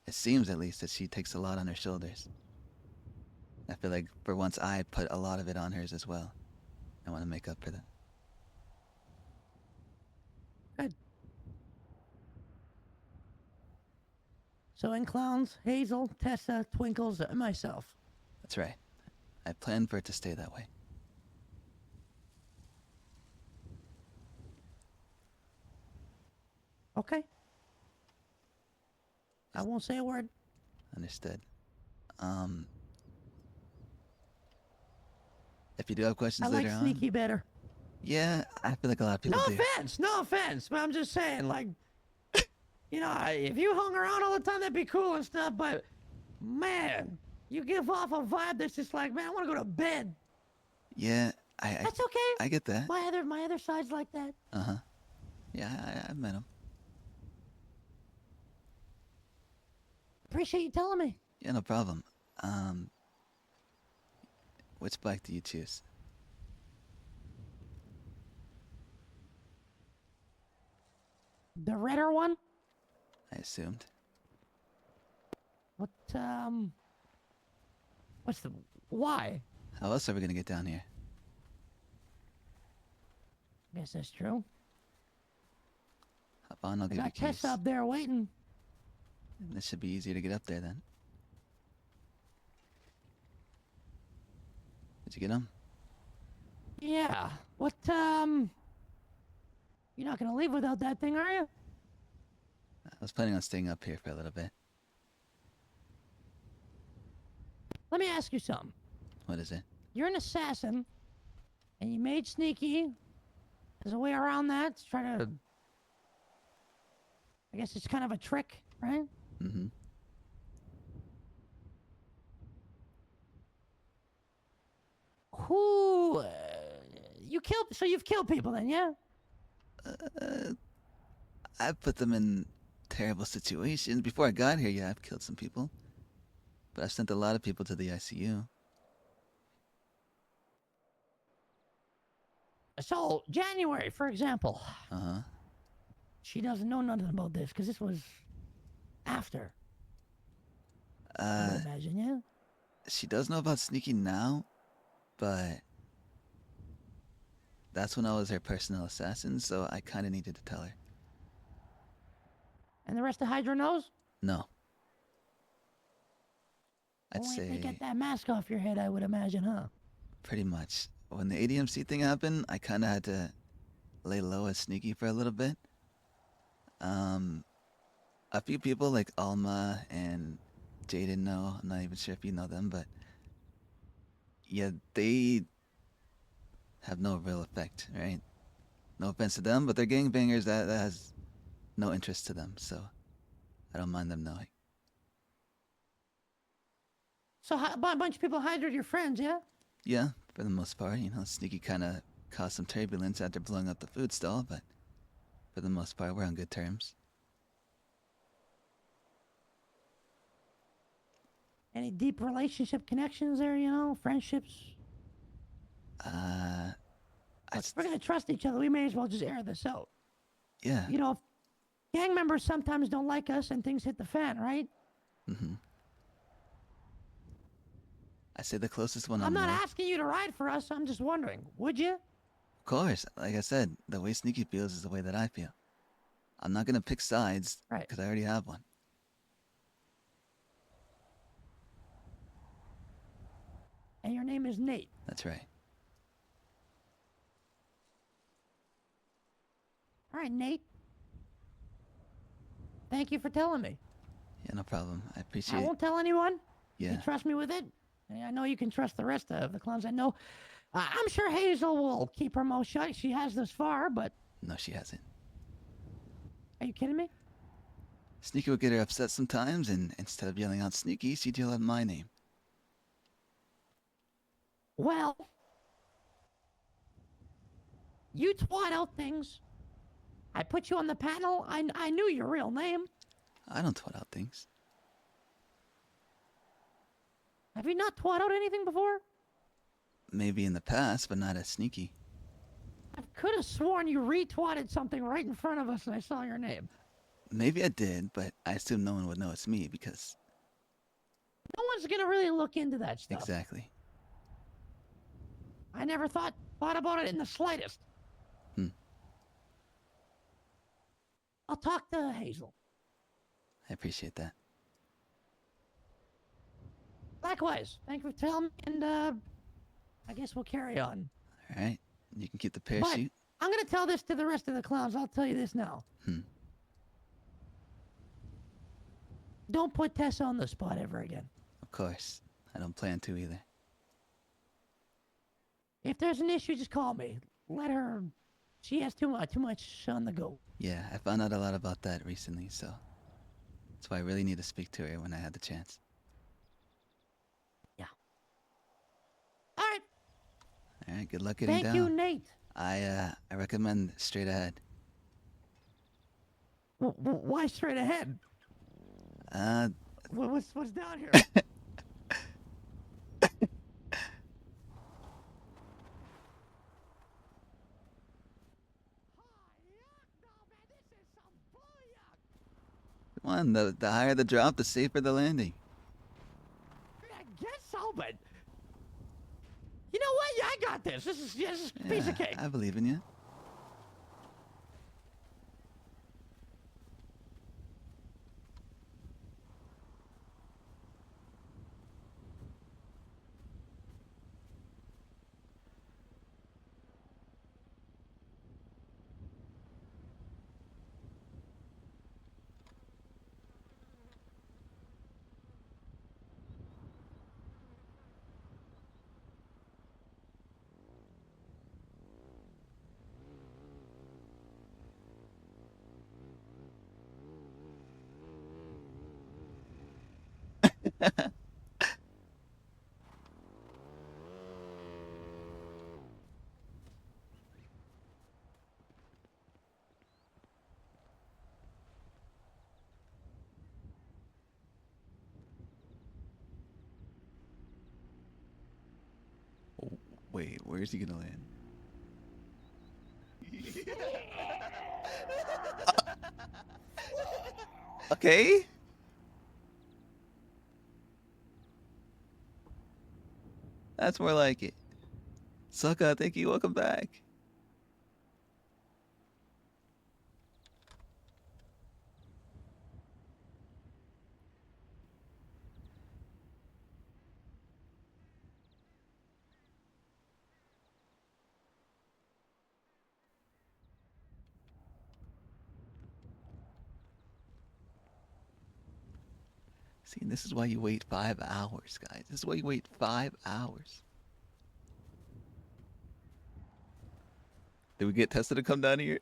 seems at least, that she takes a lot on her shoulders. I feel like for once I put a lot of it on hers as well. I want to make up for that. Good. So in clowns, Hazel, Tessa, Twinkles, and myself. That's right. I plan for it to stay that way. Okay. I won't say a word. Understood. If you do have questions I like later Sneaky on. better. Yeah, I feel like a lot of people do. No offense, but I'm just saying, like, if you hung around all the time, that'd be cool and stuff, but, man, you give off a vibe that's just like, man, I want to go to bed. Yeah, That's okay. I get that. My other side's like that. Uh-huh. Yeah, I've met him. Appreciate you telling me. Yeah, no problem. Which bike do you choose? The redder one? I assumed. Why? How else are we gonna get down here? Guess that's true. Hop on, I'll I give you got keys. Tessa up there waiting. This should be easier to get up there then. Did you get them? Yeah. You're not gonna leave without that thing, are you? I was planning on staying up here for a little bit. Let me ask you something. What is it? You're an assassin, and you made Sneaky. There's a way around that to try to... I guess it's kind of a trick, right? Mm-hmm. Who... you've killed people then, yeah? I've put them in terrible situations. Before I got here, yeah, I've killed some people. But I've sent a lot of people to the ICU. So January, for example. Uh-huh. She doesn't know nothing about this because this was after. I would imagine, yeah. She does know about Sneaky now, but that's when I was her personal assassin, so I kind of needed to tell her. And the rest of Hydra knows? No. I'd Only if they say get that mask off your head, I would imagine, huh? pretty much. When the ADMC thing happened, I kind of had to lay low as Sneaky for a little bit. A few people like Alma and Jaden know. I'm not even sure if you know them, but yeah, they have no real effect, right? No offense to them, but they're gangbangers. That has no interest to them, so I don't mind them knowing. So a bunch of people Hydra your friends, yeah? Yeah, for the most part, you know, Sneaky kind of caused some turbulence after blowing up the food stall, but for the most part, we're on good terms. Any deep relationship connections there, you know? Friendships? If we're gonna trust each other, we may as well just air this out. Yeah. You know, if gang members sometimes don't like us and things hit the fan, right? Mm-hmm. I say the closest one I'm I not know. asking you to ride for us. I'm just wondering, would you? Of course, like I said, the way Sneaky feels is the way that I feel. I'm not gonna pick sides, because I already have one. And your name is Nate. That's right. All right, Nate. Thank you for telling me. Yeah, no problem. I I appreciate. won't tell anyone. Yeah. You trust me with it? And I know you can trust the rest of the clowns. I know. I'm sure Hazel will keep her mouth shut. She has this far, but. No, she hasn't. Are you kidding me? Sneaky would get her upset sometimes, and instead of yelling out Sneaky, she'd yell out my name. Well, you twat out things. I put you on the panel. I knew your real name. I don't twat out things. Have you not twat out anything before? Maybe in the past, but not as Sneaky. I could have sworn you retwatted something right in front of us and I saw your name. Maybe I did, but I assume no one would know it's me because... No one's gonna really look into that stuff. Exactly. I never thought about it in the slightest. I'll talk to Hazel. I appreciate that. Likewise. Thank you for telling me, and I guess we'll carry on. All right. You can keep the But parachute. I'm gonna tell this to the rest of the clowns. I'll tell you this now. Don't put Tessa on the spot ever again. Of course. I don't plan to either. If there's an issue, just call me. Let her. She has too much on the go. Yeah, I found out a lot about that recently, so that's why I really need to speak to her when I had the chance. Yeah. All right. All right, good luck getting down. Thank you, Nate. I recommend straight ahead. Why straight ahead? What's down here? Come on, the higher the drop, the safer the landing. I guess so, but you know what? Yeah, I got this. This is a piece of cake. I believe in you. Wait, where's he gonna land? Okay. That's more like it. Sucka, thank you. Welcome back. See, and this is why you wait 5 hours, guys. This is why you wait 5 hours. Did we get Tessa to come down here?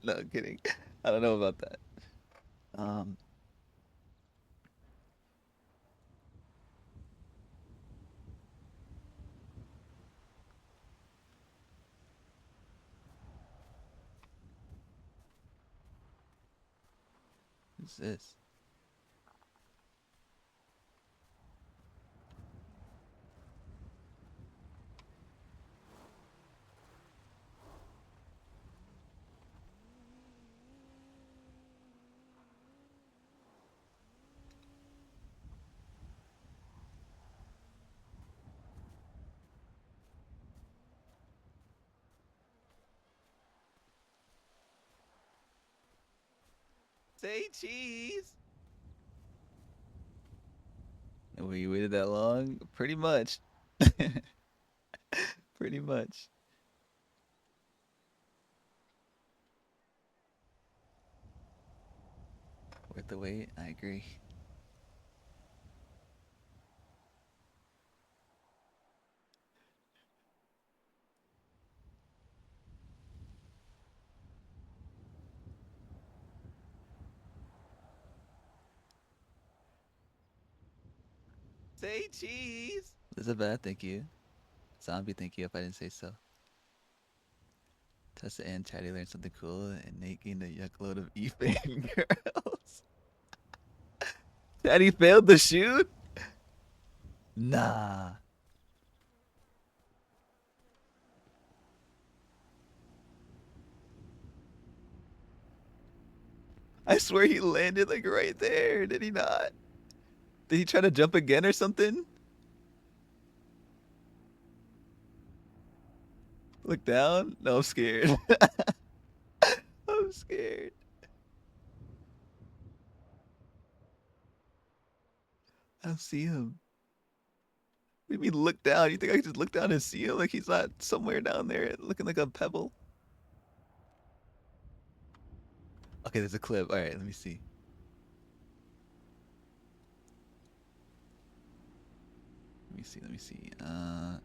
No, I'm kidding. I don't know about that. Who's this? Say cheese. And we waited that long? Pretty much. Pretty much. Worth the wait, I agree. Say cheese. Elizabeth, thank you. Zombie, thank you if I didn't say so. Tessa and Chatty learned something cool, and Nate gained a yuck load of E-fan girls. Chatty failed the shoot? Nah. I swear he landed like right there. Did he not? Did he try to jump again or something? Look down? No, I'm scared. I'm scared. I don't see him. What do you mean look down? You think I can just look down and see him? Like he's not somewhere down there looking like a pebble? Okay, there's a clip. Alright, let me see. Let me see. Gotta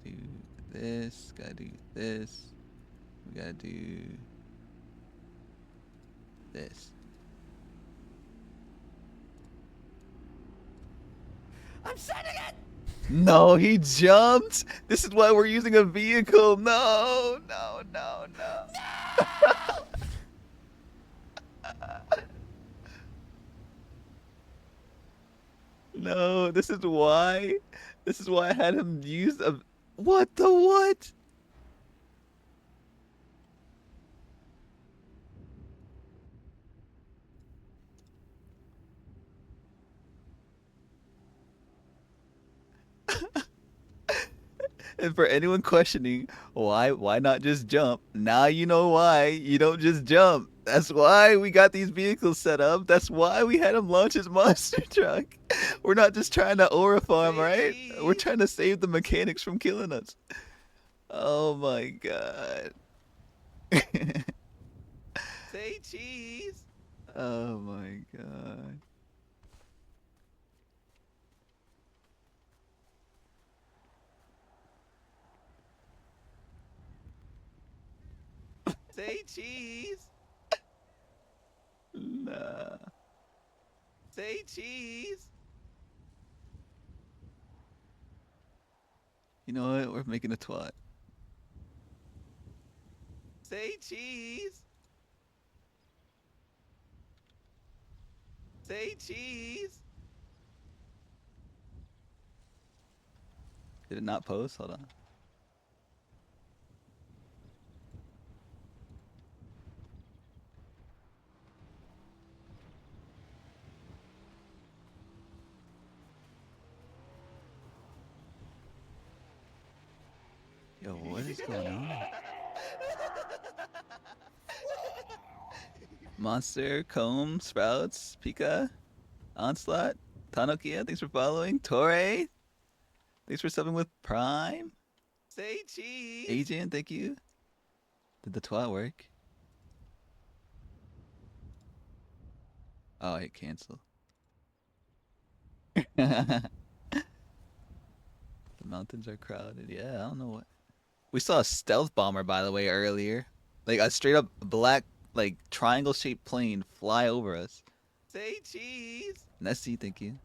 do this, gotta do this. We gotta do this. I'm sending it! No, he jumped. This is why we're using a vehicle. No, no, no, no. No, this is why. This is why I had him use a. What the what? And for anyone questioning why not just jump, now you know why you don't just jump. That's why we got these vehicles set up. That's why we had him launch his monster truck. We're not just trying to aura farm, right? We're trying to save the mechanics from killing us. Oh my god. Say cheese. Oh my god. Say cheese. Nah. Say cheese. You know what? We're making a twat. Say cheese. Say cheese. Did it not post? Hold on. Yo, what is going on? Monster, Comb, Sprouts, Pika, Onslaught, Tanokia, thanks for following. Torre, thanks for subbing with Prime. Say cheese. Agent, thank you. Did the twat work? Oh, it canceled. The mountains are crowded. Yeah, I don't know what. We saw a stealth bomber, by the way, earlier. Like a straight up black, like triangle shaped plane fly over us. Say cheese. Nessie, thank you.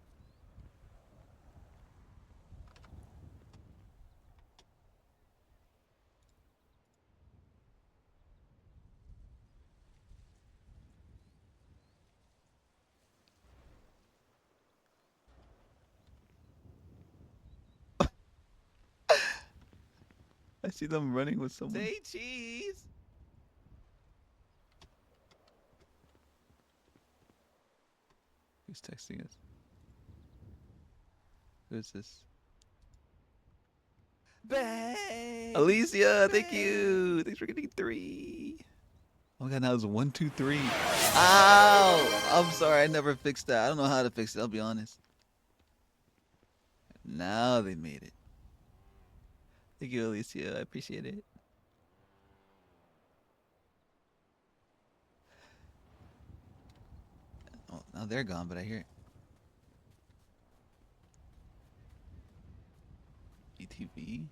I see them running with someone. Say cheese. Who's texting us? Who is this? Bang. Alicia, thank you. Thanks for getting 3. Oh my god, now it's 1, 2, 3. Ow! I'm sorry, I never fixed that. I don't know how to fix it, I'll be honest. Now they made it. Thank you, Alicia. I appreciate it. Oh, now they're gone, but I hear it. ETV.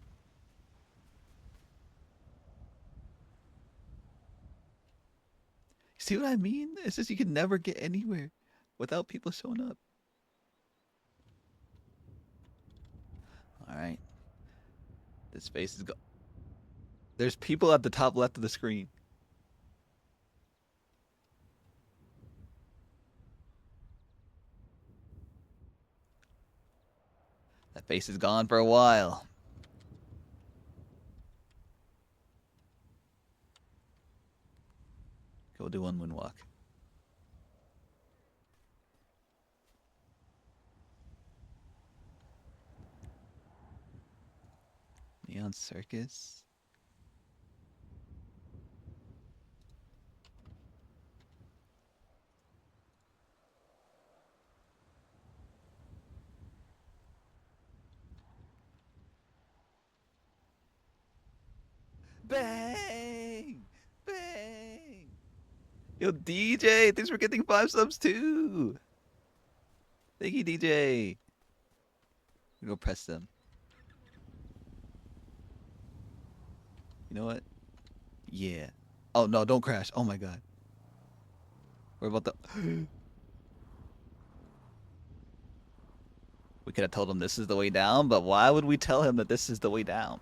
See what I mean? It's just you can never get anywhere without people showing up. Alright. This space is There's people at the top left of the screen. That face is gone for a while. Go do one moonwalk. Neon Circus. Bang. Bang. Yo, DJ, thanks for getting 5 subs too. Thank you, DJ. Go press them. You know what? Yeah. Oh no, don't crash. Oh my god. We're about to. We could have told him this is the way down, but why would we tell him that this is the way down?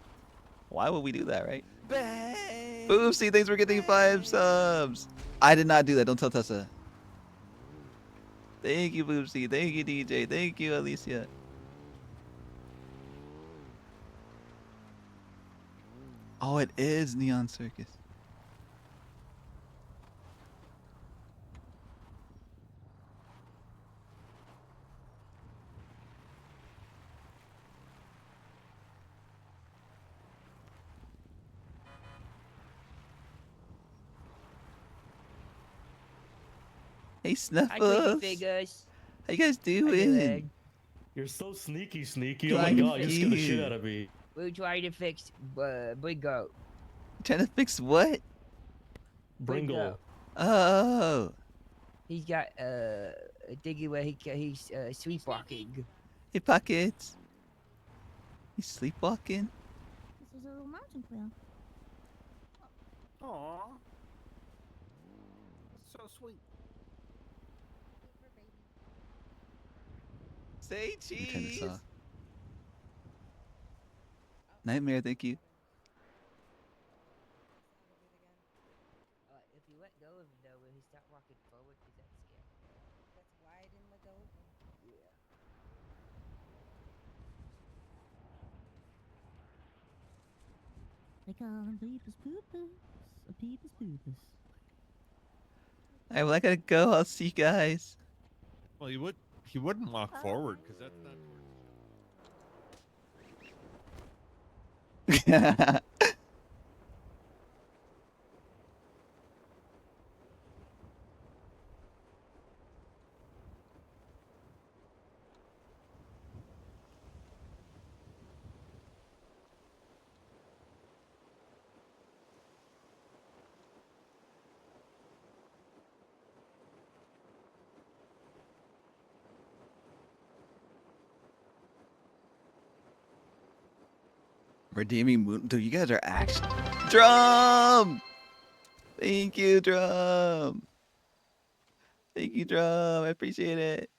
Why would we do that, right? Bang. Boopsie, thanks for getting 5 subs. I did not do that. Don't tell Tessa. Thank you, Boopsie. Thank you, DJ. Thank you, Alicia. Oh, it is Neon Circus. Hey, Snuffles. How you guys doing? You're so sneaky. Oh my Thank god, you scared the you. shit out of me. We're trying to fix Bringo. Trying to fix what? Bringle. Oh. He's got a thingy where he's sleepwalking. Hey, Pockets. He's sleepwalking? This is a little mountain quail. Aww. So sweet. Say Let me turn this cheese. off. Nightmare, thank you. If you let go of him though, will he start walking forward? Cause that's scary. That's why I didn't let go of him. Yeah. They call him Peepus Poopus. A Peepus Poopus. Alright, well, I gotta go. I'll see you guys. Well, he wouldn't walk forward because that's not. Redeeming moon. Dude, you guys are actually. Drum! Thank you, Drum. Thank you, Drum. I appreciate it.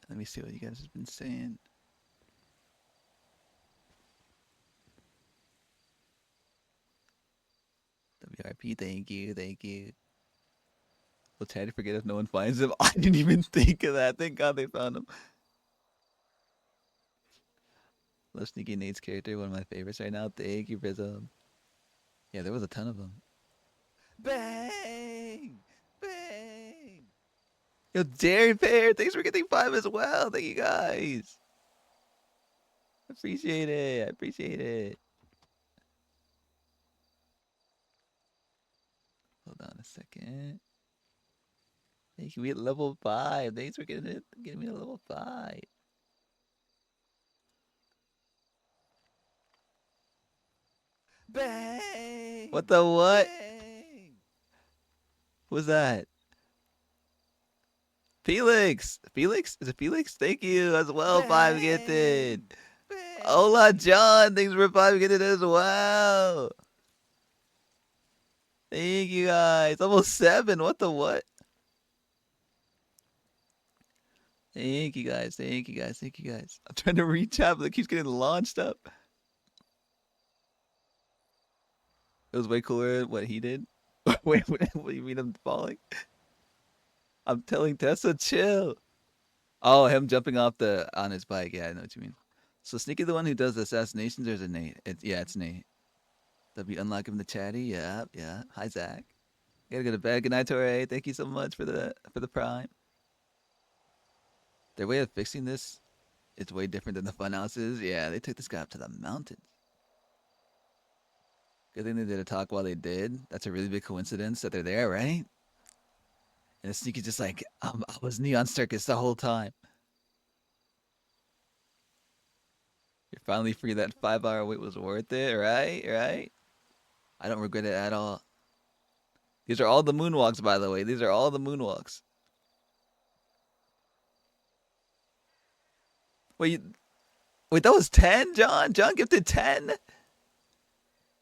Let me see what you guys have been saying. WRP, thank you, thank you. Will Teddy forget if no one finds him? I didn't even think of that. Thank God they found him. Love Sneaky Nate's character, one of my favorites right now. Thank you, Prism. Yeah, there was a ton of them. Bang! Bang! Yo, Jerry Pear, thanks for getting 5 as well. Thank you guys. I appreciate it. I appreciate it. Hold on a second. Thank you. We at level 5. Thanks for getting me to level 5. Bang! What the what? Bang! Who's that? Felix! Felix? Is it Felix? Thank you as well. Bang! 5 gifted. Bang! Hola, John. Thanks for 5 gifted as well. Thank you guys. Almost 7. What the what? Thank you guys. Thank you guys. Thank you guys. I'm trying to reach out, but it keeps getting launched up. It was way cooler what he did. Wait, what do you mean I'm falling? I'm telling Tessa, chill. Oh, him jumping off on his bike. Yeah, I know what you mean. So Sneaky the one who does the assassinations, or is it Nate? It's Nate. W unlock him the chatty. Yeah, yeah. Hi Zach. Gotta go to bed. Good night, Torre. Thank you so much for the prime. Their way of fixing this is way different than the funhouses. Yeah, they took this guy up to the mountains. Good thing they did a talk while they did. That's a really big coincidence that they're there, right? And Sneaky's just like, I was Neon Circus the whole time. You're finally free. That 5-hour wait was worth it, right? Right? I don't regret it at all. These are all the moonwalks, by the way. These are all the moonwalks. Wait, that was 10, John? John gifted 10?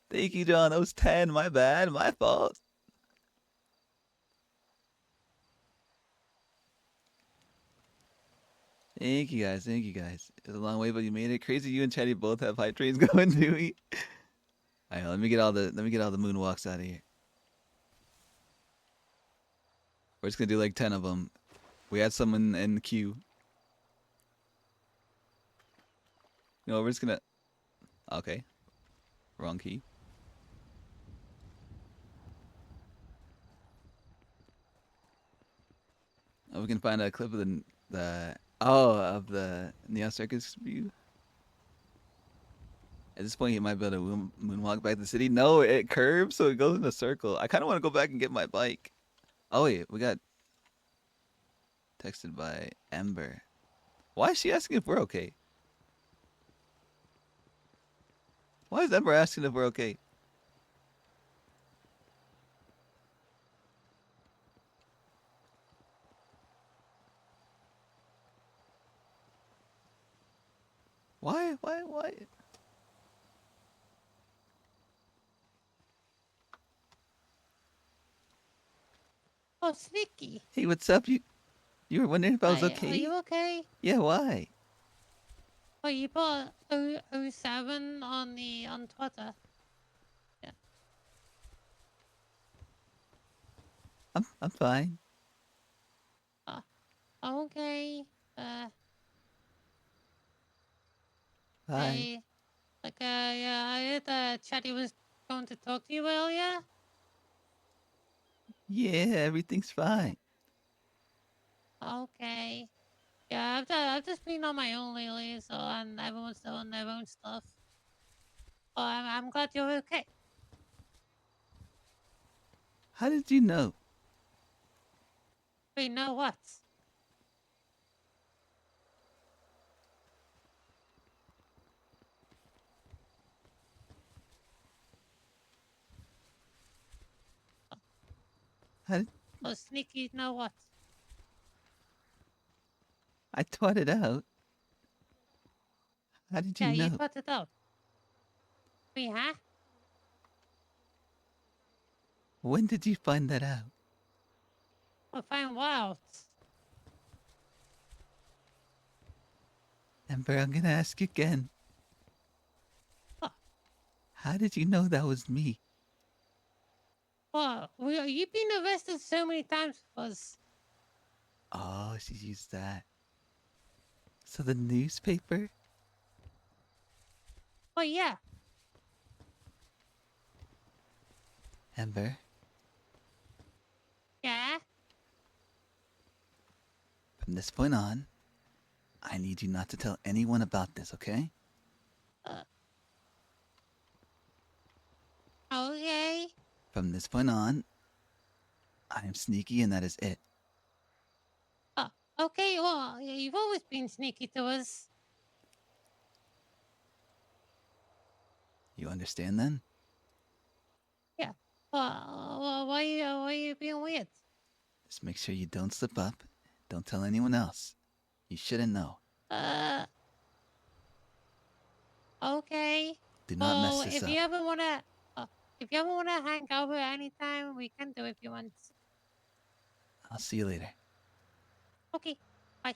Thank you, John. That was 10. My bad. My fault. Thank you guys. Thank you guys. It's a long way, but you made it. Crazy, you and Chatty both have hype trains going, Dewey. All right, let me get all the moonwalks out of here. We're just gonna do like 10 of them. We had some in the queue. No, we're just gonna. Okay, wrong key. Oh, we can find a clip of of the Neon Circus view. At this point, he might be able to moonwalk back to the city. No, it curves, so it goes in a circle. I kind of want to go back and get my bike. Oh wait, we got texted by Ember. Why is she asking if we're okay? Why is Ember asking if we're okay? Why? Oh, Sneaky. Hey, what's up? You were wondering if I was okay? Are you okay? Yeah, why? Oh, you put 07 on Twitter. Yeah. I'm fine. Okay. Hi. Yeah, I heard Chatty was going to talk to you earlier. Yeah, everything's fine. Okay. Yeah, I've just been on my own lately, so and everyone's doing their own stuff. But I'm glad you're okay. How did you know? We know what? How did Oh, Sneaky know what? I taught it out? How did you Yeah, you know? thought it out. Me, huh? When did you find that out? Well, find what out? Ember, I'm gonna ask you again. How did you know that was me? Well, you've been arrested so many times with us. Oh, she used that. So the newspaper? Oh, yeah. Ember, Yeah? from this point on, I need you not to tell anyone about this, okay? Okay. From this point on, I am sneaky and that is it. Okay, well, you've always been sneaky to us. You understand then? Yeah. Well, why are you being weird? Just make sure you don't slip up. Don't tell anyone else. You shouldn't know. Okay. Do not mess this if up. you ever wanna, if you ever wanna hang over anytime, we can do it if you want. I'll see you later. Okay. Bye.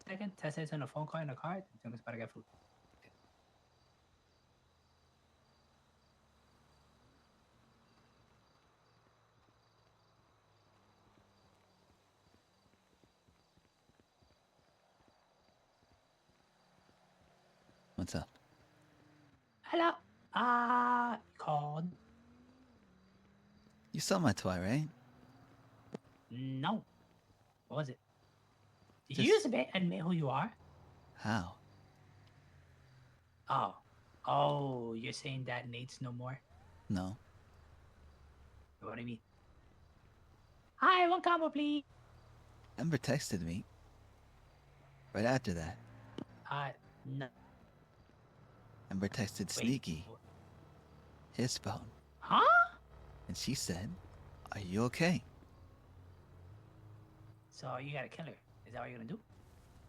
Second, Tessa's on a phone call in a car. Tungo's about to get food. What's up? Hello. Called. You saw my toy, right? No. What was it? Did Just- you just admit who you are? How? Oh. Oh, you're saying that Nate's no more? No. What do you mean? Hi, one combo, please. Ember texted me. Right after that, No. Ember texted Sneaky. His phone. Huh? And she said, "Are you okay?" So you gotta kill her. Is that what you're gonna do?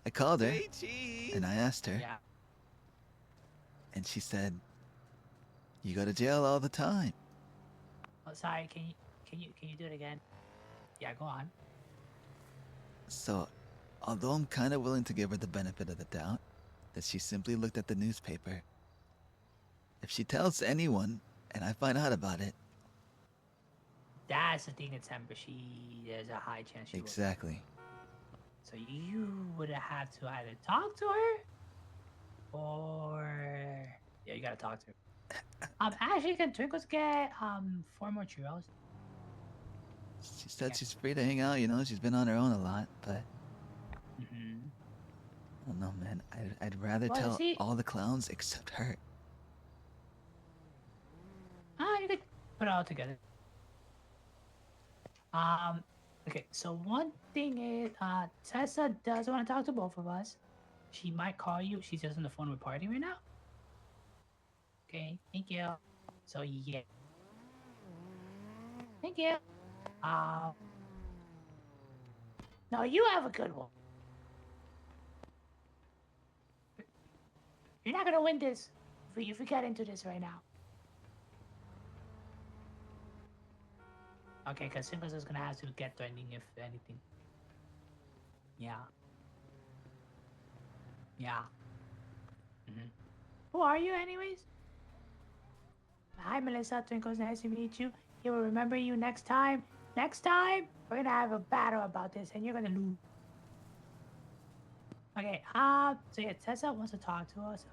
I called her and I asked her, Yeah. and she said, "You go to jail all the time." Oh, sorry. Can you do it again? Yeah, go on. So, although I'm kind of willing to give her the benefit of the doubt that she simply looked at the newspaper, if she tells anyone and I find out about it, That's the thing, December. There's a high chance she will. exactly. So you would have to either talk to her, or yeah, you gotta talk to her. Actually, can Twinkles get 4 more churros? She said she's free to hang out, you know, she's been on her own a lot, but Mm-hmm. I don't know, man. I'd rather Well, tell see- all the clowns except her. You could put it all together. Okay, so one thing is, Tessa does want to talk to both of us. She might call you. She's just on the phone with Party right now. Okay, thank you. So, yeah. Thank you. No, you have a good one. You're not gonna win this if we get into this right now. Okay, because Singles is gonna have to get threatening if anything. Yeah. Yeah. Who are you, anyways? Hi, Melissa. Twinkles, nice to meet you. He will remember you next time. Next time, we're gonna have a battle about this, and you're gonna lose. Okay. So yeah, Tessa wants to talk to us.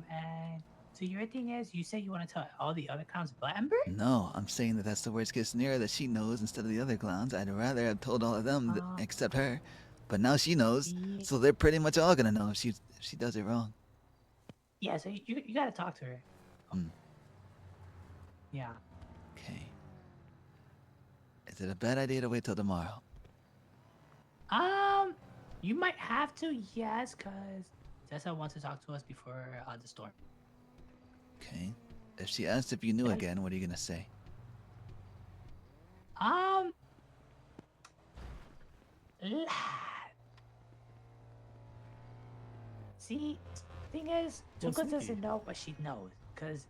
And so your thing is, you said you want to tell all the other clowns about Ember? No, I'm saying that that's the worst case scenario that she knows instead of the other clowns. I'd rather have told all of them except her. But now she knows, so they're pretty much all gonna know if she does it wrong. Yeah. So you gotta talk to her. Yeah. Okay. Is it a bad idea to wait till tomorrow? You might have to, yes, because Tessa wants to talk to us before the storm. Okay. If she asks if you knew again, what are you gonna say? See, thing is, Tuka doesn't know what she knows, because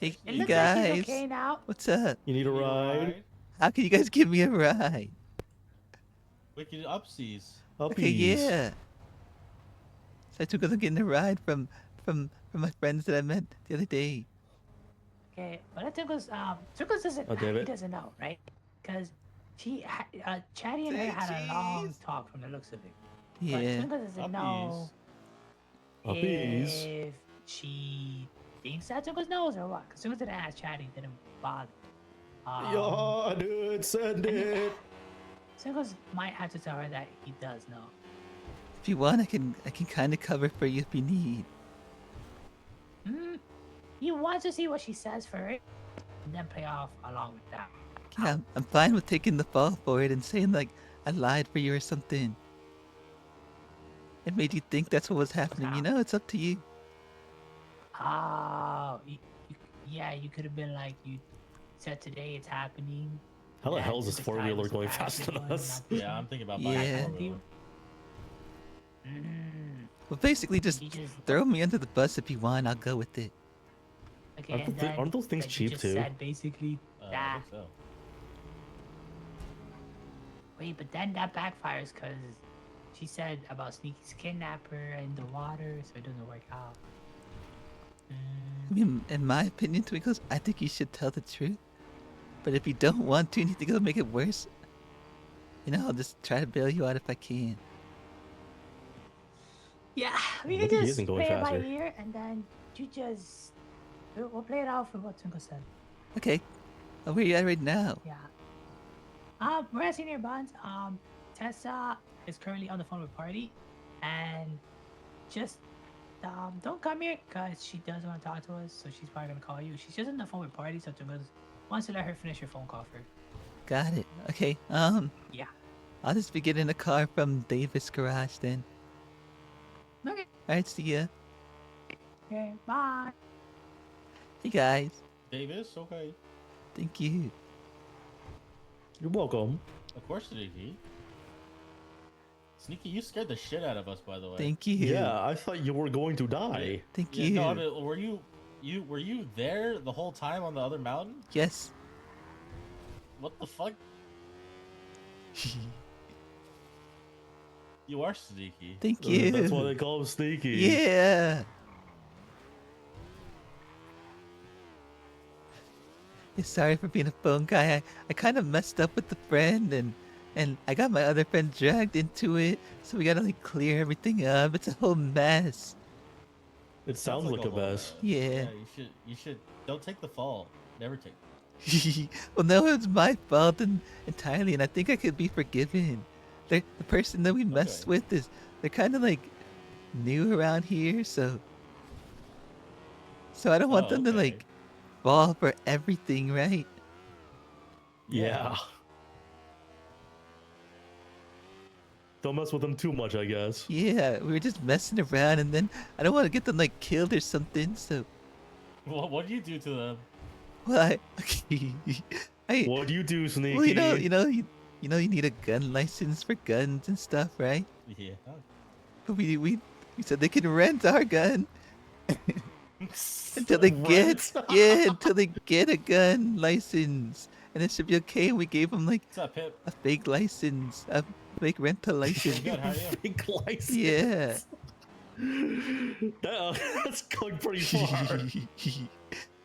Hey, it you looks like she's guys. okay now. What's up? You need a ride? How can you guys give me a ride? Wicked upsies. Okay, yeah. So I took us getting a ride from my friends that I met the other day. Okay, but Tuka's doesn't Oh, he David? doesn't know, right? Because Chatty and her had a long talk from the looks of it. Yeah. But Tuka doesn't know Puppies. if she thinks that Tuka knows or what. Because Tuka didn't ask Chatty, didn't bother. Yeah, dude, send it. Tuka might have to tell her that he does know. If you want, I can kind of cover for you if you need. You want to see what she says first, and then play off along with that. Yeah, I'm fine with taking the fall for it and saying like I lied for you or something. It made you think that's what was happening. You know, it's up to you. Oh, yeah, you could have been like, you said today it's happening. How the Yeah, hell is this Tuka's four-wheeler was going the faster than accident, us? not Yeah, I'm thinking about Yeah. buying a four-wheeler. Well, basically, just throw me under the bus if you want. I'll go with it. Okay, Aren't and th- then, aren't those things like, you cheap just too? Said basically I that. think so. Wait, but then that backfires because she said about Sneaky's kidnapper in the water, so it doesn't work out. I mean, in my opinion, Twinkles, I think you should tell the truth. But if you don't want to and you think it'll make it worse, you know, I'll just try to bail you out if I can. Yeah, we Maybe can he just isn't going play it by faster. ear, and then you just we'll play it out for what Twinkle said. Okay. Where are you at right now? Yeah. We're at Senior Bonds. Tessa is currently on the phone with Party, and just don't come here because she does want to talk to us, so she's probably gonna call you. She's just on the phone with Party, so Twinkle wants to let her finish her phone call first. Got it. Okay. Yeah. I'll just be getting a car from Davis Garage then. Okay. Alright, see ya. Okay. Bye. Hey guys. Davis, okay. Thank you. You're welcome. Of course, Sneaky. Sneaky, you scared the shit out of us, by the way. Thank you. Yeah, I thought you were going to die. Thank Yeah, you. no, I mean, were you there the whole time on the other mountain? Yes. What the fuck? You are sneaky. Thank you. That's why they call him sneaky. Yeah. Yeah, sorry for being a phone guy. I kind of messed up with the friend and I got my other friend dragged into it, so we gotta like clear everything up. It's a whole mess. It sounds like a mess. Yeah. You should don't take the fall. Never take. Well, no, it's my fault entirely, and I think I could be forgiven. The person that we messed with they're kind of like new around here, so I don't want Oh, them to okay. like fall for everything, right? Yeah. Don't mess with them too much, I guess. Yeah, we were just messing around, and then I don't want to get them like killed or something. So, What do you do to them? well, I What do you do, Sneaky? well, you need a gun license for guns and stuff, right? Yeah. But we said they can rent our gun until they get until they get a gun license, and it should be okay. We gave them like What's up, Pip? a fake license, a fake rental license. Good, how are you? Fake license. Yeah. That's going pretty far.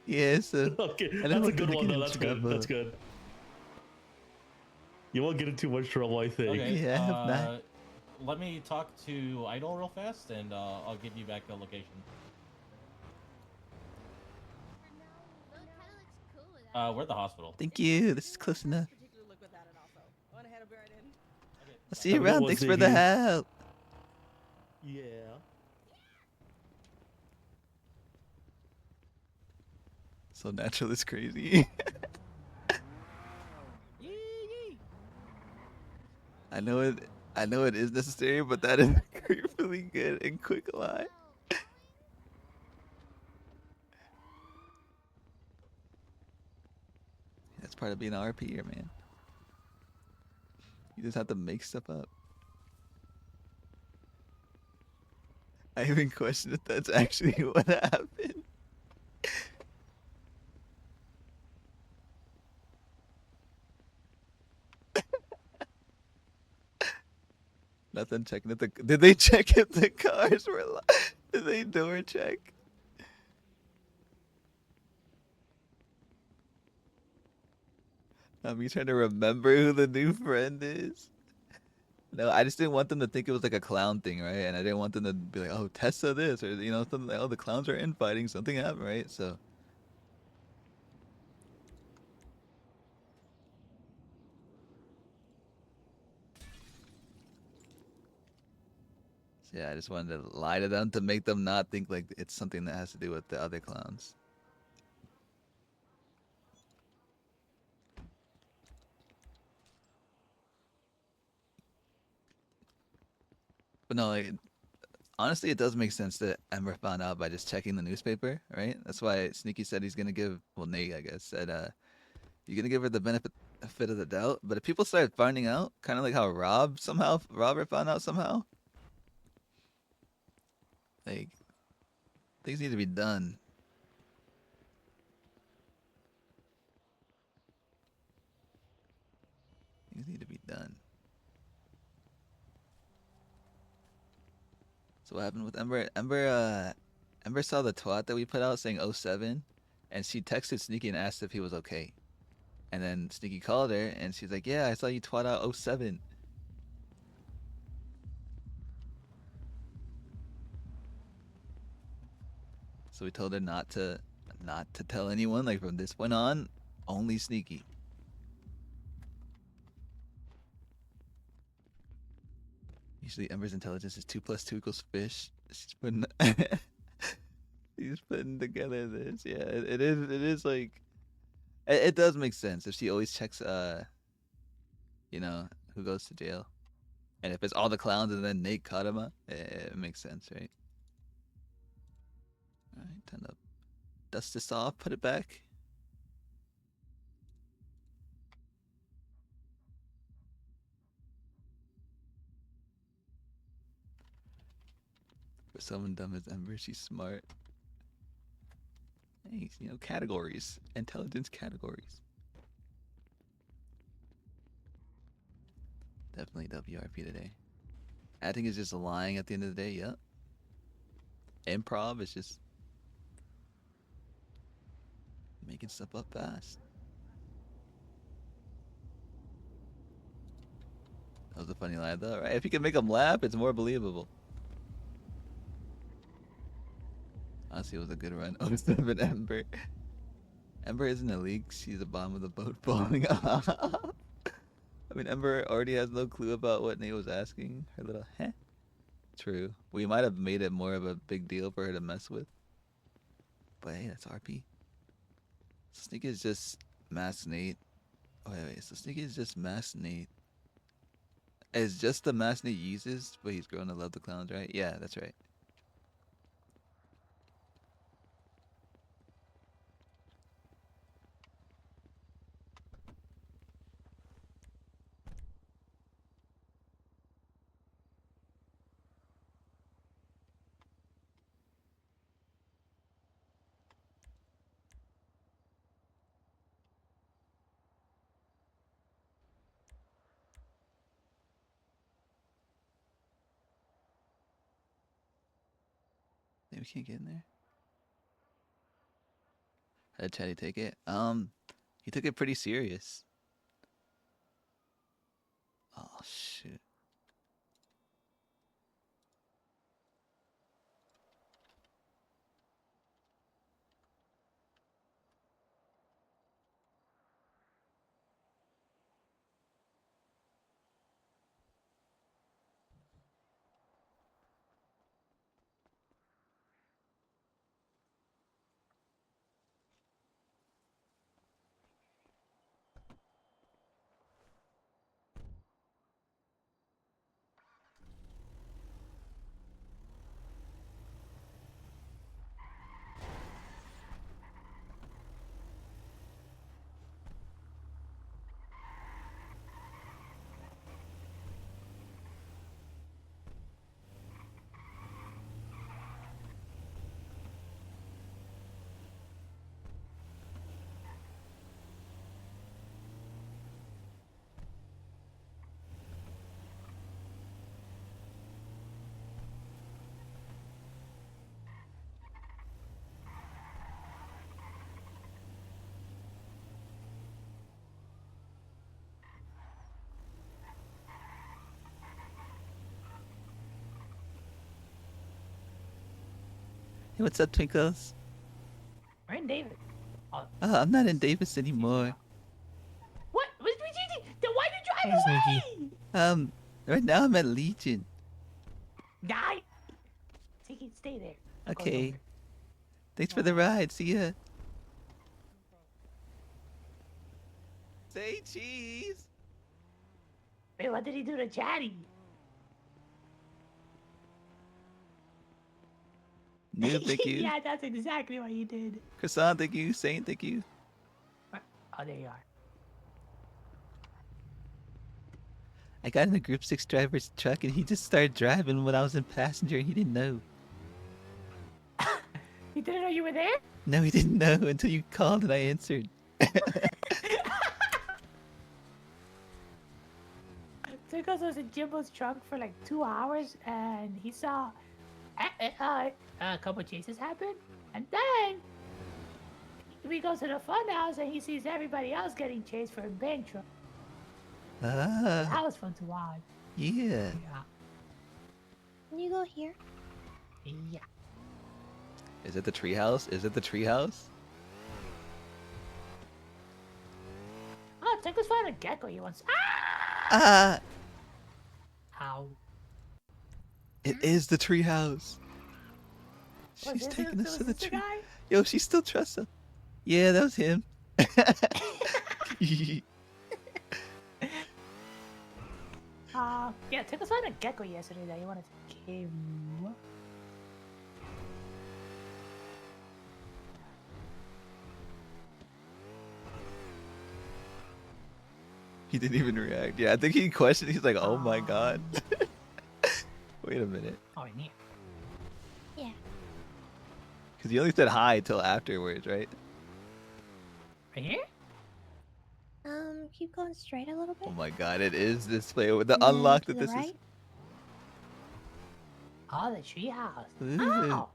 Yeah, so Okay, I don't that's a want them good to one get though. in That's good. trouble. That's good. You won't get in too much trouble, I think. Okay. Yeah, I hope not. Let me talk to Idol real fast, and I'll give you back the location. We're at the hospital. Thank you. This is close enough. I'll see you Have a good around. one, Thanks for the Ziggy. help. Yeah. So natural is crazy. I know it is necessary, but that is a creepily good and quick lie. That's part of being an RPer, man. You just have to make stuff up. I even question if that's actually what happened. Nothing checking if the did they check if the cars were did they door check? Me trying to remember who the new friend is. No, I just didn't want them to think it was like a clown thing, right? And I didn't want them to be like, "Oh, Tessa this," or something like, "Oh, the clowns are infighting, something happened," right? So. Yeah, I just wanted to lie to them to make them not think like it's something that has to do with the other clowns. But no, like, honestly, it does make sense that Ember found out by just checking the newspaper, right? That's why Sneaky said he's gonna give, well, Nate, I guess, said, you're gonna give her the benefit of the doubt. But if people started finding out, kind of like how Robert found out somehow, like, things need to be done. Things need to be done. So what happened with Ember? Ember saw the twat that we put out saying 07, and she texted Sneaky and asked if he was okay. And then Sneaky called her, and she's like, "Yeah, I saw you twat out 07." So we told her not to tell anyone. Like from this point on, only Sneaky. Usually Ember's intelligence is 2 + 2 = fish. She's putting she's putting together this. Yeah, it is like it does make sense if she always checks who goes to jail. And if it's all the clowns and then Nate caught him up, it makes sense, right? Alright, time to dust this off, put it back. For someone dumb as Ember, she's smart. Hey, categories. Intelligence categories. Definitely WRP today. Acting is just lying at the end of the day, yep. Improv is just making stuff up fast. That was a funny line though, right? If you can make them laugh, it's more believable. Honestly, it was a good run. 07 Ember. Ember isn't a leak. She's a bomb with a boat falling off. I mean, Ember already has no clue about what Nate was asking. Her little heh. True. We might have made it more of a big deal for her to mess with. But hey, that's RP. So Sneaky is just Mass Nate. Oh, wait. So Sneaky is just Mass Nate. It's just the Mass Nate uses, but he's grown to love the clowns, right? Yeah, that's right. Maybe we can't get in there. How did Chatty take it? He took it pretty serious. Oh shoot. Hey, what's up, Twinkles? We're in David. Oh, I'm not in Davis anymore. what? Then why did you drive Sneaky. away? Right now I'm at Legion. Die. Sneaky, stay there. Don't go Okay. nowhere. Thanks for the ride. See ya. Say cheese. Wait, what did he do to Chatty? No, thank you. Yeah, that's exactly what he did. Croissant, thank you. Saint, thank you. Oh, there you are. I got in a Group 6 driver's truck and he just started driving when I was in passenger and he didn't know. He didn't know you were there? No, he didn't know until you called and I answered. Tickles was in Jimbo's trunk for like 2 hours and he saw a couple chases happen. And then we go to the fun house and he sees everybody else getting chased for a bank truck. Ah, That was fun to watch. yeah. Can you go here? Yeah. Is it the treehouse? Is it the treehouse? Oh, Tickles found a gecko he wants. Ah! Ow. It is the treehouse. Was She's this taking us to the tree. guy? Yo, she still trusts him. Yeah, that was him. Yeah, Tickles found a gecko yesterday that he wanted to kill. He didn't even react. Yeah, I think he questioned. He's like, oh my god. Wait a minute. Oh, in here. Yeah. Because he only said hi till afterwards, right? Right here? Keep going straight a little bit. Oh my god, it is this way. With the And then unlock to that the this right. is. Oh, the treehouse. Ooh. Oh!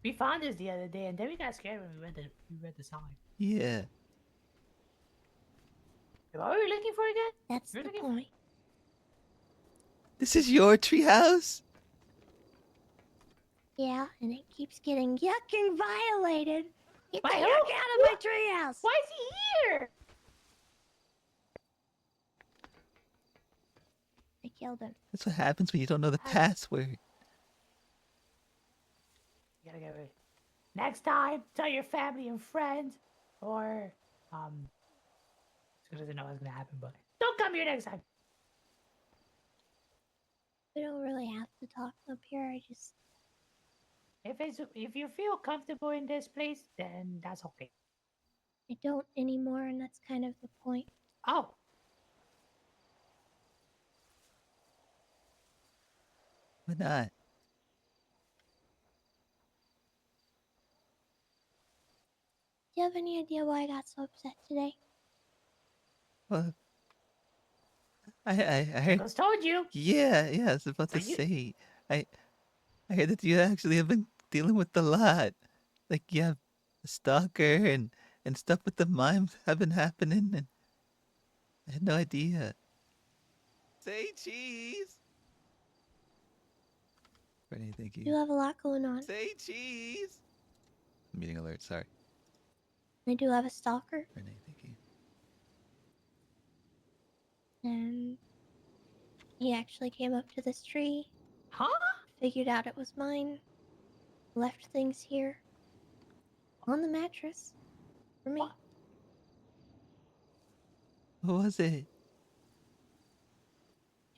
We found this the other day and then we got scared when we read the sign. Yeah. What were we looking for again? That's We're the looking point. This is your treehouse? Yeah, and it keeps getting yucking violated. Get the By yuck who? out of my treehouse. Why is he here? I killed him. That's what happens when you don't know the password. You gotta get rid. Next time, tell your family and friends, or she doesn't know what's gonna happen, but don't come here next time. We don't really have to talk up here. I just If you feel comfortable in this place, then that's okay. I don't anymore, and that's kind of the point. Oh. Why not? Do you have any idea why I got so upset today? Well, I heard. Nicholas told you. Yeah, I was about to say. I heard that you actually have been dealing with a lot. Like you have a stalker and stuff with the mimes have been happening, and I had no idea. Say cheese. Renee, thank you. You have a lot going on. Say cheese. Meeting alert. Sorry. I do have a stalker. Renee, thank you. And he actually came up to this tree. Huh? Figured out it was mine. Left things here. On the mattress. For me. What was it?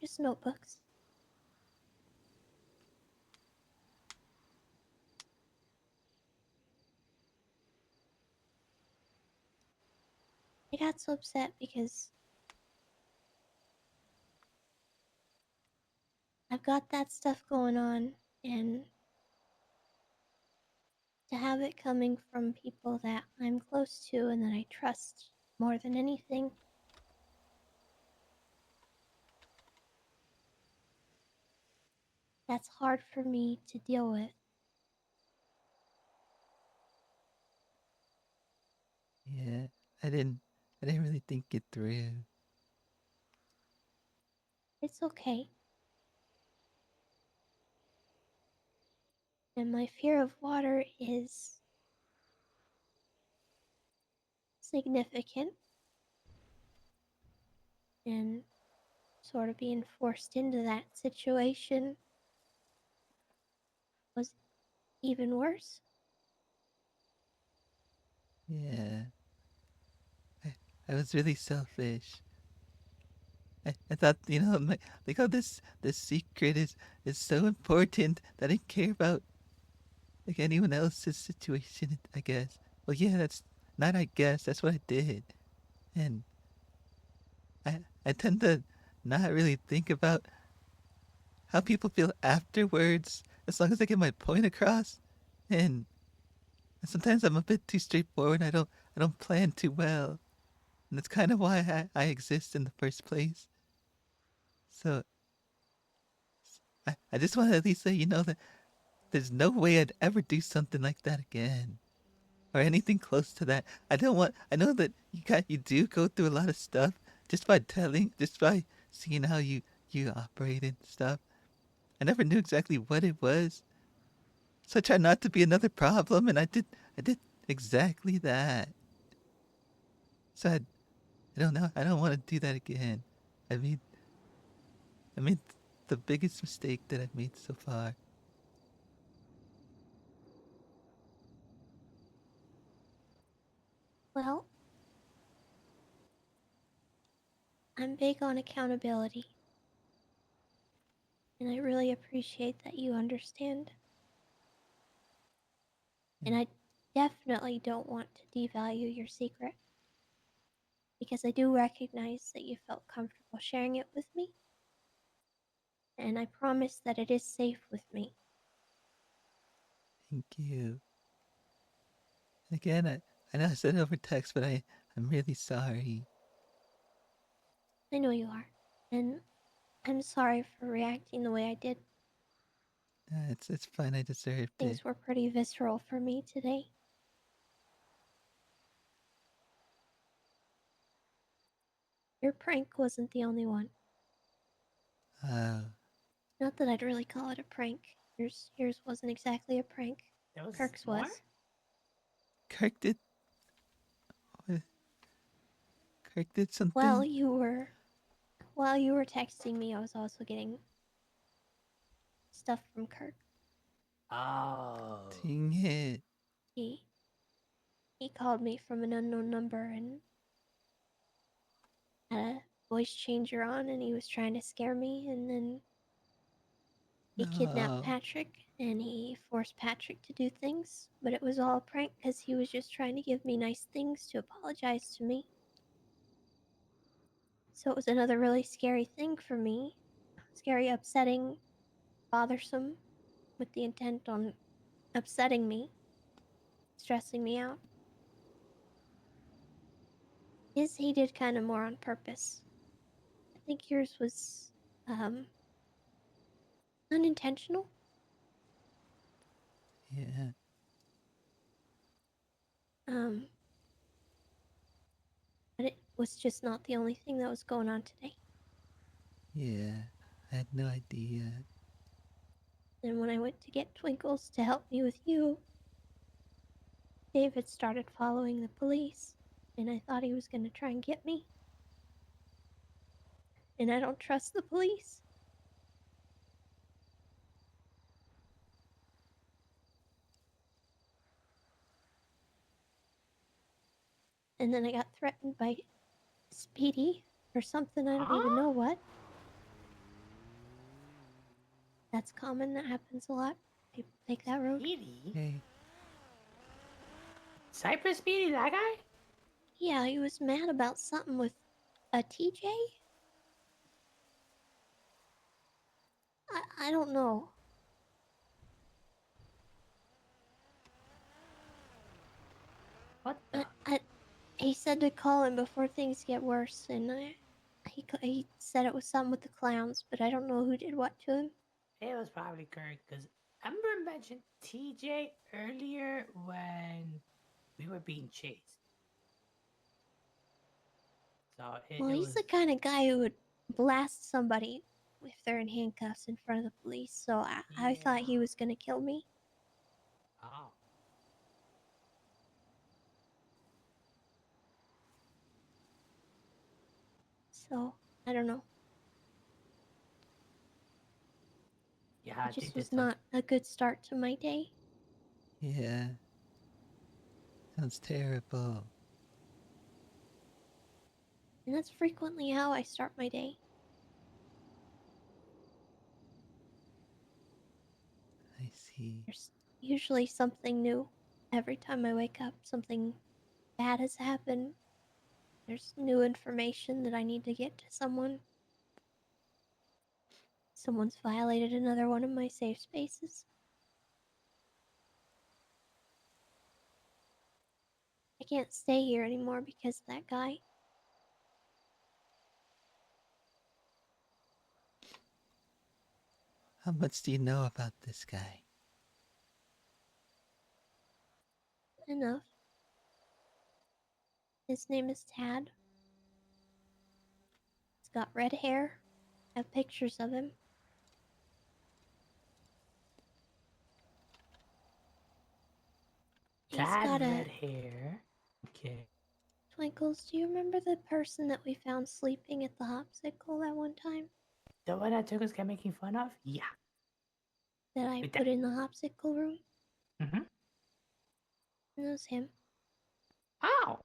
Just notebooks. I got so upset because I've got that stuff going on, and to have it coming from people that I'm close to and that I trust more than anything, that's hard for me to deal with. Yeah, I didn't really think it through. It's okay. And my fear of water is significant. And sort of being forced into that situation was even worse. Yeah. I was really selfish. I thought, like how this secret is so important that I care about like anyone else's situation, I guess. Well, yeah, that's not I guess, that's what I did. And I tend to not really think about how people feel afterwards as long as I get my point across. And sometimes I'm a bit too straightforward. I don't plan too well. And that's kind of why I exist in the first place. So I just want to at least let you know that there's no way I'd ever do something like that again. Or anything close to that. I know that you do go through a lot of stuff just by seeing how you operate and stuff. I never knew exactly what it was. So I tried not to be another problem, and I did exactly that. So I don't know. I don't want to do that again. I made the biggest mistake that I've made so far. Well, I'm big on accountability. And I really appreciate that you understand. And I definitely don't want to devalue your secret. Because I do recognize that you felt comfortable sharing it with me. And I promise that it is safe with me. Thank you. Again, I know I said it over text, but I'm really sorry. I know you are. And I'm sorry for reacting the way I did. It's fine. I deserved it. Things were pretty visceral for me today. Your prank wasn't the only one. Oh. Not that I'd really call it a prank. Yours wasn't exactly a prank. Kirk's was. Kirk did. What? Kirk did something. Well, you were while you were texting me, I was also getting stuff from Kirk. Oh. Dang it. He called me from an unknown number and had a voice changer on, and he was trying to scare me, and then he kidnapped No. Patrick, and he forced Patrick to do things, but it was all a prank because he was just trying to give me nice things to apologize to me. So it was another really scary thing for me. Scary, upsetting, bothersome, with the intent on upsetting me, stressing me out. His he did kind of more on purpose. I think yours was unintentional. Yeah. But it was just not the only thing that was going on today. Yeah. I had no idea. And when I went to get Twinkles to help me with you, David started following the police, and I thought he was going to try and get me. And I don't trust the police. And then I got threatened by Speedy or something, I don't even know what. That's common, that happens a lot. People take that road. Speedy? Hey. Cypress Speedy, that guy? Yeah, he was mad about something with a TJ? I don't know. What the? He said to call him before things get worse, and he said it was something with the clowns, but I don't know who did what to him. It was probably Kirk, because Ember mentioned TJ earlier when we were being chased. So Well, it he's was... the kind of guy who would blast somebody if they're in handcuffs in front of the police, so I thought he was gonna kill me. Oh. So, I don't know. Yeah, It just was not a good start to my day. Yeah. Sounds terrible. And that's frequently how I start my day. I see. There's usually something new. Every time I wake up, something bad has happened. There's new information that I need to get to someone. Someone's violated another one of my safe spaces. I can't stay here anymore because of that guy. How much do you know about this guy? Enough. His name is Tad. He's got red hair. I have pictures of him. Tad red hair. Okay. Twinkles, do you remember the person that we found sleeping at the hopsicle that one time? The one that took us kept making fun of? Yeah. That I put in the hopsicle room? Mm-hmm. It was him. Oh!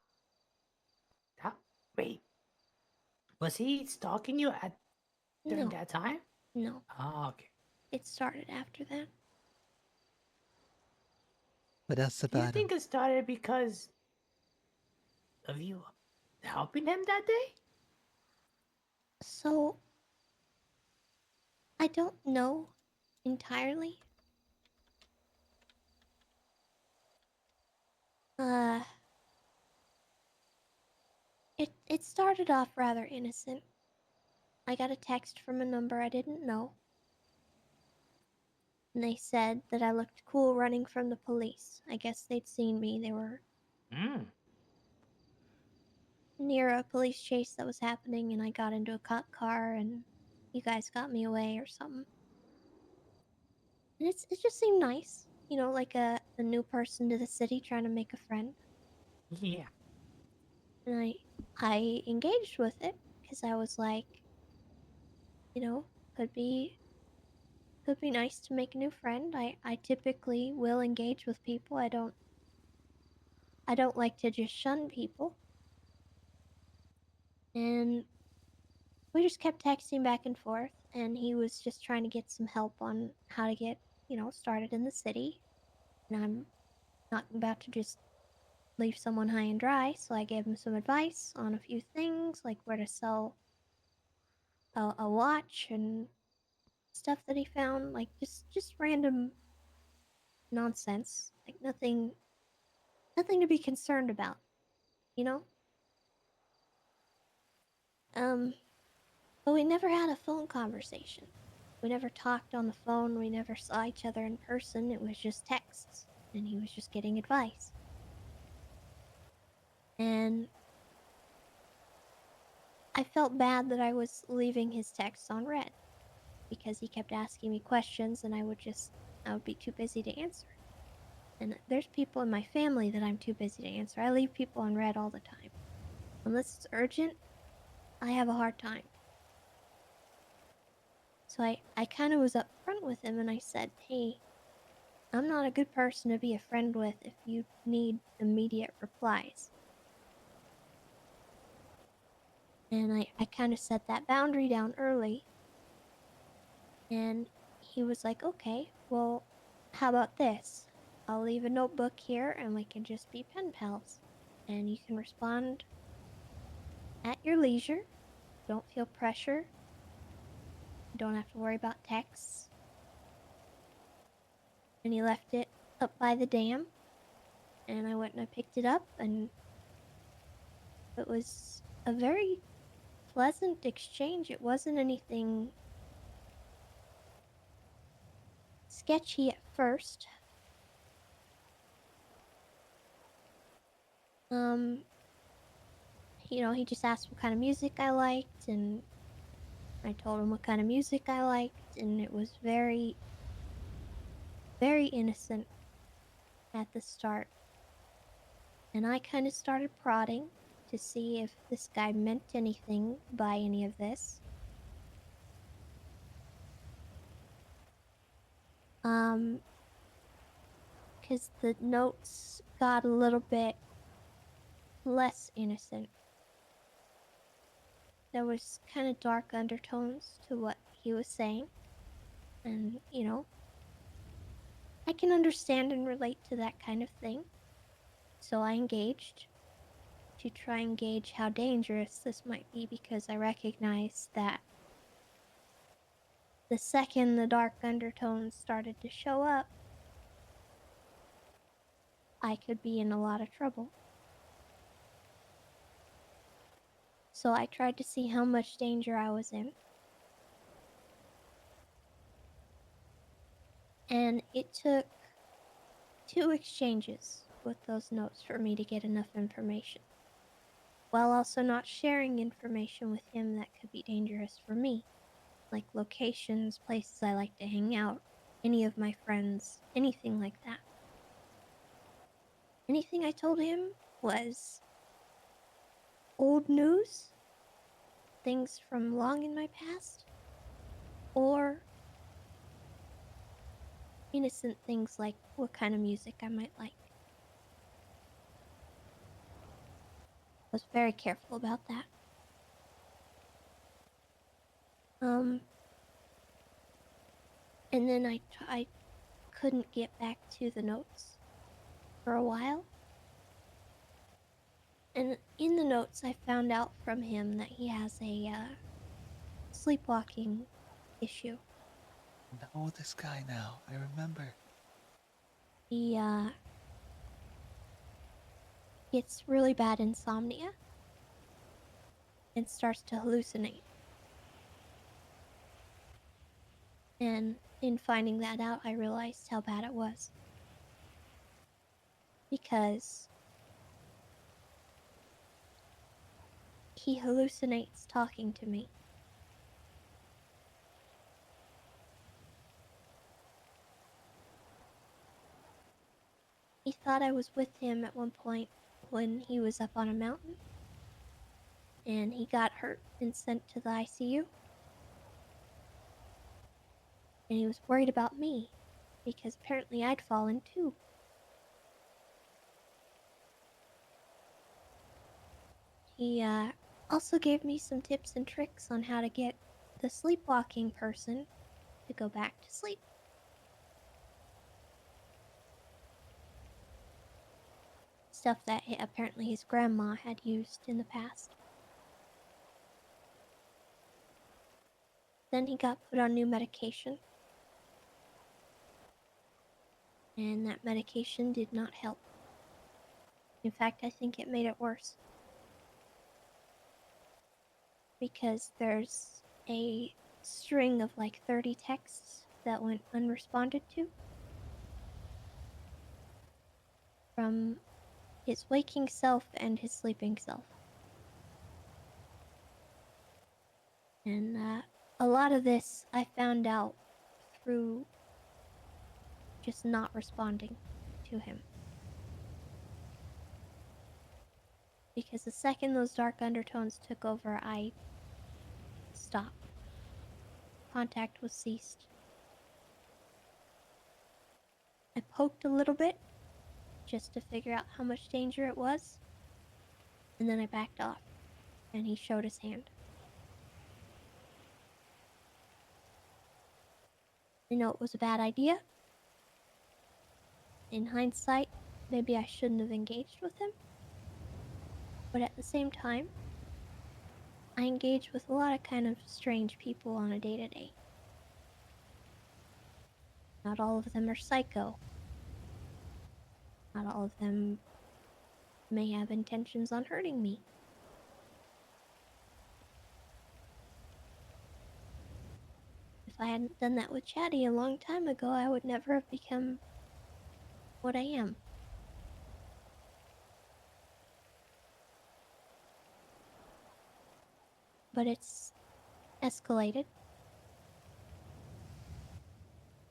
Wait. Was he stalking you during No. that time? No. Oh, okay. It started after that. What else Do you about him? think it started because of you helping him that day? So, I don't know entirely. It started off rather innocent. I got a text from a number I didn't know. And they said that I looked cool running from the police. I guess they'd seen me. They were near a police chase that was happening, and I got into a cop car, and you guys got me away or something. And it just seemed nice. You know, like a new person to the city trying to make a friend. Yeah. And I engaged with it, because I was like, you know, could be nice to make a new friend. I typically will engage with people. I don't like to just shun people. And we just kept texting back and forth, and he was just trying to get some help on how to get, started in the city. And I'm not about to just leave someone high and dry, so I gave him some advice on a few things, like where to sell a watch and stuff that he found, like just random nonsense, like nothing to be concerned about, you know? But we never had a phone conversation. We never talked on the phone, we never saw each other in person, it was just texts, and he was just getting advice. And I felt bad that I was leaving his texts on read, because he kept asking me questions and I would be too busy to answer. And there's people in my family that I'm too busy to answer. I leave people on read all the time. Unless it's urgent, I have a hard time. So I kind of was upfront with him and I said, hey, I'm not a good person to be a friend with if you need immediate replies. And I kind of set that boundary down early. And he was like, okay, well, how about this? I'll leave a notebook here and we can just be pen pals. And you can respond at your leisure. Don't feel pressure. You don't have to worry about texts. And he left it up by the dam. And I went and I picked it up, and it was a very pleasant exchange. It wasn't anything sketchy at first. He just asked what kind of music I liked, and I told him what kind of music I liked, and it was very, very innocent at the start. And I kind of started prodding to see if this guy meant anything by any of this. Because the notes got a little bit less innocent. There was kind of dark undertones to what he was saying. And, I can understand and relate to that kind of thing. So I engaged to try and gauge how dangerous this might be, because I recognized that the second the dark undertones started to show up, I could be in a lot of trouble. So I tried to see how much danger I was in. And it took 2 exchanges with those notes for me to get enough information, while also not sharing information with him that could be dangerous for me, like locations, places I like to hang out, any of my friends, anything like that. Anything I told him was old news, things from long in my past, or innocent things like what kind of music I might like. I was very careful about that. And then I couldn't get back to the notes for a while. And in the notes, I found out from him that he has a sleepwalking issue. No, this guy now. I remember. He gets really bad insomnia and starts to hallucinate. And in finding that out, I realized how bad it was. Because he hallucinates talking to me. He thought I was with him at one point when he was up on a mountain, and he got hurt and sent to the ICU. And he was worried about me, because apparently I'd fallen too. He also gave me some tips and tricks on how to get the sleepwalking person to go back to sleep. Stuff that apparently his grandma had used in the past. Then he got put on new medication. And that medication did not help. In fact, I think it made it worse. Because there's a string of like 30 texts that went unresponded to from his waking self and his sleeping self. And a lot of this I found out through just not responding to him. Because the second those dark undertones took over, I stopped. Contact was ceased. I poked a little bit, just to figure out how much danger it was, and then I backed off, and he showed his hand. I know it was a bad idea. In hindsight, maybe I shouldn't have engaged with him. But at the same time, I engage with a lot of kind of strange people on a day-to-day. Not all of them are psycho. Not all of them may have intentions on hurting me. If I hadn't done that with Chatty a long time ago, I would never have become what I am. But it's escalated.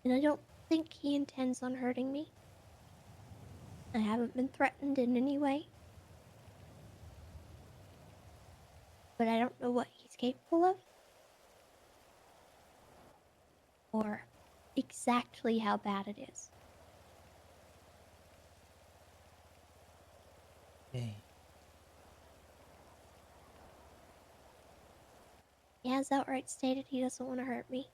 And I don't think he intends on hurting me. I haven't been threatened in any way. But I don't know what he's capable of. Or exactly how bad it is. Hey. He has outright stated he doesn't want to hurt me.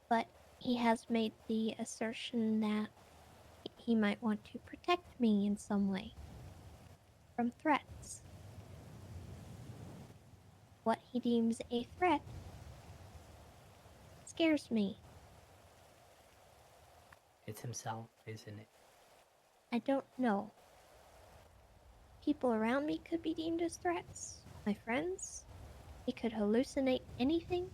But he has made the assertion that he might want to protect me in some way from threats. What he deems a threat scares me. It's himself, isn't it? I don't know. People around me could be deemed as threats. My friends. He could hallucinate anything.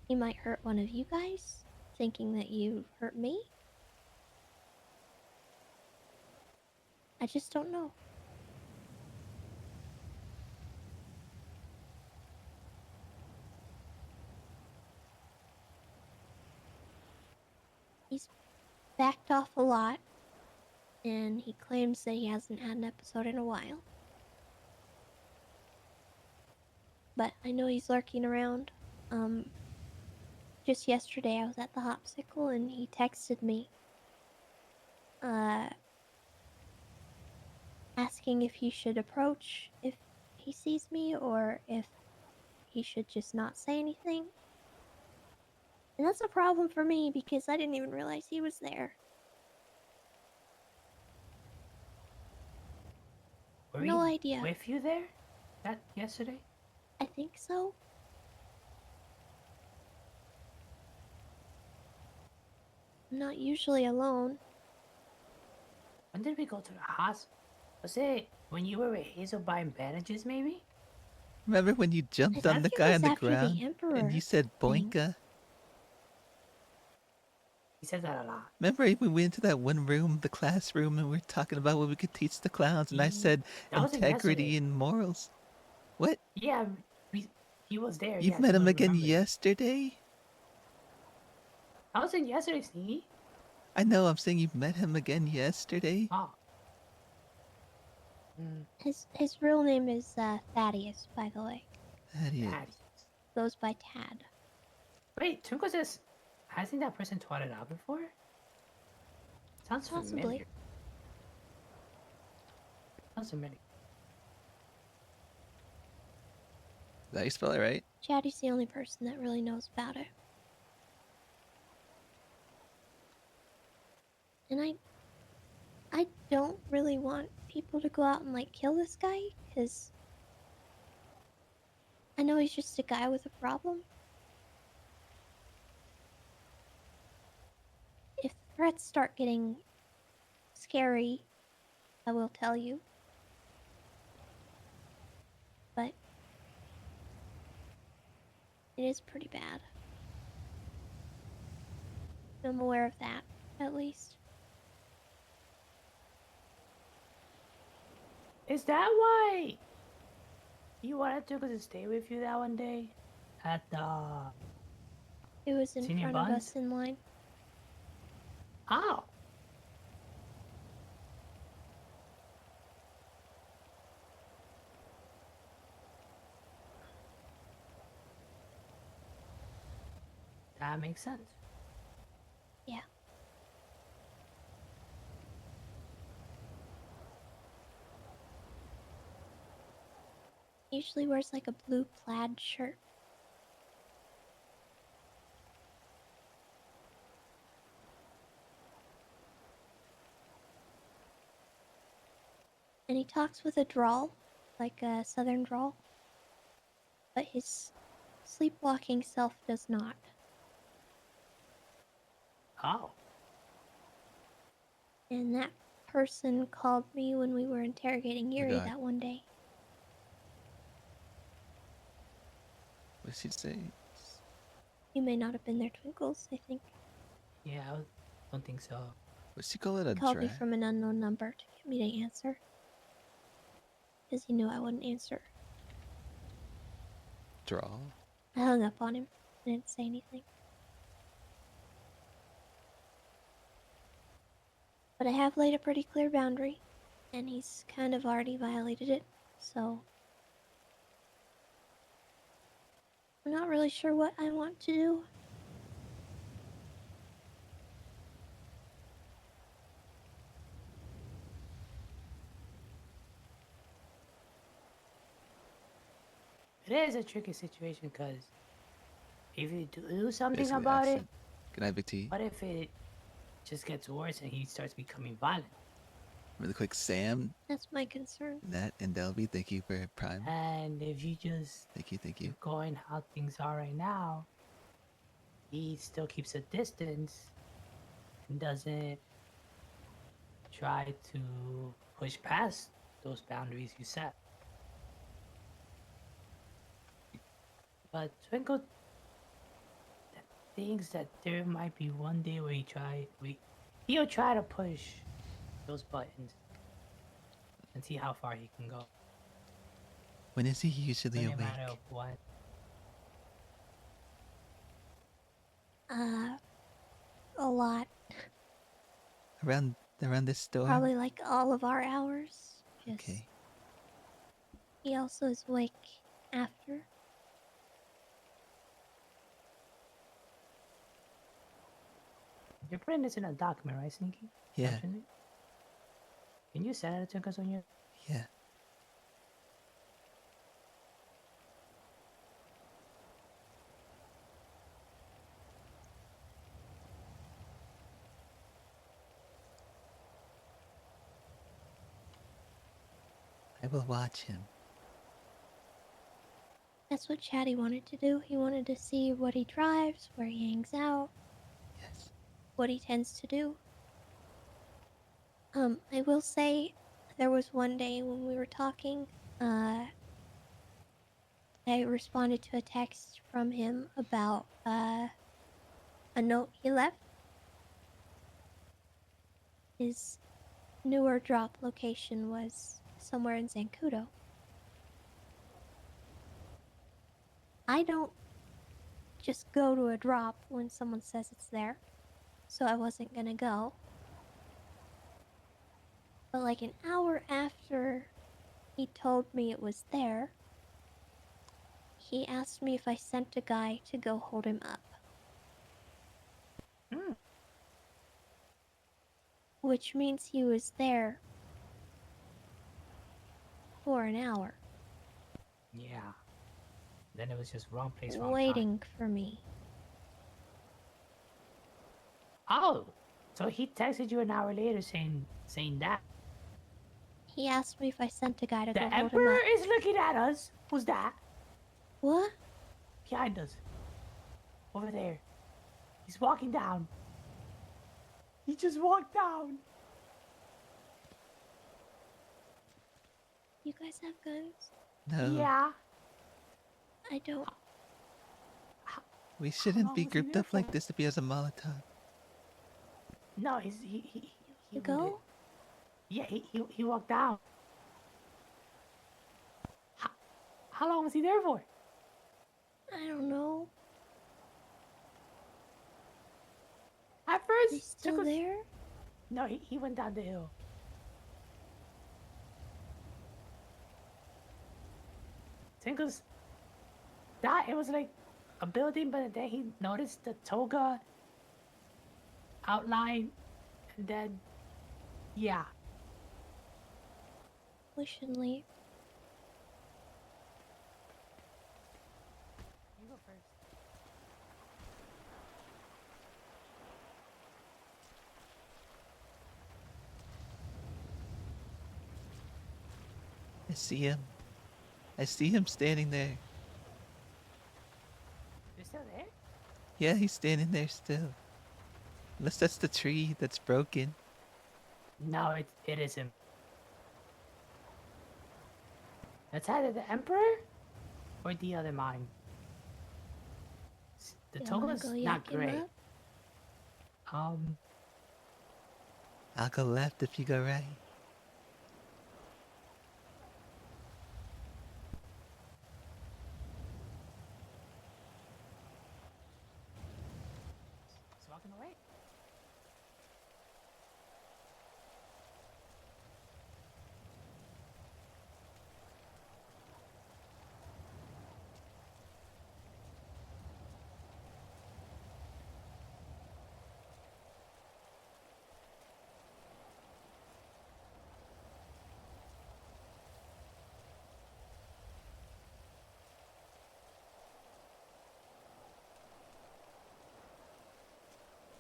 He might hurt one of you guys, thinking that you hurt me. I just don't know. He's backed off a lot, and he claims that he hasn't had an episode in a while. But I know he's lurking around. Just yesterday I was at the Hopsicle and he texted me, asking if he should approach if he sees me or if he should just not say anything. And that's a problem for me because I didn't even realize he was there. Were No he idea. with you there? That yesterday? I think so. I'm not usually alone. When did we go to the hospital? Was it when you were with Hazel buying bandages, maybe? Remember when you jumped on the think it guy was on the after the ground Emperor and you said thing. boinka? He said that a lot. Remember we went into that one room, the classroom, and we were talking about what we could teach the clowns, and I said That wasn't integrity yesterday. and morals. What? Yeah, he was there. You've Yes, met I him again remember. yesterday? I was in yesterday, Sneaky. I know, I'm saying you've met him again yesterday. Oh. His real name is Thaddeus, by the way. Daddy. Daddy. Goes by Tad. Wait, Twinkle says, hasn't that person twatted out before? Sounds Possibly. familiar. Sounds familiar. Is that how you spell it, right? Chatty's the only person that really knows about it. And I don't really want people to go out and like kill this guy, because I know he's just a guy with a problem. If the threats start getting scary, I will tell you. But it is pretty bad. I'm aware of that, at least. Is that why you wanted Twinkle to stay with you that one day? At the... It was in Senior front of buns? us in line. Oh. That makes sense. Yeah. Usually wears like a blue plaid shirt. And he talks with a drawl, like a southern drawl. But his sleepwalking self does not. Oh. And that person called me when we were interrogating Yuri God. that one day. What did she say? You may not have been there, Twinkles, I think. Yeah, I don't think so. What'd she call it? A Called me drag? from an unknown number to get me to answer. Because he knew I wouldn't answer. Draw? I hung up on him. I didn't say anything. But I have laid a pretty clear boundary, and he's kind of already violated it, so... I'm not really sure what I want to do. It is a tricky situation because if you do something Basically about accent. it, Good night, Big T. what if it just gets worse and he starts becoming violent? Really quick, Sam. That's my concern. Nat and Delby, thank you for Prime. And if you just Thank you. keep going how things are right now, he still keeps a distance and doesn't try to push past those boundaries you set. But Twinkle thinks that there might be one day where he'll try to push those buttons and see how far he can go. When is he usually No awake? matter what. A lot. Around this store? Probably like all of our hours. Just Okay. He also is awake after. You're putting this in a document, right, Sneaky? Yeah. Actually? Can you send it to us on your... Yeah. I will watch him. That's what Chatty wanted to do. He wanted to see what he drives, where he hangs out. Yes. What he tends to do. I will say, there was one day when we were talking, I responded to a text from him about, a note he left. His newer drop location was somewhere in Zancudo. I don't just go to a drop when someone says it's there, so I wasn't gonna go. But like an hour after he told me it was there, He asked me if I sent a guy to go hold him up. Which means he was there for an hour, Yeah. Then it was just wrong place, wrong time. waiting for me. Oh, so he texted you an hour later saying that. He asked me if I sent a guy to The go hold him Emperor up. is looking at us. Who's that? What? Behind us. Over there. He's walking down. He just walked down. You guys have guns? No. Yeah. I don't. We shouldn't long be was he grouped there up like this if he has a Molotov. No, he You moved go? it. Yeah, he walked down. How long was he there for? I don't know. At first, He's still took us- there? No, he went down the hill. Tinkles thought it was like a building, but then he noticed the toga outline, and then, yeah. We should leave. You go first. I see him. I see him standing there. You're still there? Yeah, he's standing there still. Unless that's the tree that's broken. No, it isn't. That's either the Emperor or the other mine. The You wanna toga's go not yak him great. up? I'll go left if you go right. He's walking away.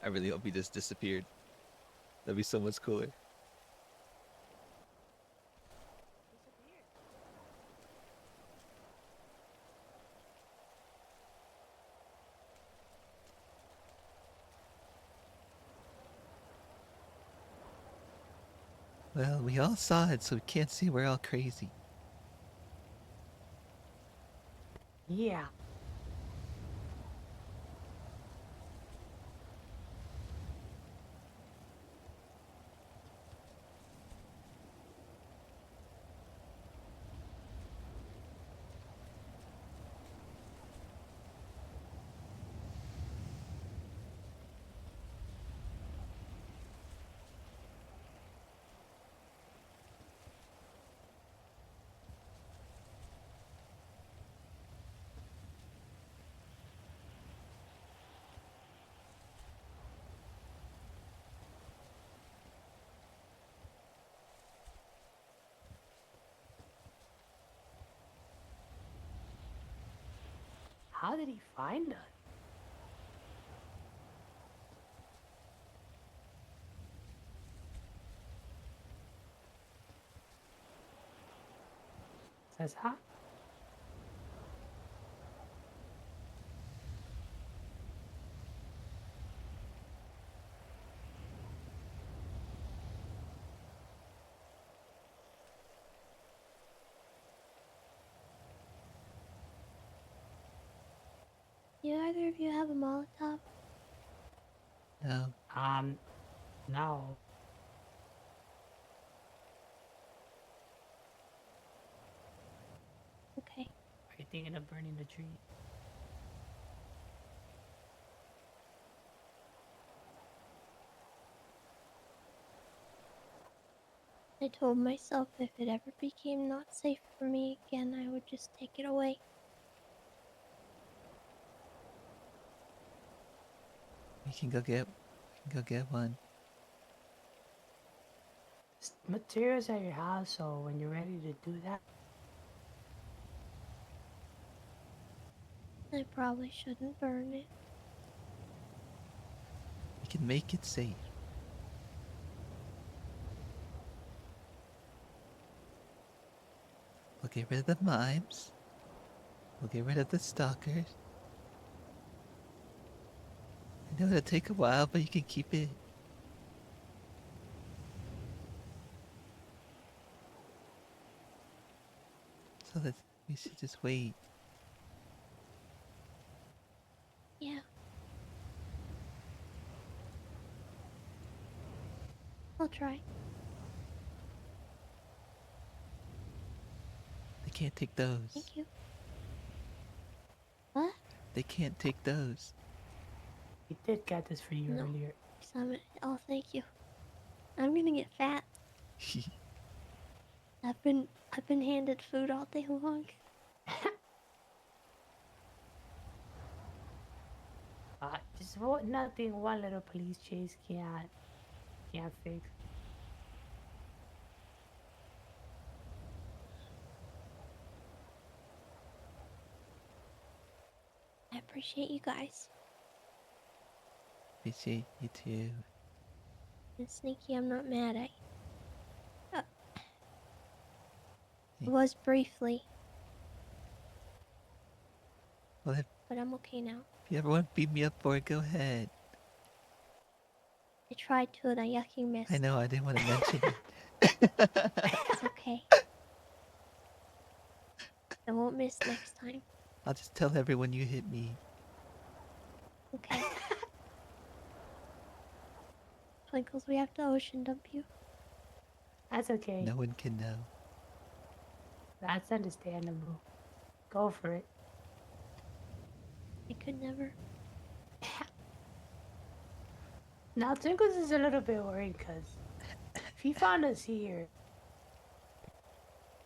I really hope he just disappeared. That'd be so much cooler. Well, we all saw it, so we can't say we're all crazy. Yeah. How did he find us? Says huh? Do either of you have a Molotov? No. No. Okay. Are you thinking of burning the tree? I told myself if it ever became not safe for me again, I would just take it away. We can go get one. Materials at your house, so when you're ready to do that, I probably shouldn't burn it. We can make it safe. We'll get rid of the mimes. We'll get rid of the stalkers. I know it'll take a while, but you can keep it. So that we should just wait. Yeah. I'll try. They can't take those. Thank you. What? They can't take those. we did get this for you No. earlier. Oh, thank you. I'm gonna get fat. I've been handed food all day long. Just nothing one little police chase can't fix. I appreciate you guys. Appreciate you too. And Sneaky, I'm not mad at you. It was briefly, Well, if but I'm okay now. you ever want to beat me up for it, go ahead. I tried to and I yucky missed. I know, I didn't want to mention it. It's okay. I won't miss next time. I'll just tell everyone you hit me. Okay. Twinkles, we have to ocean dump you. That's okay. No one can know. That's understandable. Go for it. I could never. Now Twinkles is a little bit worried because if he found us here,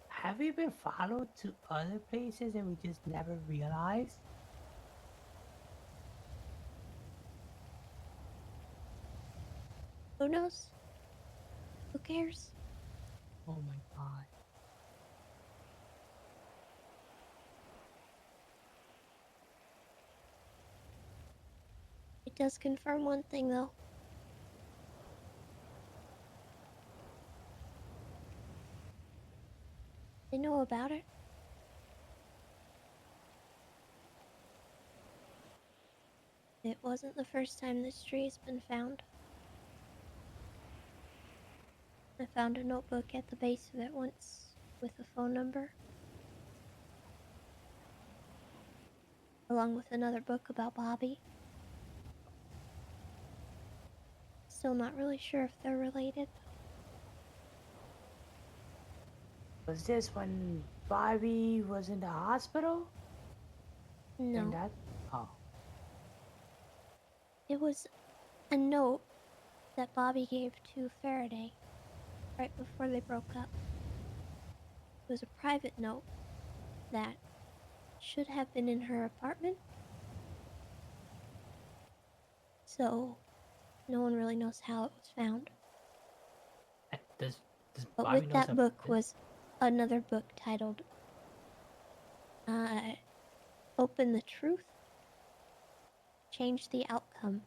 have we been followed to other places and we just never realized? Who knows? Who cares? Oh my god. It does confirm one thing though. They know about it. It wasn't the first time this tree has been found. I found a notebook at the base of it once with a phone number, along with another book about Bobby. Still not really sure if they're related. Was this when Bobby was in the hospital? No. And that? Oh. It was a note that Bobby gave to Faraday right before they broke up. It was a private note that should have been in her apartment. So, no one really knows how it was found. Does But Bobby with knows that book was another book titled Open the Truth, Change the Outcome.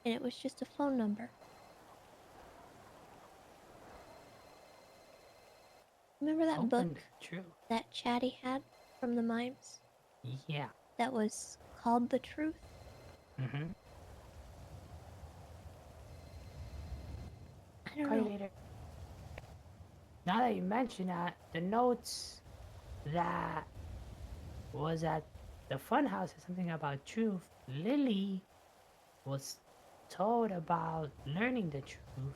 And it was just a phone number. Remember that book that Chatty had from the mimes? Yeah. That was called The Truth? Mm-hmm. I don't Call you know. later. Now that you mention that, the notes that was at the funhouse is something about truth. Lily was told about learning the truth,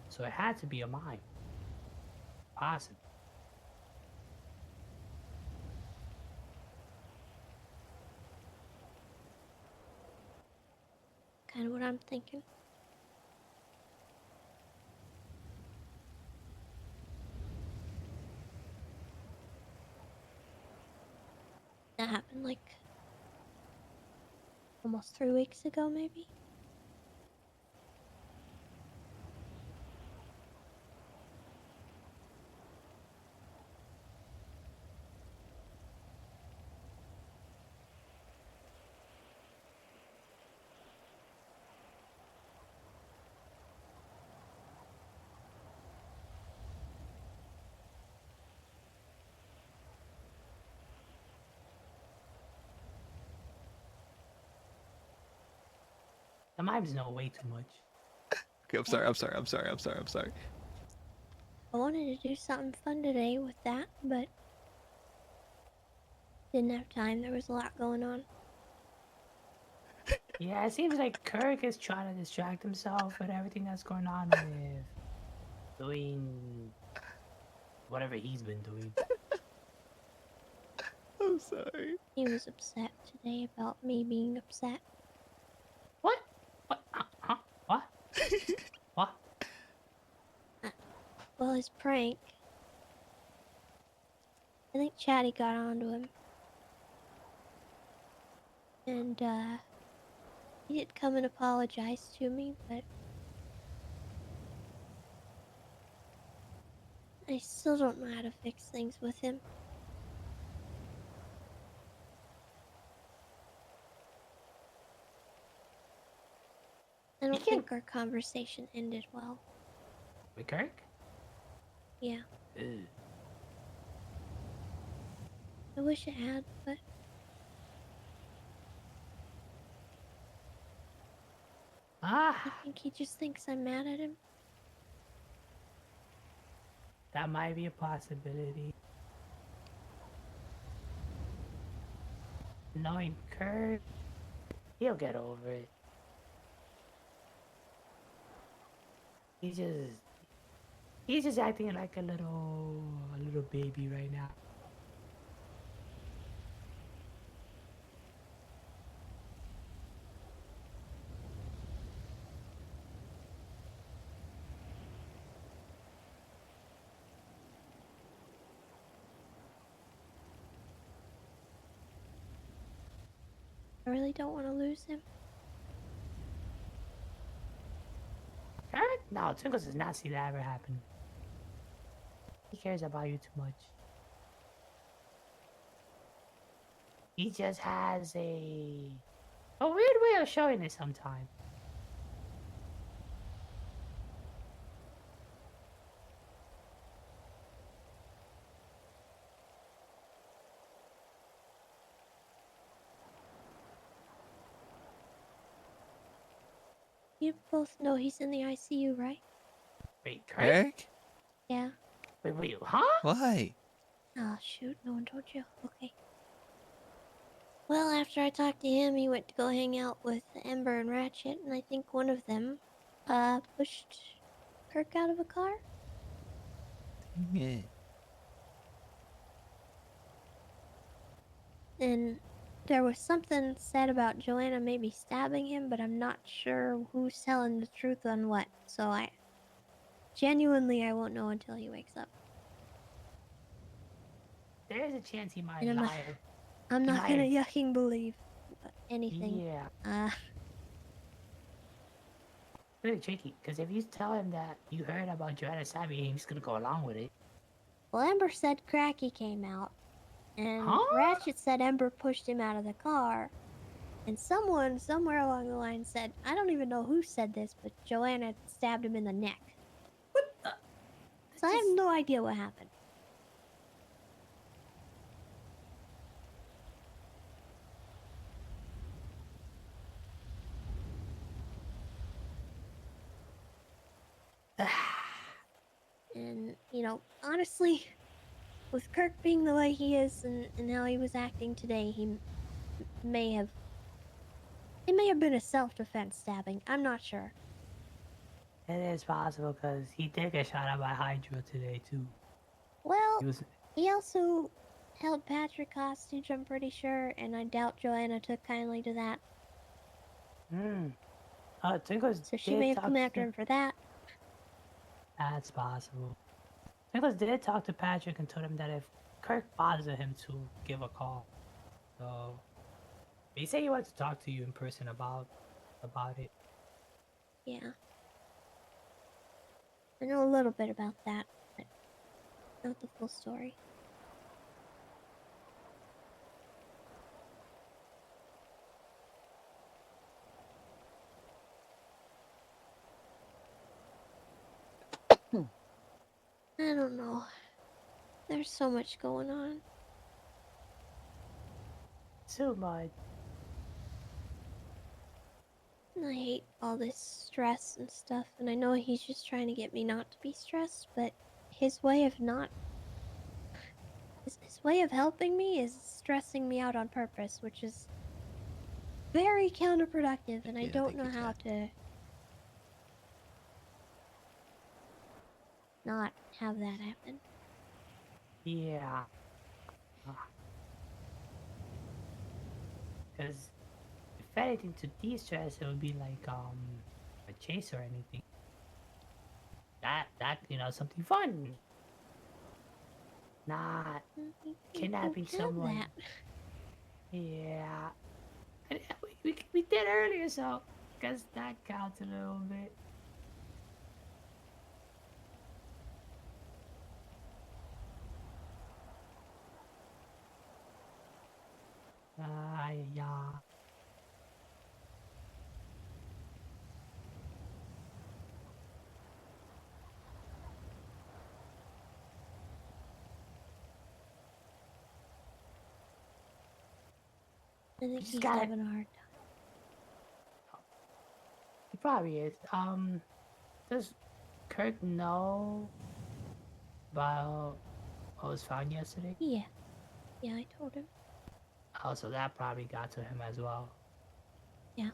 so it had to be a mime. Possible. Kind of what I'm thinking. That happened like almost 3 weeks ago, maybe. The mimes know way too much. Okay, I'm sorry. I wanted to do something fun today with that, but didn't have time. There was a lot going on. Yeah, it seems like Kirk is trying to distract himself with everything that's going on with doing whatever he's been doing. I'm sorry. He was upset today about me being upset. What? What? Huh? What? What? Well, his prank. I think Chatty got onto him. And, he did come and apologize to me, but I still don't know how to fix things with him. I don't think our conversation ended well. With Kirk? Yeah, Ugh. I wish it had, but I think he just thinks I'm mad at him. That might be a possibility. Knowing Kirk, he'll get over it. He's just acting like a little baby right now. I really don't want to lose him. Kirk? No, Twinkles does not see that ever happen. He cares about you too much. He just has a weird way of showing it sometimes. You both know he's in the ICU, right? Wait, Kirk? Eric? Yeah. Wait, huh? Why? Oh, shoot, no one told you. Okay. Well, after I talked to him, he went to go hang out with Ember and Ratchet, and I think one of them, pushed Kirk out of a car? Yeah. And there was something said about Joanna maybe stabbing him, but I'm not sure who's telling the truth on what. So I won't know until he wakes up. There is a chance he might And lie. I'm He not might gonna have- yucking believe anything. Yeah. Really tricky, because if you tell him that you heard about Joanna stabbing him, he's gonna go along with it. Well, Ember said Cracky came out, and Huh? Ratchet said Ember pushed him out of the car. And someone, somewhere along the line, said, I don't even know who said this, but Joanna stabbed him in the neck. What the? So I have no idea what happened. And, honestly, with Kirk being the way he is and how he was acting today, it may have been a self-defense stabbing. I'm not sure. It is possible, because he did get shot at by Hydra today, too. Well, He was... he also held Patrick hostage, I'm pretty sure, and I doubt Joanna took kindly to that. Twinkles So she did may have talk come to- after him for that. That's possible. Nicholas did talk to Patrick and told him that if Kirk bothered him to give a call. So He said he wanted to talk to you in person about it. Yeah. I know a little bit about that, but not the full story. I don't know. There's so much going on. So much. And I hate all this stress and stuff, and I know he's just trying to get me not to be stressed, but his way of not... His way of helping me is stressing me out on purpose, which is very counterproductive, and I don't know how to not have that happen. Yeah. Because if anything to de-stress, it would be like a chase or anything. That something fun. Not kidnapping someone. That. Yeah. And we did earlier, so I guess that counts a little bit. Yeah. I think Just he's gotta- having a hard time. He probably is. Does Kirk know about what was found yesterday? Yeah. Yeah, I told him. Oh, so that probably got to him as well. Yeah.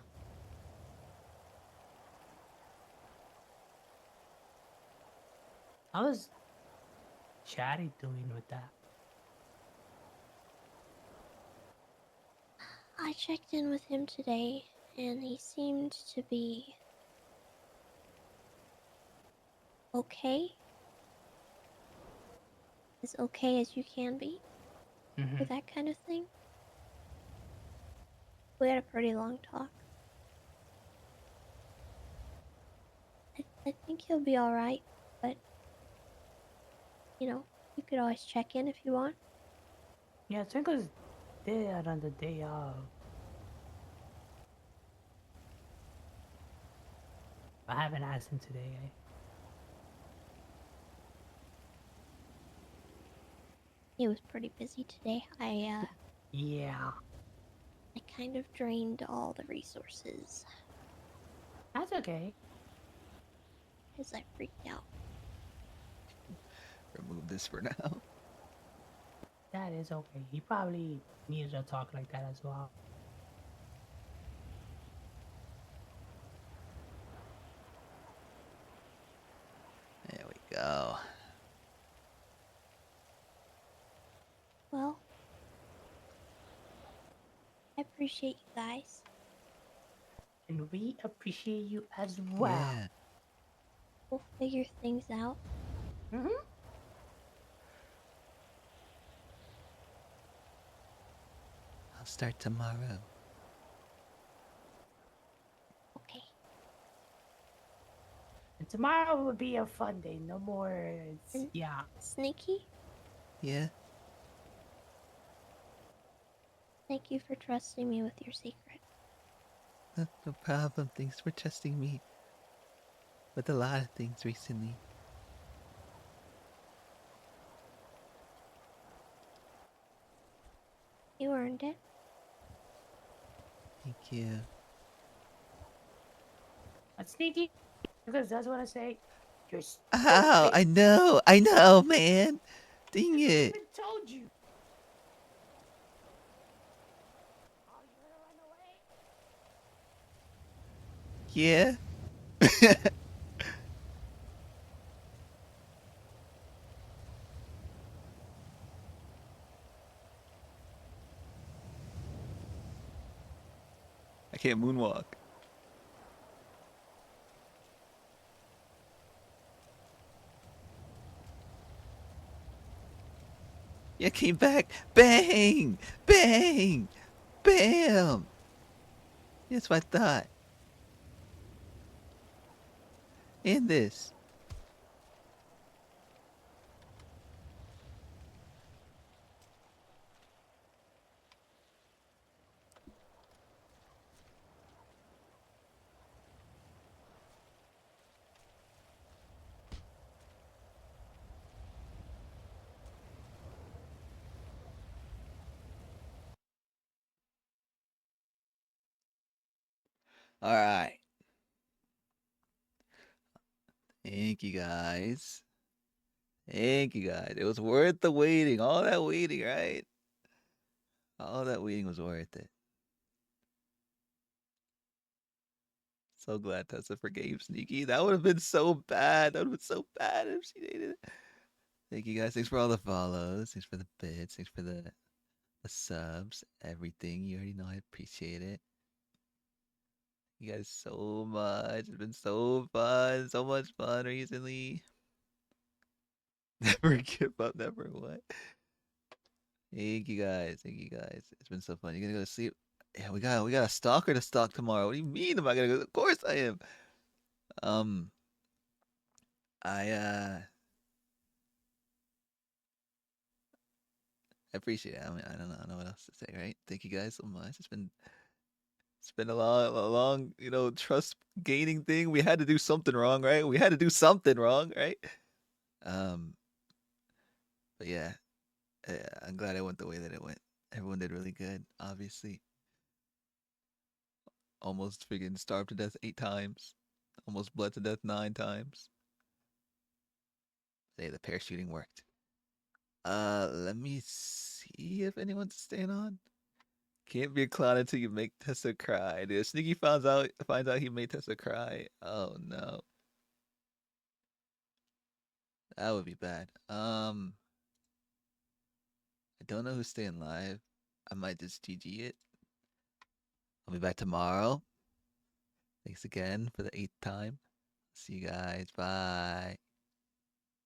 How was Chatty doing with that? I checked in with him today, and he seemed to be okay. As okay as you can be for that kind of thing. We had a pretty long talk. I think he'll be alright, but you know, you could always check in if you want. Yeah, Twinkle's dead on the day of. I haven't asked him today. He was pretty busy today. Yeah. I kind of drained all the resources. That's okay. Because I freaked out. Remove this for now. That is okay. He probably needed to talk like that as well. There we go. Well, I appreciate you guys. And we appreciate you as well. Yeah. We'll figure things out. Mm-hmm. I'll start tomorrow. Okay. And tomorrow will be a fun day. No more. Yeah. Sneaky? Yeah. Thank you for trusting me with your secret. No problem. Thanks for trusting me with a lot of things recently. You earned it. Thank you. But sneaky, because that's what I say. You're Ow! I know, man. Dang it. I even told you. Yeah. I can't moonwalk. Yeah, came back. Bang! Bang! Bam! That's what I thought. In this. All right. Thank you guys. Thank you guys. It was worth the waiting. All that waiting, right? All that waiting was worth it. So glad Tessa forgave Sneaky. That would have been so bad. That would have been so bad if she dated it. Thank you guys. Thanks for all the follows. Thanks for the bits. Thanks for the subs. Everything. You already know I appreciate it. You guys so much. It's been so fun. So much fun recently. Never give up. Never what? Thank you guys. Thank you guys. It's been so fun. You gonna go to sleep? Yeah, we got a stalker to stalk tomorrow. What do you mean am I gonna go? Of course I am. I appreciate it. I mean, I don't know what else to say, right? Thank you guys so much. It's been a long, trust gaining thing. We had to do something wrong, right? We had to do something wrong, right? But yeah, I'm glad it went the way that it went. Everyone did really good, obviously. Almost freaking starved to death 8 times. Almost bled to death 9 times. Hey, the parachuting worked. Let me see if anyone's staying on. Can't be a clown until you make Tessa cry. Dude, Sneaky finds out he made Tessa cry. Oh no. That would be bad. I don't know who's staying live. I might just GG it. I'll be back tomorrow. Thanks again for the 8th time. See you guys. Bye.